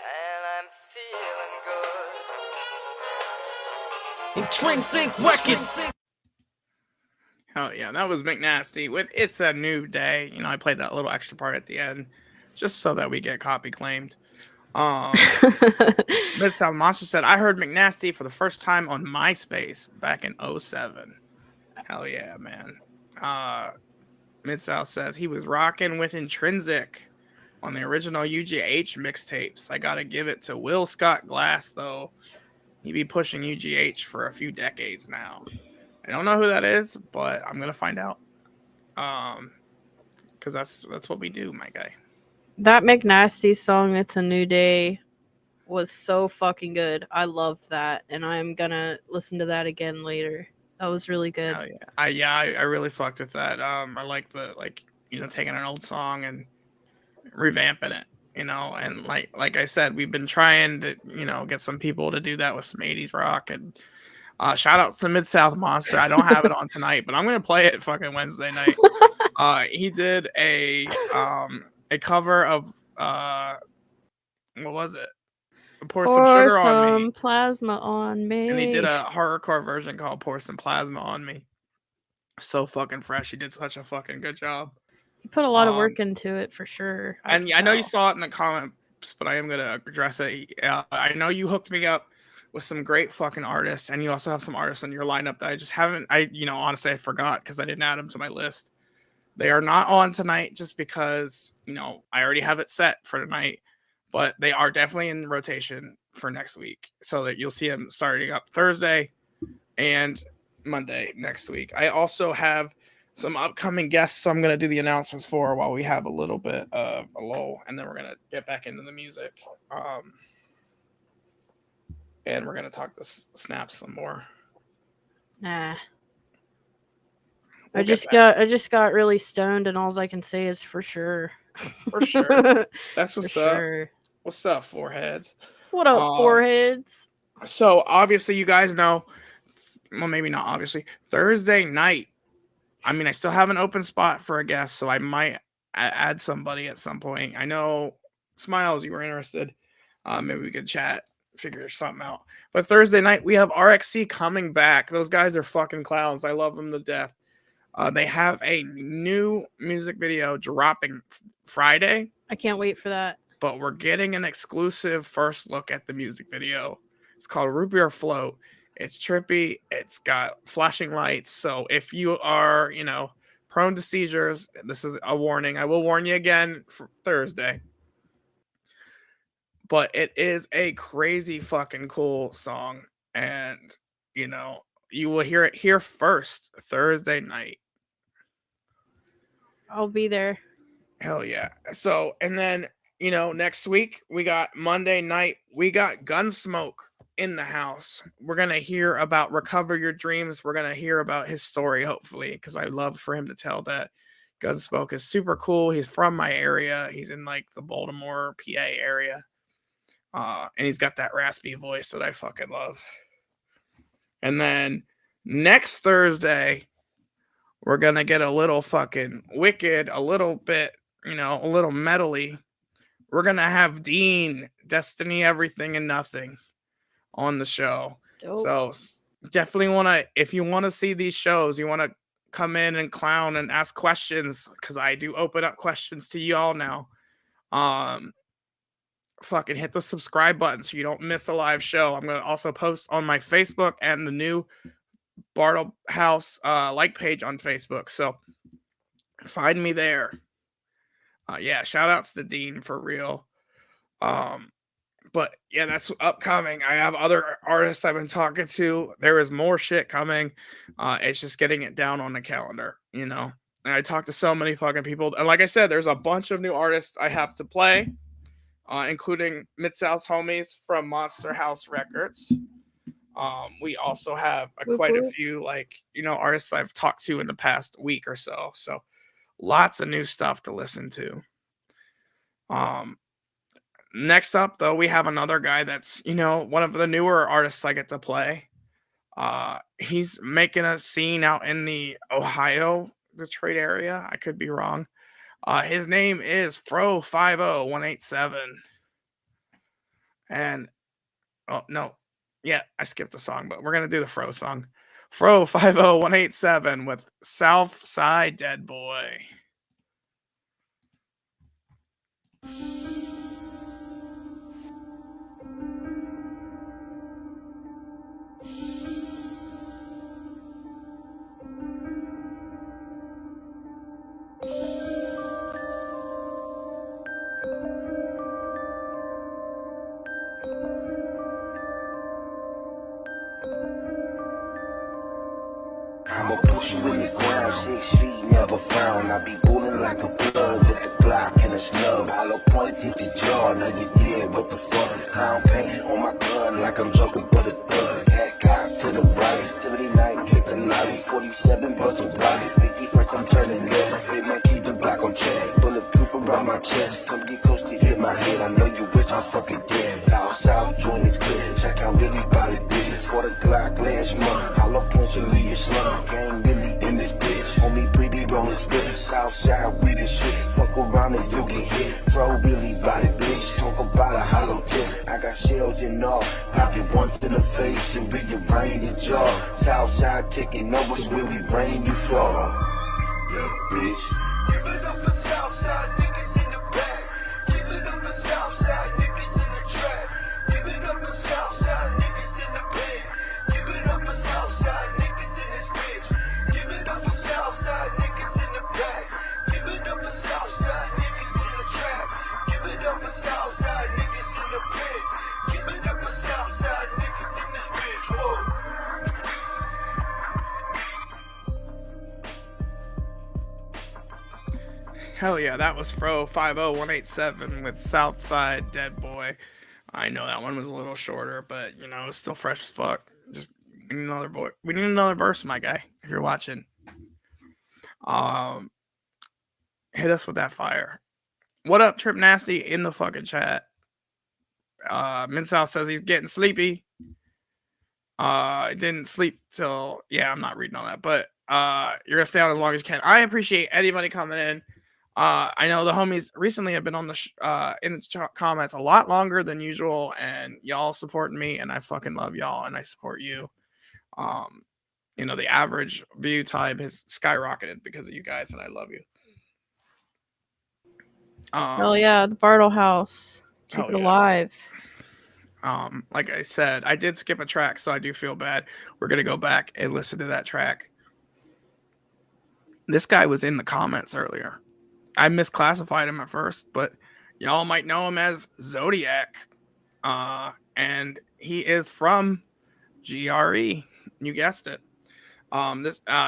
And I'm feeling good. Intrinsic Records. Hell yeah, that was McNasty with It's a New Day. You know, I played that little extra part at the end just so that we get copy claimed. Mid-South Monster said, I heard McNasty for the first time on MySpace back in 07. Hell yeah, man. Mid-South says he was rocking with Intrinsic on the original UGH mixtapes. I gotta give it to Will Scott Glass, though. He be pushing UGH for a few decades now. I don't know who that is, but I'm gonna find out. Because that's what we do, my guy. That McNasty song, It's a New Day, was so fucking good. I loved that, and I'm gonna listen to that again later. That was really good. Oh, yeah. I really fucked with that. I like the taking an old song and revamping it, and like I said, we've been trying to, get some people to do that with some 80s rock, and shout outs to Mid-South Monster. I don't have it on tonight, but I'm gonna play it fucking Wednesday night. He did a cover of what was it? Pour Some Sugar on Me. Plasma on Me. And he did a horrorcore version called Pour Some Plasma on Me. So fucking fresh. He did such a fucking good job. He put a lot of work into it for sure. And I know you saw it in the comments, but I am going to address it. I know you hooked me up with some great fucking artists, and you also have some artists on your lineup that I just haven't, honestly, I forgot because I didn't add them to my list. They are not on tonight just because, I already have it set for tonight, but they are definitely in rotation for next week so that you'll see them starting up Thursday and Monday next week. I also have some upcoming guests I'm going to do the announcements for while we have a little bit of a lull, and then we're going to get back into the music. And we're going to talk this snaps some more. Nah. I just got really stoned, and all I can say is for sure. For sure. That's what's for up. Sure. What's up, foreheads? What up, foreheads? So obviously you guys know, well, maybe not obviously, Thursday night. I mean, I still have an open spot for a guest, so I might add somebody at some point. I know, Smilez, you were interested. Maybe we could chat, figure something out. But Thursday night, we have RXC coming back. Those guys are fucking clowns. I love them to death. They have a new music video dropping Friday. I can't wait for that. But we're getting an exclusive first look at the music video. It's called Root Beer Float. It's trippy. It's got flashing lights. So if you are, prone to seizures, this is a warning. I will warn you again for Thursday. But it is a crazy fucking cool song. And, you will hear it here first Thursday night. I'll be there. Hell yeah. So, and then, next week we got Monday night, we got Gunsmoke in the house. We're going to hear about Recover Your Dreams. We're going to hear about his story, hopefully, because I love for him to tell that. Gunsmoke is super cool. He's from my area. He's in the Baltimore, PA area. And he's got that raspy voice that I fucking love. And then next Thursday, we're going to get a little fucking wicked, a little bit, a little metally. We're going to have D.E.A.N, Destiny, Everything and Nothing on the show. Dope. So definitely if you want to see these shows, you want to come in and clown and ask questions, because I do open up questions to you all now. Fucking hit the subscribe button so you don't miss a live show. I'm going to also post on my Facebook and the new Bartlehouse page on Facebook. So find me there. Yeah, shout outs to D.E.A.N for real. But But yeah, that's upcoming. I have other artists I've been talking to. There is more shit coming. It's just getting it down on the calendar, you know. And I talked to so many fucking people. And like I said, there's a bunch of new artists I have to play, including Mid-South's homies from Monster House Records. We also have quite a few, like, you know, artists I've talked to in the past week or so. So lots of new stuff to listen to. Next up, though, we have another guy that's, you know, one of the newer artists I get to play. He's making a scene out in the Ohio, Detroit area. I could be wrong. His name is Fro50187. And, oh, no. Yeah, I skipped a song, but we're going to do the Fro song. Fro50187 with Southside Dead Boy. I'ma put you in the ground, 6 feet never found. I be bulling like a plug with the Glock and a snub. Hollow point hit the jaw, now you dead, what the fuck? Clown paint on my gun like I'm joking for the thug. Hat cock to the right, 79 hit the light, 47 bust a body. 51st I'm turning left, it might keep the block on check. Bulletproof around my chest, come get close to hit my head. I know you wish I fucking dead. South, join it clear, check out really body bitches. For the Glock last month, hollow points you leave your slum. Gang really in this bitch, homie pretty rolling spit. Southside we the shit, fuck around and you get hit. Fro really body bitch, talk about a hollow tip. I got shells and all, pop it once in the face and rearrange your jaw. Southside taking numbers where we rain you fall. Yeah, bitch. Give it up for Southside niggas in the back. Give it up for Southside niggas in the trap. Give it up for Southside niggas in the pen. Give it up for Southside niggas in this bitch. Give it up for Southside niggas in the back. Give it up for Southside niggas in the trap. Give it up for Southside niggas in the pen. Give it up for Southside niggas in this bitch. Whoa. Hell yeah, that was Fro50187 with Southside Dead Boy. I know that one was a little shorter, but you know, it's still fresh as fuck. Just we need another boy. We need another verse, my guy. If you're watching, hit us with that fire. What up, Trip Nasty in the fucking chat? Mid-South says he's getting sleepy. Didn't sleep till I'm not reading all that, but you're gonna stay on as long as you can. I appreciate anybody coming in. I know the homies recently have been on the in the comments a lot longer than usual, and y'all supporting me, and I fucking love y'all, and I support you. You know, the average view time has skyrocketed because of you guys, and I love you. Hell yeah, the Bartlehouse. Keep it alive. Like I said, I did skip a track, so I do feel bad. We're gonna go back and listen to that track. This guy was in the comments earlier. I misclassified him at first, but y'all might know him as Zodiac. And he is from GRE. You guessed it.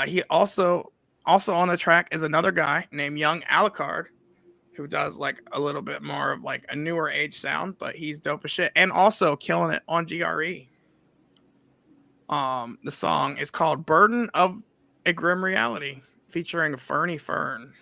He also on the track is another guy named Young Alucard, who does like a little bit more of like a newer age sound, but he's dope as shit and also killing it on GRE. The song is called Burden of a Grim Reality, featuring Fernie Fern.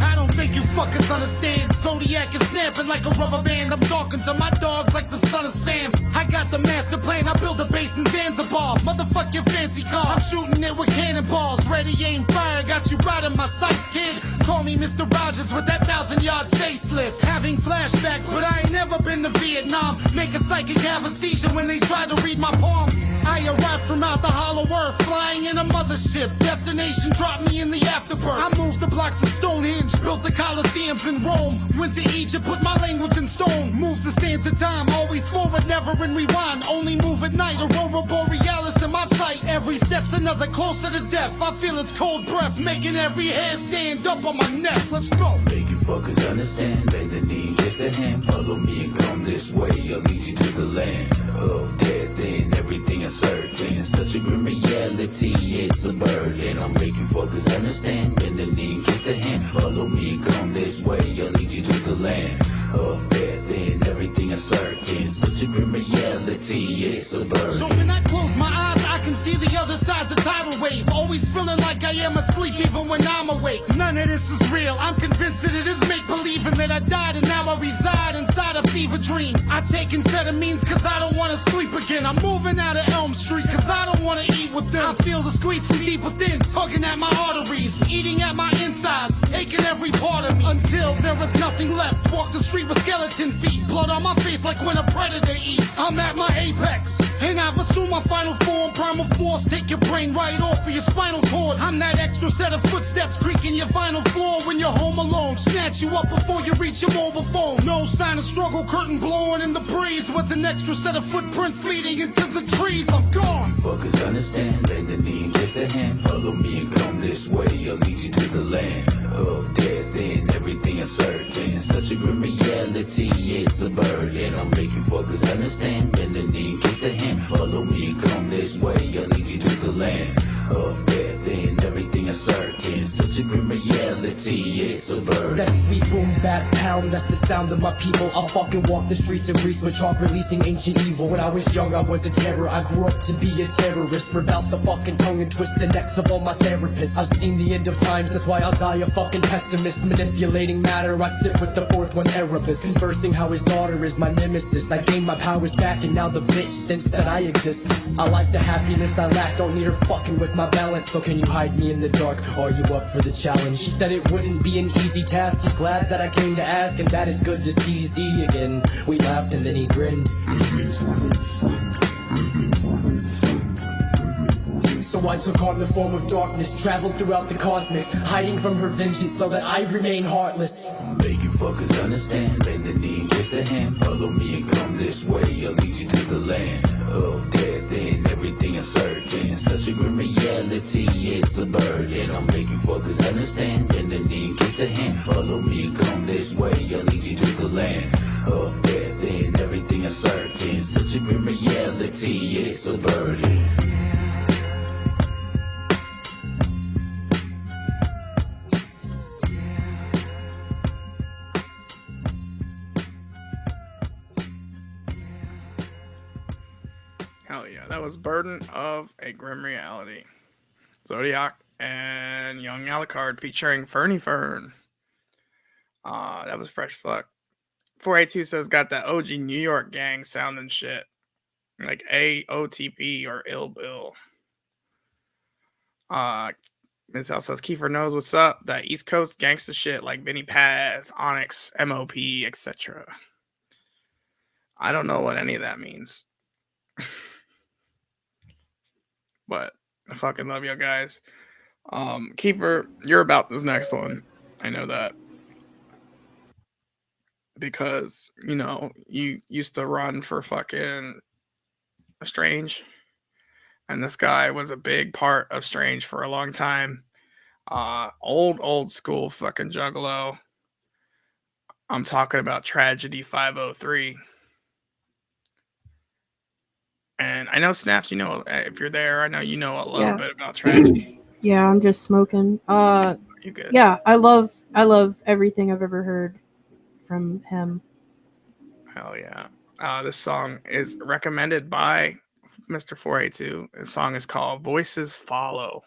I don't think you fuckers understand. Zodiac is snapping like a rubber band. I'm talking to my dogs like the son of Sam. I got the master plan. I build a base in Zanzibar. Motherfucking fancy car. I'm shooting it with cannonballs. Ready, aim, fire. Got you right in my sights, kid. Call me Mr. Rogers with that 1,000-yard facelift. Having flashbacks, but I ain't never been to Vietnam. Make a psychic have a seizure when they try to read my palm. I arrived from out the hollow earth, flying in a mothership. Destination dropped me in the afterbirth. I moved the blocks of Stonehenge, built the Colosseums in Rome. Went to Egypt, put my language in stone. Moves the sands of time, always forward, never in rewind. Only move at night, aurora borealis in my sight. Every steps another closer to death. I feel its cold breath making every hair stand up on my neck. Let's go. Make you fuckers understand, bend the knee, kiss the hand, follow me and come this way. I'll lead you to the land of death and everything is certain. Such a grim reality, it's a burden. I'll make you fuckers understand, bend the knee, kiss the hand, follow me and come this way. I'll lead you to the land of death and everything is certain. Such a grim reality, it's a burden. So when I close my eyes, I can see the other side's a tidal wave. Always feeling like I am asleep even when I'm awake. None of this is real. I'm convinced that it is make-believe and that I died and now I reside inside a fever dream. I take amphetamines cause I don't wanna sleep again. I'm moving out of Elm Street cause I don't wanna eat with them. I feel the squeeze from deep within, tugging at my arteries, eating at my insides, taking every part of me until there is nothing left. Walk the street with skeleton feet, blood on my face like when a predator eats. I'm at my apex, and I've assumed my final form. Primal force, take your brain right off of your spinal cord. I'm that extra set of footsteps creaking your vinyl floor when you're home alone. Snatch you up before you reach your mobile phone. No sign of struggle, curtain blowing in the breeze. With an extra set of footprints leading into the trees. I'm gone. You fuckers understand, bend the knee, kiss the hand, follow me and come this way. I'll lead you to the land of death and everything is certain. Such a grim reality, it's a burden. I'll make you fuckers understand, bend the knee, kiss the hand, follow me and come this way. I'll lead you to the land of death and everything is certain. Such a grim reality, it's a burden. That sweet boom bap pound, that's the sound of my people. I'll fucking walk the streets of Greece with chalk, releasing ancient evil. When I was young, I was a terror. I grew up to be a terrorist. Rip out the fucking tongue and twist the necks of all my therapists. I've seen the end of times, that's why I'll die a fucking pessimist. Manipulating matter, I sit with the fourth one Erebus, conversing how his daughter is my nemesis. I gained my powers back and now the bitch since that I exist. I like the happiness I lack, don't need her fucking with my balance. So can you hide me in the dark? Are you up for the challenge? She said it wouldn't be an easy task. He's glad that I came to ask and that it's good to see Z again. We laughed and then he grinned. So I took on the form of darkness, traveled throughout the cosmos, hiding from her vengeance so that I remain heartless. Make you fuckers understand, bend the knee, kiss the hand, follow me and come this way. I'll lead you to the land of death and everything is certain. Such a grim reality, it's a burden. I'll make you fuckers understand, bend the knee, kiss the hand, follow me and come this way. I'll lead you to the land of death and everything is certain. Such a grim reality, it's a burden. Hell yeah, that was Burden of a Grim Reality. Zodiac and Young Alucard featuring Fernie Fern. That was fresh fuck. 482 says got that OG New York gang sound and shit. Like AOTP or Ill Bill. Ms. L says Kiefer knows what's up. That East Coast gangster shit like Benny Paz, Onyx, MOP, etc. I don't know what any of that means. But I fucking love you guys. Kiefer, you're about this next one. I know that. Because, you know, you used to run for fucking Strange. And this guy was a big part of Strange for a long time. Old school fucking Juggalo. I'm talking about Tragedy 503. And I know Snaps, you know, if you're there, I know you know a little bit about Tragedy. Yeah, I'm just smoking. You good? Yeah, I love everything I've ever heard from him. Hell yeah. This song is recommended by Mr. 482. The song is called Voices Follow.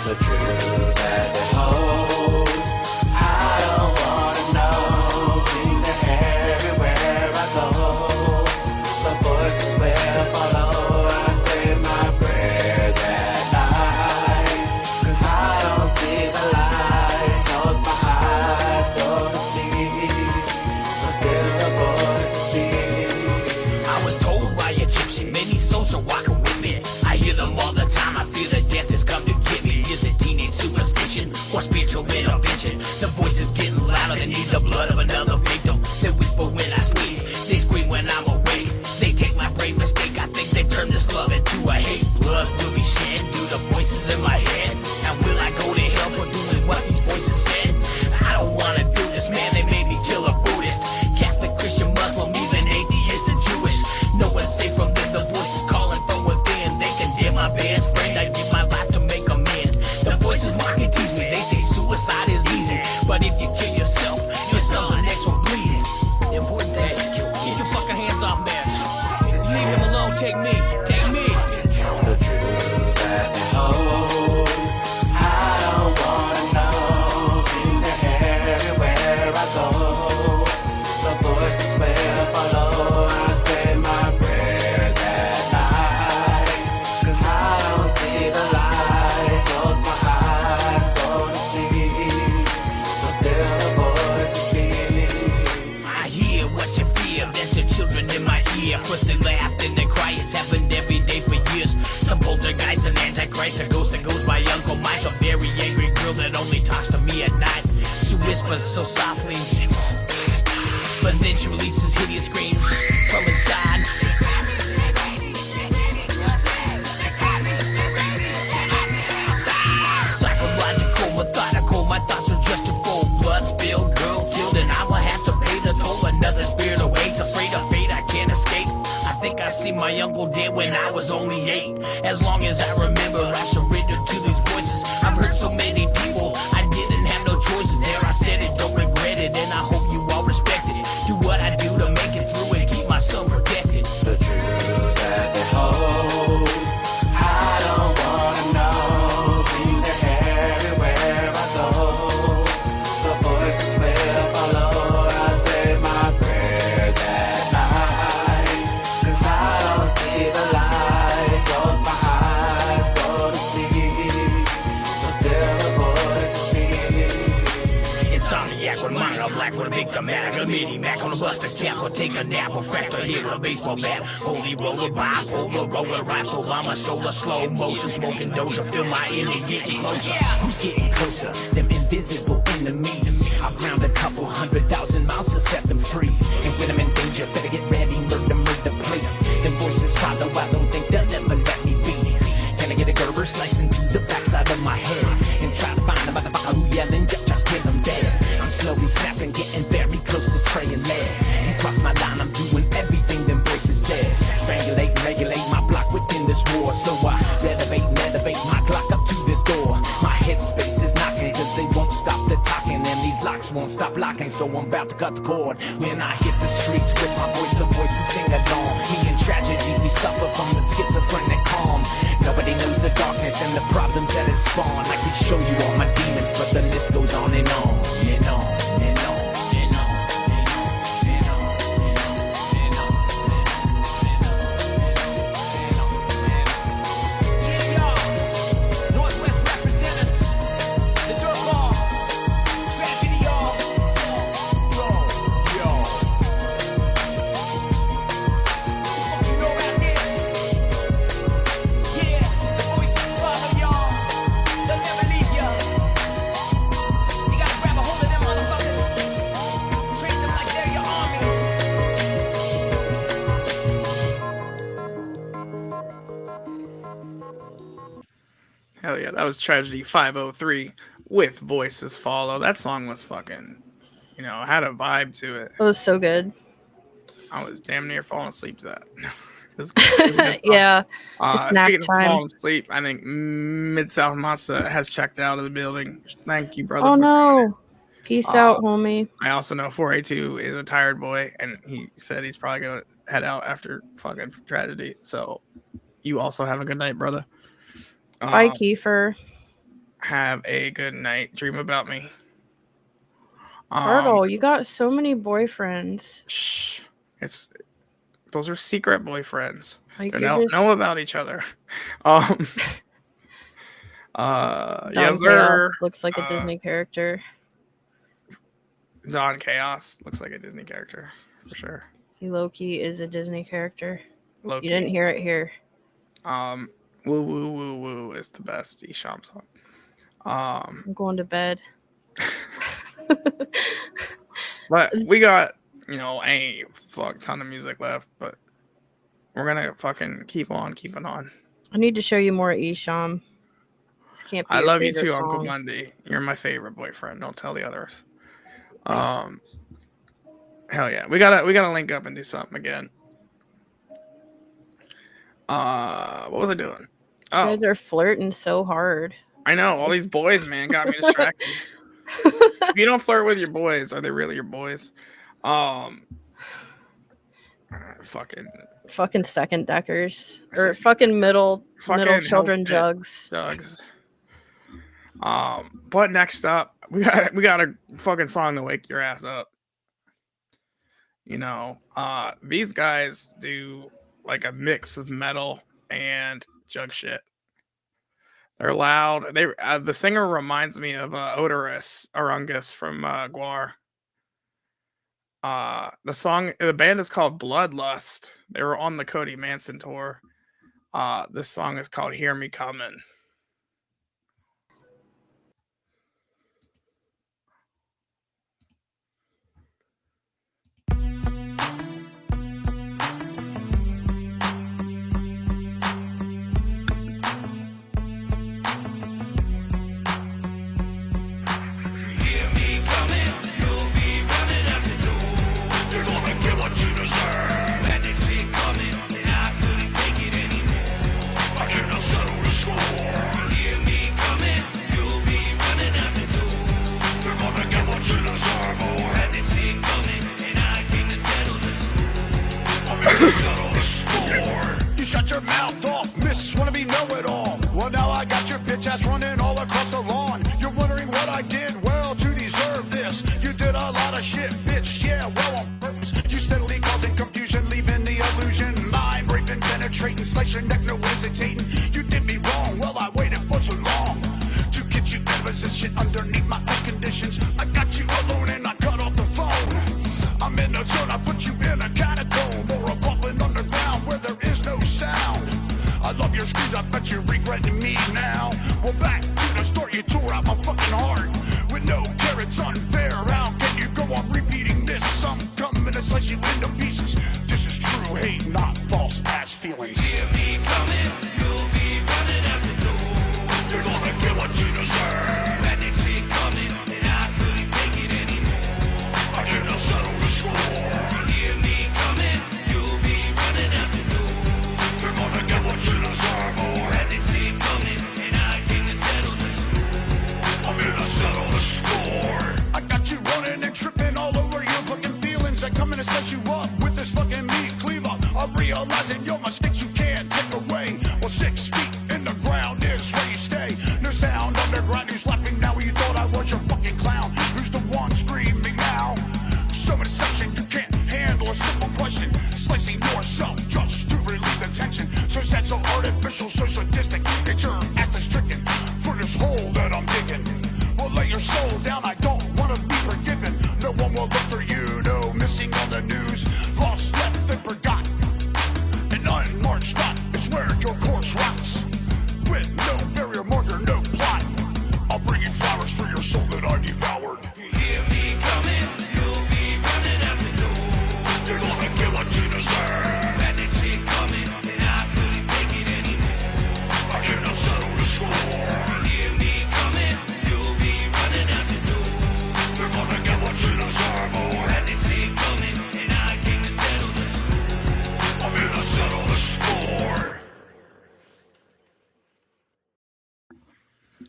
The truth that they hold, I don't wanna know. Seem to everywhere I go, the voices will follow. I say my prayer. best friend. I give my life to make amends. The voices mock and tease me. They say suicide is easy, but if you kill yourself, yourself's the next one bleeding. The important thing is keep your fucking hands off, man. Leave him alone. Take me. Take me. The truth that they hold, I don't wanna know. Seem to everywhere I go. The voices will follow. I say my prayers at night, 'cause I don't see the light. Close my eyes, go to sleep, but still the voice is speaking. I hear what you feel. That's the children in my ear. First they laugh, then they cry. It's happened every day for years. Some poltergeist and antichrist. A ghost that goes by Uncle Mike. A very angry girl that only talks to me at night. She whispers so softly, but then she releases hideous screams from inside. Psychological, methodical, my thoughts are just a full blood spilled, girl killed, and I will have to pay the toll. Another spirit awaits, afraid of fate, I can't escape. I think I see my uncle dead when I was only 8. As long as I remember, I surrender to these voices. I've heard so many people, I didn't have no choices. There I said it, don't regret it, and I hope you all respect it. Do what I do to make it through and keep my son protected. The truth that they hold, I don't wanna know. Seem to everywhere I go. The voices will follow. I say my prayers at night, 'cause I don't see the light. Close my eyes, go to sleep, but still the voice is speaking. Insomniac with mine, I'm black with a victim matic. A mini Mac on a buster cap, or take a nap, or crack the head with a baseball bat. Holy roller, bipolar, roller rifle, I'm a solar, slow motion, smoking Doja, feel my enemy getting closer. Who's getting closer? Them invisible enemies. I've ground a couple 100,000 miles to set them free. And when I'm in danger, better get ready, murder, play. Them voices follow, I don't think they'll ever let me be. Can I get a Gerber slicing through the backside of my head? And try to find a motherfucker who yelling, just kill them dead. I'm slowly snapping, getting very close to spraying lead. You cross my line, I'm doing everything them voices said. Strangulate, regulate my block within this war. So I elevate my clock up to this door. My headspace is knocking, 'cause they won't stop the talking. And these locks won't stop locking, so I'm about to cut the cord. When I hit the streets with my voice, the voices sing along. Me and tragedy, we suffer from the schizophrenic calm. Nobody knows the darkness and the problems that it spawned. I could show you all my demons, but the list goes on and on and on and on. Hell yeah, that was Tragedy 503 with Voices Follow. That song was fucking, had a vibe to it. It was so good. I was damn near falling asleep to that. It was good. It was a good song. Yeah. It's nap Speaking time. of falling asleep, I think Mid-South Masa has checked out of the building. Thank you, brother. Oh no. Peace out, homie. I also know 482 is a tired boy, and he said he's probably going to head out after fucking Tragedy. So you also have a good night, brother. Bye, Kiefer. Have a good night. Dream about me. Bartle, you got so many boyfriends. Shh. Those are secret boyfriends. Like, They don't know about each other. Yes, sir. Looks like a Disney character. Don Chaos looks like a Disney character for sure. He low-key is a Disney character. Low-key. You didn't hear it here. Woo woo woo woo is the best Esham song. I'm going to bed. But we got, a fuck ton of music left, but we're gonna fucking keep on keeping on. I need to show you more Esham. This can't be I your love you favorite too, Uncle song. Bundie. You're my favorite boyfriend. Don't tell the others. Hell yeah, we gotta link up and do something again. What was I doing? Oh. You guys are flirting so hard. I know. All these boys, man, got me distracted. If you don't flirt with your boys, are they really your boys? Fucking second deckers. Or fucking middle children jugs. But next up, we got a fucking song to wake your ass up. You know, these guys do like a mix of metal and jug shit. They're loud. The singer reminds me of Odorous Arungus from Guar. The band is called Bloodlust. They were on the Cody Manson tour. This song is called Hear Me Comin'. You shut your mouth off, miss, wanna be know-it-all. Well, now I got your bitch ass running all across the lawn. You're wondering what I did, well, to deserve this. You did a lot of shit, bitch, yeah, well, on purpose. You steadily causing confusion, leaving the illusion. Mind raping, penetrating, slice your neck, no hesitating. You did me wrong, well, I waited for so long to get you in position underneath my own conditions. I got you alone and I cut off the phone. I'm in the zone, I put you in a catacomb or a bubbling underground where there is no sound. I love your screams, I bet you're regretting me now. Well, back to the start, you tore out my fucking heart with no care, it's unfair. How can you go on repeating this? Some come and slice you into pieces. This is true hate, not false ass feelings. Hear me coming, you'll be running out the door. You're gonna get what you deserve. That shit coming, and I couldn't take it anymore. I didn't settle the score. Hear me coming, you'll be running out the door. You're gonna get what you deserve, boy. That shit coming, and I came to settle the score. I'm here to settle the score. I got you running and tripping all over your fucking feelings. I come in and set you up with this fucking meat cleaver. I'm realizing your mistakes you can't take away. Well, 6 feet in the ground is where you stay. No sound underground, you slapping now. You thought I was your fucking clown. Who's the one screaming now? So much section, you can't handle a simple question. Slicing yourself just to relieve the tension. So sad, so artificial, so sadistic. It's your ass that's stricken for this hole that I'm digging. Well, lay your soul down, I don't wanna be forgiven. No one will look for you, no missing on the news. Lost, left, and forgot. An unmarked spot is where your course routes. With no barrier marker, no plot. I'll bring you flowers for your soul that I devoured. Hear me coming, you'll be running out the door. You're gonna get what you deserve. That shit coming, and I couldn't take it anymore. I cannot settle the score. Hear me coming, you'll be running out the door. You're gonna get what you deserve, boy. That shit coming, and I came to settle the score. I'm here to settle the score.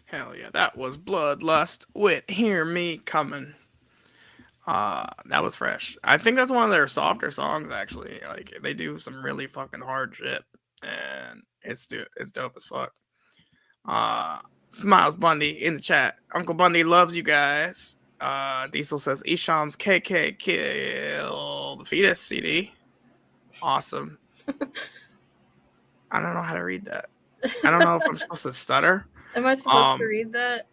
Hell yeah, that was Bloodlust with Hear Me Comin'. That was fresh. I think that's one of their softer songs, actually. Like, they do some really fucking hard shit, and it's dope as fuck. Smilez Bundie in the chat. Uncle Bundy loves you guys. Diesel says Esham's KK Kill the Fetus CD. Awesome. I don't know how to read that. I don't know if I'm supposed to stutter. Am I supposed to read that?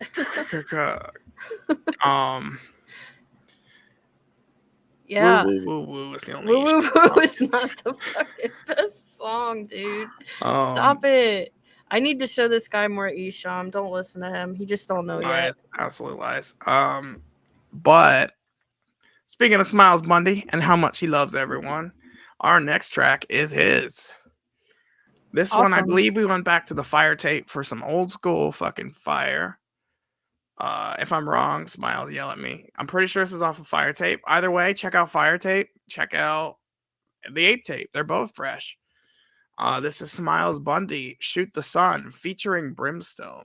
Yeah. Woo woo is the only. Woo woo woo is not the fucking best song, dude. Stop it. I need to show this guy more Esham. Don't listen to him. He just don't know Lies. yet. Absolutely lies. But speaking of Smilez Bundie and how much he loves everyone, our next track is his. This one, I believe we went back to the Fire tape for some old school fucking Fire. If I'm wrong, Smilez, yell at me. I'm pretty sure this is off of Fire tape. Either way, check out Fire tape. Check out the 8 tape. They're both fresh. This is Smilez Bundie, Shoot the Sun, featuring Brimstone.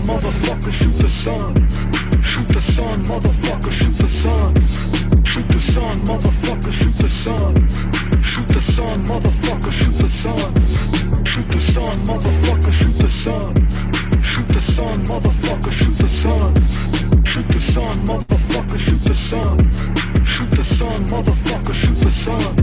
Motherfucker, shoot the sun. Shoot the sun, motherfucker, shoot the sun. Shoot the sun, motherfucker, shoot the sun. Shoot the sun, motherfucker, shoot the sun. Shoot the sun, motherfucker, shoot the sun. Shoot the sun, motherfucker, shoot the sun. Shoot the sun, motherfucker, shoot the sun. Shoot the sun, motherfucker, shoot the sun.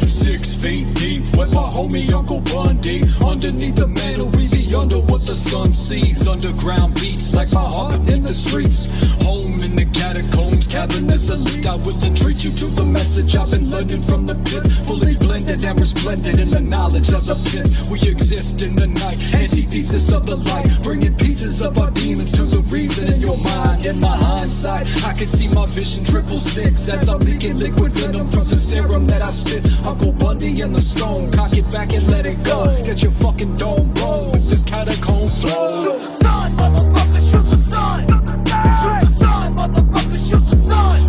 6 feet deep with my homie Uncle Bundie. Underneath the mantle, we be under what the sun sees. Underground beats like my heart in the streets. Home in the catacombs, cavernous elite. I will entreat you to the message I've been learning from the pits. Fully blended and resplendent in the knowledge of the pits. We exist in the night, antithesis of the light. Bringing pieces of our demons to the reason in your mind. In my hindsight, I can see my vision 666 as I'm leaking liquid venom from the serum that I spit. Uncle Bundie and the stone, cock it back and let it go. Get your fucking dome blown with this catacomb flow. Shoot the sun, motherfucker, shoot the sun. Shoot the sun, motherfucker, shoot the sun.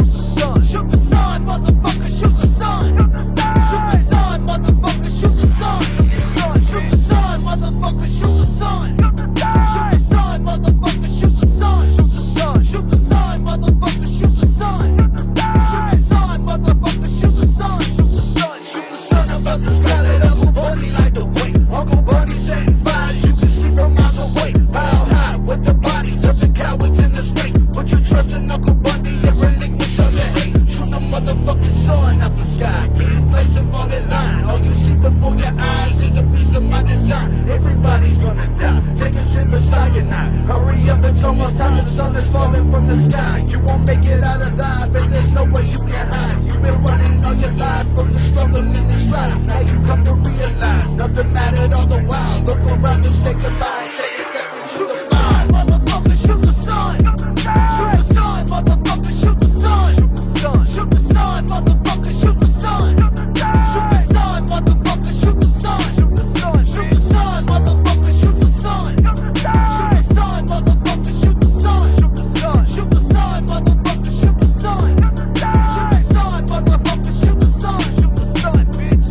Shoot the sun, motherfucker, shoot the sun. Shoot the sun, motherfucker, shoot the sun. Shoot the sun, motherfucker, shoot the sun. Shoot the sun, motherfucker, shoot the sun. Shoot the sun, motherfucker, shoot the sun. Shoot the sun, motherfucker, shoot the sun. Shoot the sun about the sky, let Uncle Bundie light the way. Uncle Bundie setting fires, you can see from miles away. Mile high with the bodies of the cowards in the space. Put your trust in Uncle Bundie and relinquish all your hate. Shoot the motherfucking sun up the sky, getting place and fall in line. All you see before your eyes is a piece of my design. Everybody's gonna die, take a sip of cyanide. Hurry up, it's almost time, the sun is falling from the sky. You won't make it out alive, and there's no way you can hide. You've been running all your life from the struggle in the strife. Now you come to realize nothing mattered all the while. Look around and say goodbye, take a step into the fire. Motherfucker, shoot the sun. Shoot the sun, motherfucker, shoot the sun. Shoot the sun, motherfucker, shoot the sun. Shoot the sun, motherfucker, shoot the sun. Shoot the sun, motherfucker, shoot the sun. Shoot the sun, motherfucker, shoot the sun. Shoot the sun, motherfucker, shoot the sun. Shoot the sun, motherfucker, shoot the sun. Shoot the sun, bitch.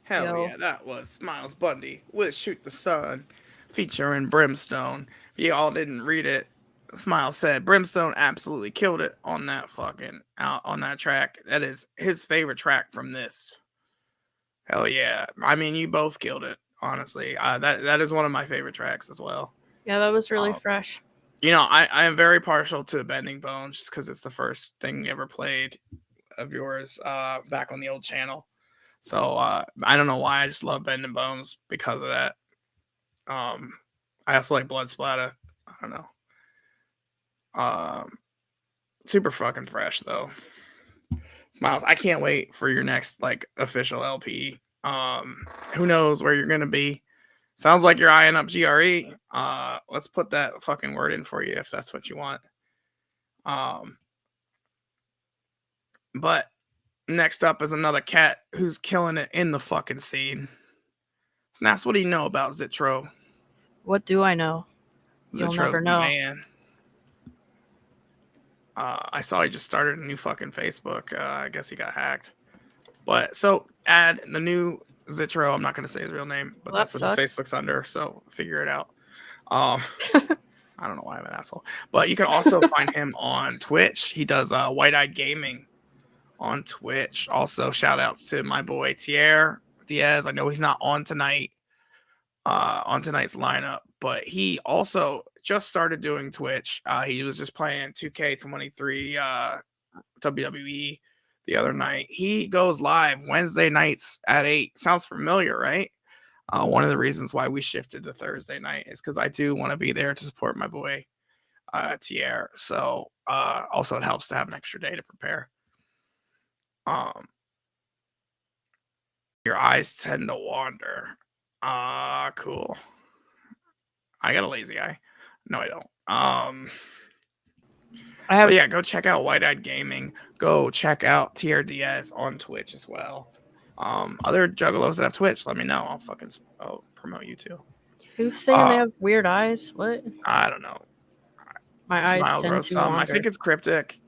Hell Yo. yeah, that was Smilez Bundie with Shoot the Sun, featuring Brimstone. If you all didn't read it, Smile said Brimstone absolutely killed it on that on that track. That is his favorite track from this. Hell yeah. I mean, you both killed it, honestly. That is one of my favorite tracks as well. Yeah, that was really fresh. You know, I am very partial to Bending Bones just because it's the first thing you ever played of yours back on the old channel. So I don't know why, I just love Bending Bones because of that. I also like Blood Splatter. I don't know. Super fucking fresh though. Smilez, I can't wait for your next like official LP. Who knows where you're gonna be? Sounds like you're eyeing up GRE. Let's put that fucking word in for you if that's what you want. But next up is another cat who's killing it in the fucking scene. Snaps, what do you know about Zitro? What do I know? You'll Zitro's never the know. man. I saw he just started a new fucking Facebook. I guess he got hacked. But so add the new Zitro. I'm not going to say his real name, but Well, that's that what his sucks. Facebook's under. So figure it out. I don't know why I'm an asshole. But you can also find him on Twitch. He does White-Eyed Gaming on Twitch. Also, shout outs to my boy Tierre Diaz. I know he's not on tonight, on tonight's lineup, but he also just started doing Twitch. He was just playing 2K23 WWE the other night. He goes live Wednesday nights at 8. Sounds familiar, right? One of the reasons why we shifted to Thursday night is because I do want to be there to support my boy Tierre. So also it helps to have an extra day to prepare. Your eyes tend to wander. Cool. I got a lazy eye. No, I don't. But yeah, go check out White Eyed Gaming. Go check out Tierre Diaz on Twitch as well. Other juggalos that have Twitch, let me know. I'll promote you too. Who's saying they have weird eyes? What? I don't know. My eyes Smiles tend wrote to some. I wander. think it's Kryptik.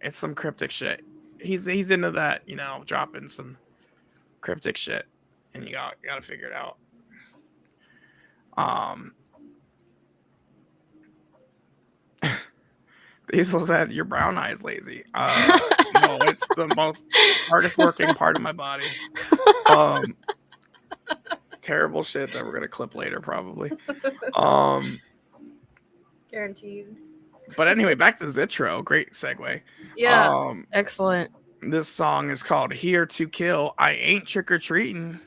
It's some Kryptik shit. He's into that, you know, dropping some Kryptik shit, and you gotta figure it out. Diesel said your brown eye is lazy. No, it's the most hardest working part of my body. Terrible shit that we're gonna clip later, probably. Guaranteed. But anyway, back to Zitro. Great segue. Yeah, excellent. This song is called "Here to Kill." I ain't trick or treating.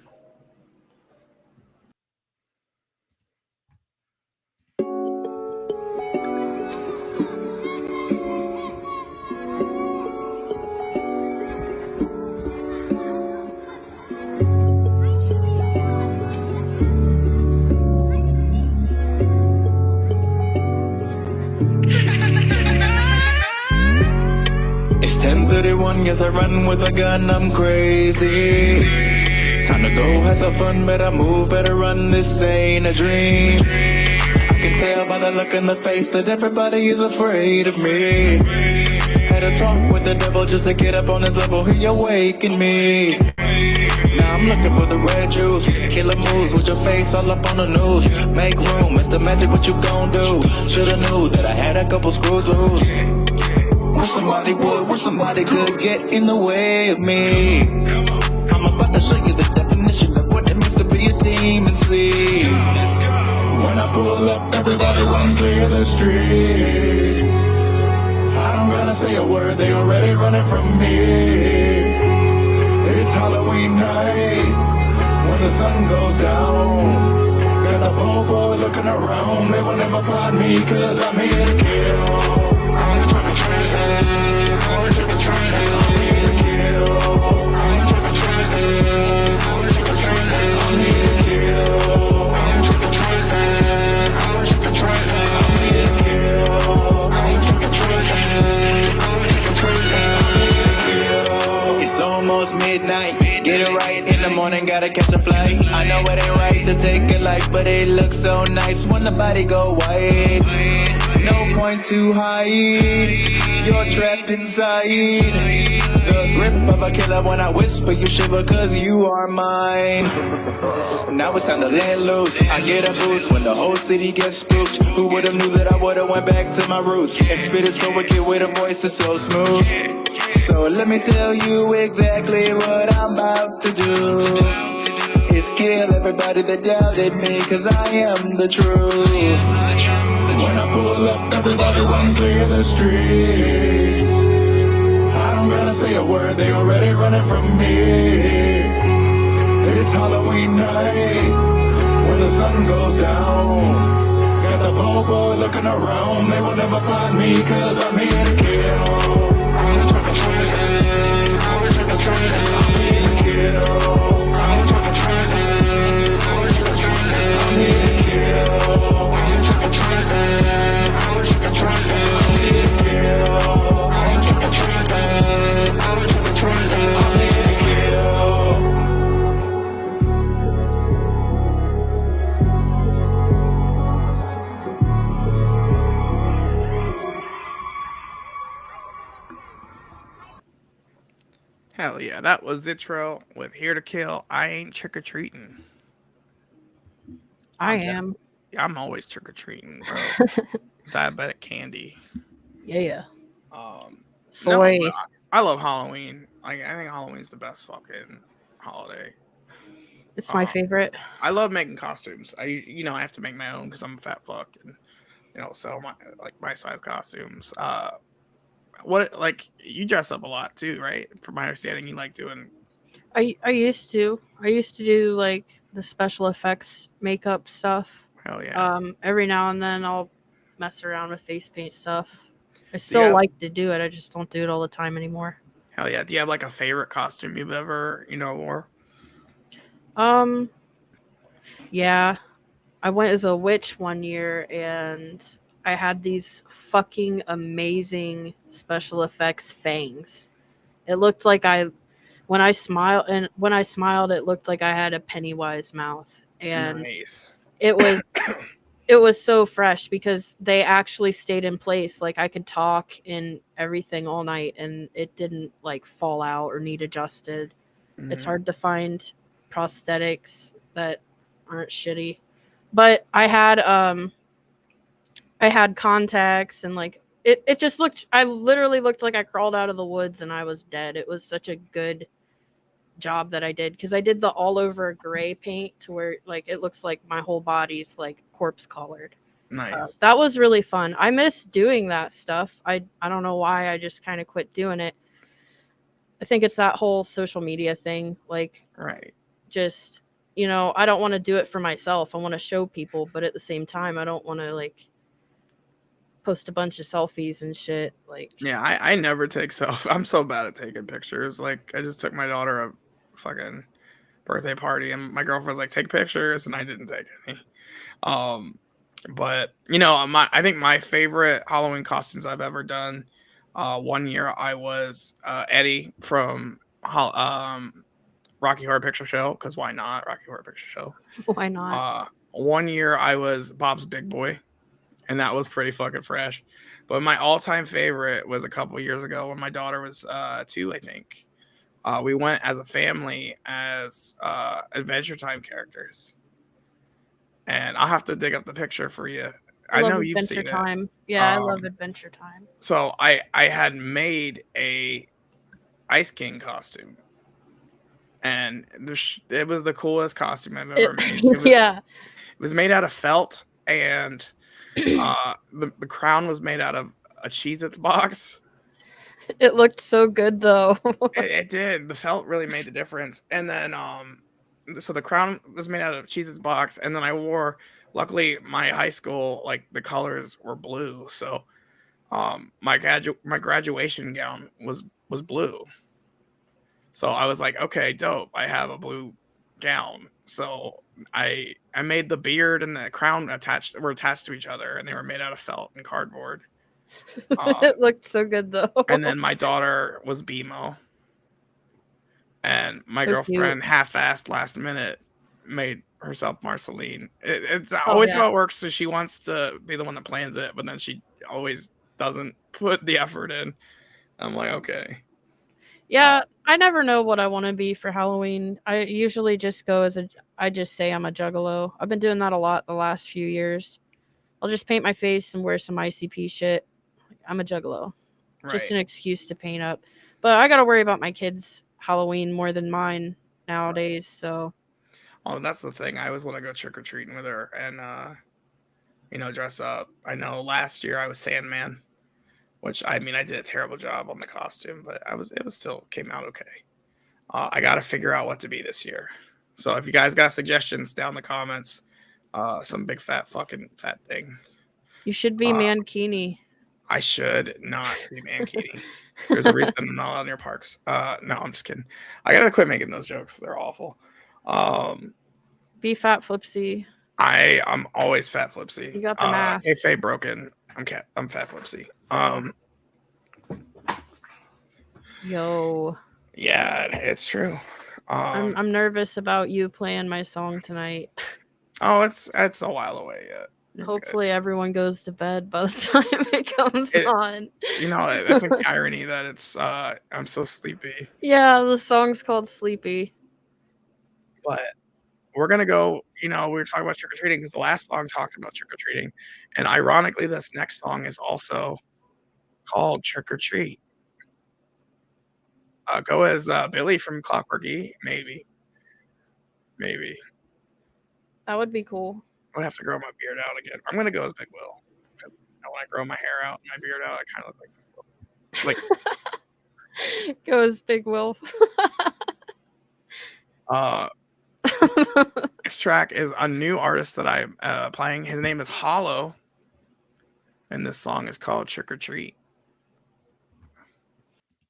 It's 10:31, yes, I run with a gun, I'm crazy. Time to go have some fun, better move, better run, this ain't a dream. I can tell by the look in the face that everybody is afraid of me. Had a talk with the devil just to get up on his level, he awakened me. Now I'm looking for the red juice, killer moves with your face all up on the news. Make room, it's the magic, what you gon' do? Shoulda knew that I had a couple screws loose. Wish somebody would, wish somebody could get in the way of me. I'm about to show you the definition of what it means to be a team and see. When I pull up, everybody run clear the streets. I don't gotta say a word, they already running from me. It's Halloween night, when the sun goes down. Got a whole boy looking around, they will never find me, cause I'm here to kill. I'm trying to train it, I'm trying to train it, I'm here to kill. I'm trying to train it, I'm trying to train it, I'm here to kill. I'm trying to train it, I'm trying to train it, I'm here to kill. I'm trying to train it, I'm trying to train it, I'm here to kill. It's almost midnight, get it right in the morning, gotta catch a flight. I know it ain't right to take a life, but it looks so nice when the body go white. No point to hide, you're trapped inside. The grip of a killer when I whisper you shiver cause you are mine. Now it's time to let loose, I get a boost when the whole city gets spooked. Who would've knew that I would've went back to my roots and spit it so wicked with a voice that's so smooth. So let me tell you exactly what I'm about to do. Is kill everybody that doubted me cause I am the truth. When I pull up, everybody run clear the streets. I don't gotta say a word, they already running from me. It's Halloween night, when the sun goes down. Got the whole boy looking around, they will never find me cause I'm here to kill. I'm trying to train it, I'm trying to train it, I'm here to kill. I'm trying to train it, I'm trying to train it, I'm here to kill. I'm trying to train it, I'm trying to train it, I'm here to kill. I'm trying to train it, I'm trying to train it, I'm here to kill. Hell yeah, that was Zitro with "Here to Kill." I ain't trick or treating. I am. I'm always trick or treating, bro. Diabetic candy. Yeah. No, I love Halloween. Like I think Halloween's the best fucking holiday. It's my favorite. I love making costumes. I have to make my own because I'm a fat fuck and sell my size costumes. What like you dress up a lot too, right? From my understanding, you like doing. I used to. I used to do like the special effects makeup stuff. Hell yeah. Every now and then I'll mess around with face paint stuff. I Do you still have, like to do it. I just don't do it all the time anymore. hell yeah. Do you have like a favorite costume you've ever wore? Yeah. I went as a witch one year and I had these fucking amazing special effects fangs. It looked like when I smiled it looked like I had a Pennywise mouth. And Nice. it was so fresh because they actually stayed in place. Like I could talk and everything all night and it didn't like fall out or need adjusted. It's hard to find prosthetics that aren't shitty. But I had contacts and like it just looked, I literally looked like I crawled out of the woods and I was dead. It was such a good job that I did because I did the all over gray paint to where like it looks like my whole body's like corpse colored. Nice. That was really fun. I miss doing that stuff. I don't know why I just kind of quit doing it. I think it's that whole social media thing. Like, right. Just, I don't want to do it for myself. I want to show people, but at the same time, I don't want to like post a bunch of selfies and shit. Like, yeah, I never take I'm so bad at taking pictures. Like, I just took my daughter a fucking birthday party, and my girlfriend's like, take pictures, and I didn't take any. But I think my favorite Halloween costumes I've ever done. One year I was Eddie from Rocky Horror Picture Show, because why not? Rocky Horror Picture Show. Why not? One year I was Bob's Big Boy, and that was pretty fucking fresh. But my all-time favorite was a couple years ago when my daughter was 2, I think. We went as a family as Adventure Time characters. And I'll have to dig up the picture for you. I know you've seen Time. it. Yeah, I love Adventure Time. So I had made a Ice King costume. And it was the coolest costume I've ever made. It was made out of felt, and the crown was made out of a Cheez-Its box. It looked so good, though. It did. The felt really made the difference. And then, so the crown was made out of Cheez-Its box, and then I wore. Luckily, my high school, like the colors were blue, so my graduation gown was blue. So I was like, okay, dope. I have a blue gown. So I made the beard and the crown were attached to each other, and they were made out of felt and cardboard. It looked so good though. And then my daughter was BMO, and my So girlfriend cute. half-assed last minute made herself Marceline. It's always how it works. So she wants to be the one that plans it, but then she always doesn't put the effort in. I'm like, okay. Yeah, I never know what I want to be for Halloween. I usually just I just say I'm a juggalo. I've been doing that a lot the last few years. I'll just paint my face and wear some ICP shit. I'm a juggalo. Just Right. an excuse to paint up. But I got to worry about my kids' Halloween more than mine nowadays, so. Oh, that's the thing. I always want to go trick-or-treating with her and, dress up. I know last year I was Sandman, which, I mean, I did a terrible job on the costume, but it still came out okay. I got to figure out what to be this year. So if you guys got suggestions down in the comments, some big fat thing. You should be Mankini. I should not be Mankini. There's a reason I'm not allowed near parks. No, I'm just kidding. I got to quit making those jokes. They're awful. Be Fat Flipsy. I'm always Fat Flipsy. You got the mask. Hey, Faye Broken. I'm Fat Flipsy. Yo. Yeah, it's true. I'm nervous about you playing my song tonight. Oh, it's a while away yet. Hopefully everyone goes to bed by the time it comes on. I think the irony that it's I'm so sleepy. Yeah, the song's called Sleepy. But we're gonna go, we were talking about trick-or-treating because the last song talked about trick-or-treating. And ironically, this next song is also called Trick or Treat. Go as Billy from Klokwerk E, maybe. That would be cool. I would have to grow my beard out again. I'm gonna go as Big Will. When I grow my hair out and my beard out, I kind of look like Big Will. like Goes Big Wolf. Next track is a new artist that I'm playing. His name is Hollow, and this song is called Trick or Treat.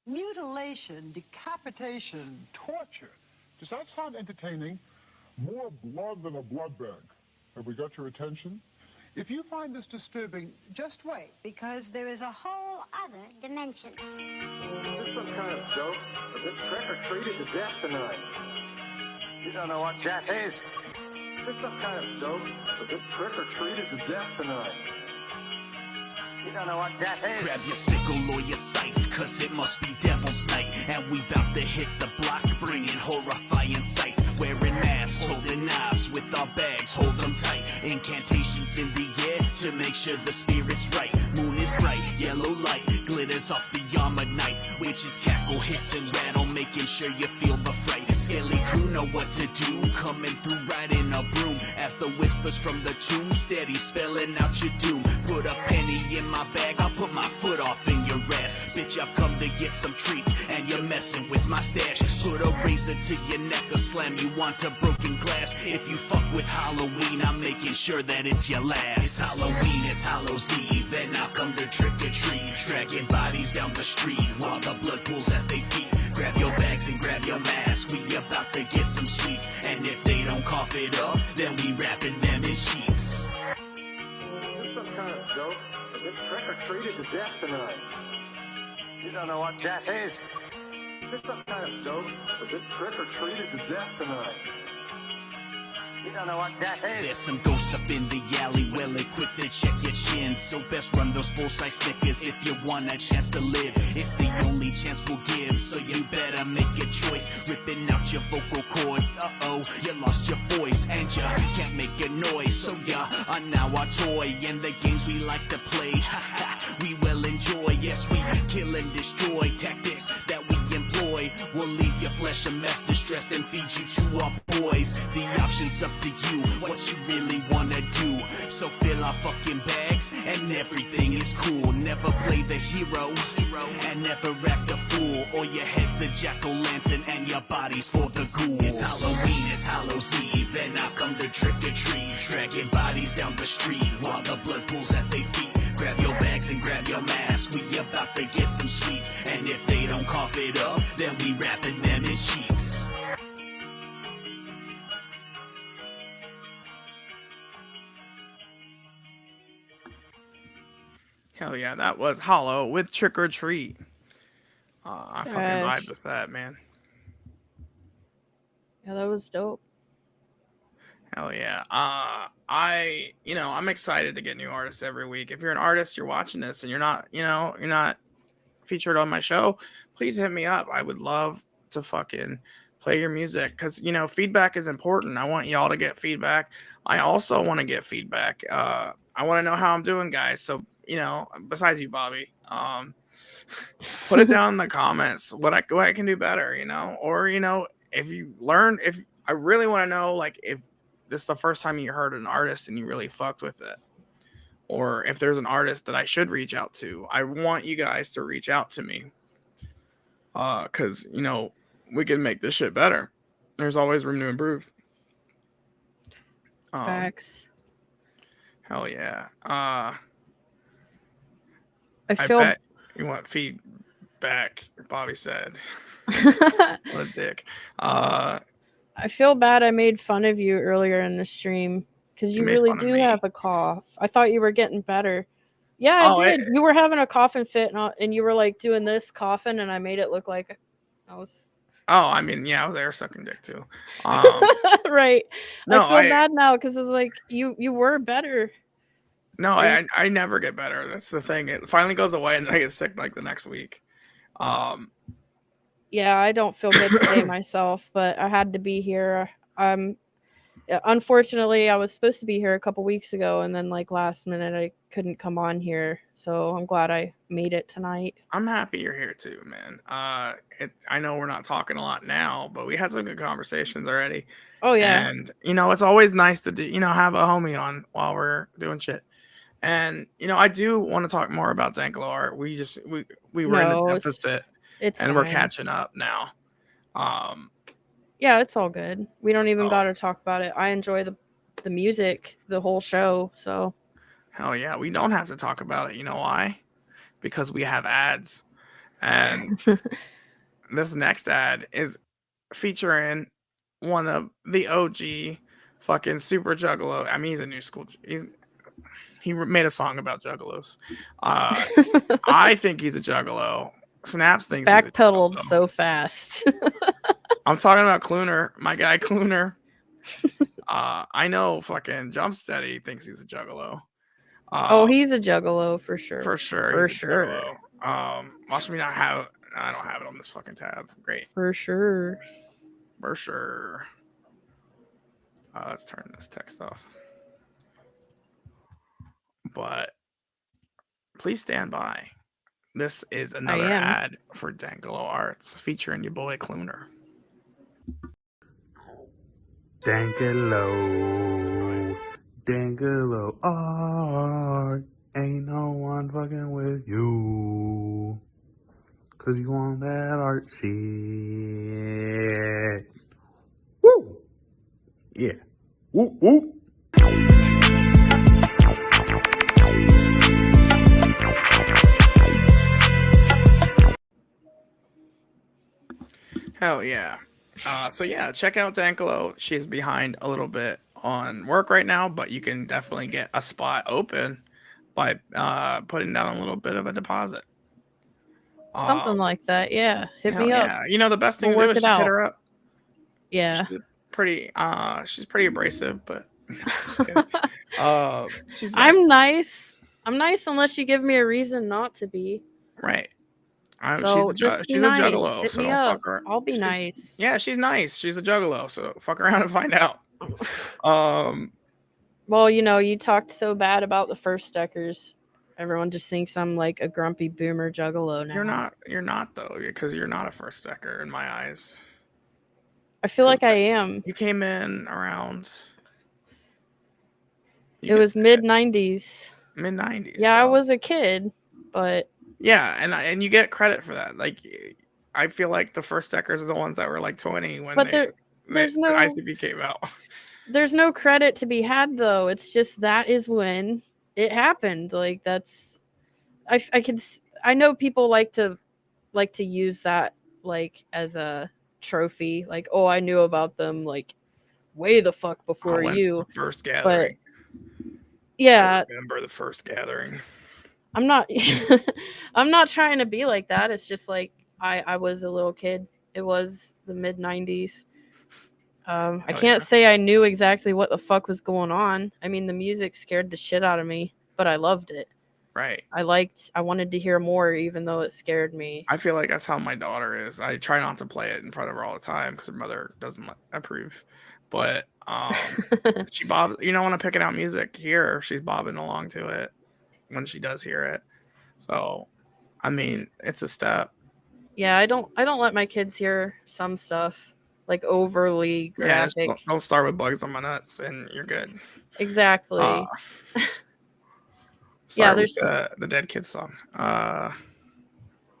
Mutilation, decapitation, torture. Does that sound entertaining? More blood than a blood bag. Have we got your attention? If you find this disturbing, just wait, because there is a whole other dimension. This is some kind of joke. A bit trick or treated to death tonight. You don't know what death is. This is some kind of joke. A bit trick or treated to death tonight. You don't know what death is. Grab your sickle or your scythe, cause it must be Devil's Night. And we bout to hit the block, bringing horrifying sights. Wearing masks, holding knives with our bags, hold them tight. Incantations in the air to make sure the spirit's right. Moon is bright, yellow light glitters off the armored knights. Witches cackle, hiss and rattle, making sure you feel the fright. Scaly crew know what to do, coming through riding a broom. As the whispers from the tomb, steady spelling out your doom. Put a penny in my bag, I'll put my foot off in your ass. Bitch, I've come to get some treats, and you're messing with my stash. Put a razor to your neck or slam you onto broken glass. If you fuck with Halloween, I'm making sure that it's your last. It's Halloween, it's Hallow's Eve, and I've come to trick or treat. Dragging bodies down the street while the blood pools at their feet. Grab your bags and grab your mask, we about to get some sweets. And if they don't cough it up, then we wrapping them in sheets. This is some kind of joke. A bit trick or treated to death tonight. You don't know what death is. This is some kind of joke. A bit trick or treated to death tonight. You don't know what death is. There's some ghosts up in the alley, well equipped to check your chin. So best run those full-size Snickers if you want a chance to live. It's the only chance we'll give, so you better make a choice. Ripping out your vocal cords, uh-oh, you lost your voice. And you can't make a noise, so ya are now our toy. And the games we like to play, ha-ha, we will enjoy. Yes, we kill and destroy tactics that we employ. We'll leave your flesh a mess, distressed, and feed you to our boys. The options up to you, what you really wanna do. So fill our fucking bags, and everything is cool. Never play the hero, and never act a fool. Or your head's a jack-o'-lantern, and your body's for the ghouls. It's Halloween, it's Hallow's Eve, and I've come to trick or treat. Dragging bodies down the street while the blood pools at their feet. Grab your bags and grab your mask, we about to get some sweets. And if they don't cough it up, then we wrapping them in sheets. Hell yeah, that was Hollow with Trick or Treat. I fucking vibed with that, man. Yeah, that was dope. Hell yeah. I'm excited to get new artists every week. If you're an artist, you're watching this and you're not featured on my show, please hit me up. I would love to fucking play your music because, feedback is important. I want y'all to get feedback. I also want to get feedback. I want to know how I'm doing, guys. So, besides you, Bobby, put it down in the comments what I can do better, or, if I really want to know, like, if this is the first time you heard an artist and you really fucked with it, or if there's an artist that I should reach out to, I want you guys to reach out to me. Cause we can make this shit better. There's always room to improve. Facts. Hell yeah. I bet you want feedback, Bobby said. What a dick. I feel bad I made fun of you earlier in the stream because you really do have a cough. I thought you were getting better. Yeah, I did. You were having a coughing fit and you were like doing this coughing and I made it look like I was... I was air sucking dick too. Right. No, I feel bad now because it's like you were better. No, I never get better. That's the thing. It finally goes away and then I get sick like the next week. Yeah, I don't feel good today myself, but I had to be here. Unfortunately, I was supposed to be here a couple weeks ago, and then like last minute, I couldn't come on here. So I'm glad I made it tonight. I'm happy you're here too, man. I know we're not talking a lot now, but we had some good conversations already. Oh yeah, and it's always nice to do, have a homie on while we're doing shit. And I do want to talk more about Dankalo art. We were in a deficit, and we're catching up now. Yeah, it's all good. We don't even got to talk about it. I enjoy the music, the whole show. So hell yeah, we don't have to talk about it. You know why? Because we have ads, and this next ad is featuring one of the OG fucking super juggalo. I mean, he's a new school. He made a song about juggalos. I think he's a juggalo. Snaps thinks he's a backpedaled juggalo. so fast. I'm talking about Klooner, my guy Klooner. I know fucking Jumpsteady thinks he's a juggalo. He's a juggalo for sure. For sure. For he's a sure. juggalo. Watch me not have. I don't have it on this fucking tab. Great. For sure. For sure. Let's turn this text off. But please stand by. This is another ad for Dankalo Arts featuring your boy Klooner. Dankalo Art. Ain't no one fucking with you. 'Cause you want that art shit. Woo! Yeah. Whoop, whoop. Hell yeah. So yeah, check out Dankalo. She's behind a little bit on work right now, but you can definitely get a spot open by putting down a little bit of a deposit. Something like that, yeah. Hit me up. Yeah. The best thing to do is just hit her up. Yeah. She's pretty abrasive, but no, I'm just kidding. She's nice. I'm nice. I'm nice unless you give me a reason not to be. Right. So she's a juggalo, Hit so me don't up. fuck her. I'll be nice. Yeah, she's nice. She's a juggalo, so fuck around and find out. Well, you talked so bad about the first deckers. Everyone just thinks I'm like a grumpy boomer juggalo now. You're not though, because you're not a first decker in my eyes. I feel like I am. You came in around. It was mid 90s. Mid 90s. Yeah, I was a kid, but yeah, and you get credit for that. Like, I feel like the first deckers are the ones that were like 20 when there's no ICP came out. There's no credit to be had though. It's just that is when it happened. Like that's, I know people like to use that like as a trophy. Like, oh, I knew about them like way the fuck before you. First gathering. But yeah, I remember the first gathering. I'm not trying to be like that. It's just like I was a little kid. It was the mid 90s. I can't say I knew exactly what the fuck was going on. I mean, the music scared the shit out of me, but I loved it. Right. I wanted to hear more, even though it scared me. I feel like that's how my daughter is. I try not to play it in front of her all the time because her mother doesn't approve. But she bobs. When I'm picking out music here, she's bobbing along to it when she does hear it. So, I mean, it's a step. Yeah, I don't let my kids hear some stuff like overly graphic. Yeah, don't start with Bugs on My Nuts and you're good. Exactly. Yeah, there's the Dead Kids song.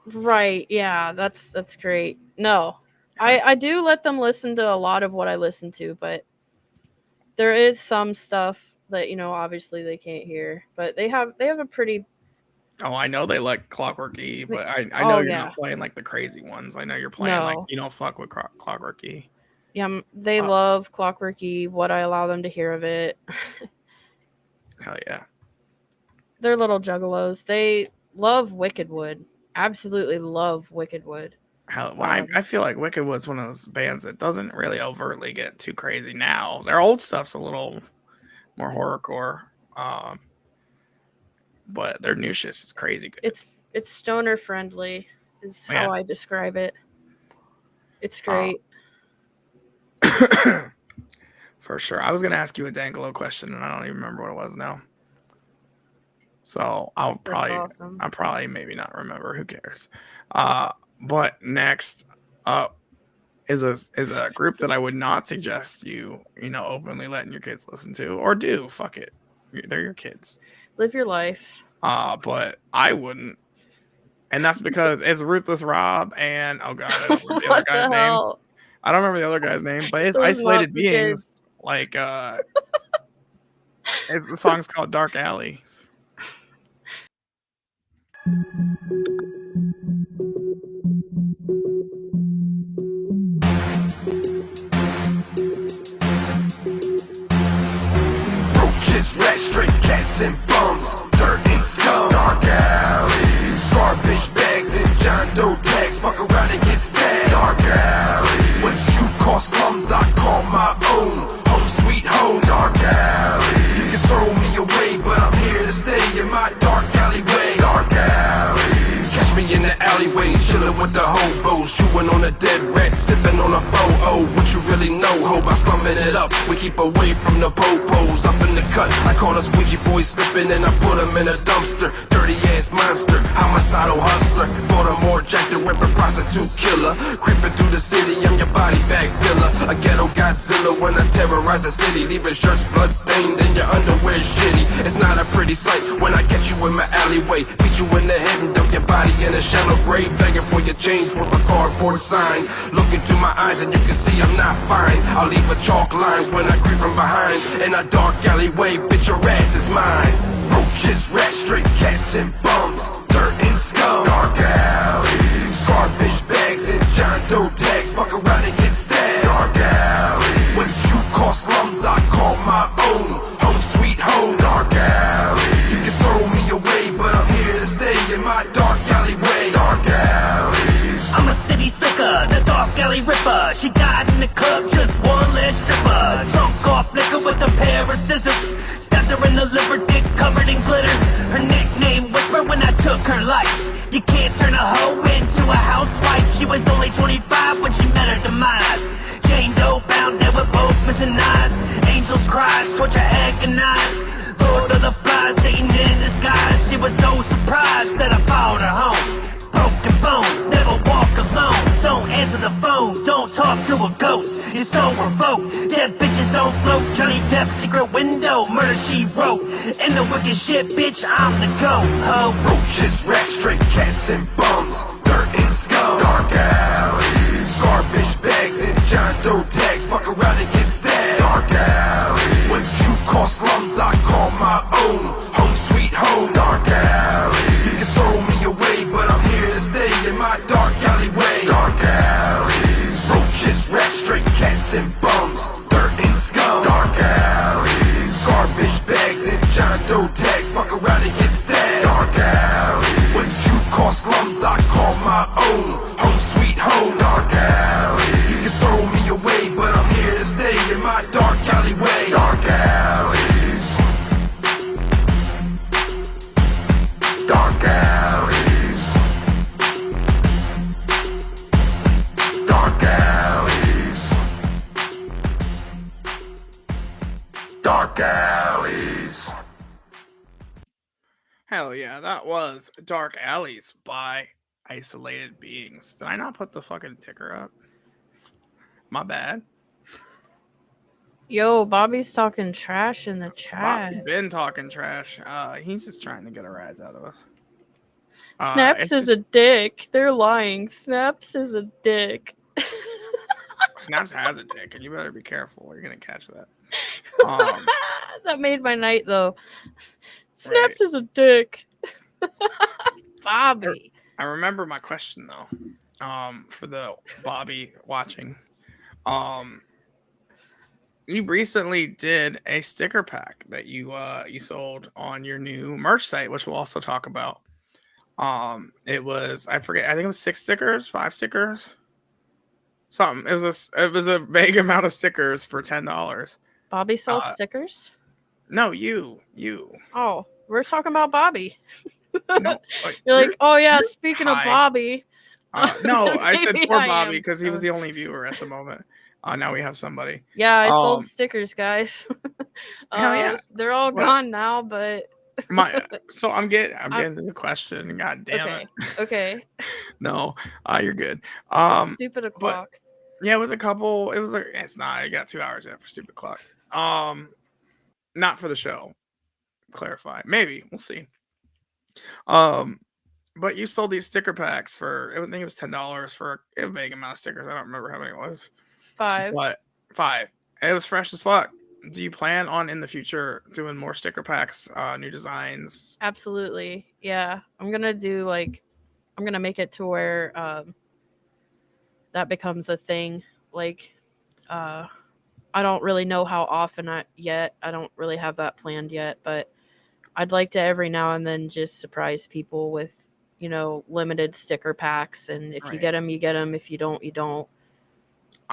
Right. Yeah, that's great. No, I do let them listen to a lot of what I listen to, but there is some stuff that obviously they can't hear. But they have a pretty. Oh, I know they like Klokwerk E, but I know you're not playing like the crazy ones. I know you're playing like you don't fuck with Klokwerk E. Yeah, they love Klokwerk E. What I allow them to hear of it. Hell yeah. They're little juggalos. They love Wickedwood. Absolutely love Wickedwood. Hell, I feel like Wickedwood's one of those bands that doesn't really overtly get too crazy now. Their old stuff's a little more horrorcore. But their new shit is crazy good. It's stoner friendly is how I describe it. It's great. For sure. I was gonna ask you a Dankalo question and I don't even remember what it was now. So I'll probably maybe not remember. Who cares? But next up is a group that I would not suggest you openly letting your kids listen to or do. Fuck it. They're your kids. Live your life. But I wouldn't. And that's because it's Ruthless Rob and oh god, I don't remember the other guy's name. I don't remember the other guy's name, but it's Isolated Beings. Like the song's called Dark Alleys. Roaches, rats, stray cats and bums, dirt and scum, dark alleys, garbage bags and John Doe tags, fuck around and get stabbed, dark alleys. When shoe cost slums, I call my own, home sweet home, dark alley. You can throw me away, but I'm here to stay in my dark alleyway, dark alleys. Catch me in the alleyways, chillin' with the hobos, chewing on a dead rat, sipping on a photo. What you really know, ho, by slumming it up, we keep away from the popos. Up in the cut, I call a squeegee boy slipping and I put him in a dumpster. Dirty ass monster, homicidal hustler, Baltimore Jack the Ripper, prostitute killer. Creeping through the city, I'm your body bag filler. A ghetto Godzilla when I terrorize the city, leaving shirts blood stained and your underwear shitty. It's not a pretty sight when I catch you in my alleyway, beat you in the head and dump your body in a shallow grave, begging for your change with a cardboard sign. Look into my eyes and you can see I'm not fine. I'll leave a chalk line when I creep from behind. In a dark alleyway, bitch, your ass is mine. Roaches, rats, stray cats and bums, dirt and scum, dark alleys, garbage bags and John Doe tags, fuck around and get stabbed, dark alley. When shoe cost slums, I call my own, home sweet home, dark alley. You can throw me away, but I'm here to stay in my dark alleyway, dark alleys. I'm a city slicker, the dark alley ripper. She died in the club, just one less stripper. Drunk off liquor with a pair of scissors, stabbed her in the liver, dick covered in glitter. Her nickname Whisper when I took her life. You can't turn a hoe into a housewife. She was only 25 when she met her demise. Jane Doe found dead with both missing eyes. Angels cries, torture agonize. Lord of the Flies, Satan in disguise. She was so surprised that I followed her home. Broken bones, never walk alone. Don't answer the phone, don't talk to a ghost. You're so revoked, dead bitches don't float. Johnny Depp's secret window, murder she wrote. And the wicked shit, bitch, I'm the GOAT, ho. Roaches, rats, stray cats and bums, dirt and scum, dark alleys, garbage bags and John Doe tags, fuck around and get stabbed, dark alley. When shoe cost slums, I call my own, home sweet home, dark alley. You can throw me away, but I'm here to stay in my dark alleyway, dark alleys. Roaches, rats, stray cats and bums, dirt and scum, dark alleys, garbage bags and John Doe tags, fuck around and get stabbed, dark alley. When shoe cost slums, I call my own, home sweet home, dark alley. You can throw me away, but I'm here to stay in my dark alleyway, dark alleys, dark alleys, dark alleys, dark alleys. Hell yeah, that was Dark Alleys by Isolated Beings. Did I not put the fucking ticker up? My bad. Yo, Bobby's talking trash in the chat. Bobby been talking trash. He's just trying to get a rise out of us. Snaps is a dick. They're lying. Snaps is a dick. Snaps has a dick, and you better be careful. You're gonna catch that. That made my night, though. Snaps is a dick. Bobby. I remember my question though. For the Bobby watching. You recently did a sticker pack that you sold on your new merch site, which we'll also talk about. It was, I think it was 6 stickers, 5 stickers, something. It was a vague amount of stickers for $10. Bobby sells stickers? No, you. Oh, we're talking about Bobby. No, you're like, oh yeah, speaking of Bobby. No, I said for Bobby because he was the only viewer at the moment. Now we have somebody. Yeah, I sold stickers, guys. Hell yeah. They're all gone now, but so I'm getting to the question. God damn it. Okay. No, you're good. Stupid o'clock. Yeah, it was a couple. It's not. I got 2 hours yet for stupid o'clock. Not for the show. clarify. Maybe we'll see. But you sold these sticker packs for, I think it was $10 for a vague amount of stickers. I don't remember how many it was. 5. But 5. It was fresh as fuck. Do you plan on in the future doing more sticker packs, new designs? Absolutely. Yeah. I'm going to do like, I'm going to make it to where that becomes a thing. Like, I don't really know how often yet. I don't really have that planned yet, but I'd like to every now and then just surprise people with, you know, limited sticker packs. And if you get them, you get them. If you don't, you don't.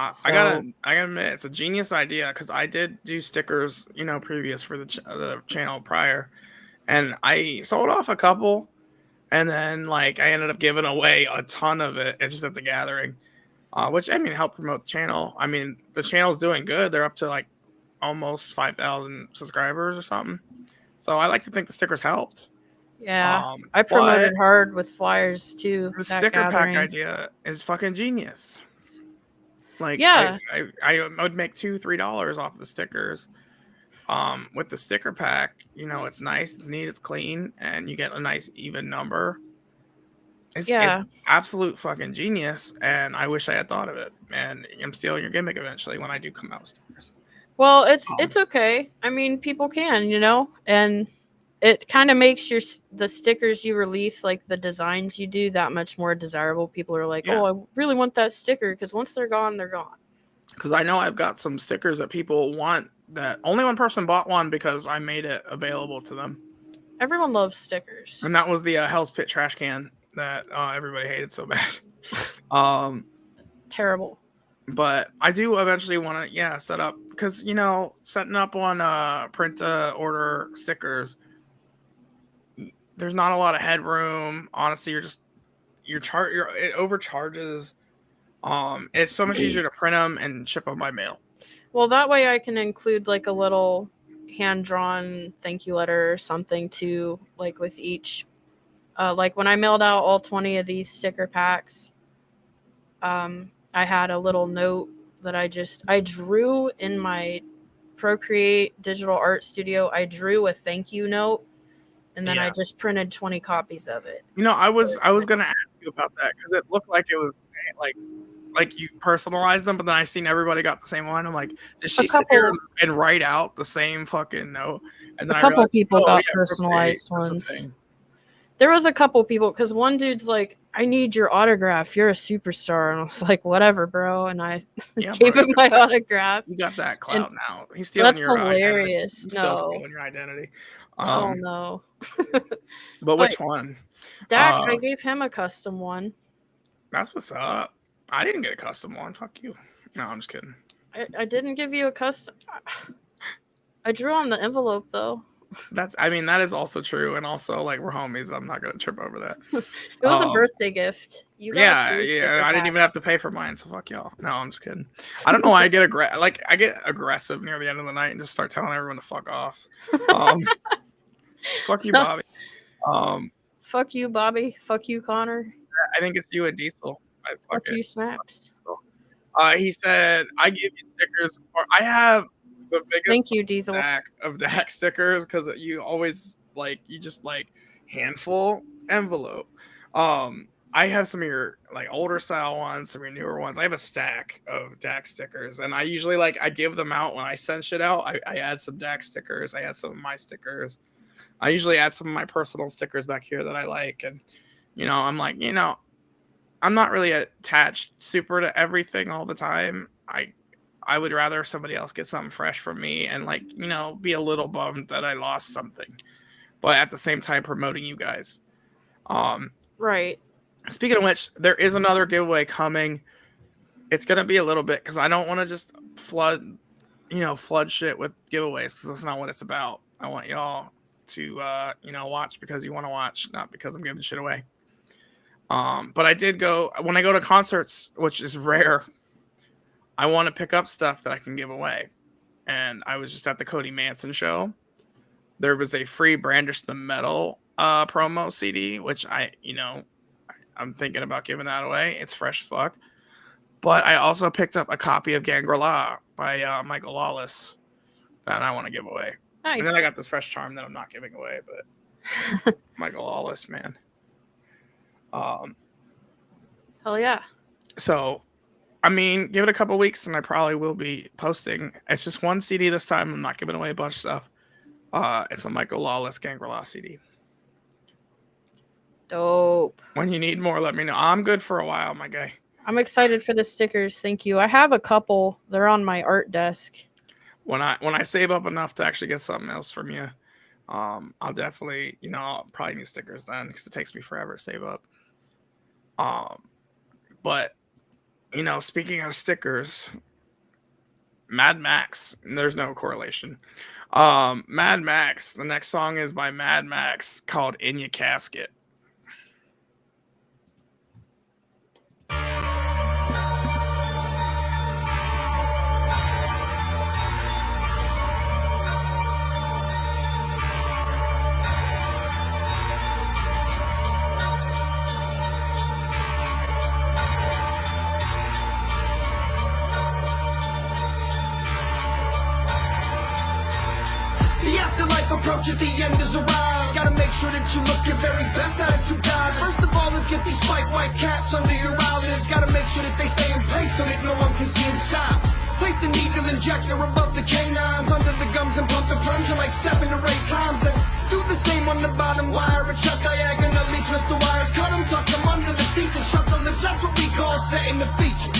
I gotta admit, it's a genius idea because I did do stickers, you know, previous for the channel prior, and I sold off a couple, and then like I ended up giving away a ton of it just at the gathering, which I mean helped promote the channel. I mean the channel's doing good; they're up to like almost 5,000 subscribers or something. So I like to think the stickers helped. Yeah, I promoted hard with flyers too. The sticker pack idea is fucking genius. Like, yeah, I would make $2-3 off the stickers. With the sticker pack, you know, it's nice, it's neat, it's clean, and you get a nice even number. It's absolute fucking genius, and I wish I had thought of it. And I'm stealing your gimmick eventually when I do come out with stickers. Well, it's okay. I mean, people can, you know, and it kind of makes the stickers you release, like the designs you do, that much more desirable. People are like, oh, I really want that sticker, because once they're gone, they're gone. Because I know I've got some stickers that people want that only one person bought one because I made it available to them. Everyone loves stickers. And that was the Hell's Pit trash can that everybody hated so bad. Terrible. But I do eventually want to, set up, because, you know, setting up on print order stickers, there's not a lot of headroom. Honestly, it overcharges. It's so much easier to print them and ship them by mail. Well, that way I can include like a little hand-drawn thank you letter or something too, like with each. Like when I mailed out all 20 of these sticker packs, I had a little note that I drew in my Procreate digital art studio. I drew a thank you note. And then I just printed 20 copies of it. You know, I was gonna ask you about that because it looked like it was like you personalized them, but then I seen everybody got the same one. I'm like, did she sit there and write out the same fucking note? And then a couple people got personalized ones. There was a couple people, because one dude's like, I need your autograph. You're a superstar. And I was like, whatever, bro. And I gave him my autograph. You got that clout now. He's stealing your hilarious. Identity. No. So stealing your identity. Oh no. But which one? Dak, I gave him a custom one. That's what's up. I didn't get a custom one. Fuck you. No, I'm just kidding. I didn't give you a custom. I drew on the envelope though. That is also true, and also like we're homies. I'm not gonna trip over that. It was a birthday gift. I didn't even have to pay for mine, so fuck y'all. No, I'm just kidding. I don't know why I get aggressive near the end of the night and just start telling everyone to fuck off. Fuck you, Bobby. Fuck you, Bobby. Fuck you, Connor. I think it's you and Diesel. Fuck you, Snaps. He said, I give you stickers, or I have the biggest stack of Dak stickers because you always handful envelope. I have some of your older style ones, some of your newer ones. I have a stack of Dak stickers, and I usually I give them out when I send shit out. I add some Dak stickers. I add some of my stickers. I usually add some of my personal stickers back here that I like, and I'm like, I'm not really attached super to everything all the time. I would rather somebody else get something fresh from me and be a little bummed that I lost something, but at the same time promoting you guys. Right. Speaking of which, there is another giveaway coming. It's going to be a little bit because I don't want to just flood shit with giveaways because that's not what it's about. I want y'all to, watch because you want to watch, not because I'm giving shit away. But I did go, when I go to concerts, which is rare, I want to pick up stuff that I can give away. And I was just at the Cody Manson show. There was a free Brandish the Metal promo CD, which I'm thinking about giving that away. It's fresh as fuck. But I also picked up a copy of Gangrela by Mikahl Lawless that I want to give away. Nice. And then I got this fresh charm that I'm not giving away, but Mikahl Lawless, man. Hell yeah. So, I mean, give it a couple weeks and I probably will be posting. It's just one CD this time. I'm not giving away a bunch of stuff. It's a Mikahl Lawless Gangrel CD. Dope. When you need more, let me know. I'm good for a while, my guy. I'm excited for the stickers. Thank you. I have a couple. They're on my art desk. When I save up enough to actually get something else from you, I'll definitely, I'll probably need stickers then because it takes me forever to save up. But speaking of stickers, Mad Maxx, there's no correlation. Mad Maxx, the next song is by Mad Maxx called In Your Casket. The afterlife approach at the end is arrived. Gotta make sure that you look your very best now that you died. First of all, let's get these spike white caps under your eyelids. Gotta make sure that they stay in place so that no one can see inside. Place the needle injector above the canines, under the gums and pump the plunger like 7 or 8 times. Then do the same on the bottom wire and shut diagonally, twist the wires, cut them, tuck them under the teeth and shut the lips. That's what we call setting the feature.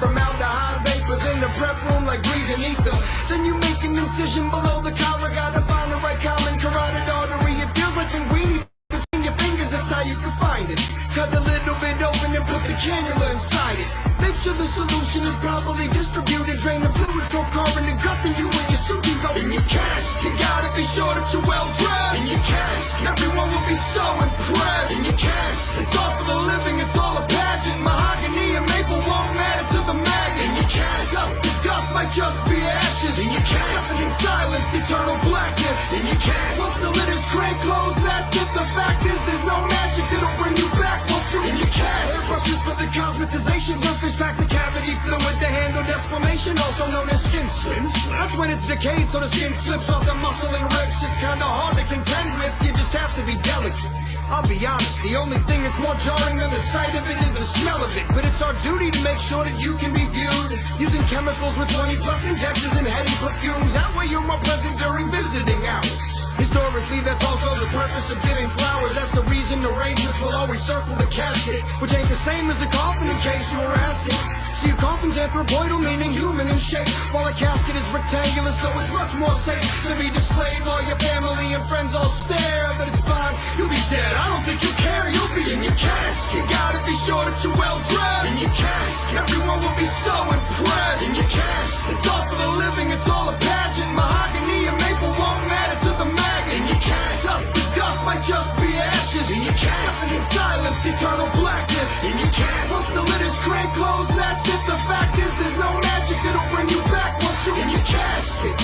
Formaldehyde vapors in the prep room like breathing ether. Then you make an incision below the collar. Gotta find the right common carotid artery. It feels like linguine between your fingers. That's how you can find it. Cut a little bit open and put the cannula inside it. Make sure the solution is properly distributed. Drain the fluid, throw carbon and gut. Then you and your suit can go in your casket. Gotta be sure that you're well dressed. In your casket, everyone will be so impressed. In your casket, it's all for the living. It's all a pageant. Mahogany and maple won't matter to the maggot. In your casket, dust to dust might just be ashes. In your casket, in silence, eternal blackness. In your casket, once the lid is crank closed, that's it. The fact is, there's no magic that'll bring you back once you're in your casket. Airbrushes for the cosmetization, surface back to cavity fluid to handle desquamation, also known as skin slips. That's when it's decayed, so the skin slips off the muscle and rips. It's kinda hard to contend with, you just have to be delicate. I'll be honest, the only thing that's more jarring than the sight of it is the smell of it. But it's our duty to make sure that you can be viewed using chemicals with 20+ indexes and heady perfumes. That way you're more present during visiting hours. Historically, that's also the purpose of giving flowers. That's the reason arrangements will always circle the casket, which ain't the same as a coffin in case you were asking. See, a coffin's anthropoidal, meaning human in shape, while a casket is rectangular, so it's much more safe to be displayed while your family and friends all stare. But it's fine, you'll be dead, I don't think you care, you'll be in your casket. Gotta be sure that you're well dressed. In your casket, everyone will be so impressed. In your casket, it's all for the living, it's all a pageant. Mahogany and maple won't matter to the maggot. In your casket, dust to dust might just be ashes. In your casket, in silence, eternal blackness. In your casket, once the lid is crank closed, that's it. The fact is, there's no magic that'll bring you back once you're in your casket.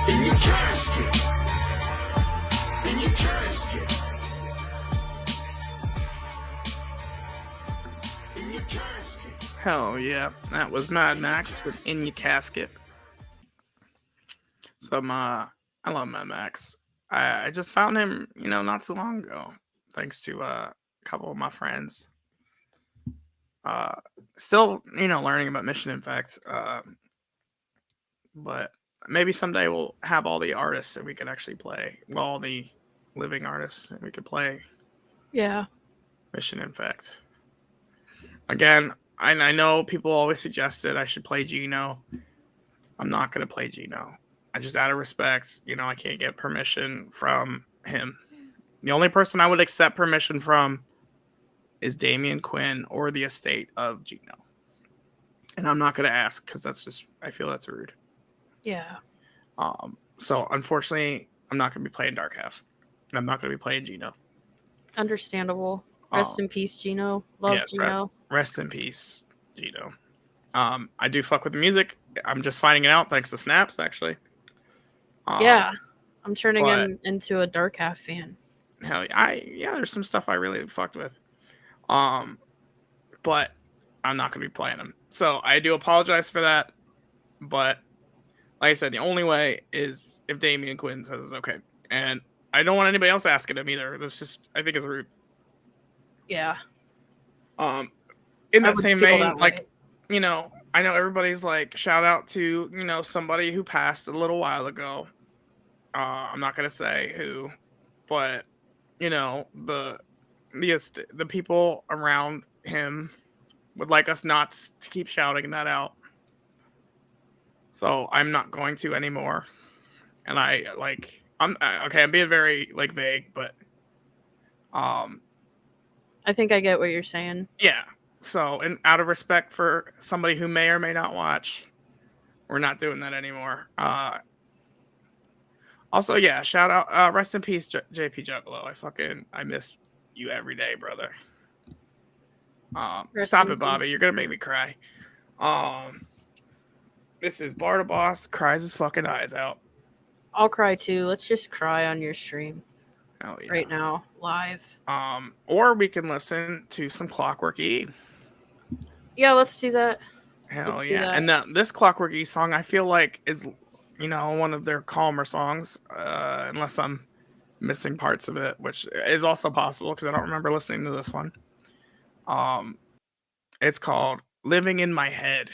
In your casket. In your casket. In your casket. Hell yeah, that was Mad Maxx with In Your Casket. I love Mad Maxx. I just found him, not too long ago, thanks to a couple of my friends. Still, learning about Mission Infect. But maybe someday we'll have all the artists that we could actually play. Well, all the living artists that we could play. Yeah. Mission Infect. Again, I know people always suggested I should play Gino. I'm not going to play Gino. I just, out of respect, I can't get permission from him. The only person I would accept permission from is Damian Quinn or the estate of Gino. And I'm not going to ask because I feel that's rude. Yeah. So unfortunately, I'm not going to be playing Dark Half. I'm not going to be playing Gino. Understandable. Rest in peace, Gino. Love Gino. Rest in peace, Gino. I do fuck with the music. I'm just finding it out thanks to Snaps, actually. Yeah. I'm turning him into a Dark Half fan. Hell yeah. There's some stuff I really fucked with. But I'm not going to be playing them. So I do apologize for that. But like I said, the only way is if Damian Quinn says it's okay, and I don't want anybody else asking him either. That's just, I think it's rude. Yeah. In that same vein, like, you know, I know everybody's like, shout out to, you know, somebody who passed a little while ago. I'm not gonna say who, but you know, the people around him would like us not to keep shouting that out. So I'm not going to anymore. And I'm being very like vague, but I think I get what you're saying. Yeah. So, and out of respect for somebody who may or may not watch, we're not doing that anymore. Also, yeah, shout out, rest in peace, JP Juggalo. I miss you every day, brother. Stop it, Bobby. You're gonna make me cry. This is Bartlehouse cries his fucking eyes out. I'll cry too. Let's just cry on your stream. Oh, yeah. Right now, live. Or we can listen to some Klokwerk E. Yeah, let's do that. Hell yeah. And this Klokwerk E song, I feel like, is, you know, one of their calmer songs, unless I'm missing parts of it, which is also possible because I don't remember listening to this one. It's called Living in My Head.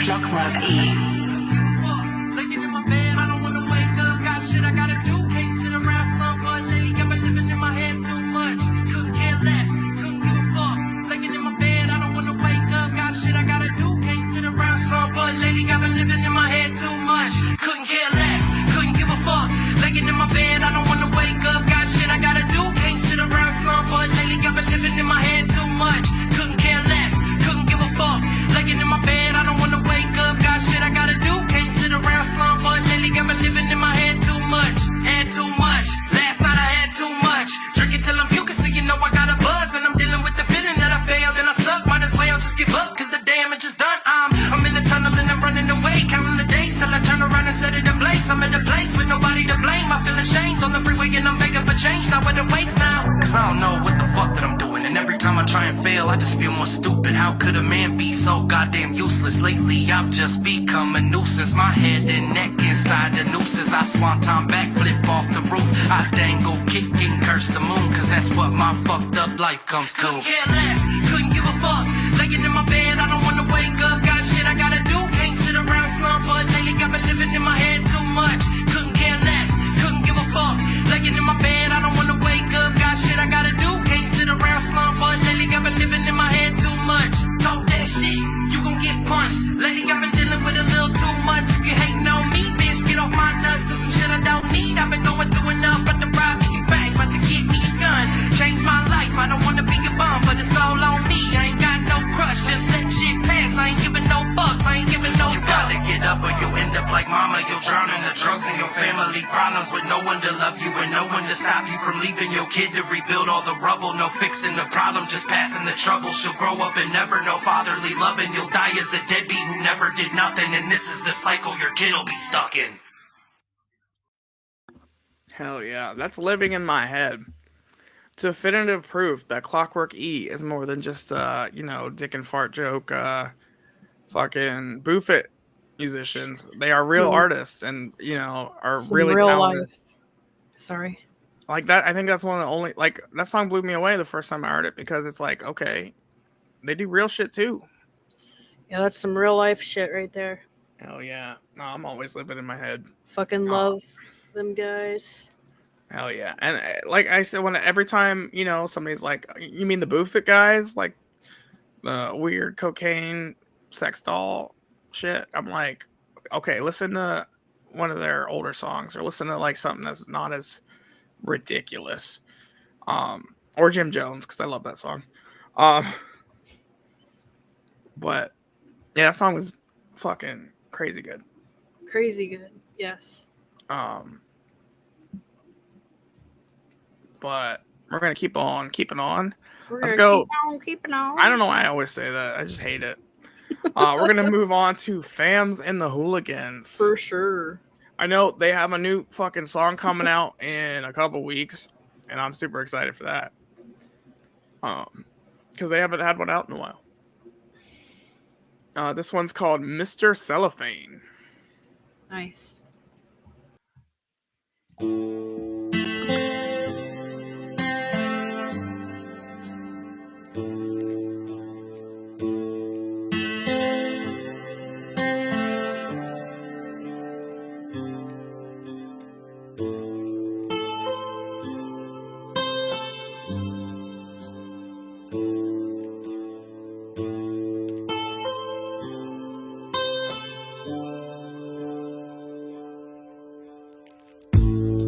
Klokwerk E. Laying in my bed, I don't wanna wake up. Got shit I gotta do. Can't sit around slump, but lately I've been living in my head too much. Couldn't care less, couldn't give a fuck. Laying in my bed, I don't wanna wake up. Got shit I gotta do. Can't sit around slump, but lately I've been living in my head too much. Couldn't care less, couldn't give a fuck. Laying in my bed, I don't wanna wake up. Got shit I gotta do. Can't sit around slump, but lately I've been living in my head too much. Couldn't care less, couldn't give a fuck. Laying in my bed, I don't wanna wake up. Got shit I gotta do. Can't sit around slump, but lately I've been living in my head too much. Had too much. Last night I had too much. Drinking till I'm puking, so you know I got a buzz. And I'm dealing with the feeling that I failed and I suck. Might as well just give up, cause the damage is done. I'm in the tunnel and I'm running away. Counting the days till I turn around and set it ablaze. I'm in a place with nobody to blame. I feel ashamed on the freeway and I'm begging for change. Not with the waste now. Cause I don't know what the fuck that I'm doing. And every time I try and fail, I just feel more stupid. How could a man be so goddamn useless? Lately I've just become a nuisance. My head and neck inside the nooses. I swanton backflip off the roof. I dangle, kick and curse the moon. Cause that's what my fucked up life comes to. Couldn't care less, couldn't give a fuck. Laying in my bed, I don't wanna wake up. Got shit I gotta do. Can't sit around slump, but lately I've been living in my head too much. Couldn't care less, couldn't give a fuck. Laying in my bed, I don't wanna wake up. Got shit I gotta do. Can't sit around slump, but lately I've been living in my head too much. Talk that shit, you gon' get punched. Lately I've been dealing with a little too much. If you hating on me, bitch, get off my nuts. There's some shit I don't need. I've been going through enough, but to rob me back, about to get me a gun. Change my life, I don't wanna be a bum, but it's all on me. I ain't got no crush, just let shit pass. I ain't giving no fucks, I ain't giving no fucks. You gotta get up or you'll end up like mama. You'll drown in the drugs and your family problems with no one to love you and no one to stop you from leaving your kid to rebuild all the rubble. No fixing the problem, just passing the trouble. She'll grow up and never know fatherly love, and you'll die as a deadbeat who never did nothing. And this is the cycle your kid'll be stuck in. Hell yeah, that's living in my head. Definitive proof that Klokwerk E is more than just you know, dick and fart joke fucking boofit musicians. They are real artists and, you know, are Some really real talented. life. Sorry. Like that, I think that's one of the only, like, that song blew me away the first time I heard it because it's like, okay, they do real shit too. Yeah, that's some real life shit right there. Hell yeah. No, I'm always living in my head. Fucking love them guys. Hell yeah. And like I said, every time, you know, somebody's like, you mean the Boofit guys? Like the weird cocaine sex doll shit. I'm like, okay, listen to one of their older songs or listen to like something that's not as ridiculous. Or Jim Jones, because I love that song. But yeah, that song was fucking crazy good. Crazy good. Yes. But We're gonna keep on keeping on. We're Let's gonna go. keep on keeping on. I don't know why I always say that. I just hate it. We're gonna move on to Famz and the Hooliganz. For sure. I know they have a new fucking song coming out in a couple weeks, and I'm super excited for that. Because they haven't had one out in a while. This one's called Mr. Cellophane. Nice.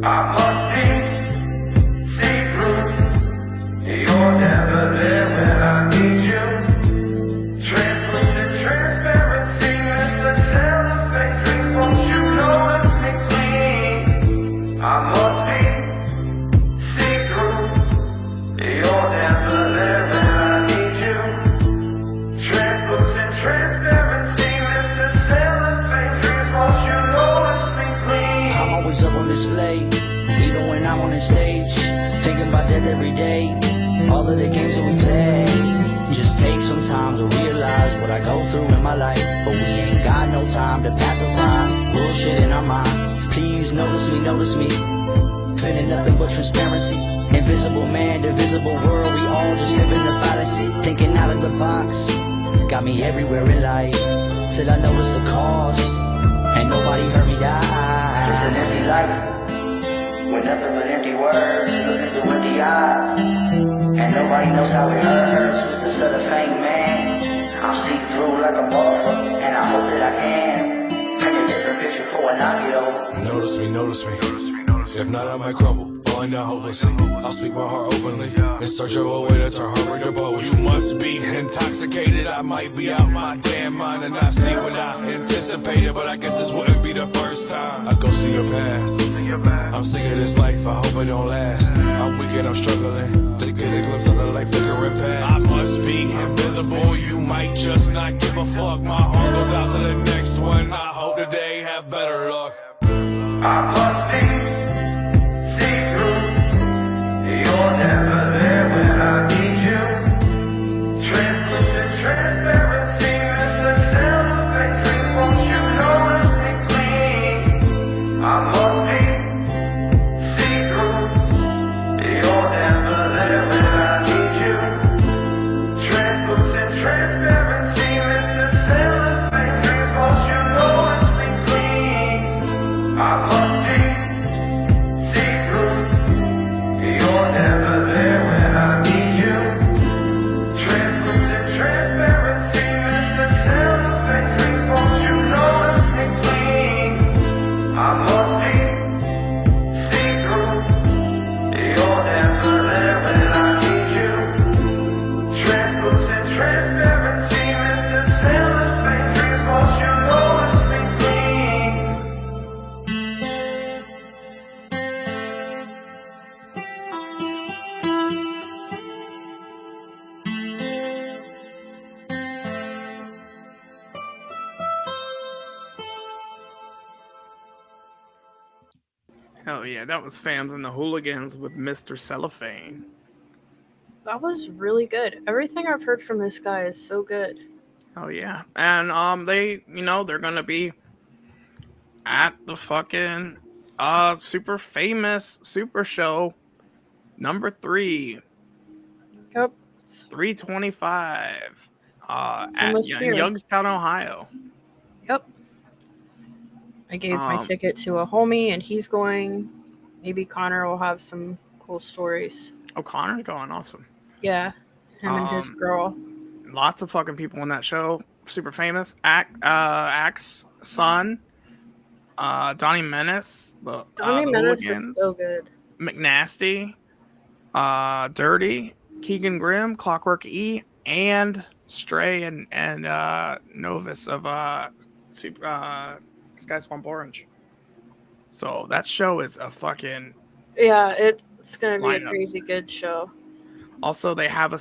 I must be see-through. You're never there when I need you. Translucent transparency, Mr. Cellophane drinks, won't you notice me clean? I must be see-through. You're never there when I need you. Translucent transparency, Mr. Cellophane drinks, won't you notice me clean? I'm always up on display, even when I'm on the stage. Thinking about death every day, all of the games that we play. Just take some time to realize what I go through in my life. But we ain't got no time to pacify bullshit in our mind. Please notice me. Feeling nothing but transparency. Invisible man, divisible world, we all just live in the fallacy. Thinking out of the box, got me everywhere in life. Till I noticed the cause, and nobody heard me die. Just an empty life, with nothing but empty words, looking through empty eyes. And nobody knows how it hurts. Mr. Cellophane man, I'm see through like a motherfucker, and I hope that I can paint a different picture for when I get old. Notice me. If not, I might crumble, falling down hopelessly. I'll speak my heart openly, in search of a way to turn heart rate to poetry. You must be intoxicated, I might be out my damn mind and not see what I anticipated. But I guess this wouldn't be the first time I go see your path. I'm sick of this life, I hope it don't last. I'm weak and I'm struggling to get a glimpse of the light flickering past. I must be invisible, you might just not give a fuck. My heart goes out to the next one, I hope that they have better luck. I must be you're never there when I need you. Translucent transparency, Mr. Cellophane drinks, won't you notice me clean? I must be see-through. You're never there when I need you. Translucent transparency, Mr. Cellophane drinks, won't you notice me clean? I must be you're never there when I need you. Translucent transparency, Mr. Cellophane drinks, won't you notice me clean? I must be see-through. You're never there when I need you. Translucent transparency, Mr. Cellophane drinks, won't you notice me Hell yeah, that was Famz and the Hooliganz with Mr. Cellophane. That was really good. Everything I've heard from this guy is so good. Oh yeah, and they, they're gonna be at the fucking super famous Super Show number 3. Yep. 325 at here. Youngstown, Ohio. Yep. I gave my ticket to a homie, and he's going. Maybe Connor will have some cool stories. Oh, Connor's going, awesome. Yeah, him and his girl. Lots of fucking people in that show. Super famous. Axe son. Donnie Menace. Donnie Menace is so good. McNasty. Dirty. Keagan Grimm. Klokwerk E. And Stray and Novus of Sky Swamp Orange. So that show is a fucking... Yeah, It's gonna be a lineup. crazy good show. Also, they have a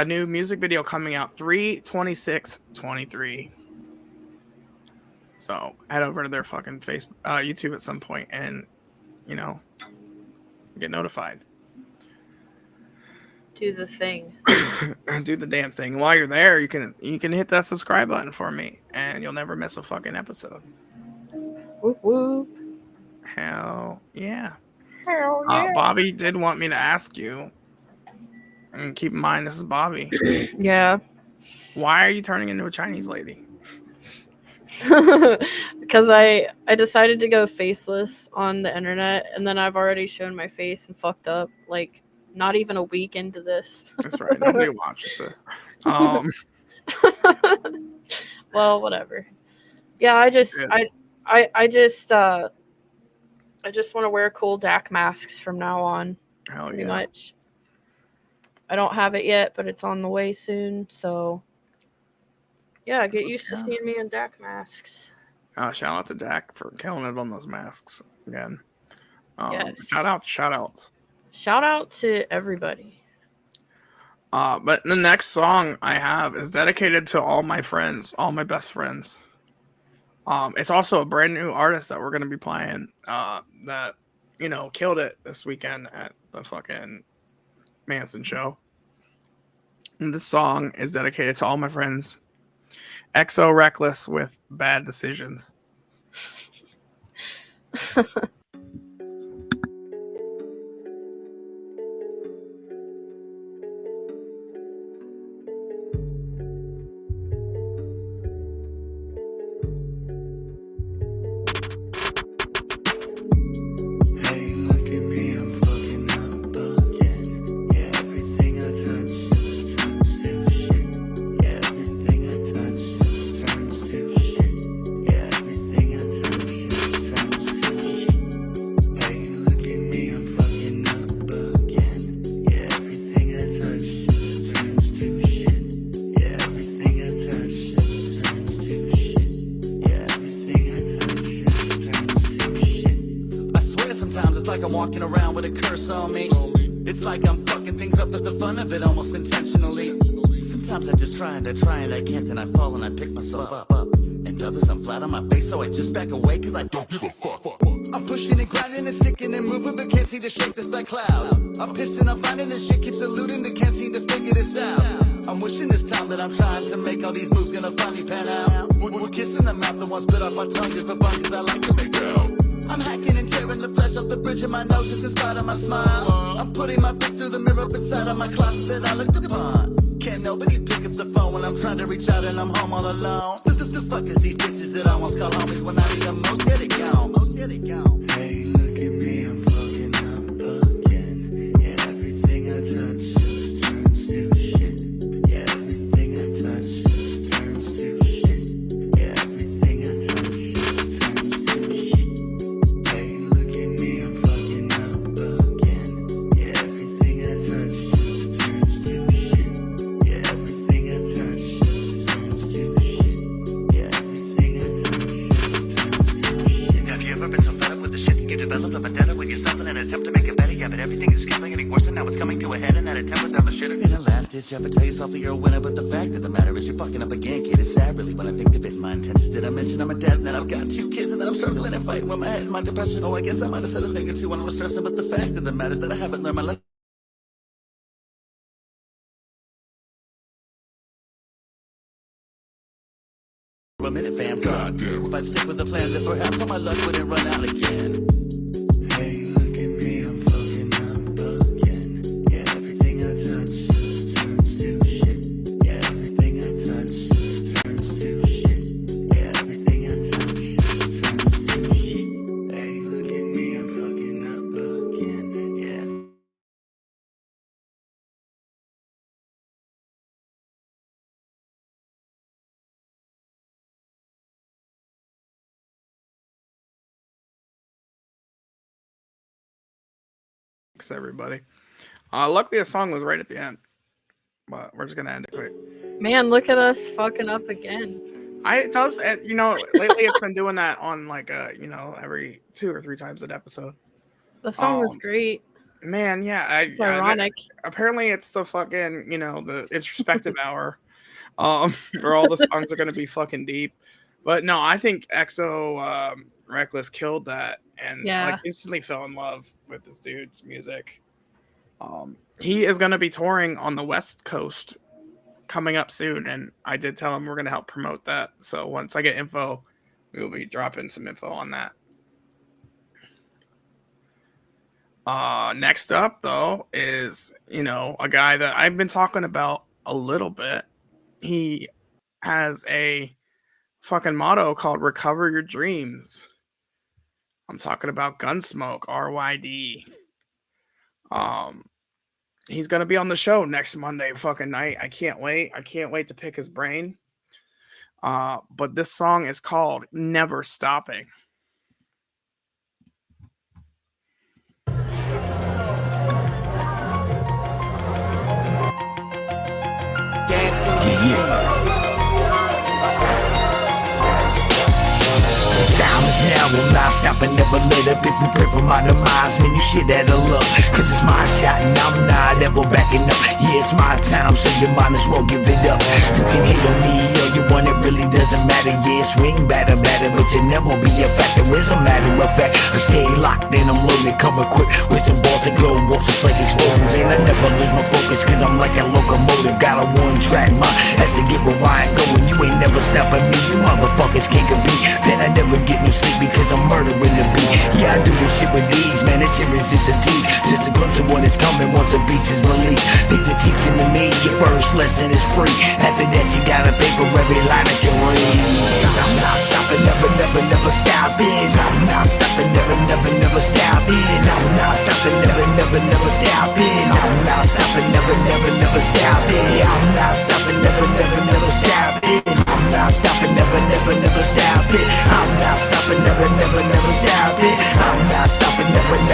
new music video coming out 3/26/23. So head over to their fucking YouTube at some point and, get notified. Do the thing. Do the damn thing. While you're there, you can hit that subscribe button for me, and you'll never miss a fucking episode. Whoop whoop. Hell yeah. Hell yeah. Bobby did want me to ask you, and keep in mind this is Bobby. Yeah. Why are you turning into a Chinese lady? Because I decided to go faceless on the internet, and then I've already shown my face and fucked up like not even a week into this. That's right. Nobody watches this. Well, whatever. Yeah, I just want to wear cool DAC masks from now on. Hell pretty yeah. much. I don't have it yet, but it's on the way soon. So yeah, get used to seeing me in DAC masks. Shout out to Dak for killing it on those masks again. Yes. Shout outs. Shout out to everybody. But the next song I have is dedicated to all my friends, all my best friends. It's also a brand new artist that we're gonna be playing. That killed it this weekend at the fucking Manson show. And this song is dedicated to all my friends. XO Reckless with Bad Decisions. I'm walking around with a curse on me. It's like I'm fucking things up for the fun of it, almost intentionally. Sometimes I just try and I can't, and I fall and I pick myself up. And others I'm flat on my face, so I just back away, cause I don't give a fuck. I'm pushing and grinding and sticking and moving, but can't seem to shake this black cloud. I'm pissing, I'm finding this shit keeps eluding, but can't seem to figure this out. I'm wishing this time that I'm trying to make all these moves gonna finally pan out. We're kissing the mouth that once bit off my tongue just for fun, cause I like to make out. I'm hacking and tearing the flesh off the bridge of my nose just in spite of my smile. I'm putting my feet through the mirror inside of my closet that I looked upon. Can't nobody pick up the phone when I'm trying to reach out and I'm home all alone. This is the fuck is these bitches that I almost call homies when I need them most, yet it gone. Hey, look at me, I'm fucking up again. Yeah, everything I touch just turns to shit. Yeah, everything I touch just turns to shit. Yeah, everything I touch just turns to shit. Hey, look at me, I'm fucking up again. Yeah, everything I touch just turns to shit. Yeah, everything I touch just turns to shit. Yeah, everything I touch just turns to shit. Have you ever been so fed up with the shit that you developed a vendetta with yourself in an attempt to make it better? Yeah, but everything is getting worse and now it's coming to a head in that attempt without the shitter. In a last ditch effort, tell yourself that you're a winner, but the fact of the matter is you're fucking up again, kid. It's sad really when I think of it. My intentions, did I mention I'm a dad and that I've got 2 kids and that I'm struggling and fighting with my head and my depression? Oh, I guess I might have said a thing or two when I was stressing, but the fact of the matter is that I haven't learned my lesson. A minute, fam. Goddamn. If I stick with the plan, then perhaps all my luck wouldn't run out again. Hey, look at me, I'm fucking up again. Yeah, everything I touch just turns to shit. Yeah, everything I touch just turns to shit. Yeah, everything I touch just turns to shit. Hey, look at me, I'm fucking up again. Yeah. Thanks, everybody. Luckily, the song was right at the end, but we're just gonna end it quick. Man, look at us fucking up again. It does, lately it's been doing that on like every 2 or 3 times an episode. The song was great. Man, yeah, ironic. Apparently, it's the fucking, the introspective hour, where all the songs are gonna be fucking deep. But no, I think EXO Reckless killed that, and like instantly fell in love with this dude's music. He is gonna be touring on the West Coast coming up soon, and I did tell him we're gonna help promote that. So once I get info, we will be dropping some info on that. Next up though is, a guy that I've been talking about a little bit. He has a fucking motto called "Recover Your Dreams." I'm talking about Gunsmoke, RYD. He's gonna be on the show next Monday fucking night. I can't wait to pick his brain. But this song is called "Never Stopping." Now will not stop and never let up. If you pray for my demise, man, you shit out of luck. Cause it's my shot and I'm not ever backing up. Yeah, it's my time, so you might as well give it up. You can hate on me or you want, it really doesn't matter. Yeah, swing batter, but you never be a factor. As a matter of fact, I stay locked and I'm loaded, come equipped with some balls that glow off just like explosions. And I never lose my focus cause I'm like a locomotive. Got a one track mind, has to get where I ain't going. You ain't never stopping me, you motherfuckers can't compete. Then I never get no sleep because I'm murdering the beat. Yeah, I do this shit with these, man, this shit is just a tease. Just a glimpse of what is coming once a beat is released. Think you're teaching to me, your first lesson is free. After that you gotta pay for every line that you read. Cause I'm not stopping, never stopping. I'm not stopping, never stopping. I'm not stopping, never stopping. I'm not stopping, never stopping. I'm not stopping, never stopping. I'm not stopping, never stopping. I'm not stopping, never stopping. I'm not stopping, never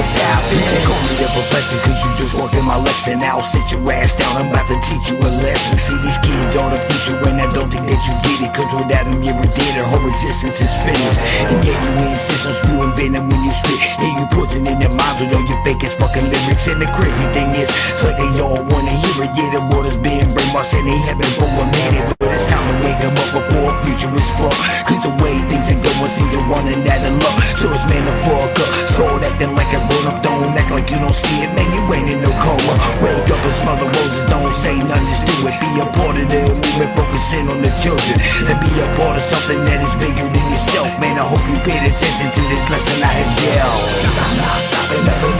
stopping. They call me the professor cause you just walked in my lecture. Now sit your ass down, I'm about to teach you a lesson. See, these kids are the future and I don't think that you get it. Cause without them you're dead, their whole existence is finished. And yet you insist on spewing venom when you spit. And you poison in their minds with all your fake ass fucking lyrics. And the crazy thing is, it's like they all wanna hear it. Yeah, the world is being brainwashed and they have been for a minute. But it's time to wake them up before a future is fucked. Cause the way things are going seems to running out of luck. So it's man to fuck up. Start acting like a grown up, don't act like you don't see it. Man, you ain't in no coma. Wake up and smell the roses, don't say nothing, just do it. Be a part of the movement, focusing on the children. And be a part of something that is bigger than yourself. Man, I hope you paid attention to this lesson I have dealt. Cause I'm not stopping, never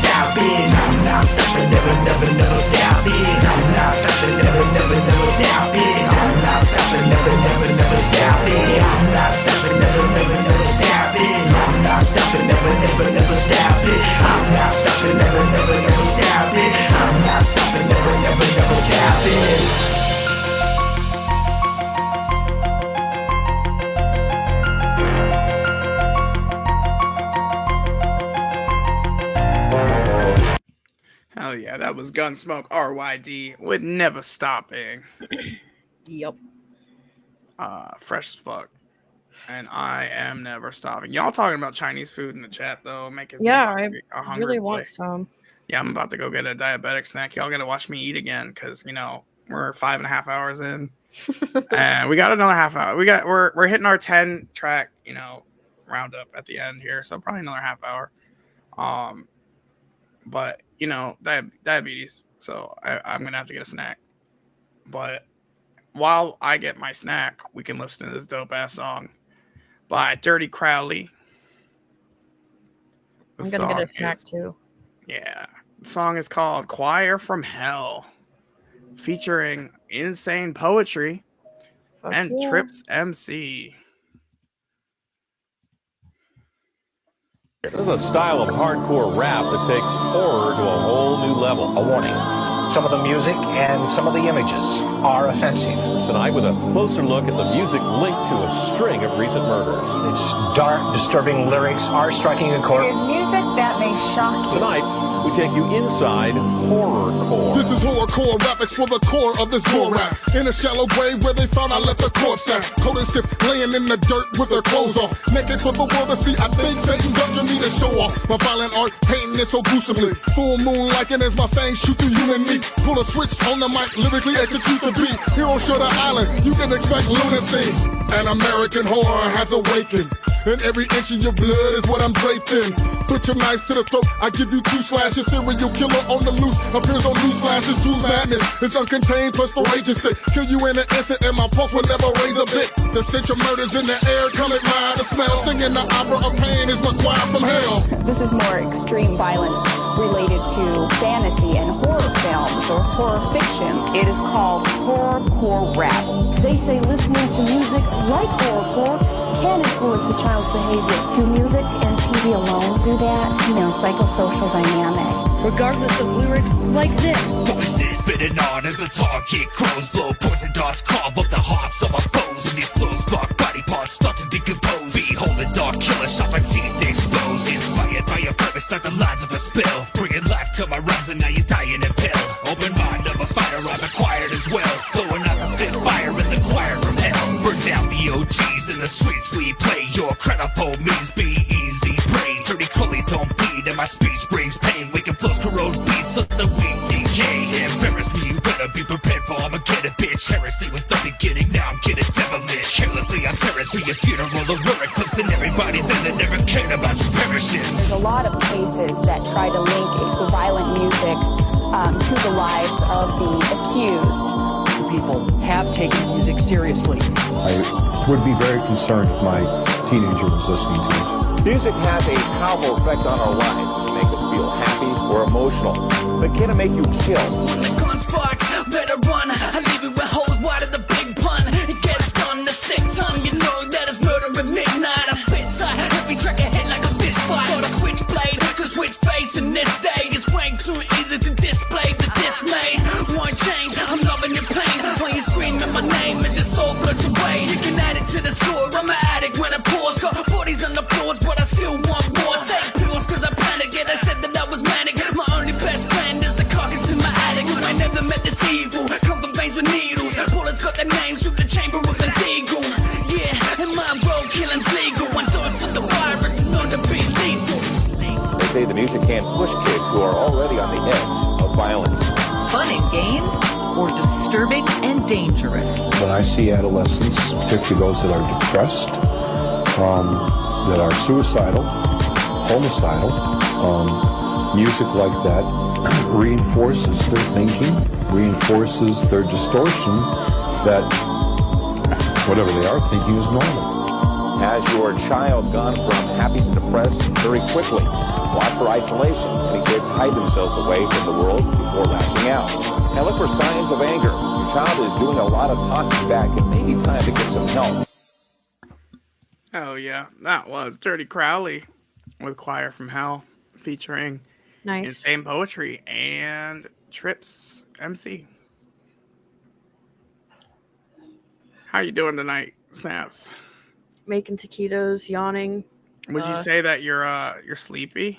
stopping. I'm not stopping, never stopping. I'm not stopping, never stopping. I'm not stopping, never stopping. I'm not stopping, never stopping. I'm not stopping, never stopping. I'm not stopping, never stopping. I'm not stopping, never stopping. Hell yeah, that was Gunsmoke RYD with Never Stopping. Yep. Fresh as fuck. And I am never stopping. Y'all talking about Chinese food in the chat though, making me I hungry really boy. want some. Yeah, I'm about to go get a diabetic snack. Y'all gotta watch me eat again because we're 5.5 hours in. And we got another half hour. We're hitting our 10 track, roundup at the end here. So probably another half hour. But diabetes. So I'm gonna have to get a snack. But while I get my snack, we can listen to this dope ass song by Dirty Crowley. I'm gonna get a snack too. Yeah. The song is called Choir from Hell, featuring Insane Poetry and Trips MC. This is a style of hardcore rap that takes horror to a whole new level. A warning. Some of the music and some of the images are offensive. Tonight with a closer look at the music linked to a string of recent murders. Its dark, disturbing lyrics are striking a chord. There's music that They shock you. Tonight, we take you inside Horrorcore. This is Horrorcore rap, for the core of this gore rap. In a shallow grave where they found I left the corpse at. Cold and stiff, laying in the dirt with their clothes off. Naked for the world to see, I think Satan's urging me to show off. My violent art, painting it so gruesomely. Full moon liking as my fangs shoot through you and me. Pull a switch on the mic, lyrically execute the beat. Here on Shutter Island, you can expect lunacy. An American horror has awakened. And every inch of your blood is what I'm draped in. Put your knife to the throat, I give you 2 slashes. Serial killer on the loose, appears on news flashes. Drew's madness is uncontained, plus the rage is sick. Kill you in an instant and my pulse will never raise a bit. The stench of murders in the air, coming by the smell. Singing the opera of pain is my choir from hell. This is more extreme violence related to fantasy and horror films or horror fiction. It is called horrorcore rap. They say listening to music like horrorcore can influence a child's behavior. Do music and TV alone do that? You know, psychosocial dynamic. Regardless of lyrics like this. Voices spitting on as the target grows. Blow poison darts carve up the hearts of our foes. And these flows spark body parts start to decompose. Behold the dark killer shot my teeth exposed. Inspired by your fervor, like the lines of a spill. Bringing life to my rhymes and now you're dying in pill. Open mind of a fighter I've acquired as well. Blowing out the spit fire in the choir from hell. Burn down the OGs in the streets we play. Your credible means be easy prey. Dirty Crowley don't bleed and my speech brings pain. Waking flows corrode beats, let the weak decay. Embarrass me, you better be prepared for Armageddon, bitch. Heresy was the beginning, now I'm getting devilish. Carelessly I'm tearing through your funeral, Aurora clips and everybody then that never cared about your perishes. There's a lot of cases that try to link violent music to the lives of the accused. People have taken music seriously. I would be very concerned if my teenager was listening to it. Music has a powerful effect on our lives. It can make us feel happy or emotional, but can it make you kill? When the gun sparks, better run. I leave you with holes wide of the big pun. It gets done, the stick tongue. You know that it's murder at midnight. I spit tight, every track I hit like a fist fight. Got a switchblade to switch face in this day. It's way too easy to display the dismay. One change, I'm loving your pain. When you screaming my name, it's just so good to wait. You can add it to the score. I'm an addict when I pause. Got bodies on the floors, but I still want more. Take pills cause I panic. Yeah, they said that I was manic. My only best friend is the carcass in my attic. I never met this evil. Come from veins with needles. Bullets got their names through the chamber of the eagle. Yeah, and my road killing's legal. One dose of the virus is known to be lethal. They say the music can push kids who are already on the edge of violence. Fun and games, or disturbing and dangerous? When I see adolescents, particularly those that are depressed, that are suicidal, homicidal, music like that reinforces their thinking, reinforces their distortion that whatever they are thinking is normal. Has your child gone from happy to depressed very quickly? Watch for isolation. Many kids hide themselves away from the world before lashing out. And look for signs of anger. Your child is doing a lot of talking back. It may be time to get some help. Oh yeah, that was Dirty Crowley with Choir from Hell featuring Insane Poetry and Trips MC. How you doing tonight, Snaps? Making taquitos, yawning. Would you say that you're sleepy?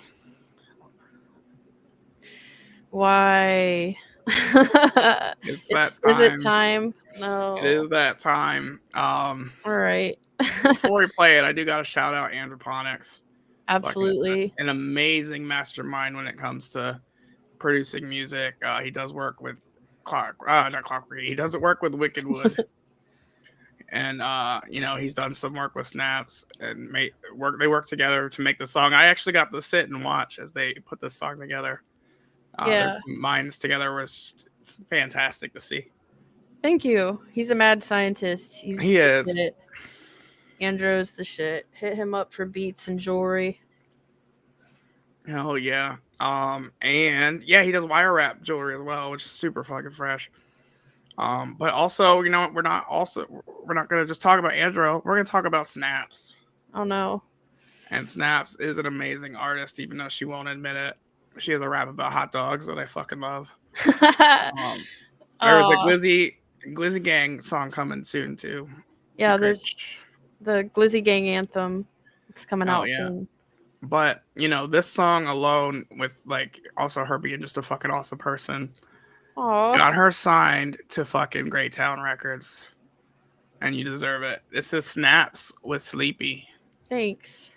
Why? It's that time. Is it time? No. It is that time. All right. Before we play it, I do got to shout out Androponics. Absolutely. An amazing mastermind when it comes to producing music. He does work with not Klokwerk E. He does work with Wicked Wood. And he's done some work with Snaps and they work together to make the song. I actually got to sit and watch as they put this song together. Their minds together was just fantastic to see. Thank you. He's a mad scientist. He is. Andrew's the shit. Hit him up for beats and jewelry. Oh yeah. And yeah, he does wire wrap jewelry as well, which is super fucking fresh. But also, we're not gonna just talk about Andrew. We're gonna talk about Snaps. Oh no. And Snaps is an amazing artist, even though she won't admit it. She has a rap about hot dogs that I fucking love. There's a Glizzy Gang song coming soon too. There's the Glizzy Gang anthem. It's coming out soon. But you know, this song alone, with like also her being just a fucking awesome person, got her signed to fucking Great Town Records, and you deserve it. This is Snaps with Sleepy. Thanks.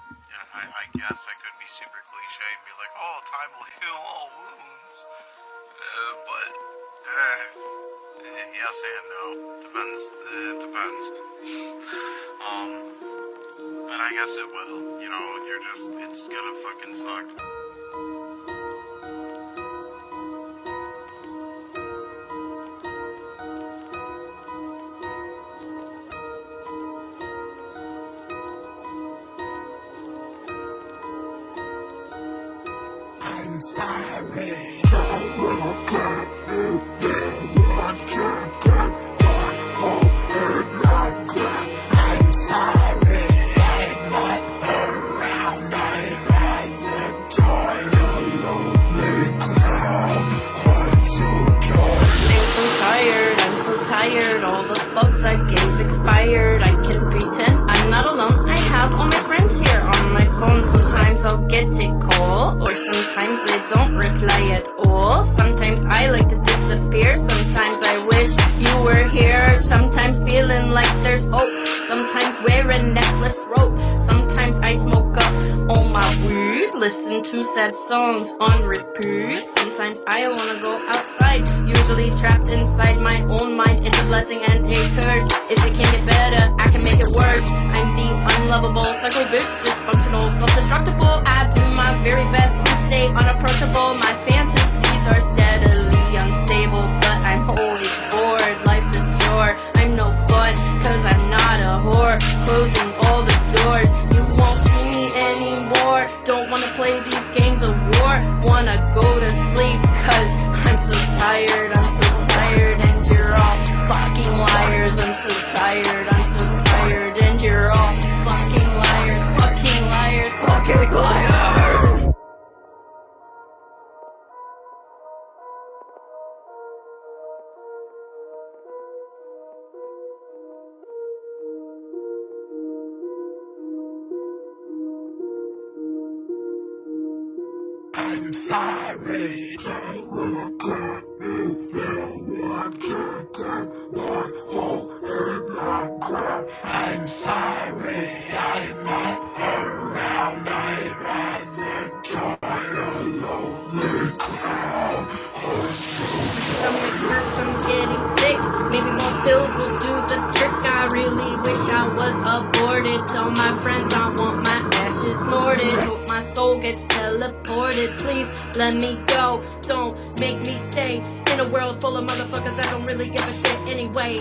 Yeah, I guess I could be super cliche and be like, oh, time will heal all wounds. Yes and no. Depends. It depends. But I guess it will. You know, it's gonna fucking suck. I'm sorry, don't look at me. I can't get my home in my grip. I'm sorry, I'm not around. I'd rather die a lonely clown. I'm so tired. I'm so tired. All the fucks I gave expired. I can pretend I'm not alone. I have all my friends here on my phone. Sometimes I'll get a call, or sometimes they don't reply at all. Sometimes I like to disappear. Sometimes I wish you were here. Sometimes feeling like there's hope. Sometimes wear a necklace rope. Sometimes I smoke up all my weed. Listen to sad songs on repeat. Sometimes I wanna go outside. Usually trapped inside my own mind. It's a blessing and a curse. If it can't get better, I can make it worse. I'm the unlovable psycho bitch, dysfunctional, self-destructible. I do my very best to stay unapproachable. My fantasies are steadily unstable, but I'm always bored. Life's a chore. I'm no fun, cause I'm not a whore. Closing all the doors. You won't see me anymore. Don't wanna play these games of war. Wanna go to sleep, cause I'm so tired. I'm so tired, and you're all fucking liars. I'm so tired. I'm so tired, and you're all fucking liars. Fucking liars. Fucking liars. I'm sorry, don't look at me. Now I can't get my hole in my grip. I'm sorry, I'm not around. I'd rather die a lonely clown. My stomach hurts, I'm getting sick. Maybe more pills will do the trick. I really wish I was aborted. Tell my friends I want my ashes snorted. Hope my soul gets teleported. Please let me go. Don't make me stay in a world full of motherfuckers that don't really give a shit anyway.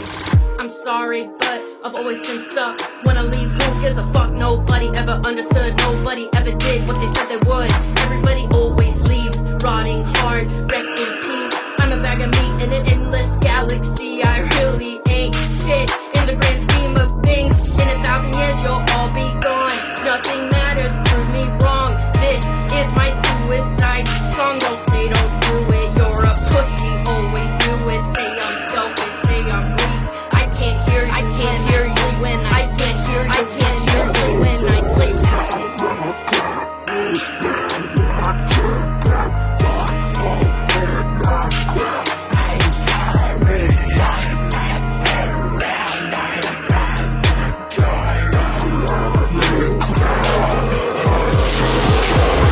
I'm sorry, but I've always been stuck. When I leave, who gives a fuck? Nobody ever understood. Nobody ever did what they said they would. Everybody always leaves, rotting hard. Rest in peace. I'm a bag of meat in an endless galaxy. I really ain't shit in the grand scheme of things. In 1,000 years, you'll all be gone. Nothing matters, prove me wrong. This is my suicide song. Don't say don't do it. You're a pussy, always do it. Say I'm selfish, say I'm weak. I can't hear you. I can't hear you when I can't hear you. I can't hear you when I sleep. I'm sorry, I'm not around. I'd rather die a lonely clown. I'm so tired.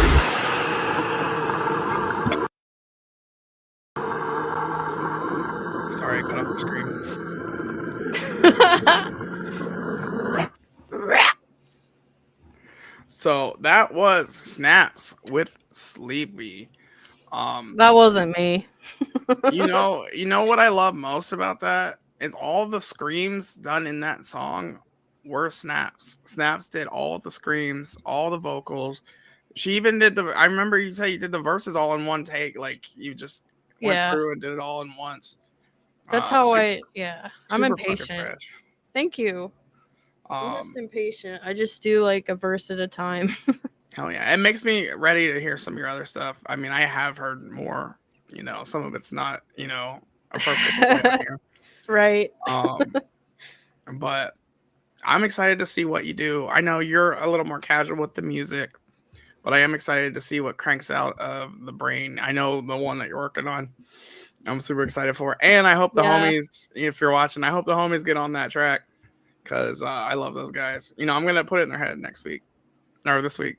Sorry, I cut off the screen. So that was Snaps with Sleepy. That wasn't me. you know what I love most about that is all the screams done in that song were Snaps. Snaps did all the screams, all the vocals. She even did I remember you say you did the verses all in one take, like you just went through and did it all in once. That's how I'm super impatient. Thank you. I'm just impatient. I just do like a verse at a time. Hell yeah. It makes me ready to hear some of your other stuff. I mean, I have heard more, some of it's not, appropriate. Right. But I'm excited to see what you do. I know you're a little more casual with the music, but I am excited to see what cranks out of the brain. I know the one that you're working on. I'm super excited for it. And I hope the homies, if you're watching, I hope the homies get on that track because I love those guys. You know, I'm going to put it in their head next week or this week.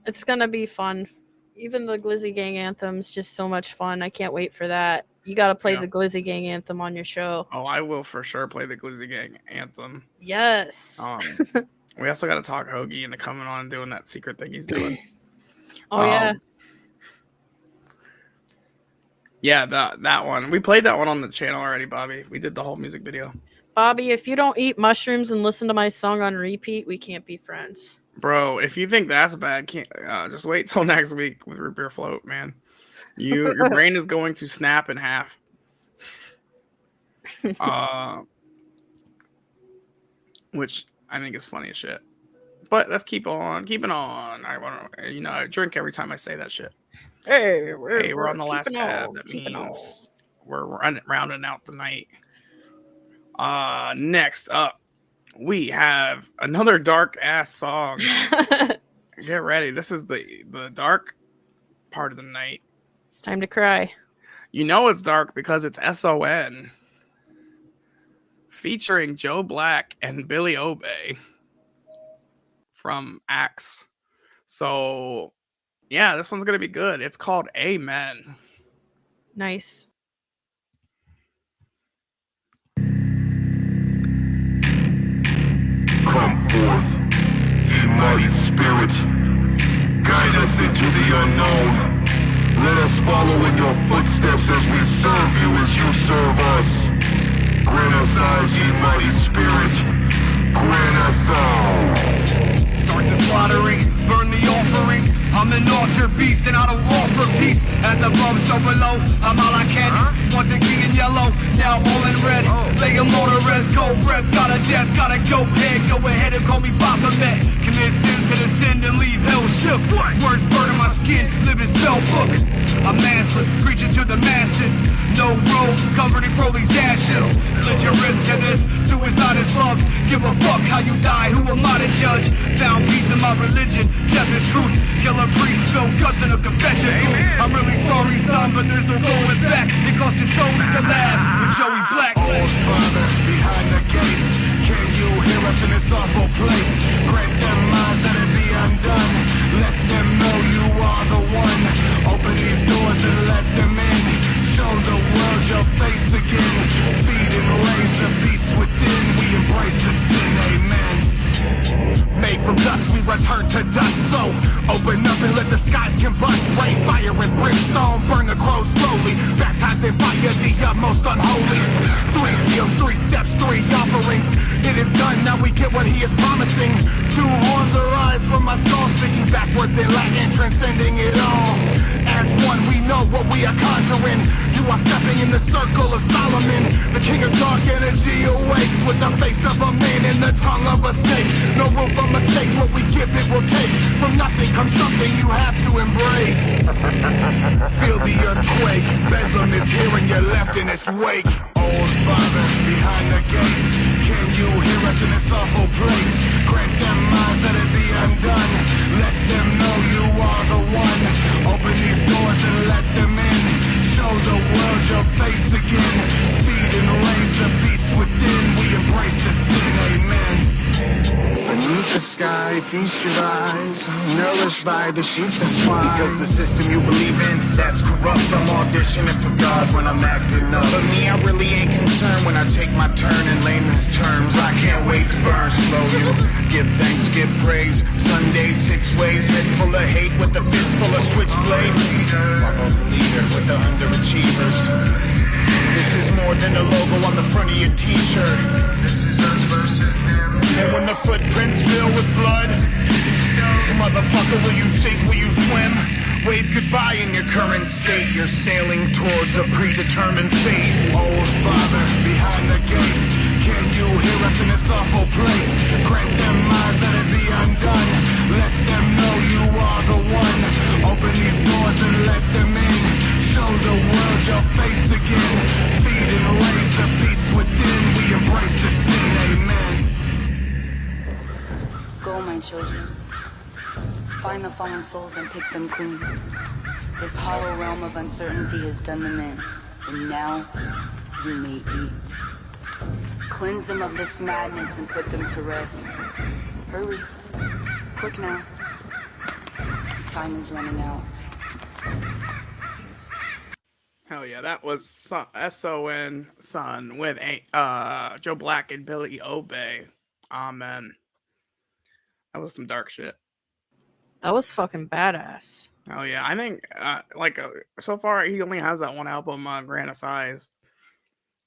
It's going to be fun. Even the Glizzy Gang anthem's just so much fun. I can't wait for that. You got to play the Glizzy Gang anthem on your show. Oh, I will for sure play the Glizzy Gang anthem. Yes. We also got to talk Hoagie into coming on and doing that secret thing he's doing. Yeah. Yeah, that one. We played that one on the channel already, Bobby. We did the whole music video. Bobby, if you don't eat mushrooms and listen to my song on repeat, we can't be friends. Bro, if you think that's bad, just wait till next week with Root Beer Float, man. Your brain is going to snap in half. Which I think is funny as shit. But let's keep keeping on. I drink every time I say that shit. Hey, we're on the last tab. That means we're rounding out the night. Next up, we have another dark ass song. Get ready. This is the dark part of the night. It's time to cry. You know it's dark because it's SON featuring Joe Black and Billy Obey from Maxxx. So yeah, this one's gonna be good. It's called Amen. Nice. Come forth, ye mighty spirits, guide us into the unknown. Let us follow in your footsteps as we serve you as you serve us. Grant us eyes, ye mighty spirits, grant us all. Start the slaughtering, burn the offerings. I'm an altar beast and I don't walk for peace. As above, so below, I'm all I can. Once a king in yellow, now all in red. Lay a load of rest, cold breath, got a death, gotta go ahead. Go ahead and call me Papa Met. Commit sins to the sin and leave hell shook. Words burning my skin, live in spell book. I'm massless, preaching to the masses. No robe, covered in Crowley's ashes. Slit your wrist to this, suicide is love. Give a fuck how you die, who am I to judge? Found peace in my religion, death is truth. Kill a priest, spill guts in a confession booth. I'm really sorry, son, but there's no going back. It cost your soul at the lab with Joey Black. Old Father, behind the gates, can you hear us in this awful place? Grant them minds that it be undone. Let them know you are the one. Open these doors and let them in. Show the world your face again. Feed and raise the beast within. We embrace the sin, amen. Made from dust, we return to dust. So open up and let the skies combust. Rain, fire, and brimstone burn the crows slowly. Baptized in fire, the utmost unholy. 3 seals, 3 steps, 3 offerings. It is done, now we get what he is promising. 2 horns arise from my skull, speaking backwards in Latin, transcending it all. As one, we know what we are conjuring. You are stepping in the circle of Solomon. The king of dark energy awakes with the face of a man and the tongue of a snake. No room for mistakes, what we give it will take. From nothing comes something you have to embrace. Feel the earthquake, Bedlam is here and you're left in its wake. Old Father, behind the gates, can you hear us in this awful place? Grant them minds that it be undone. Let them know you are the one. Open these doors and let them in. Show the world your face again. Feed and raise the beast within. We embrace the sin, amen. Beneath the sky, feast your eyes, nourished by the sheep and swine. Because the system you believe in, that's corrupt. I'm auditioning for God when I'm acting up. But me, I really ain't concerned when I take my turn in layman's terms. I can't wait to burn slow you. Give thanks, give praise. Sunday 6 ways, head full of hate with a fist full of switchblade. Follow the leader with the underachievers. This is more than a logo on the front of your t-shirt. This is us versus them. And when the footprints fill with blood, motherfucker, will you sink, will you swim? Wave goodbye in your current state. You're sailing towards a predetermined fate. Old Father, behind the gates, can you hear us in this awful place? Grant them minds that it be undone. Let them know you are the one. Open these doors and let them in. Show the world your face again. Feed and raise the beast within. We embrace the sin, amen. children. Find the fallen souls and pick them clean. This hollow realm of uncertainty has done them in, and now you may eat. Cleanse them of this madness and put them to rest. Hurry. Quick now. Time is running out. Hell yeah, that was SON Son with Joe Black and Billy Obey. Amen. That was some dark shit. That was fucking badass. Oh yeah, I think so far he only has that one album, Grand Size.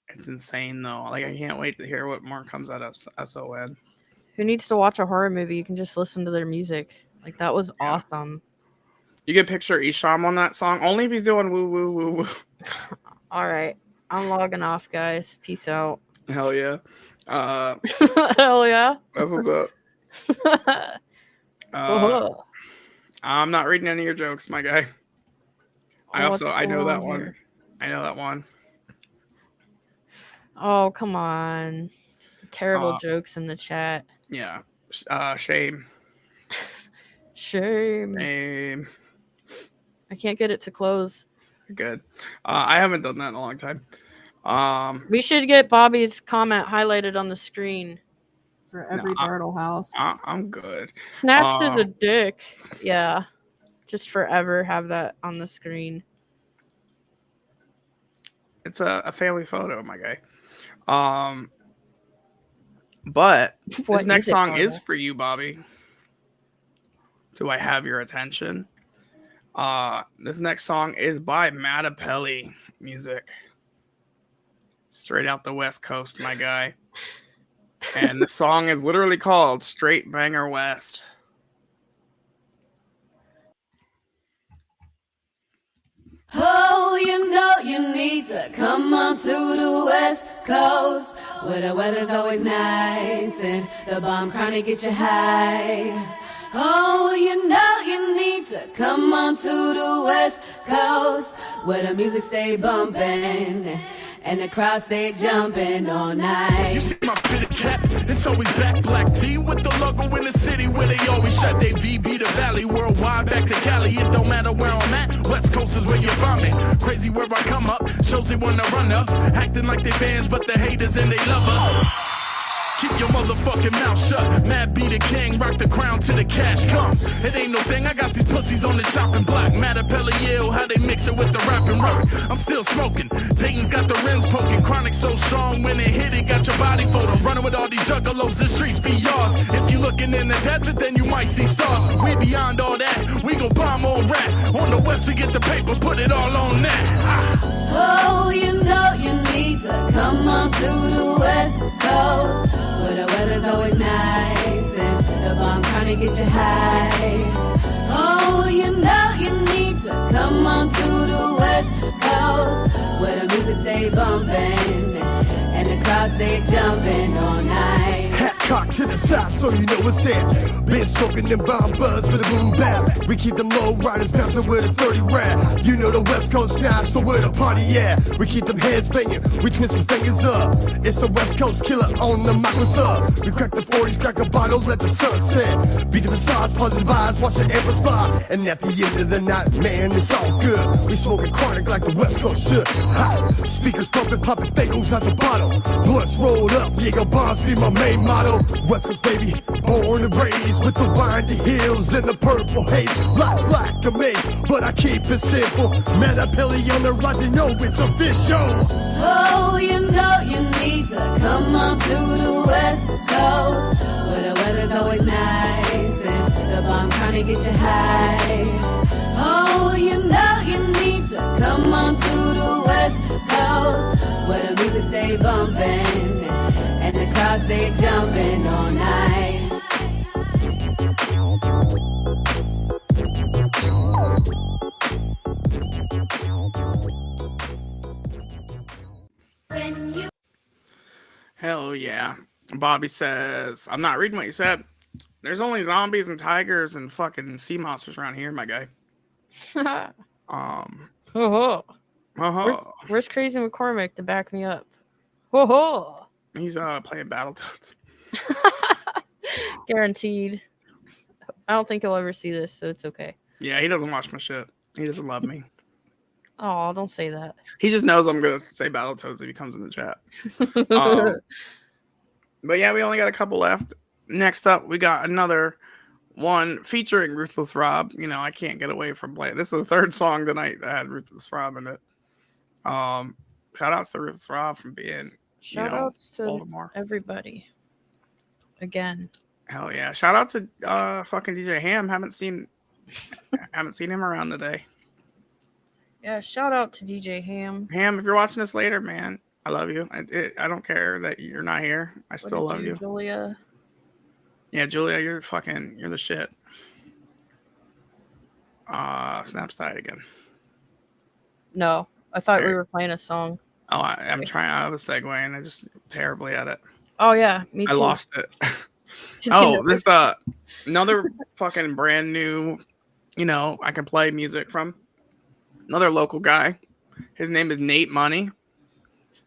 It's insane though. Like I can't wait to hear what more comes out of SON. Who needs to watch a horror movie? You can just listen to their music. Like that was awesome. You can picture Isham on that song only if he's doing woo woo woo woo. All right, I'm logging off, guys. Peace out. Hell yeah. Hell yeah. That's what's up. I'm not reading any of your jokes, my guy. I know that one. I know that one. Oh, come on. Terrible jokes in the chat. Yeah. Shame. Shame. I can't get it to close. Good. I haven't done that in a long time. We should get Bobby's comment highlighted on the screen for every Bartlehouse. I'm good. Snaps is a dick. Yeah. Just forever have that on the screen. It's a family photo, my guy. But this next song is for you, Bobby. Do I have your attention? This next song is by Mattapelli Music. Straight out the West Coast, my guy. And the song is literally called Straight Banger West. Oh, you know you need to come on to the West Coast, where the weather's always nice and the bomb chronic get you high. Oh, you know you need to come on to the West Coast, where the music stay bumping and the crowd stay jumping all night. You see my fitted cap, it's always back black tee with the logo in the city where they always shut their VB to Valley, worldwide back to Cali. It don't matter where I'm at, West Coast is where you find me. Crazy where I come up, shows they wanna run up, acting like they fans but the haters and they love us. Keep your motherfucking mouth shut. Mad be the king, rock the crown till the cash comes. It ain't no thing, I got these pussies on the chopping block. Mattapelli ill, how they mix it with the rapping rock. I'm still smoking, Dayton's got the rims poking. Chronic so strong, when it hit it, got your body photo. Running with all these juggalos, the streets be yours. If you looking in the desert, then you might see stars. We beyond all that, we gon' bomb on rap. On the west, we get the paper, put it all on that. Oh, you know you need to come on to the West Coast, where the weather's always nice and the bomb trying to get you high. Oh, you know you need to come on to the West Coast, where the music stay bumping and the crowd stay jumping all night. Hat cocked to the side so you know what's in. Been smoking them bomb buzz with a boom bap. We keep them low riders bouncing with a 30 rap. You know the West Coast now, so where the party at? We keep them heads banging, we twist the fingers up. It's a West Coast killer on the mic, what's up? We crack the 40s, crack a bottle, let the sun set. Beat the stars, positive vibes, watch the embers fly. And at the end of the night, man, it's all good. We smoking chronic like the West Coast should. Hot. Speakers pumping, popping fagos out the bottle. Blunts rolled up, Diego bombs be my main motto. West Coast baby, born and raised with the windy hills and the purple haze. Life's like a maze, but I keep it simple. Mattapelli on the rise, you know it's official. Oh, you know you need to come on to the West Coast, where the weather's always nice and the bomb trying to get you high. Oh, you know you need to come on to the West Coast, where the music stay bumping and the crowd stay jumping all night. Hell yeah. Bobby says, I'm not reading what you said. There's only zombies and tigers and fucking sea monsters around here, my guy. Where's Crazy McCormick to back me up? Oh, he's playing Battletoads. Guaranteed. I don't think he'll ever see this, so it's okay. Yeah, he doesn't watch my shit. He doesn't love me. Oh, don't say that. He just knows I'm gonna say Battletoads if he comes in the chat. But yeah, we only got a couple left. Next up, we got another one featuring Ruthless Rob. You know, I can't get away from playing. This is the third song tonight that had Ruthless Rob in it. Shout outs to Ruthless Rob from being Shout outs to Baltimore. Everybody. Again. Hell yeah! Shout out to fucking DJ Ham. Haven't seen him around today. Yeah, shout out to DJ Ham. Ham, if you're watching this later, man, I love you. I don't care that you're not here. I still love you. Julia. Yeah, Julia, you're the shit. Snap side again. No, I thought we were playing a song. Oh, I'm trying. I was segueing. I just terribly at it. Oh yeah, me too. I lost it. Oh, this another fucking brand new. You know, I can play music from another local guy. His name is Nate Money.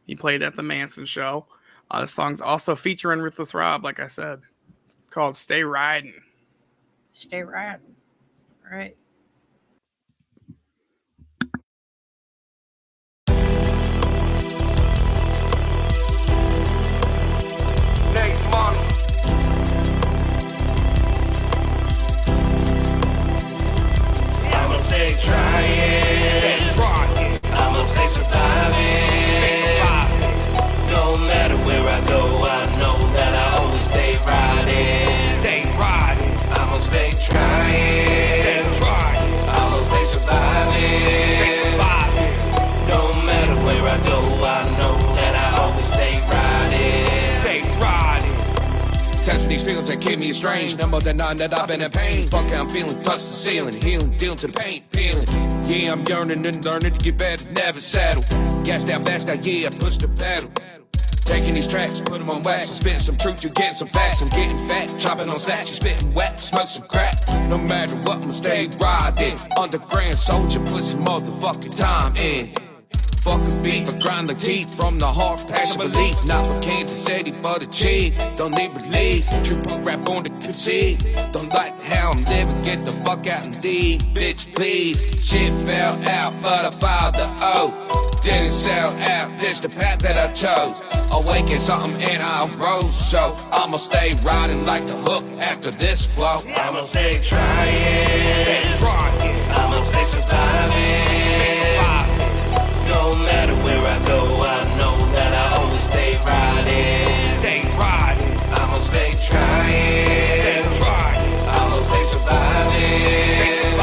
He played at the Manson show. The song's also featuring Ruthless Rob, like I said. It's called Stay Riding. Stay riding. All right. Nate Money. I'ma stay trying. I'ma stay surviving. No matter where I go, I know that I always stay riding. I'ma stay trying. I'ma stay surviving. No matter where I go, I know that I always stay riding. Testing these feelings that keep me estranged. No more denying that I've been in pain. Fuck it, I'm feeling touch the ceiling. Healing, dealing to the pain, feeling. Yeah, I'm yearning and learning to get better, never settle. Gas down fast, now yeah, I push the pedal. Taking these tracks, put them on wax. I'm spitting some truth, you getting some facts. I'm getting fat, chopping on snatch, you spitting whack, smoke some crack. No matter what, I'ma stay riding. Underground soldier, put some motherfucking time in. Fuck a beef, I grind like teeth from the heart, passion, belief. Not for Kansas City, but a cheat. Don't need relief, true punk rap on the conceit. Don't like how I'm living, get the fuck out indeed. Bitch, please, shit fell out, but I filed the O. Didn't sell out, this the path that I chose. Awaken something and I rose, so I'ma stay riding like the hook after this flow. I'ma stay trying. I'ma stay surviving. No matter where I go, I know that I always stay riding. I'ma stay trying. I'ma stay surviving.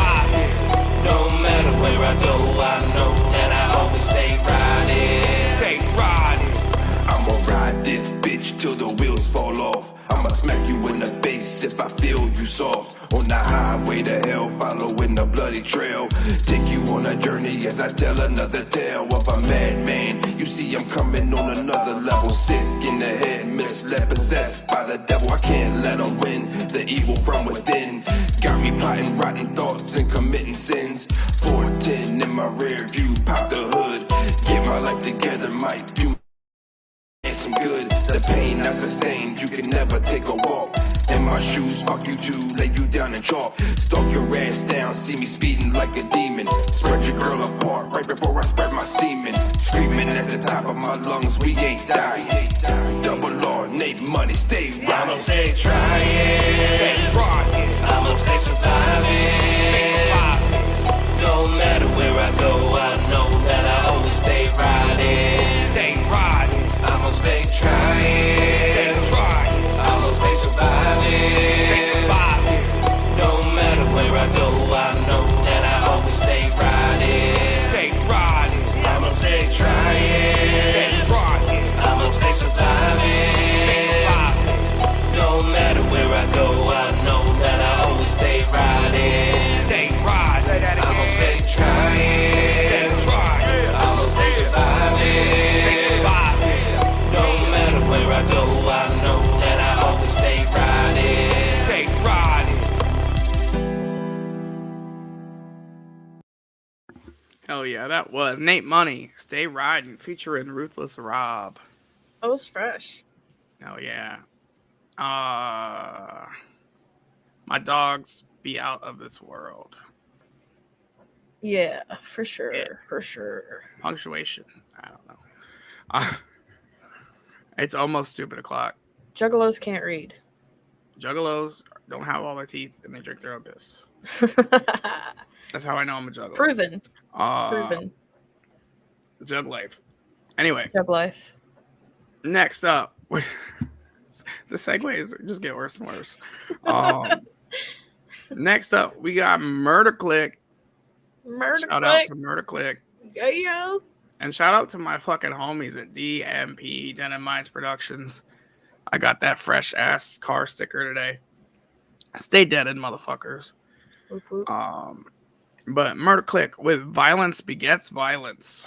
No matter where I go, I know that I always stay riding. I'ma ride this bitch till the wheels fall off. I'ma smack you in the face if I feel you soft. On the highway to hell, following the bloody trail. Take you on a journey as I tell another tale of a madman. You see I'm coming on another level. Sick in the head, misled, possessed by the devil. I can't let him win, the evil from within. Got me plotting rotten thoughts and committing sins. 410 in my rear view, pop the hood. Get my life together, might do some good. The pain I sustained, you can never take a walk. In my shoes, fuck you too, lay you down in chalk. Stalk your ass down, see me speeding like a demon. Spread your girl apart right before I spread my semen. Screaming at the top of my lungs, we ain't dying. Double R, Nate Money, stay riding. I'ma stay trying. I'ma stay surviving. No matter where I go, I know that I always stay riding. I'ma stay trying. I'ma stay surviving. No matter where I go, I know that I always stay riding. I'ma stay trying. I'ma stay surviving. No matter where I go, I know that I always stay riding. I'ma stay trying. I'ma stay surviving. No matter where I go, I know that I always stay riding. Hell yeah, that was Nate Money, Stay Riding, featuring Ruthless Rob. That was fresh. Oh yeah. My dogs be out of this world. Yeah, for sure. For sure. Punctuation. I don't know. It's almost stupid o'clock. Juggalos can't read. Juggalos don't have all their teeth and they drink their own piss. That's how I know I'm a juggalo. Proven. Proven. Jug life. Anyway. Jug life. Next up. The segues just get worse and worse. Next up, we got Murder Click. Shout out to Murder Click. Yeah. And shout out to my fucking homies at DMP, Den and Minds Productions. I got that fresh ass car sticker today. Stay deaded, motherfuckers. Whoop, whoop. But Murder Click with Violence Begets Violence.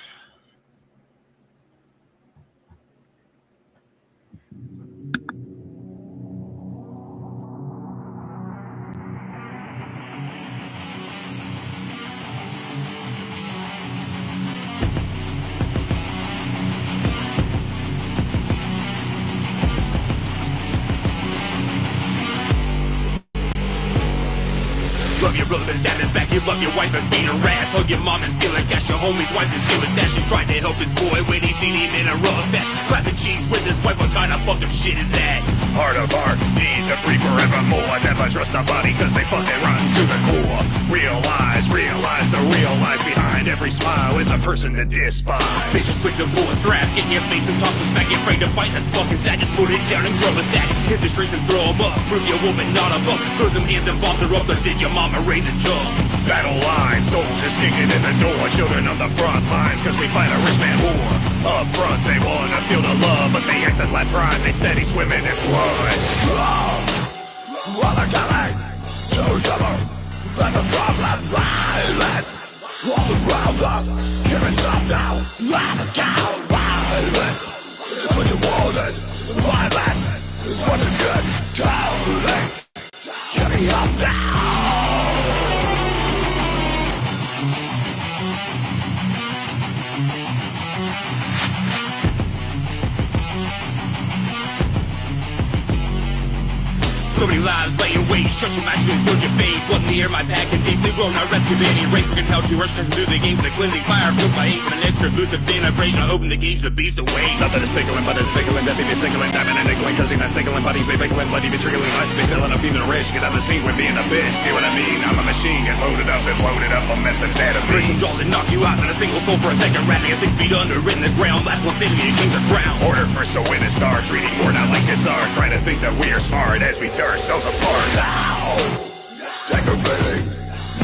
Love your brother and stab his back. You love your wife and beat her ass. Hug your mom and steal her cash. Your homie's wife and steal his stash. You tried to help his boy when he seen him in a rough patch. Clapping cheeks with his wife. What kind of fucked up shit is that? Heart of heart, need to breathe forevermore. Never trust nobody cause they fucking run to the core. Realize the real lies behind every smile is a person to despise. Bitches quick to pull a strap, get in your face and toss a smack. You're afraid to fight, that's fucking sad. Just put it down and grab a sack. Hit the strings and throw 'em up. Prove you're a woman, not a bum. Throw some hands and bombs are up. Or did your mama raise a jump? Battle lines, soldiers kicking in the door. Children on the front lines cause we fight a rich man war. Up front they wanna feel the love, but they acting like pride. They steady swimming in blood. Wanna killing, together, there's a problem. Violence all around us. Can't stop now. Let us go. Violence is what you wanted. Violence is what you get. Too late. Get me up now. So many lives laying wait, shut your mouth until your fade. Blood in the air, my pack contains they will not rescue any race. We're gonna tell to rush through the game with a cleansing fire. Put my hate with an extra boost of vibration. I open the gauge, the beast away. Nothing is tickling, but it's fickling. Death be sickling, diamond and nickeling. Cause he's not stickling, buddies be pickling. Bloody be trickling, nice to be feeling. I'm feeling rich, get out of the scene with being a bitch. See what I mean? I'm a machine, get loaded up and loaded up on methamphetamine. Break some jaws and knock you out, not a single soul for a second. Ratting at 6 feet under in the ground. Last one standing, your king's a crown. Order for so in a star, treating more not like it's ours. Trying to think that we are smart as we tear ourselves apart. Now, take a beating,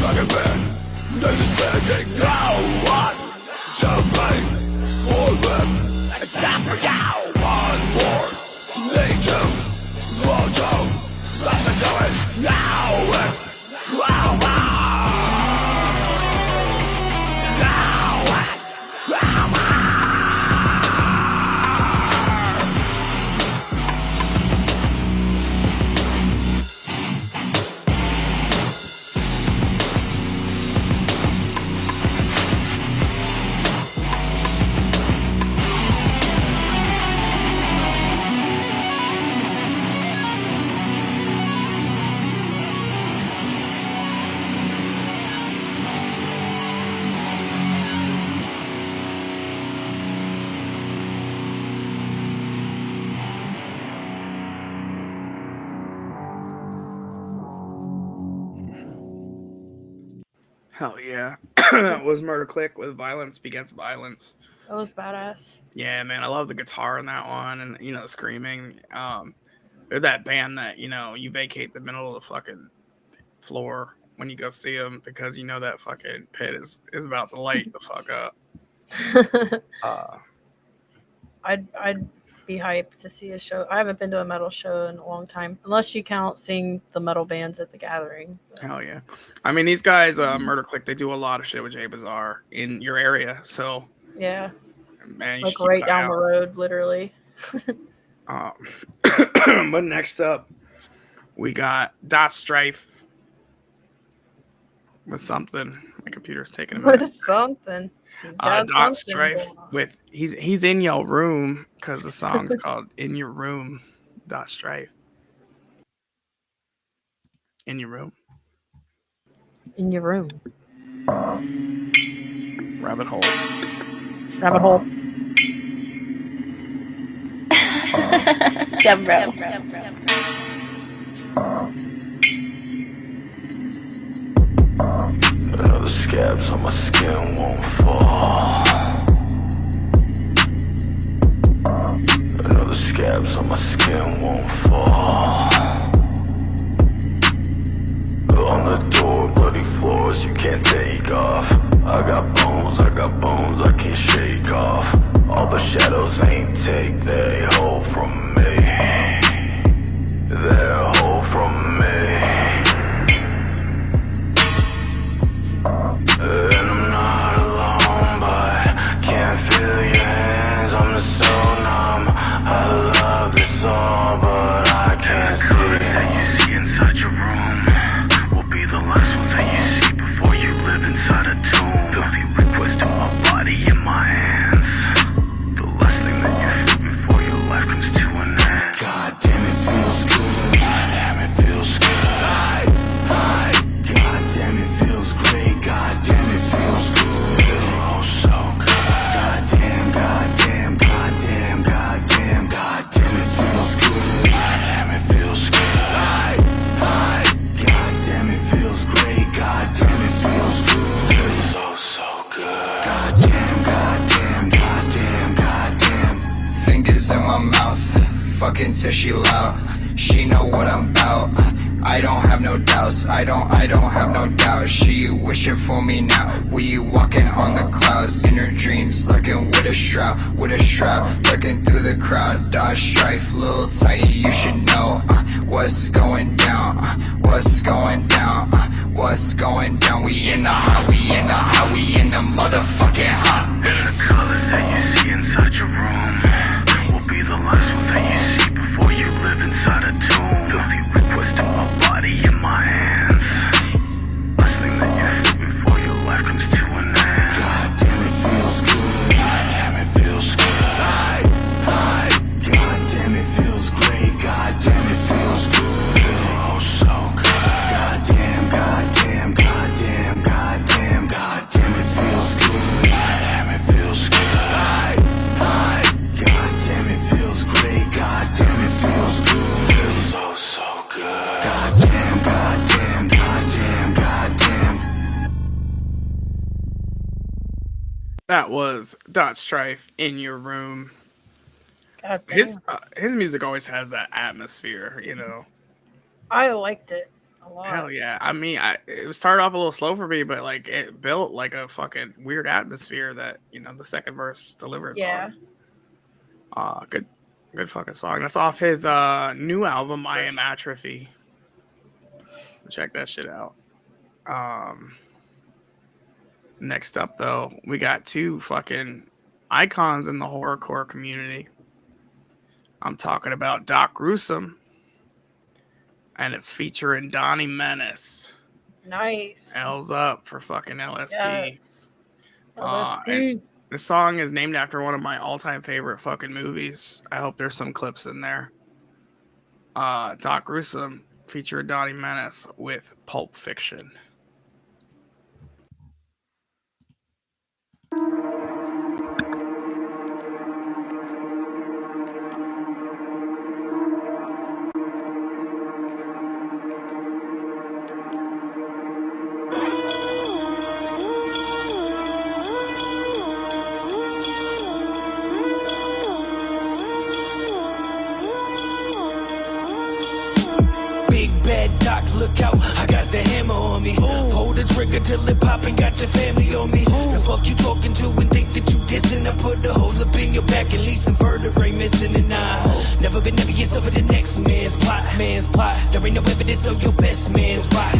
like a man. This is begging. No one to blame for this except for you. One more, need to fall down. That's a going. Now it's over. Now it's over. Hell yeah. That was Murder Click with Violence Begets Violence. That was badass. Yeah, man. I love the guitar in that one and, the screaming. They're that band that, you vacate the middle of the fucking floor when you go see them because that fucking pit is about to light the fuck up. I'd be hyped to see a show. I haven't been to a metal show in a long time, unless you count seeing the metal bands at the Gathering. Hell yeah. I mean, these guys, Murder Click, they do a lot of shit with Jay Bazaar in your area. So, yeah. Man, you like should right keep down an eye the out. road, literally. But next up, we got Dot Strife with something. My computer's taking a minute. With something. Dot Strife with he's in your room because the song's called "In Your Room." Dot Strife. in your room. In your room. Rabbit hole. Rabbit hole. Debro. The scabs on my skin won't fall. The scabs on my skin won't fall. On the door, bloody floors you can't take off. I got bones I can't shake off. All the shadows ain't take they hold from me. They hold from me. And I'm not alone, but can't feel your hands. I'm just so numb. I love this all, but I can't see. That you see inside your room will be the last one that you see before you live inside a tomb. Filthy request to my body in my hands. The last thing that you feel before your life comes to an end. God damn, it feels good. God damn, it feels good. God damn, it feels great. God damn, it feels good. Oh, so good. God damn, God damn, God damn, God damn, God damn, it feels good. God damn, it feels good. God damn, it feels great. God damn, it feels good. Feels so good. God damn, God damn, God damn, God damn. Fingers in my mouth, fucking till she loud. She know what I'm about. I don't have no doubts. I don't have no doubts. She wishing for me now. We walking on the clouds in her dreams, lurking with a shroud, lurking through the crowd. Dodge strife, little tight. You should know what's going down. What's going down? What's going down? We in the hot. We in the hot. We in the motherfucking hot. And the colors that you see inside your room will be the last one that you see before you live inside a tomb. Filthy request to my body in my hands. Last thing that you feel before your life comes to an end. God damn, it feels good. God damn, it feels good. God damn, it feels great. God damn, it feels good. Oh, so good. God damn, God damn, God damn, God damn, God damn, it feels good. God damn, it feels good. God damn, it feels great. God damn, it feels good. Feels oh so good. God damn, God damn, God damn, God damn. That was Dot Strife in your room. God damn. His music always has that atmosphere, you know. I liked it a lot. Hell yeah. I mean, it started off a little slow for me, but like it built like a fucking weird atmosphere that, you know, the second verse delivered. Yeah. Good fucking song. That's off his new album, I Am Atrophy. Check that shit out. Next up though, we got two fucking icons in the horrorcore community. I'm talking about Gruesome, and it's featuring Donnie Menace. Nice. L's up for fucking LSP. Yes. LSP. And this song is named after one of my all-time favorite fucking movies. I hope there's some clips in there. Gruesome featured Donnie Menace with Pulp Fiction. Look out, I got the hammer on me. Pull the trigger till it pop and got your family on me. The fuck you talking to and think that you dissing? I put a hole up in your back and leave some vertebrae missing. And I never been envious over the next man's plot. There ain't no evidence of your best man's right.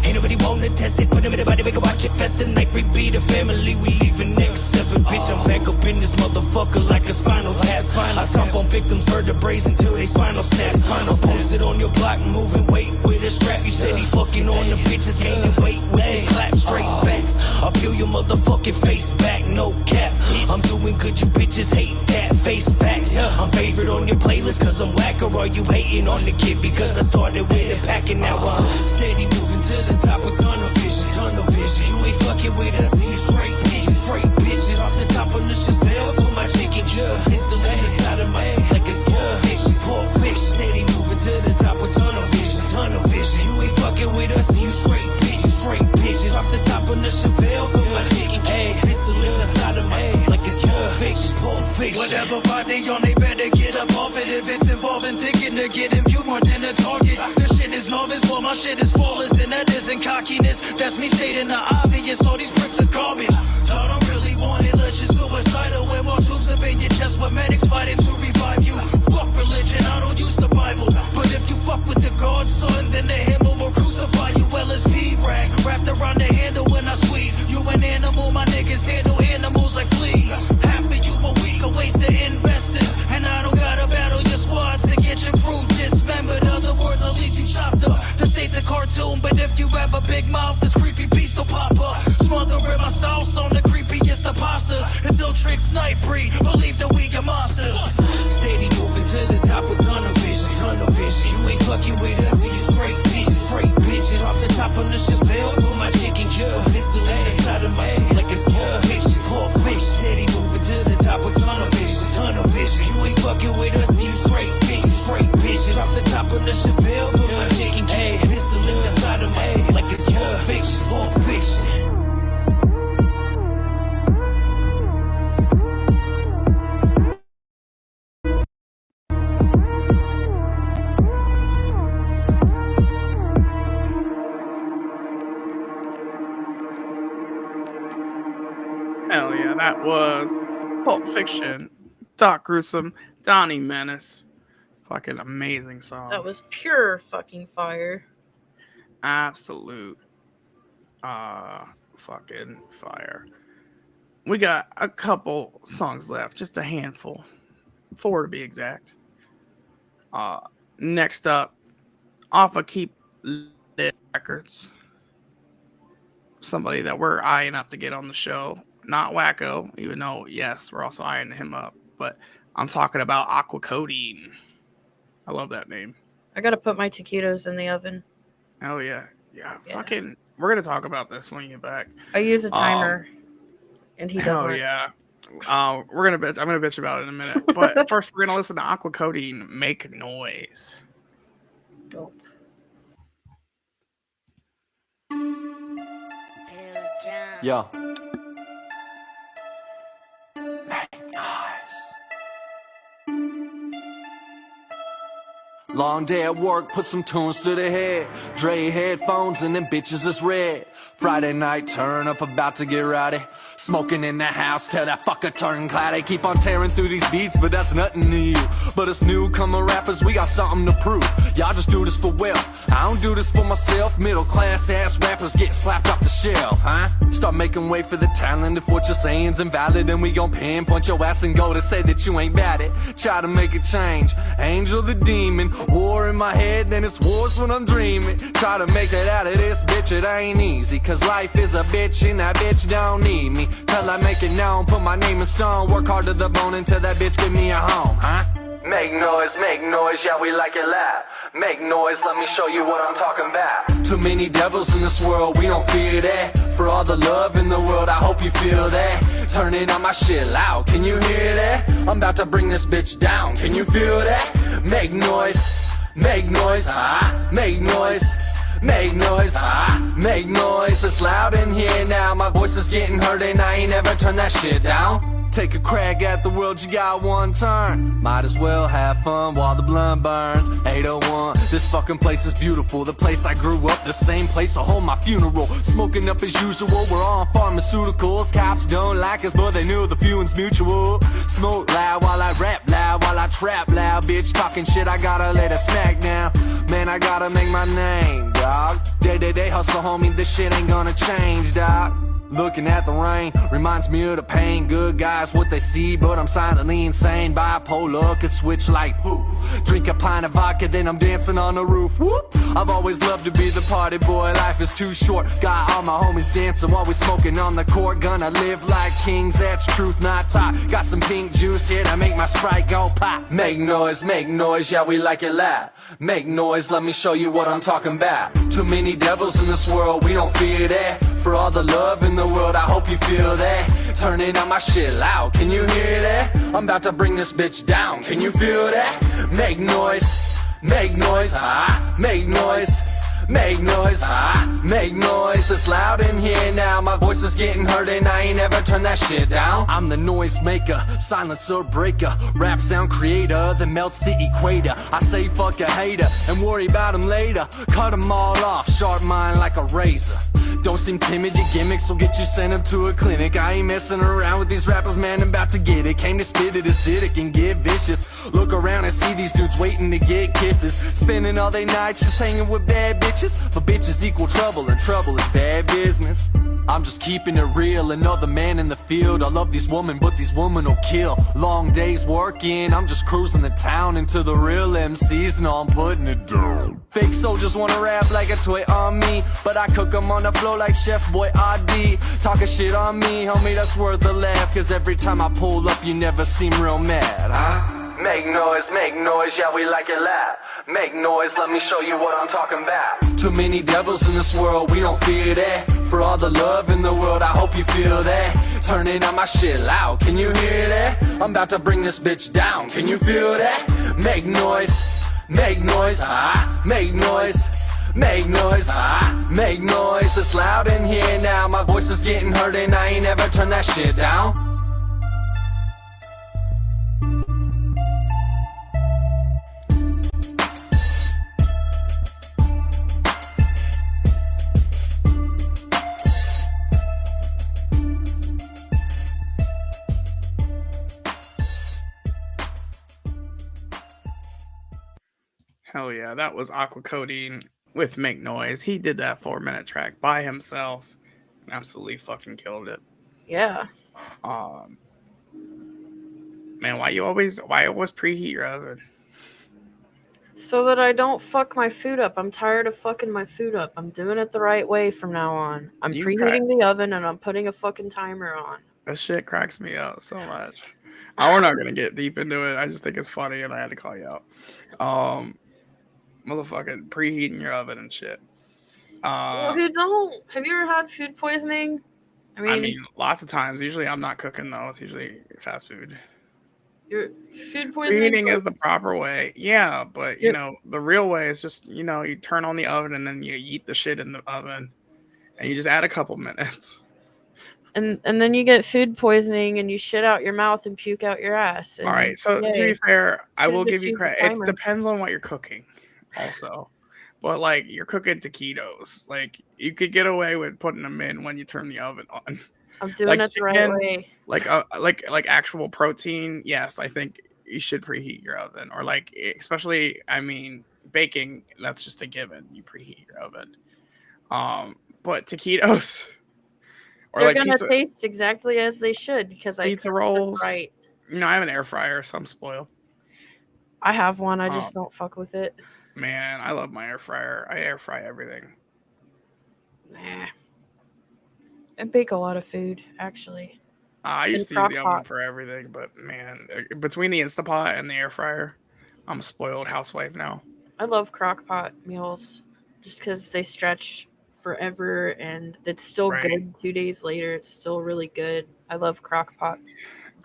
Ain't nobody wanna test it. Put him in the body, we can watch it fest. The night we be the family, we leaving next 7 moving, bitch. I'm back up in this motherfucker like a spinal tap. I stomp on victims' vertebrae until they spinal snap. I'm posted on your block, moving weight with a strap. You said he fucking on the bitches, gaining weight with a clap. Straight facts, I'll peel your motherfucking face back, no cap. I'm doing good, you bitches hate that. Face facts, I'm favorite on your playlist cause I'm whack. Or are you hating on the kid because I started with a pack and now I'm steady moving to the top with tunnel vision, tunnel vision. You ain't fucking with us, you straight bitches. Off the top of the Chevelle for my chicken jug. Pistol in the side of my head like it's Pulp Fiction. Steady moving to the top with tunnel vision, tunnel vision. You ain't fucking with us, you straight bitches. Off the top of the Chevelle for my chicken jug. Pistol in the side of my head like it's Pulp Fiction. Whatever vibe they on, they better get up off it. If it's involving thinking to get viewed more than a target. This shit is novice, but my shit is flawless. And that isn't cockiness, that's me stating the obvious. All these bricks are garbage. Y'all don't really want it, let's just suicidal. When more tubes up in your chest, with medics fighting to revive you. Fuck religion, I don't use the Bible. But if you fuck with the God, son, then the hymn will crucify you. LSP rag, wrapped around the handle when I squeeze. You an animal, my niggas handle animals like fleas. Half of you a week, a waste of investors. And I don't gotta battle your squads to get your crew dismembered. Other words, I'll leave you chopped up. This ain't the cartoon, but if you have a big mouth, this creepy beast will pop up. Smothering my sauce on the creepiest of pastas. It's ill trick snipe breed, believe that we are monsters. Steady moving to the top with tunnel vision, tunnel vision. You ain't fucking with us, you straight bitches. Off the top of the Chevelle for my chicken jug. Pistol in the side of my head like it's Pulp Fiction. Steady moving to the top with tunnel vision, tunnel vision. You ain't fucking with us, you straight bitches. Off the top of the Chevelle for my chicken jug. Pistol in the side of my head like it's Pulp Fiction. Hell yeah, that was Pulp Fiction, Doc Gruesome, Donnie Menace. Fucking amazing song. That was pure fucking fire. Absolute fucking fire. We got a couple songs left, just a handful. 4 to be exact. Next up, off of Keep Lit Records. Somebody that we're eyeing up to get on the show. Not Wakko, even though, yes, we're also eyeing him up. But I'm talking about Aqua Codeine. I love that name. I gotta put my taquitos in the oven. Oh, yeah. Yeah, fucking, we're going to talk about this when you get back. I use a timer, and he doesn't. Oh, yeah. I'm going to bitch about it in a minute. But first, we're going to listen to Aqua Codeine, Make Noise. Dope. Yo. Long day at work, put some tunes to the head. Dre headphones and them bitches is red. Friday night, turn up, about to get rowdy. Smoking in the house till that fucker turn cloudy. Keep on tearing through these beats, but that's nothing to you. But us newcomer rappers, we got something to prove. Y'all just do this for wealth. I don't do this for myself. Middle class ass rappers get slapped off the shelf, huh? Start making way for the talent. If what you're saying's invalid, then we gon' pinpoint your ass and go to say that you ain't bad it. Try to make a change. Angel the demon. War in my head, then it's wars when I'm dreaming. Try to make it out of this, bitch, it ain't easy. Cause life is a bitch and that bitch don't need me. Till I make it known, put my name in stone. Work hard to the bone until that bitch give me a home, huh? Make noise, yeah, we like it loud. Make noise, let me show you what I'm talking about. Too many devils in this world, we don't fear that. For all the love in the world, I hope you feel that. Turning on my shit loud, can you hear that? I'm about to bring this bitch down, can you feel that? Make noise, ah, make noise. Make noise, ah, make noise. It's loud in here now, my voice is getting heard and I ain't ever turned that shit down. Take a crack at the world, you got one turn. Might as well have fun while the blunt burns. 801, this fucking place is beautiful. The place I grew up, the same place I'll hold my funeral. Smoking up as usual, we're on pharmaceuticals. Cops don't like us, but they knew the feeling's mutual. Smoke loud while I rap loud, while I trap loud. Bitch talking shit, I gotta lay the smack down. Man, I gotta make my name, dog. Day hustle, homie, this shit ain't gonna change, dog. Looking at the rain reminds me of the pain. Good guys, what they see, but I'm silently insane. Bipolar could switch like poof. Drink a pint of vodka, then I'm dancing on the roof. Whoop. I've always loved to be the party boy. Life is too short. Got all my homies dancing while we smoking on the court. Gonna live like kings, that's truth, not talk. Got some pink juice here to make my Sprite go pop. Make noise, yeah, we like it loud. Make noise, let me show you what I'm talking about. Too many devils in this world, we don't fear that. For all the love in the world, I hope you feel that. Turning on my shit loud, can you hear that? I'm about to bring this bitch down, can you feel that? Make noise, ah, make noise. Make noise, ah, make noise. It's loud in here now. My voice is getting heard and I ain't ever turned that shit down. I'm the noise maker, silencer breaker, rap sound creator that melts the equator. I say fuck a hater and worry about him later. Cut them all off, sharp mind like a razor. Don't seem timid, your gimmicks will get you sent up to a clinic. I ain't messing around with these rappers, man, I'm about to get it. Came to spit it acidic and get vicious. Look around and see these dudes waiting to get kisses. Spending all day nights just hanging with bad bitches. For bitches equal trouble and trouble is bad business. I'm just keeping it real, another man in the field. I love these women, but these women will kill. Long days working, I'm just cruising the town into the real MCs, no, I'm putting it down. Fake soldiers wanna rap like a toy on me, but I cook them on the floor like Chef Boy RD. Talking shit on me, homie, that's worth a laugh. Cause every time I pull up, you never seem real mad, huh? Make noise, yeah, we like it loud. Make noise, let me show you what I'm talking about. Too many devils in this world, we don't fear that. For all the love in the world, I hope you feel that. Turning on my shit loud, can you hear that? I'm about to bring this bitch down, can you feel that? Make noise, ah, make noise. Make noise, ah, make noise. It's loud in here now. My voice is getting heard and I ain't ever turned that shit down. Hell yeah, that was Aqua Codeine with Make Noise. He did that 4-minute track by himself. Absolutely fucking killed it. Yeah. Man, why always preheat your oven? So that I don't fuck my food up. I'm tired of fucking my food up. I'm doing it the right way from now on. I'm preheating the oven and I'm putting a fucking timer on. That shit cracks me out so much. We're not gonna get deep into it. I just think it's funny and I had to call you out. Motherfucking preheating your oven and shit. Well, who don't? Have you ever had food poisoning? I mean, lots of times. Usually I'm not cooking though. It's usually fast food. Your food poisoning? Preheating is the proper way. Yeah, but you know, the real way is just, you know, you turn on the oven and then you eat the shit in the oven and you just add a couple minutes. And then you get food poisoning and you shit out your mouth and puke out your ass. All right. So to be fair, I will give you credit. It depends on what you're cooking also. But like you're cooking taquitos. Like you could get away with putting them in when you turn the oven on. I'm doing it the right way. Like actual protein. Yes, I think you should preheat your oven. Or like especially, I mean, baking, that's just a given. You preheat your oven. But taquitos. Or they're gonna taste exactly as they should because I pizza rolls. Right. You know, I have an air fryer, so I'm spoiled. I have one. I just don't fuck with it. Man, I love my air fryer. I air fry everything. Nah. I bake a lot of food, actually. I used to use the oven for everything, but man, between the Instapot and the air fryer, I'm a spoiled housewife now. I love crock-pot meals just because they stretch forever and it's still good 2 days later. It's still really good. I love crock-pot.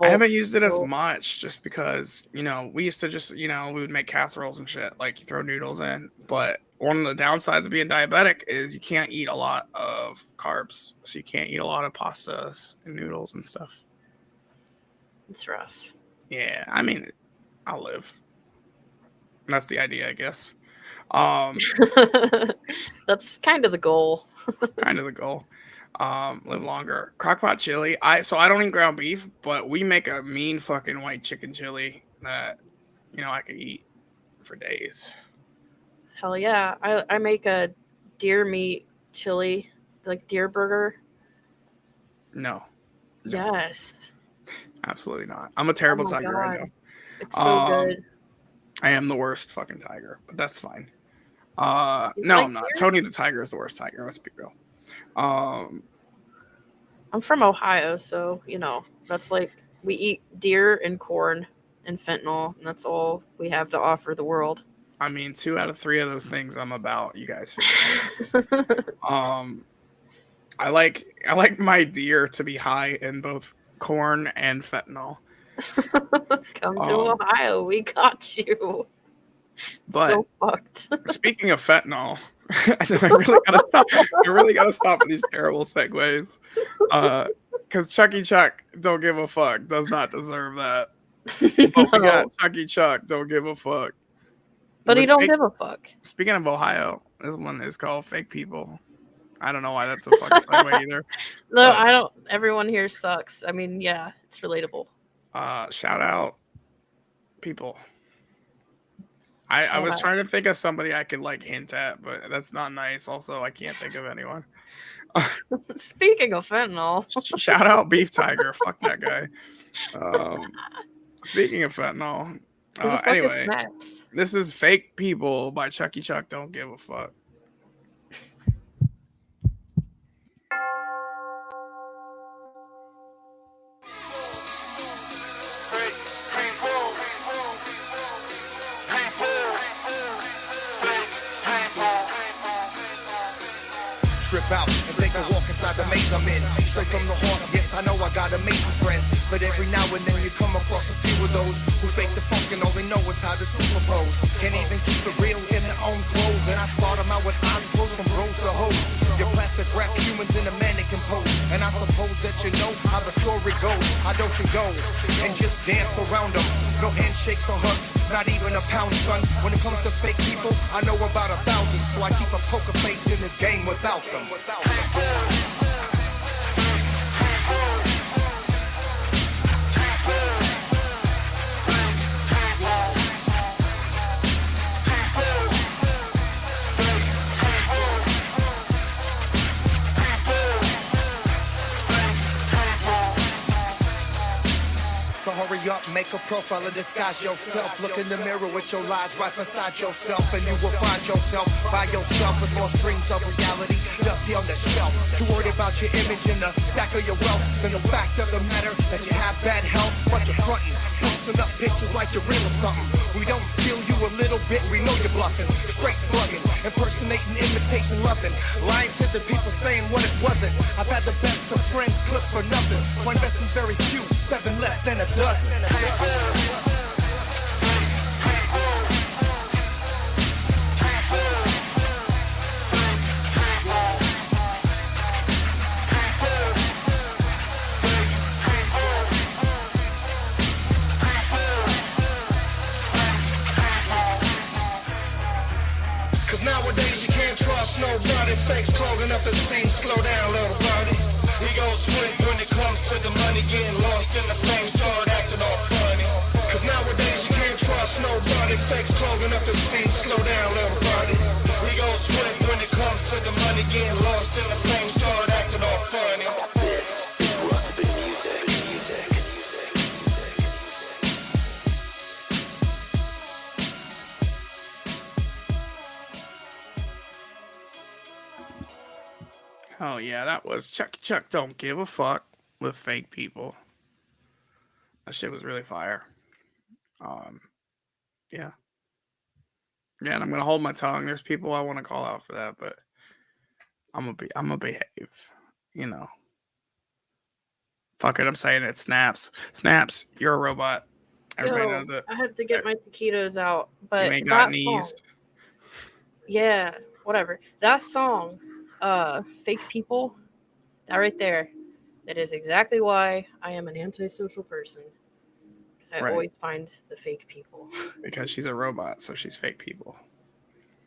I haven't used it as much just because, you know, we used to just, you know, we would make casseroles and shit, like you throw noodles in. But one of the downsides of being diabetic is you can't eat a lot of carbs. So you can't eat a lot of pastas and noodles and stuff. It's rough. Yeah, I mean, I'll live. That's the idea, I guess. That's kind of the goal. Live longer. Crockpot chili. I don't eat ground beef, but we make a mean fucking white chicken chili that, you know, I could eat for days. Hell yeah. I make a deer meat chili, like deer burger. No. Yes. Absolutely not. I'm a terrible Oh my tiger, I God. know. It's so good. I am the worst fucking tiger, but that's fine. You No, like I'm not. deer? Tony the Tiger is the worst tiger. Let's be real. I'm from Ohio, so that's like we eat deer and corn and fentanyl, and that's all we have to offer the world. I mean, 2 out of 3 of those things I'm about. You guys figure it out. I like my deer to be high in both corn and fentanyl. Come to Ohio, we got you. But So fucked. Speaking of fentanyl, I really gotta stop. I really gotta stop with these terrible segues. Because Chucky Chuck don't give a fuck does not deserve that. But we got Chucky Chuck don't give a fuck. But he don't give a fuck. Speaking of Ohio, this one is called Fake People. I don't know why that's a fucking segue either. No, I don't. Everyone here sucks. I mean, yeah, it's relatable. Shout out people. I was trying to think of somebody I could like hint at, but that's not nice. Also, I can't think of anyone. Speaking of fentanyl, shout out Beef Tiger. Fuck that guy. Speaking of fentanyl, anyway, this is Fake People by Chucky Chuck. Don't give a fuck. Trip out and take a walk inside the maze I'm in. Straight from the heart, yes, I know I got amazing friends. But every now and then you come across a few of those who fake the funk and all they know is how to superpose. Can't even keep it real in their own clothes. And I start them out with eyes closed from bros to hoes. Your plastic rap humans in a mannequin pose. And I suppose that you know how the story goes. I dose and go and just dance around them. No handshakes or hugs, not even a pound, son. When it comes to fake people, I know about 1,000. So I keep a poker face in this game without them. So hurry up, make a profile and disguise yourself. Look in the mirror with your lies right beside yourself, and you will find yourself by yourself with more streams of reality dusty on the shelf. Too worried about your image and the stack of your wealth than the fact of the matter that you have bad health. But you're fronting, posting up pictures like you're real or something. We don't feel you a little bit, we know you're bluffing. Straight bugging, impersonating, imitation, loving. Lying to the people saying what it wasn't. I've had the best of friends clip for nothing. One best and very few, 7 less than a dozen. Cause nowadays you can't trust nobody. Fakes clogging up the scene. Slow down, little birdie. We gon' swing when it comes to the money. Getting lost in the fame, start acting all funny. Cause nowadays you can't trust nobody. Fakes clogging up the scene. Slow down, little birdie. We gon' swing when it comes to the money. Getting lost in the fame, start acting all funny. This is Rustbin music. Oh yeah, that was Chucky Chuck Don't Give a Fuck with Fake People. That shit was really fire. Yeah. Yeah, and I'm gonna hold my tongue. There's people I want to call out for that, but I'm gonna behave. You know. Fuck it, I'm saying it. Snaps. Snaps, you're a robot. Everybody knows it. I had to get my taquitos out, but You ain't got that knees. song- yeah, whatever. That song, Fake People, that right there, that is exactly why I am an antisocial person. Because I Right. always find the fake people. Because she's a robot, so she's fake people.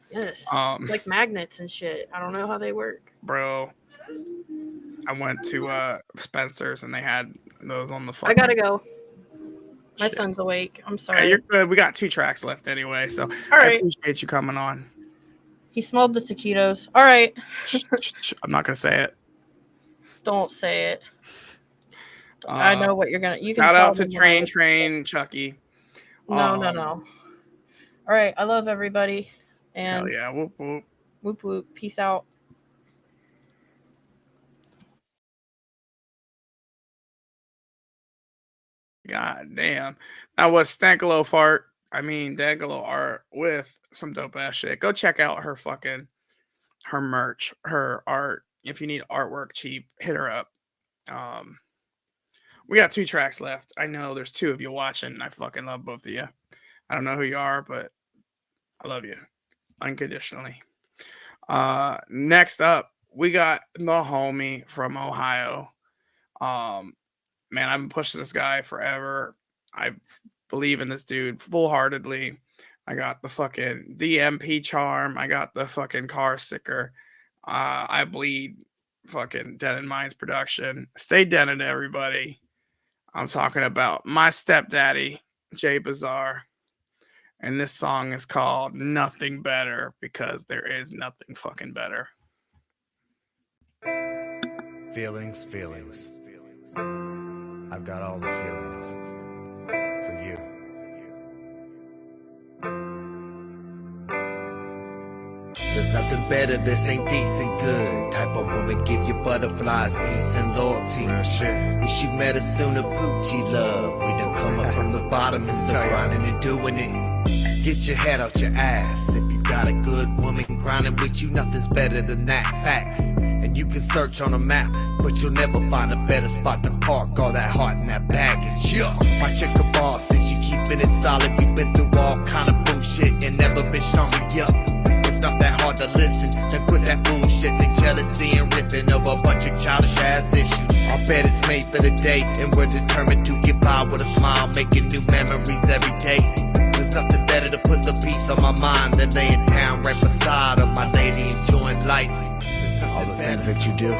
Yes. It's like magnets and shit. I don't know how they work. Bro, I went to Spencer's and they had those on the phone. I gotta go. My son's awake. I'm sorry. Hey, you're good. We got 2 tracks left anyway, so I right. appreciate you coming on. He smelled the taquitos. All right. I'm not gonna say it. Don't say it. I know what you're gonna. You can shout tell out to them Train Chucky. No. All right, I love everybody. And Hell yeah, whoop whoop. Whoop whoop. Peace out. God damn. That was Dankalo fart. I mean Dankalo art with some dope ass shit. Go check out her merch, her art. If you need artwork cheap, hit her up. We got 2 tracks left. I know there's 2 of you watching. I fucking love both of you. I don't know who you are, but I love you unconditionally. Next up, we got the homie from Ohio. Man, I've been pushing this guy forever. I believe in this dude full-heartedly. I got the fucking DMP charm. I got the fucking car sticker. I bleed fucking Dead in Minds production. Stay dented, everybody. I'm talking about my stepdaddy, Jay Bazaar. And this song is called Nothing Better, because there is nothing fucking better. Feelings. I've got all the feelings for you. There's nothing better, this ain't decent good. Type of woman give you butterflies, peace and loyalty. Wish you met us sooner, Poochie love. We done come up from the bottom and still grinding and doing it. Get your head out your ass. If you got a good woman grinding with you, nothing's better than that. Facts. And you can search on a map, but you'll never find a better spot to park all that heart and that baggage. Yeah. My chick a boss, and she keeping it solid. We been through all kind of bullshit and never bitched on me up. It's not that hard to listen, then quit that bullshit, the jealousy and ripping over a bunch of childish ass issues. Our bed is made for the day, and we're determined to get by with a smile, making new memories every day. There's nothing better to put the peace on my mind than laying down right beside of my lady, enjoying life. All the things that you do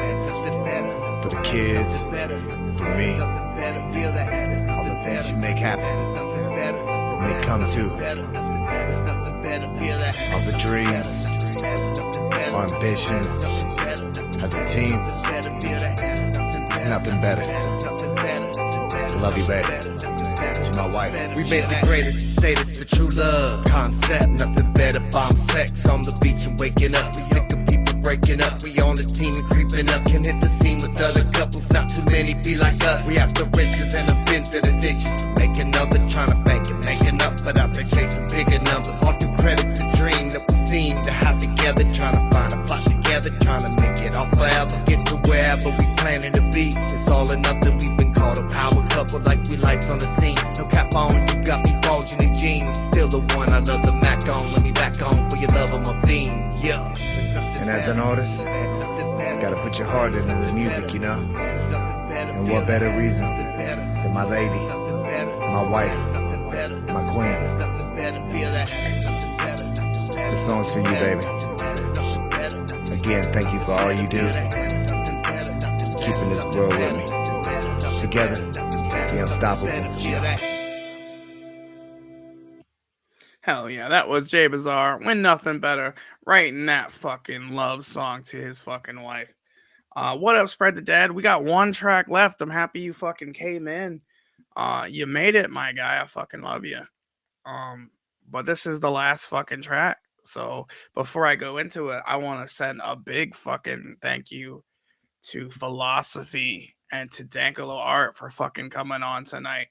for the kids, for me, all the things you make happen, that may come true. All the dreams, our ambitions, as a team, there's nothing better. I love you, baby. To my wife. We made the greatest, say this the true love concept. Nothing better, bomb sex on the beach and waking up. We sick of people breaking up. We on the team and creeping up. Can hit the scene with other couples. Not too many be like us. We have the riches and have been through the ditches. Make another, trying to bank and make enough, but out there chasing bigger numbers. All due credits to dream that we seem to have together. Trying to find a plot together. Trying to make it all forever. Get to wherever we planning to be. It's all or nothing. We've been called a power couple like we lights on the scene. No cap on, you got me bulging in jeans. Still the one I love the Mac on. Let me back on for your love, I'm a fiend. Yeah. And as an artist, gotta put your heart into the music, you know. And what better reason than my lady, my wife, my queen. This song's for you, baby. Again, thank you for all you do, keeping this world with me. Together, be unstoppable. Hell yeah, that was Jay Bazaar. When Nothing Better, writing that fucking love song to his fucking wife. What up, Spread the Dead? We got 1 track left. I'm happy you fucking came in. You made it, my guy. I fucking love you. But this is the last fucking track. So before I go into it, I want to send a big fucking thank you to Philozophy and to Dankalo Art for fucking coming on tonight.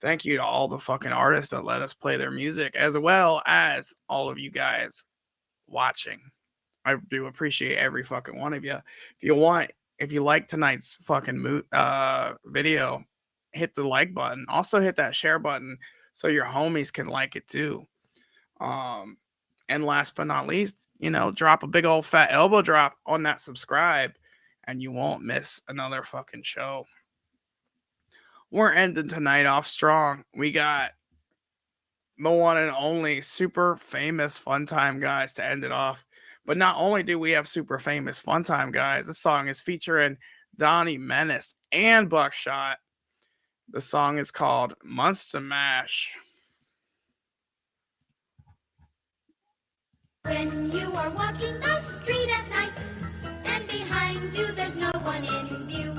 Thank you to all the fucking artists that let us play their music, as well as all of you guys watching. I do appreciate every fucking one of you. If you like tonight's fucking video, hit the like button. Also hit that share button so your homies can like it too. And last but not least, drop a big old fat elbow drop on that subscribe and you won't miss another fucking show. We're ending tonight off strong. We got the one and only super famous Fun Time Guys to end it off. But not only do we have super famous Fun Time Guys, this song is featuring Donnie Menace and Buckshot. The song is called Monster Mash. When you are walking the street at night, and behind you there's no one in view,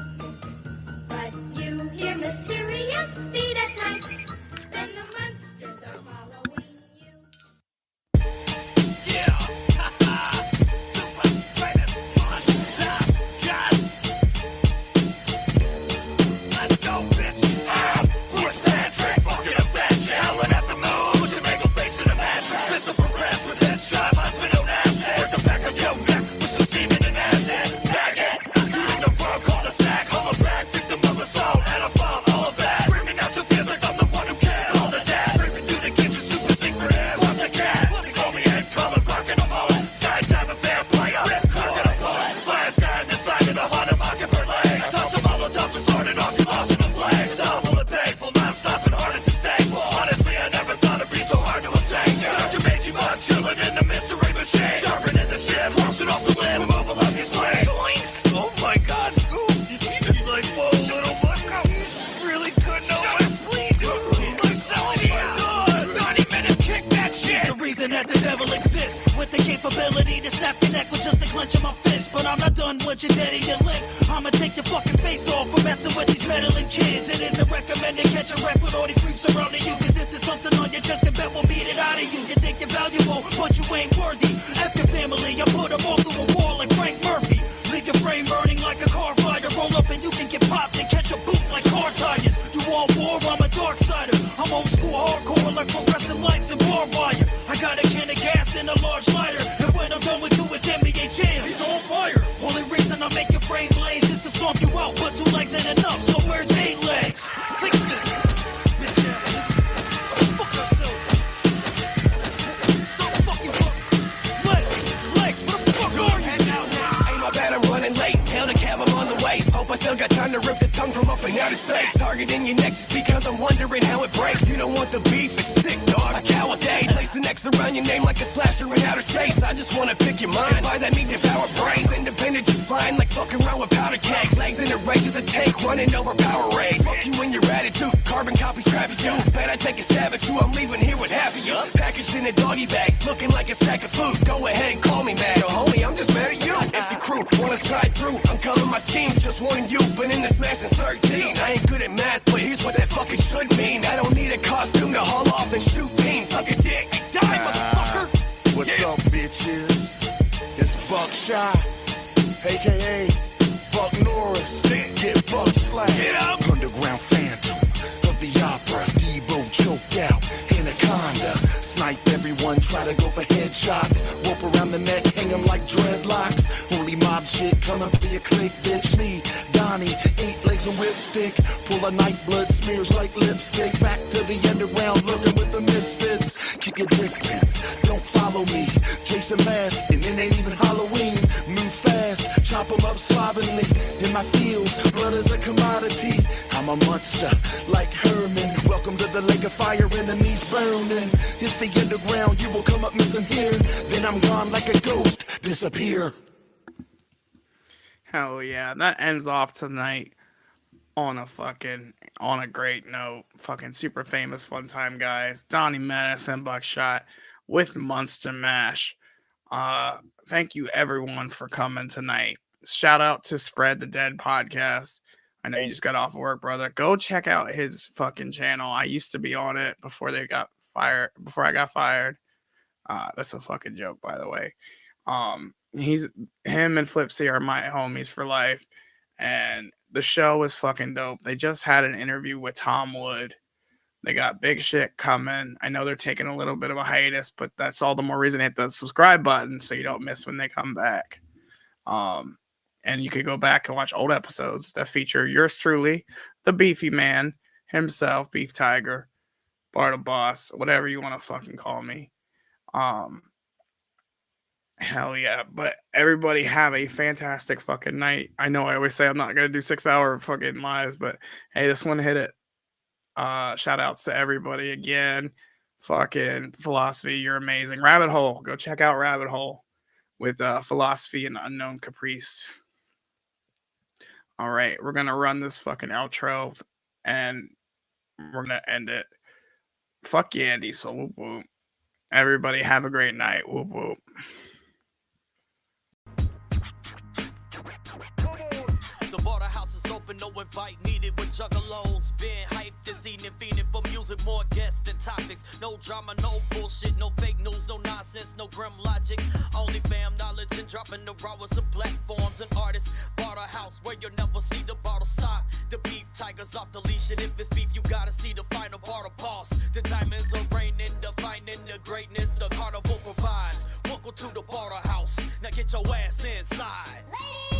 capability to snap your neck with just a clench of my fist. But I'm not done with your dead in your lip. I'ma take your fucking face off for messing with these meddling kids. It isn't recommended catch a wreck with all these creeps surrounding you. Cause if there's something on your chest, the bet will beat it out of you. You think you're valuable, but you ain't worthy. F your family, I put them all through a wall like Frank Murphy. Leave your frame burning like a car fire. Roll up and you can get popped and catch a boot like car tires. You want war, I'm a dark sider. I'm old school hardcore like fluorescent lights and barbed wire. I got a can of gas and a large lighter. And when I'm done with you, it's NBA Jam. He's on fire. Only reason I make your frame blaze is to stomp you out. But 2 legs ain't enough, so where's 8 legs? Take this. Bitch ass. Fuck yourself. Stop fucking legs. What the fuck are you? Ain't my bad, I'm running late. Hail the cab, I'm on the way. Hope I still got time to rip the tongue from up and out his face. Targeting your neck just because I'm wondering how it breaks. You don't want the beef, it's sick, dog. A cow with AIDS. Place the X around your name like a slasher in outer space. I just wanna pick your mind. Why that need devour brains? Independent just fine, like fucking around with powder kegs. Legs in the rage as a tank, running over power rays. Fuck you and your attitude, carbon copy scrappy too. Bet I take a stab at you, I'm leaving here with half of you. Packaged in a doggy bag, looking like a sack of food. Go ahead and call me mad. Yo, homie, I'm just mad at you. If your crew wanna slide through, I'm calling my schemes. Just warning you, been in this mess since 13. I ain't good at math, but here's what that fucking should mean. I don't need a costume to haul off and shoot teams. Suck a dick, die, motherfucker. What's up, bitches? It's Buckshot, aka Buck Norris. Get Buck slack. Underground Phantom of the opera. Debo choked out. Anaconda. Snipe everyone, try to go for headshots. Rope around the neck, hang them like dreadlocks. Only mob shit coming for your clique, bitch. Me, Donnie, 8 legs and whipstick. Pull a knife, blood smears like lipstick. Back to the underground, looking with the misfits. Keep your distance, don't follow me. Jason Mask, and it ain't even Halloween. Move fast, chop them up slovenly. In my field, blood is a commodity. I'm a monster, like Herman. Welcome to the lake of fire, enemies burning. It's the underground, you will come up missing here. Then I'm gone like a ghost, disappear. Hell yeah, that ends off tonight on a great note. Fucking super famous fun time guys. Donnie Menace and Buckshot with Monster Mash. Thank you everyone for coming tonight. Shout out to Spread the Dead podcast. I know you just got off of work, brother. Go check out his fucking channel. I used to be on it before I got fired. That's a fucking joke, by the way. Him and Flipsy are my homies for life, and the show is fucking dope. They just had an interview with Tom Wood. They got big shit coming. I know they're taking a little bit of a hiatus, but that's all the more reason to hit the subscribe button so you don't miss when they come back. And you could go back and watch old episodes that feature yours truly, the Beefy Man himself, Beef Tiger, Bartle Boss, whatever you want to fucking call me. Hell yeah. But everybody have a fantastic fucking night. I know I always say I'm not going to do 6-hour fucking lives, but hey, this one hit it. Shout outs to everybody again. Fucking Philozophy, you're amazing. Rabbit Hole, go check out Rabbit Hole with Philozophy and Unknown Caprice. All right, we're going to run this fucking outro and we're going to end it. Fuck yeah, Diesel. Whoop whoop. Everybody have a great night. Whoop whoop. The Bartlehouse is open, no invite needed with Juggalos. Been hyped this evening, feeding for music, more guests than topics. No drama, no bullshit, no fake news, no nonsense, no grim logic. Only fam knowledge and dropping the rawest of platforms and artists. Bartlehouse, where you'll never see the bottle stop. The beef tigers off the leash, and if it's beef, you gotta see the final Bartle boss. The diamonds are raining, defining the greatness the carnival provides. Welcome to the Bartlehouse. Now get your ass inside. Ladies!